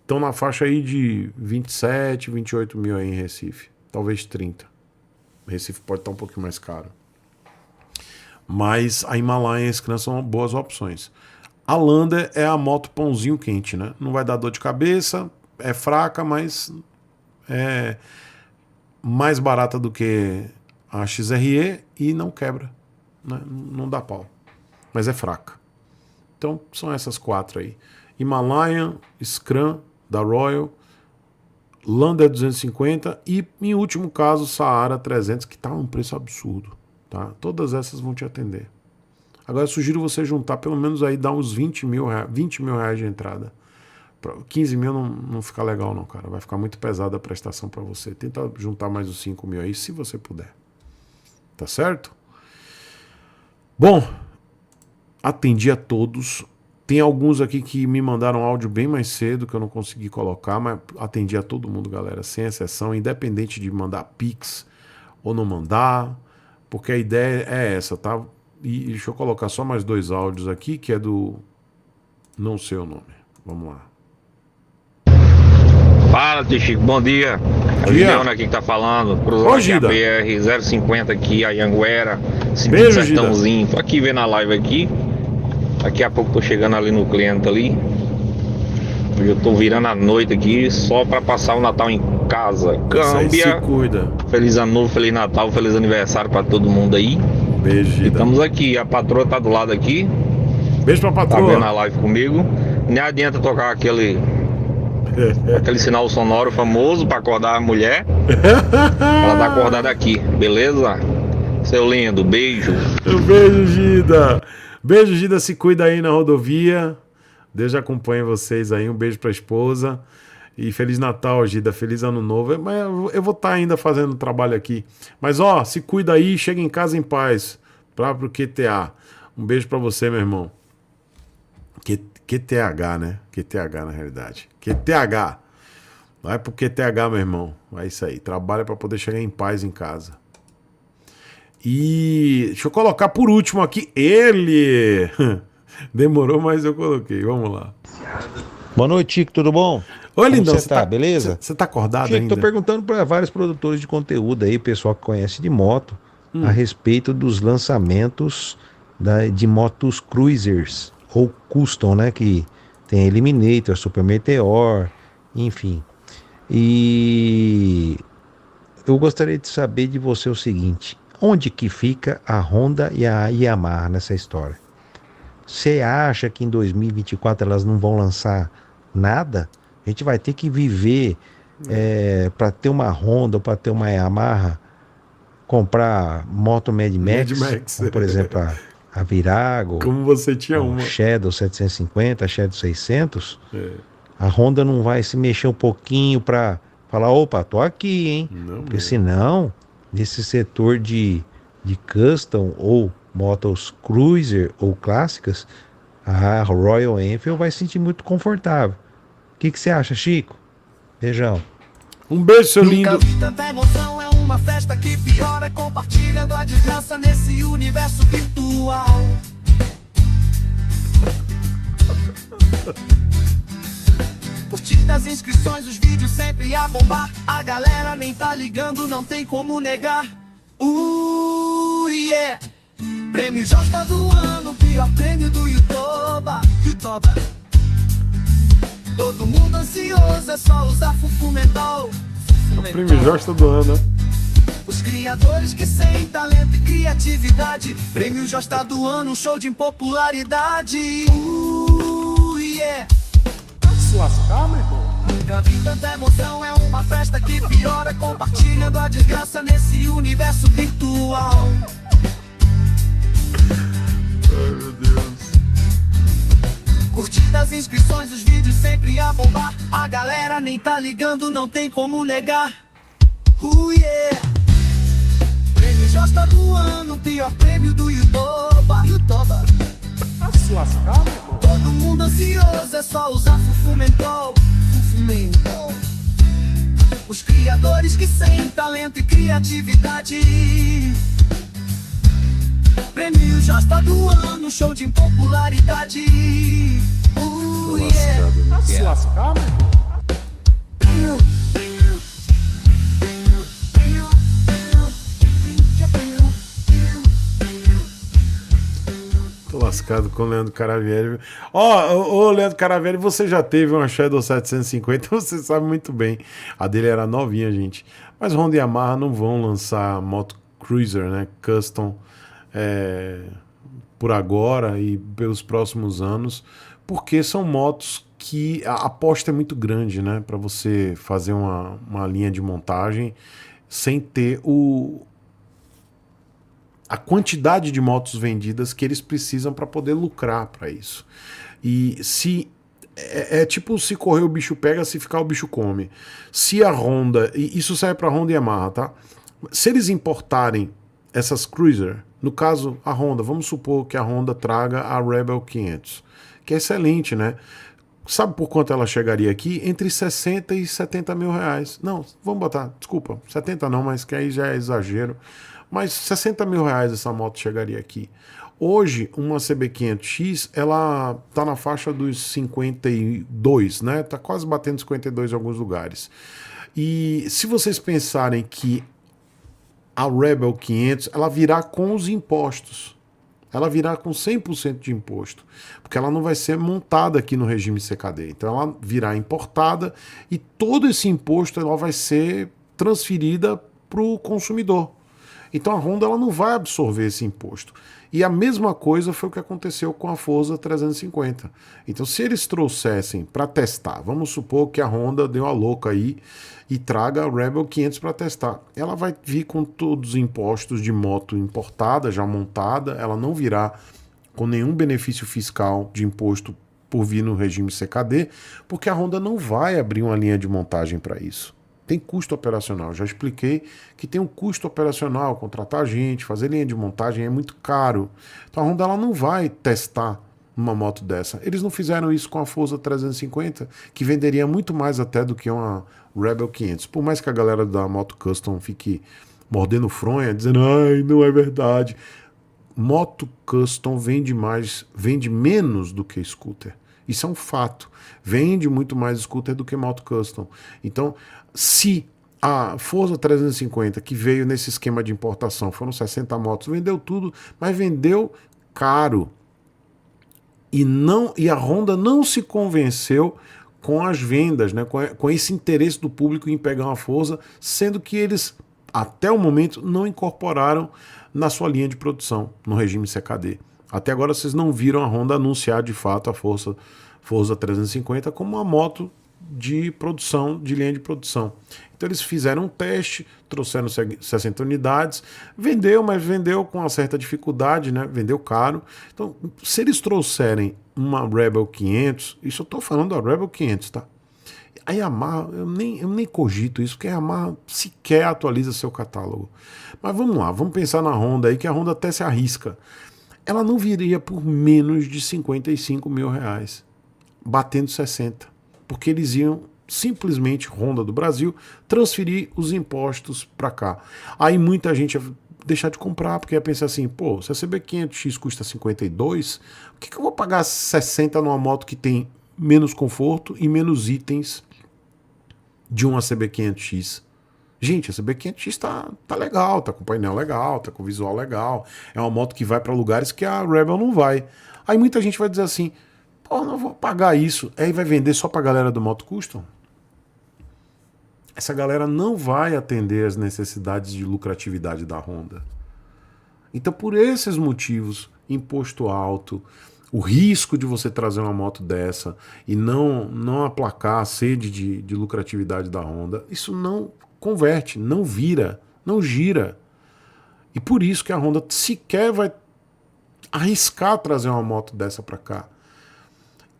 Estão na faixa aí de 27, 28 mil aí em Recife. Talvez 30. Recife pode estar um pouquinho mais caro. Mas a Himalaia e a Scram são boas opções. A Lander é a moto pãozinho quente, né? Não vai dar dor de cabeça, é fraca, mas é mais barata do que a XRE e não quebra, né? Não dá pau. Mas é fraca. Então são essas 4 aí. Himalaia, Scram da Royal, Lander 250 e, em último caso, Saara 300, que está um preço absurdo, tá? Todas essas vão te atender. Agora eu sugiro você juntar pelo menos aí, dar uns 20 mil reais de entrada. 15 mil não fica legal não, cara. Vai ficar muito pesada a prestação para você. Tenta juntar mais os 5 mil aí, se você puder. Tá certo? Bom, atendi a todos. Tem alguns aqui que me mandaram áudio bem mais cedo, que eu não consegui colocar, mas atendi a todo mundo, galera, sem exceção, independente de mandar Pix ou não mandar, porque a ideia é essa, tá? E deixa eu colocar só mais 2 áudios aqui, que é do... não sei o nome. Vamos lá. Fala, tio Chico, bom dia. É o Gideon aqui que tá falando. Cruzou aqui a BR 050 aqui, a Anhanguera, Beijo, Sertãozinho. Tô aqui vendo a live aqui. Daqui a pouco tô chegando ali no cliente ali. Hoje eu tô virando a noite aqui só pra passar o Natal em casa. Câmbia. Se cuida. Feliz ano novo, feliz Natal, feliz aniversário pra todo mundo aí. Beijo, Gida. Estamos aqui, a patroa tá do lado aqui. Beijo pra patroa. Tá vendo a live comigo. Nem adianta tocar aquele sinal sonoro famoso pra acordar a mulher. Ela tá acordada aqui, beleza? Seu lindo, beijo. Um beijo, Gida. Beijo, Gida, se cuida aí na rodovia. Deus acompanhe vocês aí. Um beijo pra esposa. E Feliz Natal, Gida. Feliz Ano Novo. Mas eu vou estar ainda fazendo trabalho aqui. Mas, ó, se cuida aí. Chega em casa em paz. Pro QTA. Um beijo pra você, meu irmão. QTH, né? QTH, na realidade. QTH. Vai pro QTH, meu irmão. É isso aí. Trabalha pra poder chegar em paz em casa. E deixa eu colocar por último aqui ele. Demorou, mas eu coloquei. Vamos lá. Boa noite, Chico. Tudo bom? Oi, lindão. Você tá, beleza? Você tá acordado Chico, ainda? tô perguntando para vários produtores de conteúdo aí, pessoal que conhece de moto, a respeito dos lançamentos de motos cruisers ou custom, né? Que tem a Eliminator, Super Meteor, enfim. E eu gostaria de saber de você o seguinte: onde que fica a Honda e a Yamaha nessa história? Você acha que em 2024 elas não vão lançar nada? A gente vai ter que viver para ter uma Honda ou para ter uma Yamaha, comprar moto Mad Max, como, por exemplo, a Virago, como você tinha uma Shadow 750, Shadow 600. A Honda não vai se mexer um pouquinho para falar, opa, tô aqui, hein? Não, porque senão, nesse setor de custom ou motos cruiser ou clássicas, a Royal Enfield vai se sentir muito confortável. O que você acha, Chico? Beijão. Um beijo, seu lindo. Nunca vi tanta emoção, é uma festa que piora, compartilhando a desgraça nesse universo virtual. Curtidas, inscrições, os vídeos sempre a bombar. A galera nem tá ligando, não tem como negar. Yeah! Prêmio Josta do ano, pior prêmio do Yutoba. Todo mundo ansioso, é só usar Fufu Mental. O prêmio Josta do ano, né? Os criadores que sem talento e criatividade. Prêmio Josta do ano, um show de impopularidade. Yeah! Se lascar, meu irmão. Nunca vi tanta emoção, é uma festa que piora, compartilhando a desgraça nesse universo virtual. Ai, meu Deus. Curtidas, inscrições, os vídeos sempre a bombar. A galera nem tá ligando, não tem como negar. Yeah! Prêmio Josta do ano, pior prêmio do Yutoba. Se lascar, meu irmão. Todo mundo ansioso, é só usar Fufu Mental. Os criadores que sem talento e criatividade. Prêmio Josta do ano, show de impopularidade. Yeah! Se lascar, meu irmão. Tô lascado com o Leandro Caravieri. Ô, Leandro Caravieri, você já teve uma Shadow 750, você sabe muito bem. A dele era novinha, gente. Mas Honda e Yamaha não vão lançar moto cruiser, né? Custom por agora e pelos próximos anos, porque são motos que a aposta é muito grande, né? Para você fazer uma linha de montagem sem ter a quantidade de motos vendidas que eles precisam para poder lucrar para isso. E se é tipo se correr o bicho pega, se ficar o bicho come. Se a Honda, e isso serve para Honda e Yamaha, tá? Se eles importarem essas cruiser, no caso a Honda, vamos supor que a Honda traga a Rebel 500, que é excelente, né? Sabe por quanto ela chegaria aqui? Entre 60 e 70 mil reais. Não, vamos botar, desculpa, 70 não, mas que aí já é exagero. Mas 60 mil reais essa moto chegaria aqui. Hoje, uma CB500X, ela tá na faixa dos 52, né? Tá quase batendo 52 em alguns lugares. E se vocês pensarem que a Rebel 500, ela virá com os impostos. Ela virá com 100% de imposto. Porque ela não vai ser montada aqui no regime CKD. Então ela virá importada e todo esse imposto ela vai ser transferida para o consumidor. Então a Honda ela não vai absorver esse imposto. E a mesma coisa foi o que aconteceu com a Forza 350. Então se eles trouxessem para testar, vamos supor que a Honda deu a louca aí e traga a Rebel 500 para testar. Ela vai vir com todos os impostos de moto importada, já montada, ela não virá com nenhum benefício fiscal de imposto por vir no regime CKD, porque a Honda não vai abrir uma linha de montagem para isso. Tem custo operacional. Já expliquei que tem um custo operacional, contratar gente, fazer linha de montagem é muito caro. Então a Honda ela não vai testar uma moto dessa. Eles não fizeram isso com a Forza 350, que venderia muito mais até do que uma Rebel 500. Por mais que a galera da Moto Custom fique mordendo fronha, dizendo, ai, não é verdade. Moto Custom vende menos do que scooter. Isso é um fato. Vende muito mais scooter do que Moto Custom. Então, se a Forza 350, que veio nesse esquema de importação, foram 60 motos, vendeu tudo, mas vendeu caro. E a Honda não se convenceu com as vendas, né, com esse interesse do público em pegar uma Forza, sendo que eles, até o momento, não incorporaram na sua linha de produção, no regime CKD. Até agora vocês não viram a Honda anunciar de fato a Forza 350 como uma moto de produção, de linha de produção. Então eles fizeram um teste, trouxeram 60 unidades, vendeu, mas vendeu com uma certa dificuldade, né? Vendeu caro. Então, se eles trouxerem uma Rebel 500, isso eu estou falando da Rebel 500, tá? A Yamaha, eu nem cogito isso, porque a Yamaha sequer atualiza seu catálogo. Mas vamos lá, vamos pensar na Honda aí, que a Honda até se arrisca. Ela não viria por menos de 55 mil reais, batendo 60, porque eles iam simplesmente, Honda do Brasil, transferir os impostos para cá. Aí muita gente ia deixar de comprar, porque ia pensar assim, pô, se a CB500X custa 52, por que eu vou pagar 60 numa moto que tem menos conforto e menos itens de uma CB500X? Gente, a CB500X tá legal, tá com painel legal, tá com visual legal, é uma moto que vai para lugares que a Rebel não vai. Aí muita gente vai dizer assim, pô, não vou pagar isso. Aí vai vender só pra galera do Moto Custom? Essa galera não vai atender as necessidades de lucratividade da Honda. Então, por esses motivos, imposto alto, o risco de você trazer uma moto dessa e não aplacar a sede de lucratividade da Honda, isso não converte, não vira, não gira. E por isso que a Honda sequer vai arriscar trazer uma moto dessa para cá.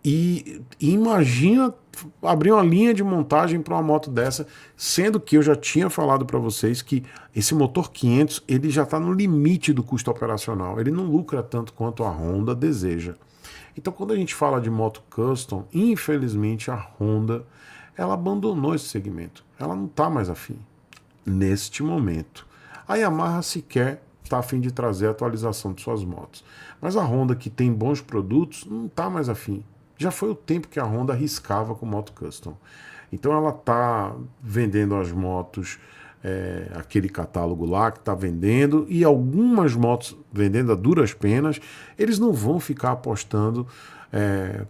E imagina abrir uma linha de montagem para uma moto dessa, sendo que eu já tinha falado para vocês que esse motor 500 ele já está no limite do custo operacional, ele não lucra tanto quanto a Honda deseja. Então quando a gente fala de moto custom, infelizmente a Honda ela abandonou esse segmento, ela não está mais afim neste momento. A Yamaha sequer está a fim de trazer a atualização de suas motos, mas a Honda, que tem bons produtos, não está mais afim. Já foi o tempo que a Honda arriscava com moto custom. Então ela está vendendo as motos, aquele catálogo lá que está vendendo, e algumas motos vendendo a duras penas. Eles não vão ficar apostando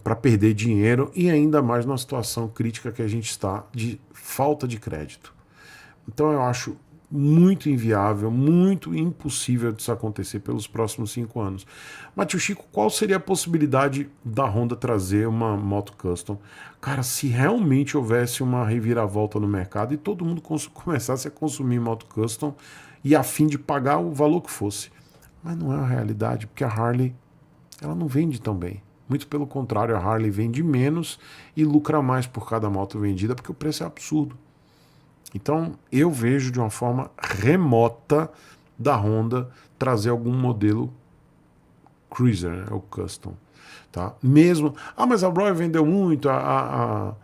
para perder dinheiro, e ainda mais numa situação crítica que a gente está de falta de crédito. Então eu acho muito inviável, muito impossível disso acontecer pelos próximos 5 anos. Mas, tio Chico, qual seria a possibilidade da Honda trazer uma moto custom? Cara, se realmente houvesse uma reviravolta no mercado e todo mundo começasse a consumir moto custom e a fim de pagar o valor que fosse. Mas não é a realidade, porque a Harley ela não vende tão bem. Muito pelo contrário, a Harley vende menos e lucra mais por cada moto vendida, porque o preço é absurdo. Então, eu vejo de uma forma remota da Honda trazer algum modelo cruiser, né, o custom, tá? Mesmo, mas a Royal vendeu muito, a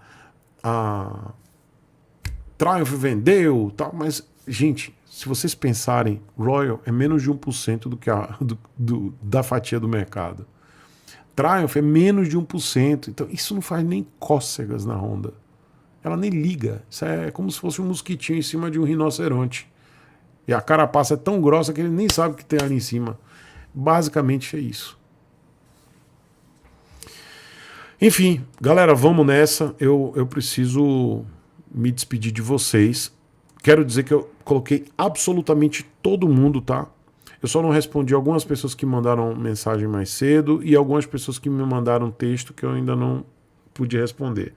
Triumph vendeu, tal, mas, gente, se vocês pensarem, Royal é menos de 1% do que da fatia do mercado. Triumph é menos de 1%, então isso não faz nem cócegas na Honda. Ela nem liga. Isso é como se fosse um mosquitinho em cima de um rinoceronte. E a carapaça é tão grossa que ele nem sabe o que tem ali em cima. Basicamente é isso. Enfim, galera, vamos nessa. Eu preciso me despedir de vocês. quero dizer que eu coloquei absolutamente todo mundo, tá? Eu só não respondi algumas pessoas que mandaram mensagem mais cedo e algumas pessoas que me mandaram texto que eu ainda não pude responder.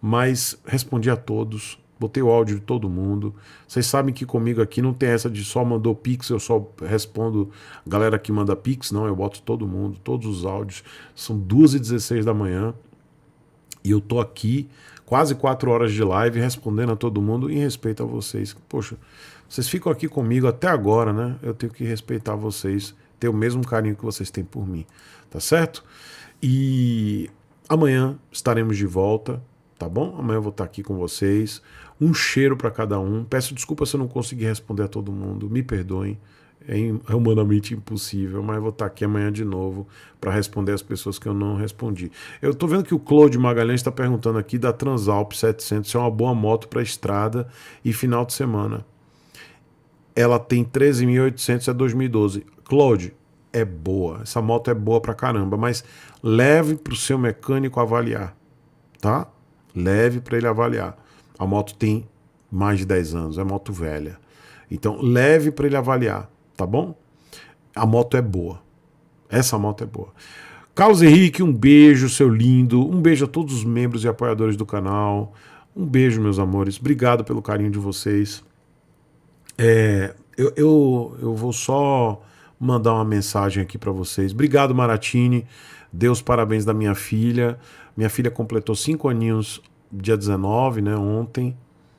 Mas respondi a todos, botei o áudio de todo mundo. Vocês sabem que comigo aqui não tem essa de só mandou Pix, eu só respondo a galera que manda Pix, não, eu boto todo mundo, todos os áudios. São 2h16 da manhã e eu tô aqui quase 4 horas de live respondendo a todo mundo em respeito a vocês. Poxa, vocês ficam aqui comigo até agora, né? Eu tenho que respeitar vocês, ter o mesmo carinho que vocês têm por mim, tá certo? E amanhã estaremos de volta, tá bom? Amanhã eu vou estar aqui com vocês. Um cheiro para cada um. Peço desculpa se eu não consegui responder a todo mundo, me perdoem. É humanamente impossível, mas eu vou estar aqui amanhã de novo para responder as pessoas que eu não respondi. Eu tô vendo que o Claude Magalhães está perguntando aqui da Transalp 700 se é uma boa moto para estrada e final de semana. Ela tem 13.800, é 2012. Claude, é boa. Essa moto é boa pra caramba, mas leve pro seu mecânico avaliar, tá? Leve para ele avaliar. A moto tem mais de 10 anos, é moto velha. Então, leve para ele avaliar, tá bom? A moto é boa. Essa moto é boa. Carlos Henrique, um beijo, seu lindo. Um beijo a todos os membros e apoiadores do canal. Um beijo, meus amores. Obrigado pelo carinho de vocês. Eu vou só mandar uma mensagem aqui para vocês. Obrigado, Maratini. Dê os parabéns da minha filha. Minha filha completou 5 aninhos dia 19, né, ontem.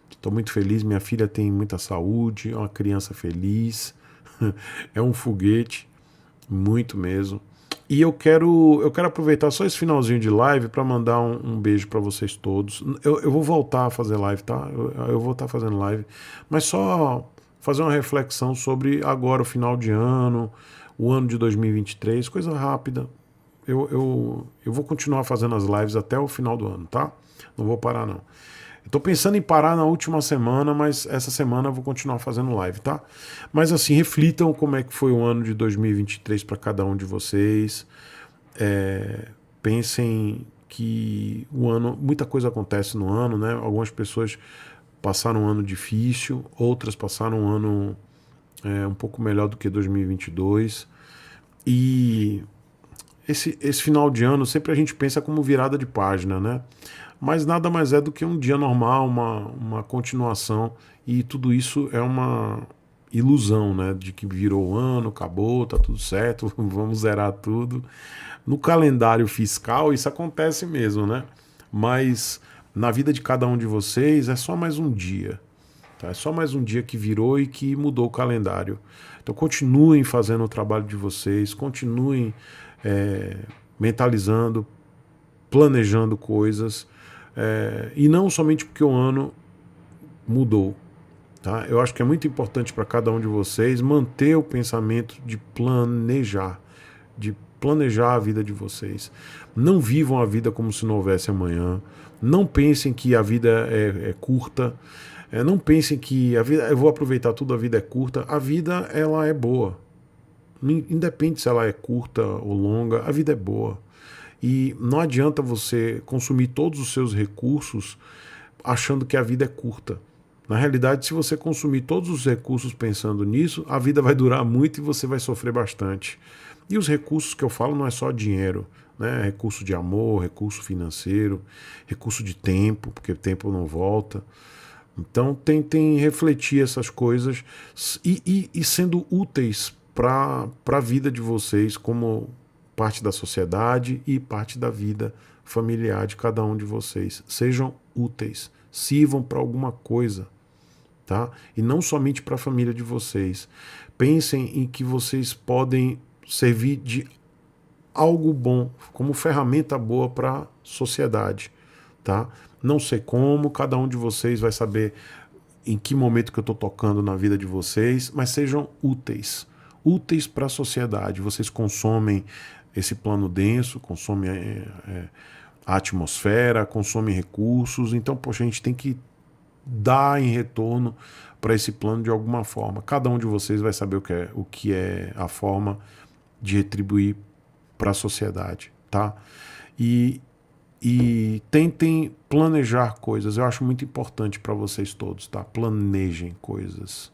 Estou muito feliz. Minha filha tem muita saúde, é uma criança feliz. É um foguete, muito mesmo. E eu quero aproveitar só esse finalzinho de live para mandar um beijo para vocês todos. Eu vou voltar a fazer live, tá? Eu vou estar fazendo live, mas só fazer uma reflexão sobre agora o final de ano, o ano de 2023, coisa rápida. Eu vou continuar fazendo as lives até o final do ano, tá? Não vou parar, não. Eu tô pensando em parar na última semana, mas essa semana eu vou continuar fazendo live, tá? Mas assim, reflitam como é que foi o ano de 2023 para cada um de vocês. Pensem que o ano, muita coisa acontece no ano, né? Algumas pessoas passaram um ano difícil, outras passaram um ano um pouco melhor do que 2022. E esse final de ano sempre a gente pensa como virada de página, né? Mas nada mais é do que um dia normal, uma continuação, e tudo isso é uma ilusão, né? De que virou o ano, acabou, tá tudo certo, vamos zerar tudo. No calendário fiscal isso acontece mesmo, né? Mas na vida de cada um de vocês é só mais um dia, tá? É só mais um dia que virou e que mudou o calendário. Então continuem fazendo o trabalho de vocês, continuem mentalizando, planejando coisas, e não somente porque o ano mudou, tá? Eu acho que é muito importante para cada um de vocês manter o pensamento de planejar a vida de vocês. Não vivam a vida como se não houvesse amanhã. Não pensem que a vida é curta. Não pensem que a vida, eu vou aproveitar tudo, a vida é curta. A vida, ela é boa. Independe se ela é curta ou longa, a vida é boa. E não adianta você consumir todos os seus recursos achando que a vida é curta. Na realidade, se você consumir todos os recursos pensando nisso, a vida vai durar muito e você vai sofrer bastante. E os recursos que eu falo não é só dinheiro, né? Recurso de amor, recurso financeiro, recurso de tempo, porque o tempo não volta. Então tentem refletir essas coisas e sendo úteis para a vida de vocês como parte da sociedade e parte da vida familiar de cada um de vocês. Sejam úteis, sirvam para alguma coisa, tá? E não somente para a família de vocês. Pensem em que vocês podem servir de algo bom, como ferramenta boa para a sociedade, tá? Não sei como, cada um de vocês vai saber em que momento que eu estou tocando na vida de vocês, mas sejam úteis para a sociedade. Vocês consomem esse plano denso, consomem a atmosfera, consomem recursos, então, poxa, a gente tem que dar em retorno para esse plano de alguma forma. Cada um de vocês vai saber o que é a forma de retribuir para a sociedade, tá? E E tentem planejar coisas. Eu acho muito importante para vocês todos, tá? Planejem coisas,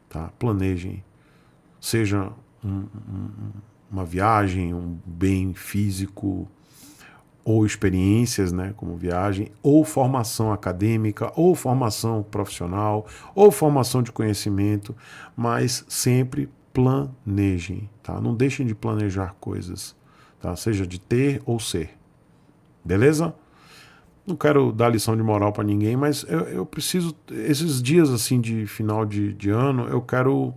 tá? Planejem. Seja uma viagem, um bem físico, ou experiências, né, como viagem, ou formação acadêmica, ou formação profissional, ou formação de conhecimento, mas sempre planejem, tá? Não deixem de planejar coisas, tá? Seja de ter ou ser. Beleza? Não quero dar lição de moral para ninguém, mas eu preciso, esses dias assim de final de ano, eu quero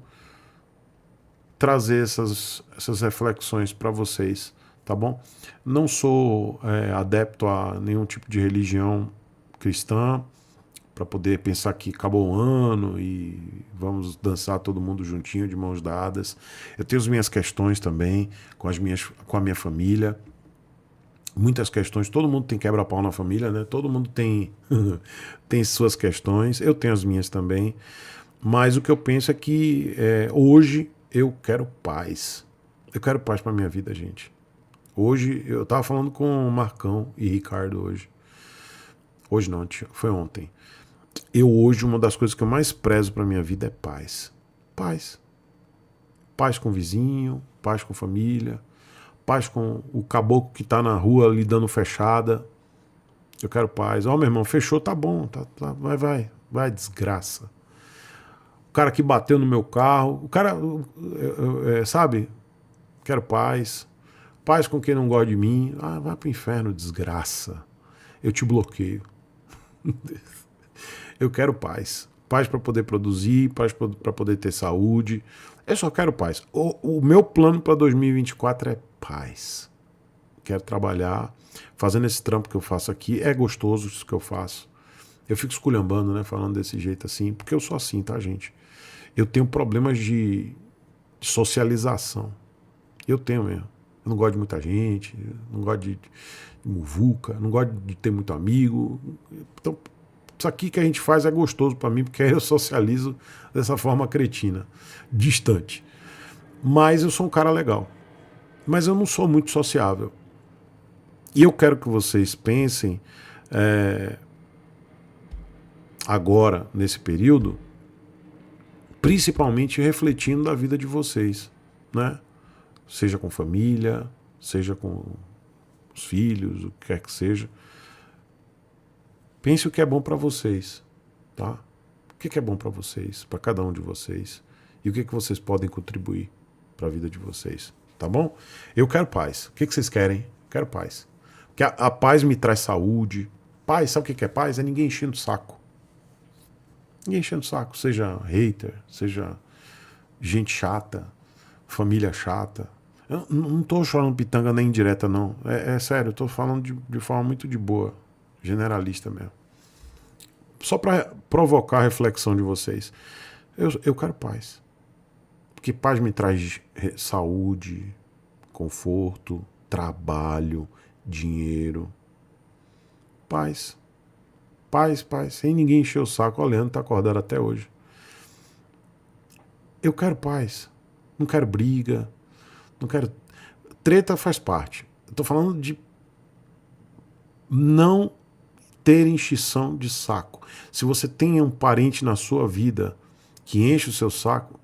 trazer essas reflexões para vocês, tá bom? Não sou adepto a nenhum tipo de religião cristã, para poder pensar que acabou o ano e vamos dançar todo mundo juntinho, de mãos dadas. Eu tenho as minhas questões também com a minha família. Muitas questões, todo mundo tem quebra-pau na família, né? Todo mundo tem suas questões, eu tenho as minhas também, mas o que eu penso é que hoje eu quero paz. Eu quero paz para minha vida, gente. Hoje, eu tava falando com o Marcão e Ricardo hoje. Hoje não, foi ontem. Hoje, uma das coisas que eu mais prezo para minha vida é paz. Paz. Paz com o vizinho, paz com a família, paz com o caboclo que tá na rua ali dando fechada. Eu quero paz. Ó, meu irmão, fechou, tá bom. Vai, desgraça. O cara que bateu no meu carro. O cara, sabe? Quero paz. Paz com quem não gosta de mim. Ah, vai pro inferno, desgraça. Eu te bloqueio. Eu quero paz. Paz para poder produzir, paz para poder ter saúde. Eu só quero paz. O meu plano para 2024 é paz. Quero trabalhar, fazendo esse trampo que eu faço aqui. É gostoso isso que eu faço. Eu fico esculhambando, né? Falando desse jeito assim, porque eu sou assim, tá, gente? Eu tenho problemas de socialização. Eu tenho mesmo. Eu não gosto de muita gente, não gosto de muvuca, não gosto de ter muito amigo. Então, isso aqui que a gente faz é gostoso para mim, porque aí eu socializo dessa forma cretina, distante. Mas eu sou um cara legal. Mas eu não sou muito sociável. E eu quero que vocês pensem, agora, nesse período, principalmente refletindo da vida de vocês, né? Seja com família, seja com os filhos, o que quer que seja. Pense o que é bom para vocês, tá? O que é bom para vocês, para cada um de vocês, e o que vocês podem contribuir para a vida de vocês, tá bom? Eu quero paz. O que vocês querem? Quero paz. Porque a paz me traz saúde. Paz, sabe o que é paz? É ninguém enchendo o saco. Ninguém enchendo o saco, seja hater, seja gente chata, família chata. Eu não tô chorando pitanga nem indireta, não. É sério, eu tô falando de forma muito de boa, generalista mesmo. Só para provocar a reflexão de vocês. Eu quero paz. Porque paz me traz saúde, conforto, trabalho, dinheiro. Paz. Paz. Sem ninguém encher o saco. O Leandro tá acordado até hoje. Eu quero paz. Não quero briga. Não quero... Treta faz parte. Eu tô falando de não ter enchição de saco. Se você tem um parente na sua vida que enche o seu saco,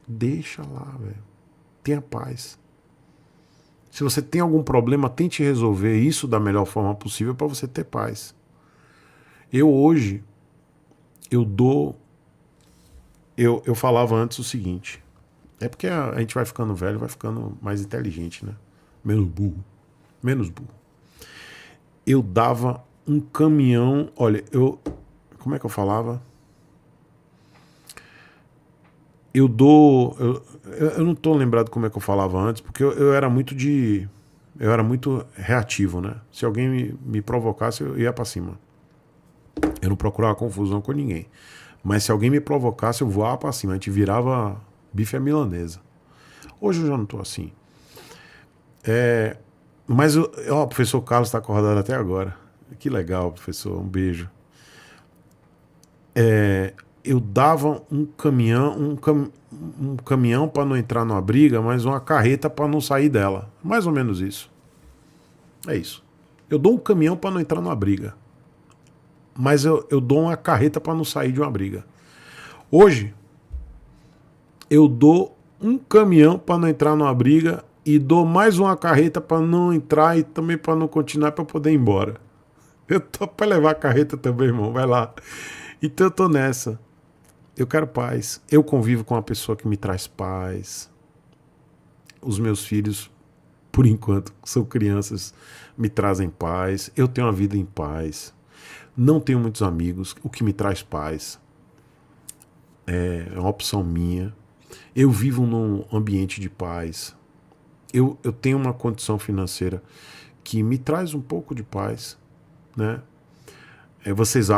deixa lá, velho. Tenha paz. Se você tem algum problema, tente resolver isso da melhor forma possível para você ter paz. Hoje, eu falava antes o seguinte, é porque a gente vai ficando velho, vai ficando mais inteligente, né? Menos burro. Eu dava um caminhão, olha, como é que eu falava? Eu não tô lembrado como é que eu falava antes, porque eu era muito reativo, né? Se alguém me provocasse, eu ia pra cima. Eu não procurava confusão com ninguém. Mas se alguém me provocasse, eu voava pra cima. A gente virava bife à milanesa. Hoje eu já não tô assim. Mas o professor Carlos está acordado até agora. Que legal, professor. Um beijo. Eu dava um caminhão para não entrar numa briga, mas uma carreta para não sair dela. Mais ou menos isso. É isso. Eu dou um caminhão para não entrar numa briga. Mas eu dou uma carreta para não sair de uma briga. Hoje, eu dou um caminhão para não entrar numa briga e dou mais uma carreta para não entrar e também para não continuar, para poder ir embora. Eu tô para levar a carreta também, irmão. Vai lá. Então eu tô nessa. Eu quero paz. Eu convivo com uma pessoa que me traz paz. Os meus filhos, por enquanto, são crianças, me trazem paz. Eu tenho uma vida em paz. Não tenho muitos amigos, o que me traz paz. É uma opção minha. Eu vivo num ambiente de paz. Eu tenho uma condição financeira que me traz um pouco de paz, né? Vocês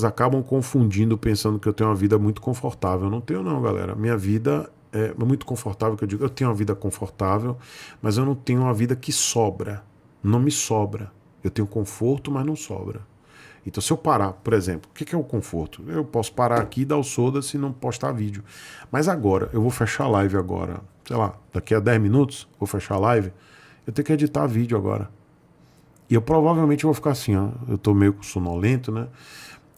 acabam confundindo, pensando que eu tenho uma vida muito confortável. Eu não tenho não, galera. Minha vida é muito confortável, que eu digo, eu tenho uma vida confortável, mas eu não tenho uma vida que sobra. Não me sobra. Eu tenho conforto, mas não sobra. Então, se eu parar, por exemplo, o que é o conforto? Eu posso parar aqui e dar o soda-se e não postar vídeo. Mas agora, eu vou fechar a live agora, sei lá, daqui a 10 minutos, vou fechar a live, eu tenho que editar vídeo agora. E eu provavelmente vou ficar assim, ó, eu tô meio sonolento, né?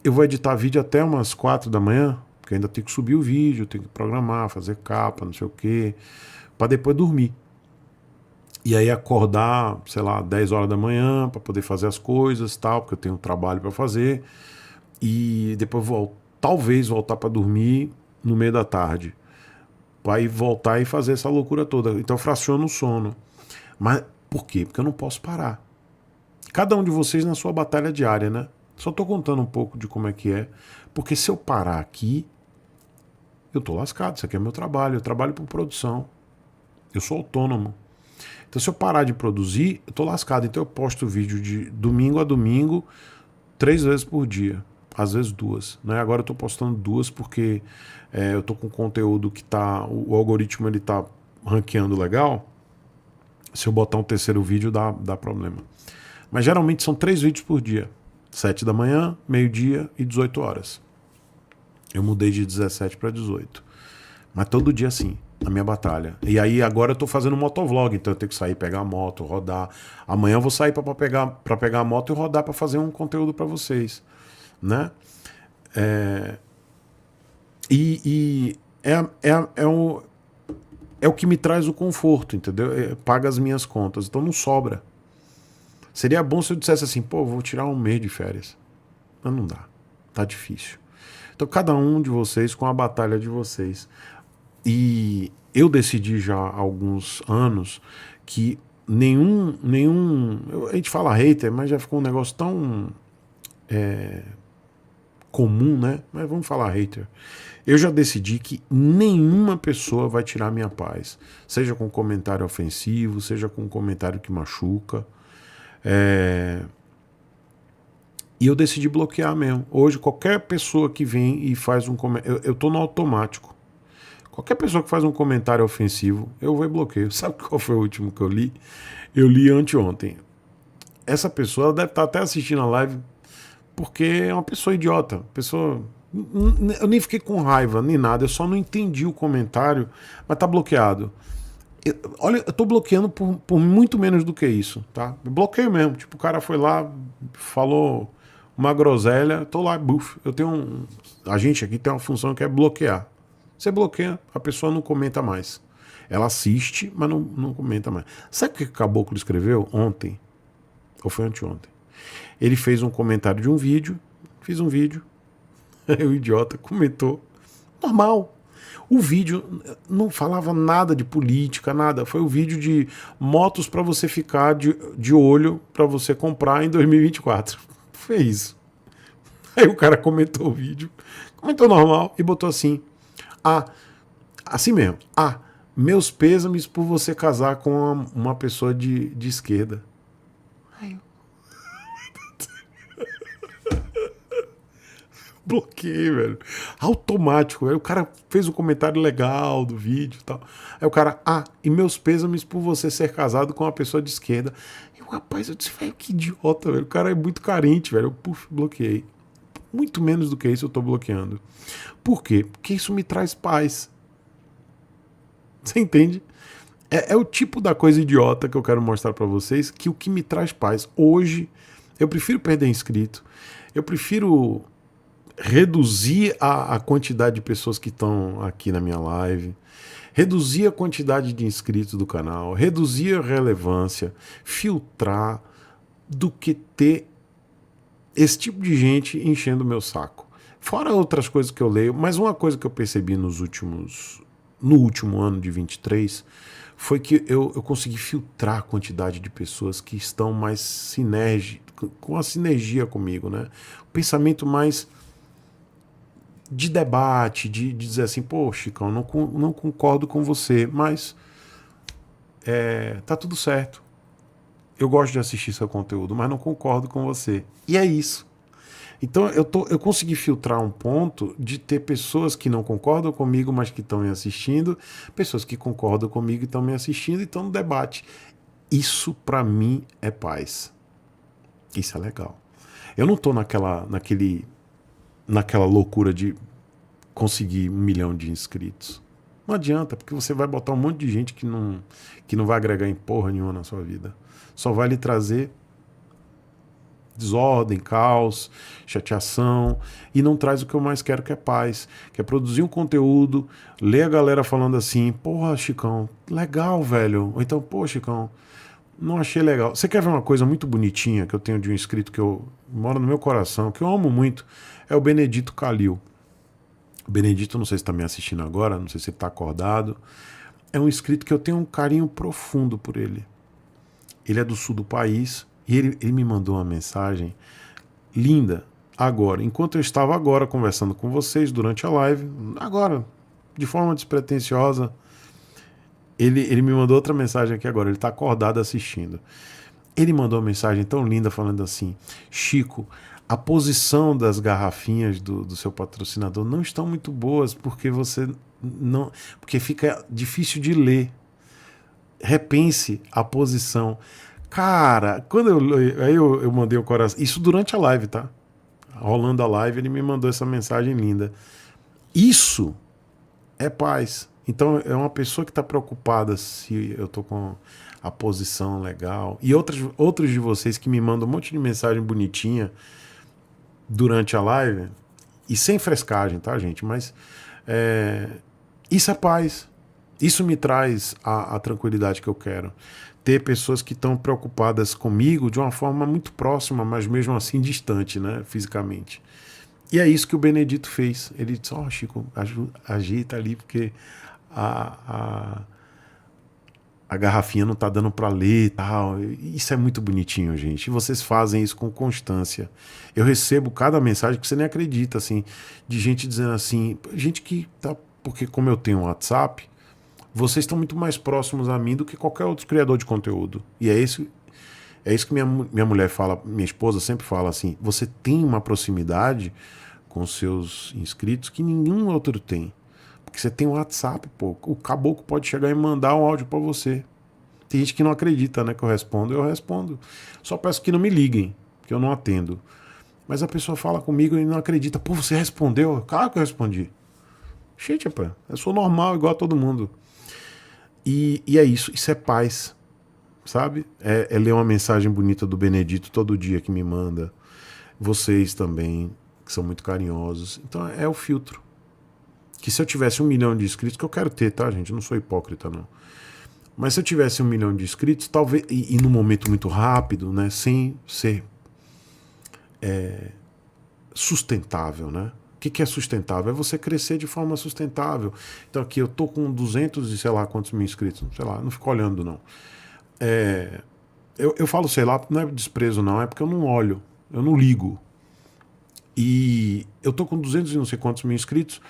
Eu vou editar vídeo até umas 4 da manhã, porque ainda tenho que subir o vídeo, tenho que programar, fazer capa, não sei o quê, para depois dormir. E aí acordar, sei lá, 10 horas da manhã para poder fazer as coisas, tal, porque eu tenho um trabalho para fazer. E depois talvez voltar para dormir no meio da tarde. Para ir voltar e fazer essa loucura toda. Então eu fraciono o sono. Mas por quê? Porque eu não posso parar. Cada um de vocês na sua batalha diária, né? Só tô contando um pouco de como é que é. Porque se eu parar aqui, eu tô lascado. Isso aqui é meu trabalho. Eu trabalho por produção. Eu sou autônomo. Então, se eu parar de produzir, eu tô lascado. Então, eu posto vídeo de domingo a domingo, 3 vezes por dia. Às vezes 2. Né? Agora eu tô postando 2 porque eu tô com conteúdo que tá... O algoritmo, ele tá ranqueando legal. Se eu botar um terceiro vídeo, dá problema. Mas, geralmente, são 3 vídeos por dia. 7 da manhã, meio-dia e 18 horas. Eu mudei de 17 para 18. Mas todo dia, assim. A minha batalha. E aí agora eu tô fazendo motovlog, então eu tenho que sair, pegar a moto, rodar. Amanhã eu vou sair para pegar a moto e rodar para fazer um conteúdo para vocês, né? É o que me traz o conforto, entendeu? Paga as minhas contas, então não sobra. Seria bom se eu dissesse assim, pô, vou tirar um mês de férias. Mas não dá, tá difícil. Então cada um de vocês com a batalha de vocês. E eu decidi já há alguns anos que a gente fala hater, mas já ficou um negócio tão comum, né? Mas vamos falar hater. Eu já decidi que nenhuma pessoa vai tirar minha paz. Seja com comentário ofensivo, seja com comentário que machuca. E eu decidi bloquear mesmo. Hoje, qualquer pessoa que vem e faz um comentário... Eu tô no automático. Qualquer pessoa que faz um comentário ofensivo, eu vou e bloqueio. Sabe qual foi o último que eu li? Eu li anteontem. Essa pessoa deve estar até assistindo a live porque é uma pessoa idiota. Eu nem fiquei com raiva, nem nada. Eu só não entendi o comentário, mas tá bloqueado. Olha, eu tô bloqueando por muito menos do que isso, tá? Eu bloqueio mesmo. Tipo, o cara foi lá, falou uma groselha, tô lá, buf. A gente aqui tem uma função que é bloquear. Você bloqueia, a pessoa não comenta mais. Ela assiste, mas não comenta mais. Sabe o que o Caboclo escreveu ontem? Ou foi anteontem? Ele fez um comentário de um vídeo. Fiz um vídeo. O idiota comentou. Normal. O vídeo não falava nada de política, nada. Foi o vídeo de motos para você ficar de olho para você comprar em 2024. Foi isso. Aí o cara comentou o vídeo. Comentou normal e botou assim... assim mesmo. Meus pêsames por você casar com uma pessoa de esquerda. Bloqueei, velho. Automático. Aí o cara fez um comentário legal do vídeo e tal. Aí o cara, e meus pêsames por você ser casado com uma pessoa de esquerda. E o rapaz, eu disse, velho, que idiota, velho. O cara é muito carente, velho. Eu, bloqueei. Muito menos do que isso eu tô bloqueando. Por quê? Porque isso me traz paz. Você entende? É o tipo da coisa idiota que eu quero mostrar para vocês, que o que me traz paz. Hoje, eu prefiro perder inscrito, eu prefiro reduzir a quantidade de pessoas que estão aqui na minha live, reduzir a quantidade de inscritos do canal, reduzir a relevância, filtrar, do que ter esse tipo de gente enchendo o meu saco. Fora outras coisas que eu leio, mas uma coisa que eu percebi no último ano de 23 foi que eu consegui filtrar a quantidade de pessoas que estão mais com a sinergia comigo, né? O pensamento mais de debate, de dizer assim, pô, Chicão, não concordo com você, mas tá tudo certo. Eu gosto de assistir seu conteúdo, mas não concordo com você. E é isso. Então eu consegui filtrar um ponto de ter pessoas que não concordam comigo, mas que estão me assistindo, pessoas que concordam comigo e estão me assistindo e estão no debate. Isso pra mim é paz. Isso é legal. Eu não tô naquela loucura de conseguir 1 milhão de inscritos. Não adianta, porque você vai botar um monte de gente que não vai agregar em porra nenhuma na sua vida. Só vai lhe trazer desordem, caos, chateação, e não traz o que eu mais quero, que é paz, que é produzir um conteúdo, ler a galera falando assim, porra, Chicão, legal, velho, ou então, pô, Chicão, não achei legal. Você quer ver uma coisa muito bonitinha que eu tenho de um inscrito que mora no meu coração, que eu amo muito, é o Benedito Calil. O Benedito, não sei se está me assistindo agora, não sei se ele está acordado, é um inscrito que eu tenho um carinho profundo por ele. Ele é do sul do país e ele me mandou uma mensagem linda agora, enquanto eu estava agora conversando com vocês durante a live, agora, de forma despretensiosa, ele me mandou outra mensagem aqui agora, ele está acordado assistindo. Ele mandou uma mensagem tão linda falando assim, Chico, a posição das garrafinhas do seu patrocinador não estão muito boas porque porque fica difícil de ler. Repense a posição. Cara, quando eu mandei o coração, isso durante a live, tá? Rolando a live, ele me mandou essa mensagem linda. Isso é paz. Então é uma pessoa que está preocupada se eu tô com a posição legal. E outros de vocês que me mandam um monte de mensagem bonitinha durante a live, e sem frescagem, tá, gente? Mas isso é paz. Isso me traz a tranquilidade que eu quero. Ter pessoas que estão preocupadas comigo de uma forma muito próxima, mas mesmo assim distante, né, fisicamente. E é isso que o Benedito fez. Ele disse, Chico, ajeita ali, porque a garrafinha não tá dando para ler e tal. Isso é muito bonitinho, gente. E vocês fazem isso com constância. Eu recebo cada mensagem que você nem acredita, assim, de gente dizendo assim, gente que tá... Porque como eu tenho um WhatsApp, vocês estão muito mais próximos a mim do que qualquer outro criador de conteúdo. E é isso que minha mulher fala, minha esposa sempre fala assim, você tem uma proximidade com seus inscritos que nenhum outro tem. Porque você tem um WhatsApp, pô. O caboclo pode chegar e mandar um áudio pra você. Tem gente que não acredita, né, que eu respondo. Só peço que não me liguem, que eu não atendo. Mas a pessoa fala comigo e não acredita. Pô, você respondeu? Claro que eu respondi. Gente, rapaz, eu sou normal, igual a todo mundo. E é isso é paz, sabe? É ler uma mensagem bonita do Benedito todo dia que me manda. Vocês também, que são muito carinhosos. Então é o filtro. Que se eu tivesse 1 milhão de inscritos, que eu quero ter, tá, gente? Eu não sou hipócrita, não. Mas se eu tivesse 1 milhão de inscritos, talvez, e num momento muito rápido, né? Sem ser sustentável, né? O que é sustentável? É você crescer de forma sustentável. Então aqui eu tô com 200 e sei lá quantos mil inscritos. Sei lá, não fico olhando, não. Eu falo sei lá, não é desprezo, não. É porque eu não olho. Eu não ligo. E eu tô com 200 e não sei quantos mil inscritos.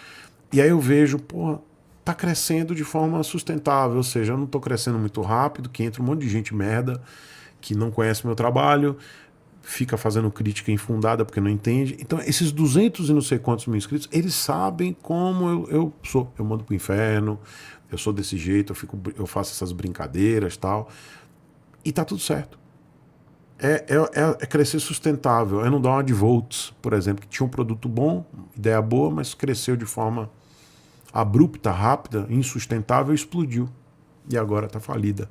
E aí eu vejo, porra, tá crescendo de forma sustentável. Ou seja, eu não tô crescendo muito rápido, que entra um monte de gente merda, que não conhece meu trabalho, fica fazendo crítica infundada porque não entende. Então esses 200 e não sei quantos mil inscritos, eles sabem como eu sou. Eu mando pro inferno, eu sou desse jeito, eu faço essas brincadeiras e tal. E tá tudo certo. É crescer sustentável, é não dar uma de volts, por exemplo, que tinha um produto bom, ideia boa, mas cresceu de forma abrupta, rápida, insustentável e explodiu. e agora está falida.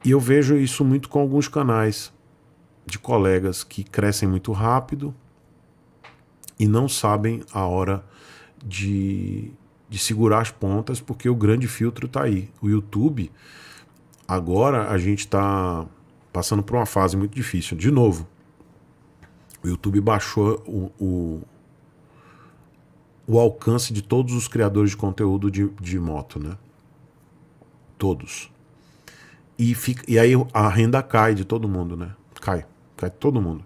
E eu vejo isso muito com alguns canais de colegas que crescem muito rápido e não sabem a hora de segurar as pontas, porque o grande filtro está aí. O YouTube, agora a gente está passando por uma fase muito difícil. De novo, o YouTube baixou o alcance de todos os criadores de conteúdo de moto, né? Todos. E aí a renda cai de todo mundo, né? Cai de todo mundo.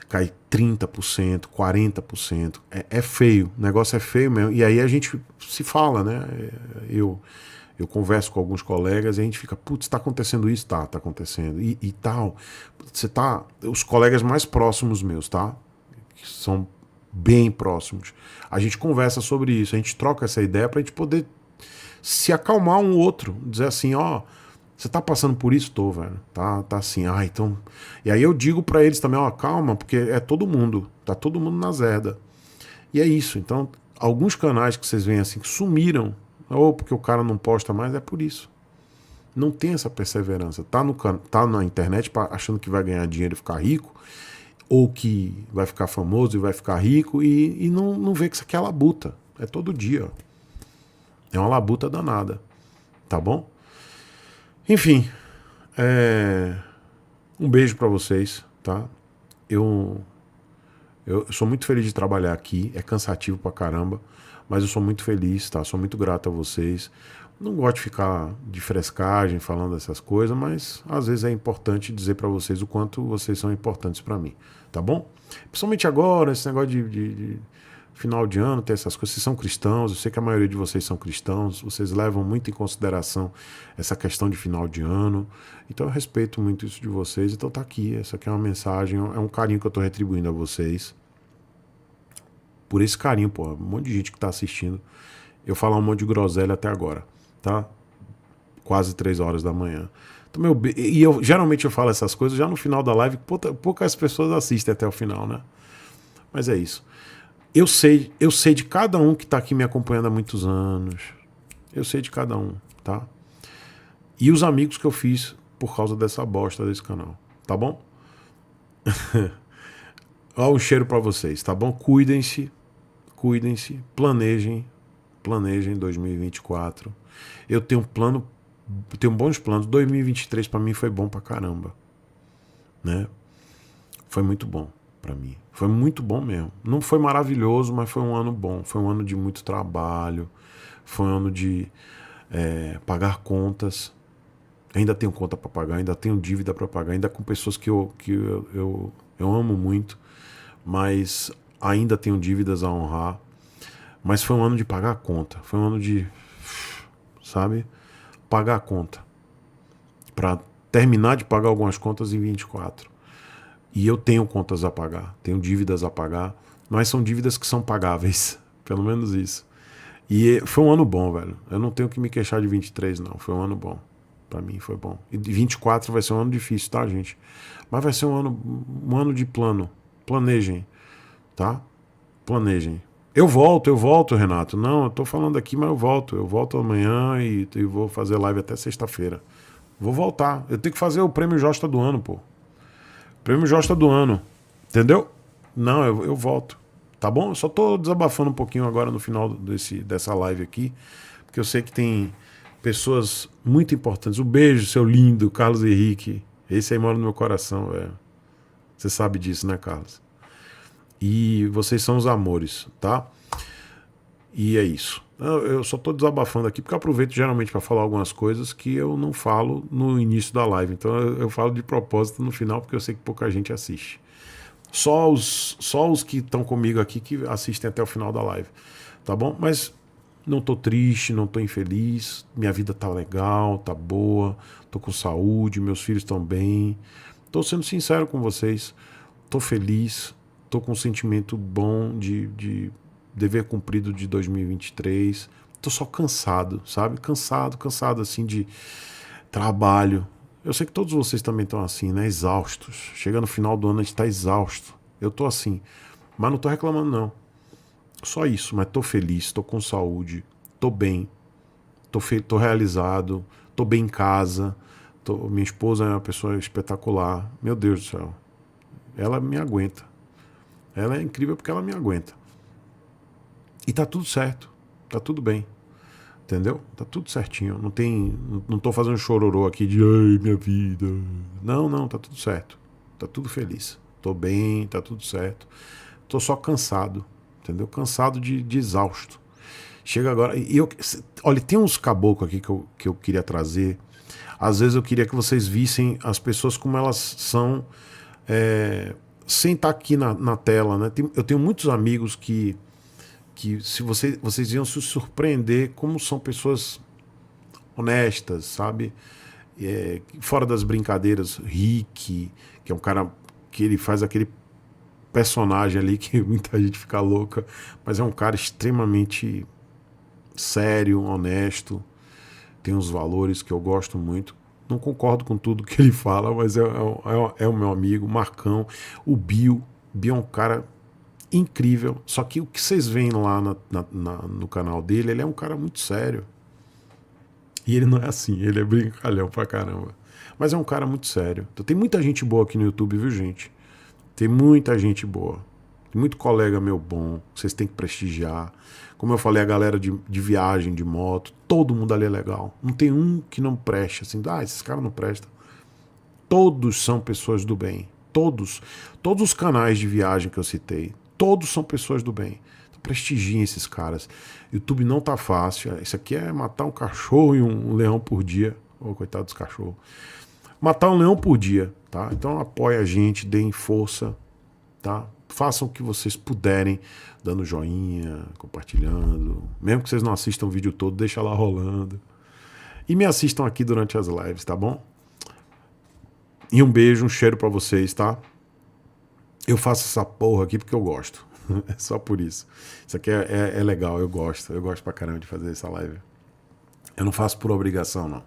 Cai 30%, 40%. É feio, o negócio é feio mesmo. E aí a gente se fala, né? Eu converso com alguns colegas e a gente fica, putz, tá acontecendo isso? Tá acontecendo. E tal. Os colegas mais próximos meus, tá? Que são bem próximos. A gente conversa sobre isso, a gente troca essa ideia pra gente poder se acalmar um outro. Dizer assim, ó, você tá passando por isso? Tô, velho. Tá assim, então... E aí eu digo pra eles também, ó, calma, porque é todo mundo. Tá todo mundo na zerda. E é isso. Então, alguns canais que vocês veem assim, que sumiram, ou porque o cara não posta mais, é por isso. Não tem essa perseverança. Tá na internet achando que vai ganhar dinheiro e ficar rico, ou que vai ficar famoso e vai ficar rico, e não vê que isso aqui é labuta. É todo dia. É uma labuta danada. Tá bom? Enfim, um beijo pra vocês, tá? Eu sou muito feliz de trabalhar aqui, é cansativo pra caramba, mas eu sou muito feliz, tá? Sou muito grato a vocês. Não gosto de ficar de frescagem falando essas coisas, mas às vezes é importante dizer pra vocês o quanto vocês são importantes pra mim, tá bom? Principalmente agora, esse negócio de final de ano, ter essas coisas. Vocês são cristãos, eu sei que a maioria de vocês são cristãos, vocês levam muito em consideração essa questão de final de ano, então eu respeito muito isso de vocês, então tá aqui, essa aqui é uma mensagem, é um carinho que eu tô retribuindo a vocês, por esse carinho, pô, um monte de gente que tá assistindo, eu falar um monte de groselha até agora, tá? Quase 3 horas da manhã. Então, geralmente eu falo essas coisas já no final da live, poucas pessoas assistem até o final, né? Mas é isso. Eu sei de cada um que tá aqui me acompanhando há muitos anos. Eu sei de cada um, tá? E os amigos que eu fiz por causa dessa bosta desse canal, tá bom? Ó, um cheiro pra vocês, tá bom? Cuidem-se, planejem 2024. Eu tenho bons planos. 2023 pra mim foi bom pra caramba, né? Foi muito bom pra mim. Foi muito bom mesmo. Não foi maravilhoso, mas foi um ano bom. Foi um ano de muito trabalho. Foi um ano de pagar contas. Ainda tenho conta para pagar, ainda tenho dívida para pagar, ainda com pessoas que eu amo muito, mas ainda tenho dívidas a honrar. Mas foi um ano de pagar a conta. Foi um ano de, sabe, pagar a conta. Para terminar de pagar algumas contas em 24. E eu tenho contas a pagar, tenho dívidas a pagar, mas são dívidas que são pagáveis, pelo menos isso. E foi um ano bom, velho. Eu não tenho que me queixar de 23, não. Foi um ano bom. Pra mim foi bom. E 24 vai ser um ano difícil, tá, gente? Mas vai ser um ano de plano. Planejem, tá? Planejem. Eu volto, Renato. Não, eu tô falando aqui, mas eu volto. Eu volto amanhã e vou fazer live até sexta-feira. Vou voltar. Eu tenho que fazer o prêmio Josta do ano, pô. Prêmio Josta do ano, entendeu? Não, eu volto, tá bom? Eu só tô desabafando um pouquinho agora no final dessa live aqui, porque eu sei que tem pessoas muito importantes. Um beijo, seu lindo, Carlos Henrique. Esse aí mora no meu coração, velho. Você sabe disso, né, Carlos? E vocês são os amores, tá? E é isso. Eu só tô desabafando aqui porque eu aproveito geralmente para falar algumas coisas que eu não falo no início da live. Então eu falo de propósito no final porque eu sei que pouca gente assiste. Só os que estão comigo aqui que assistem até o final da live, tá bom? Mas não tô triste, não tô infeliz, minha vida tá legal, tá boa, tô com saúde, meus filhos estão bem. Tô sendo sincero com vocês, tô feliz, tô com um sentimento bom de dever cumprido de 2023. Tô só cansado, sabe? Cansado assim de trabalho. Eu sei que todos vocês também estão assim, né? Exaustos. Chega no final do ano a gente tá exausto. Eu tô assim. Mas não tô reclamando, não. Só isso, mas tô feliz, tô com saúde, tô bem. tô realizado, tô bem em casa, minha esposa é uma pessoa espetacular. Meu Deus do céu. Ela me aguenta. Ela é incrível porque ela me aguenta. E tá tudo certo. Tá tudo bem. Entendeu? Tá tudo certinho. Não tô fazendo chororô aqui de ai, minha vida. Não, tá tudo certo. Tá tudo feliz. Tô bem, tá tudo certo. Tô só cansado. Entendeu? Cansado de exausto. Chega agora. Olha, tem uns caboclos aqui que eu queria trazer. Às vezes eu queria que vocês vissem as pessoas como elas são, sem estar aqui na tela, né? Eu tenho muitos amigos que se vocês iam se surpreender como são pessoas honestas, sabe? Fora das brincadeiras. Rick, que é um cara que ele faz aquele personagem ali que muita gente fica louca, mas é um cara extremamente sério, honesto, tem uns valores que eu gosto muito. Não concordo com tudo que ele fala, mas é o meu amigo. Marcão, o Bill é um cara incrível, só que o que vocês veem lá no canal dele, ele é um cara muito sério. E ele não é assim, ele é brincalhão pra caramba. Mas é um cara muito sério. Então tem muita gente boa aqui no YouTube, viu, gente? Tem muita gente boa. Tem muito colega meu bom, vocês têm que prestigiar. Como eu falei, a galera de viagem, de moto, todo mundo ali é legal. Não tem um que não preste, assim, esses caras não prestam. Todos são pessoas do bem. Todos os canais de viagem que eu citei, todos são pessoas do bem. Então, prestigiem esses caras. YouTube não tá fácil. Isso aqui é matar um cachorro e um leão por dia. Ô, coitado dos cachorros. Matar um leão por dia, tá? Então apoia a gente, deem força, tá? Façam o que vocês puderem, dando joinha, compartilhando. Mesmo que vocês não assistam o vídeo todo, deixa lá rolando. E me assistam aqui durante as lives, tá bom? E um beijo, um cheiro pra vocês, tá? Eu faço essa porra aqui porque eu gosto. É só por isso. Isso aqui é legal, eu gosto. Eu gosto pra caramba de fazer essa live. Eu não faço por obrigação, não.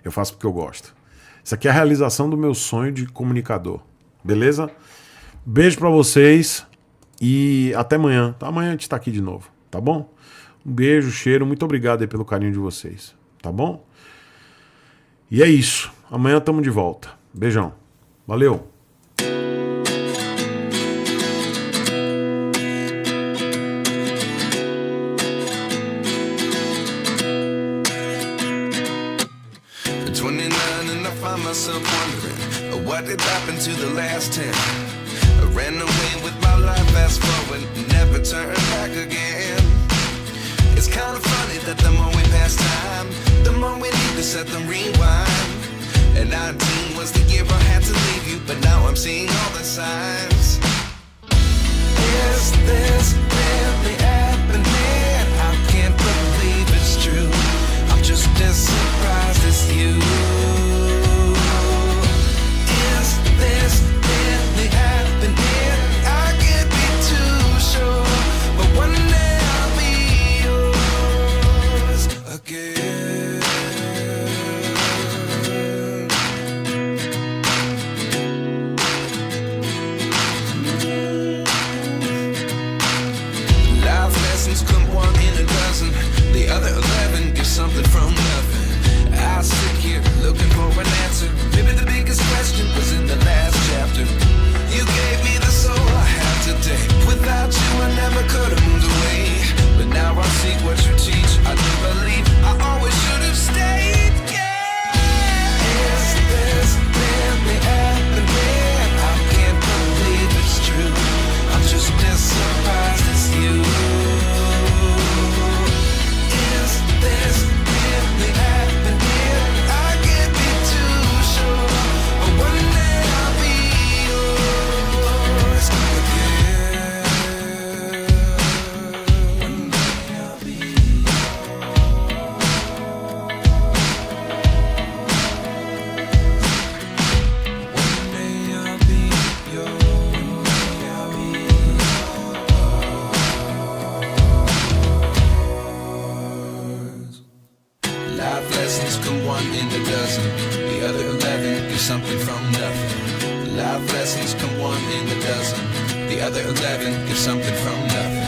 Eu faço porque eu gosto. Isso aqui é a realização do meu sonho de comunicador. Beleza? Beijo pra vocês e até amanhã. Amanhã a gente tá aqui de novo, tá bom? Um beijo, cheiro, muito obrigado aí pelo carinho de vocês, tá bom? E é isso. Amanhã tamo de volta. Beijão. Valeu. Myself wondering what did happen to the last 10. I ran away with my life, fast forward, never turn back again. It's kind of funny that the more we pass time, the more we need to set them rewind. And 19 was the year I had to leave you, but now I'm seeing all the signs. Is this really happening? I can't believe it's true. I'm just as surprised as you. This really happening? I can't be too sure, but one day I'll be yours again. Life lessons come one in a dozen. The other 11 get something from nothing. I sit here looking for an answer. Maybe the biggest question was in the last chapter. You gave me the soul I have today. Without you I never could have moved away. But now I see what you teach. I do believe I always should have stayed. Yeah. Is this really happening? I can't believe it's true. I'm just as surprised as you. Is this really happening? I can't be too sure, but one day I'll be yours again. One day I'll be Life lessons come one in a dozen. The other 11 get something from nothing. Life lessons come one in a dozen. The other 11 get something from nothing.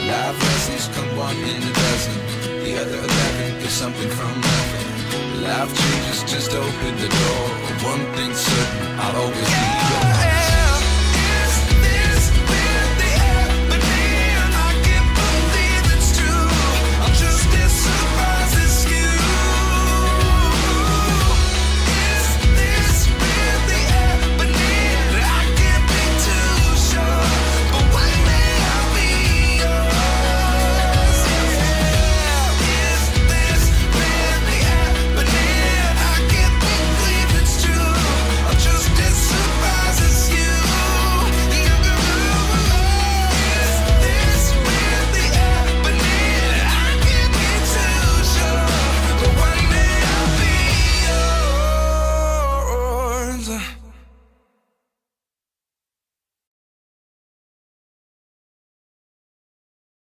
Life lessons come one in a dozen. The together, 11 is something from nothing. Life changes, just open the door. One thing's certain, I'll always be yours.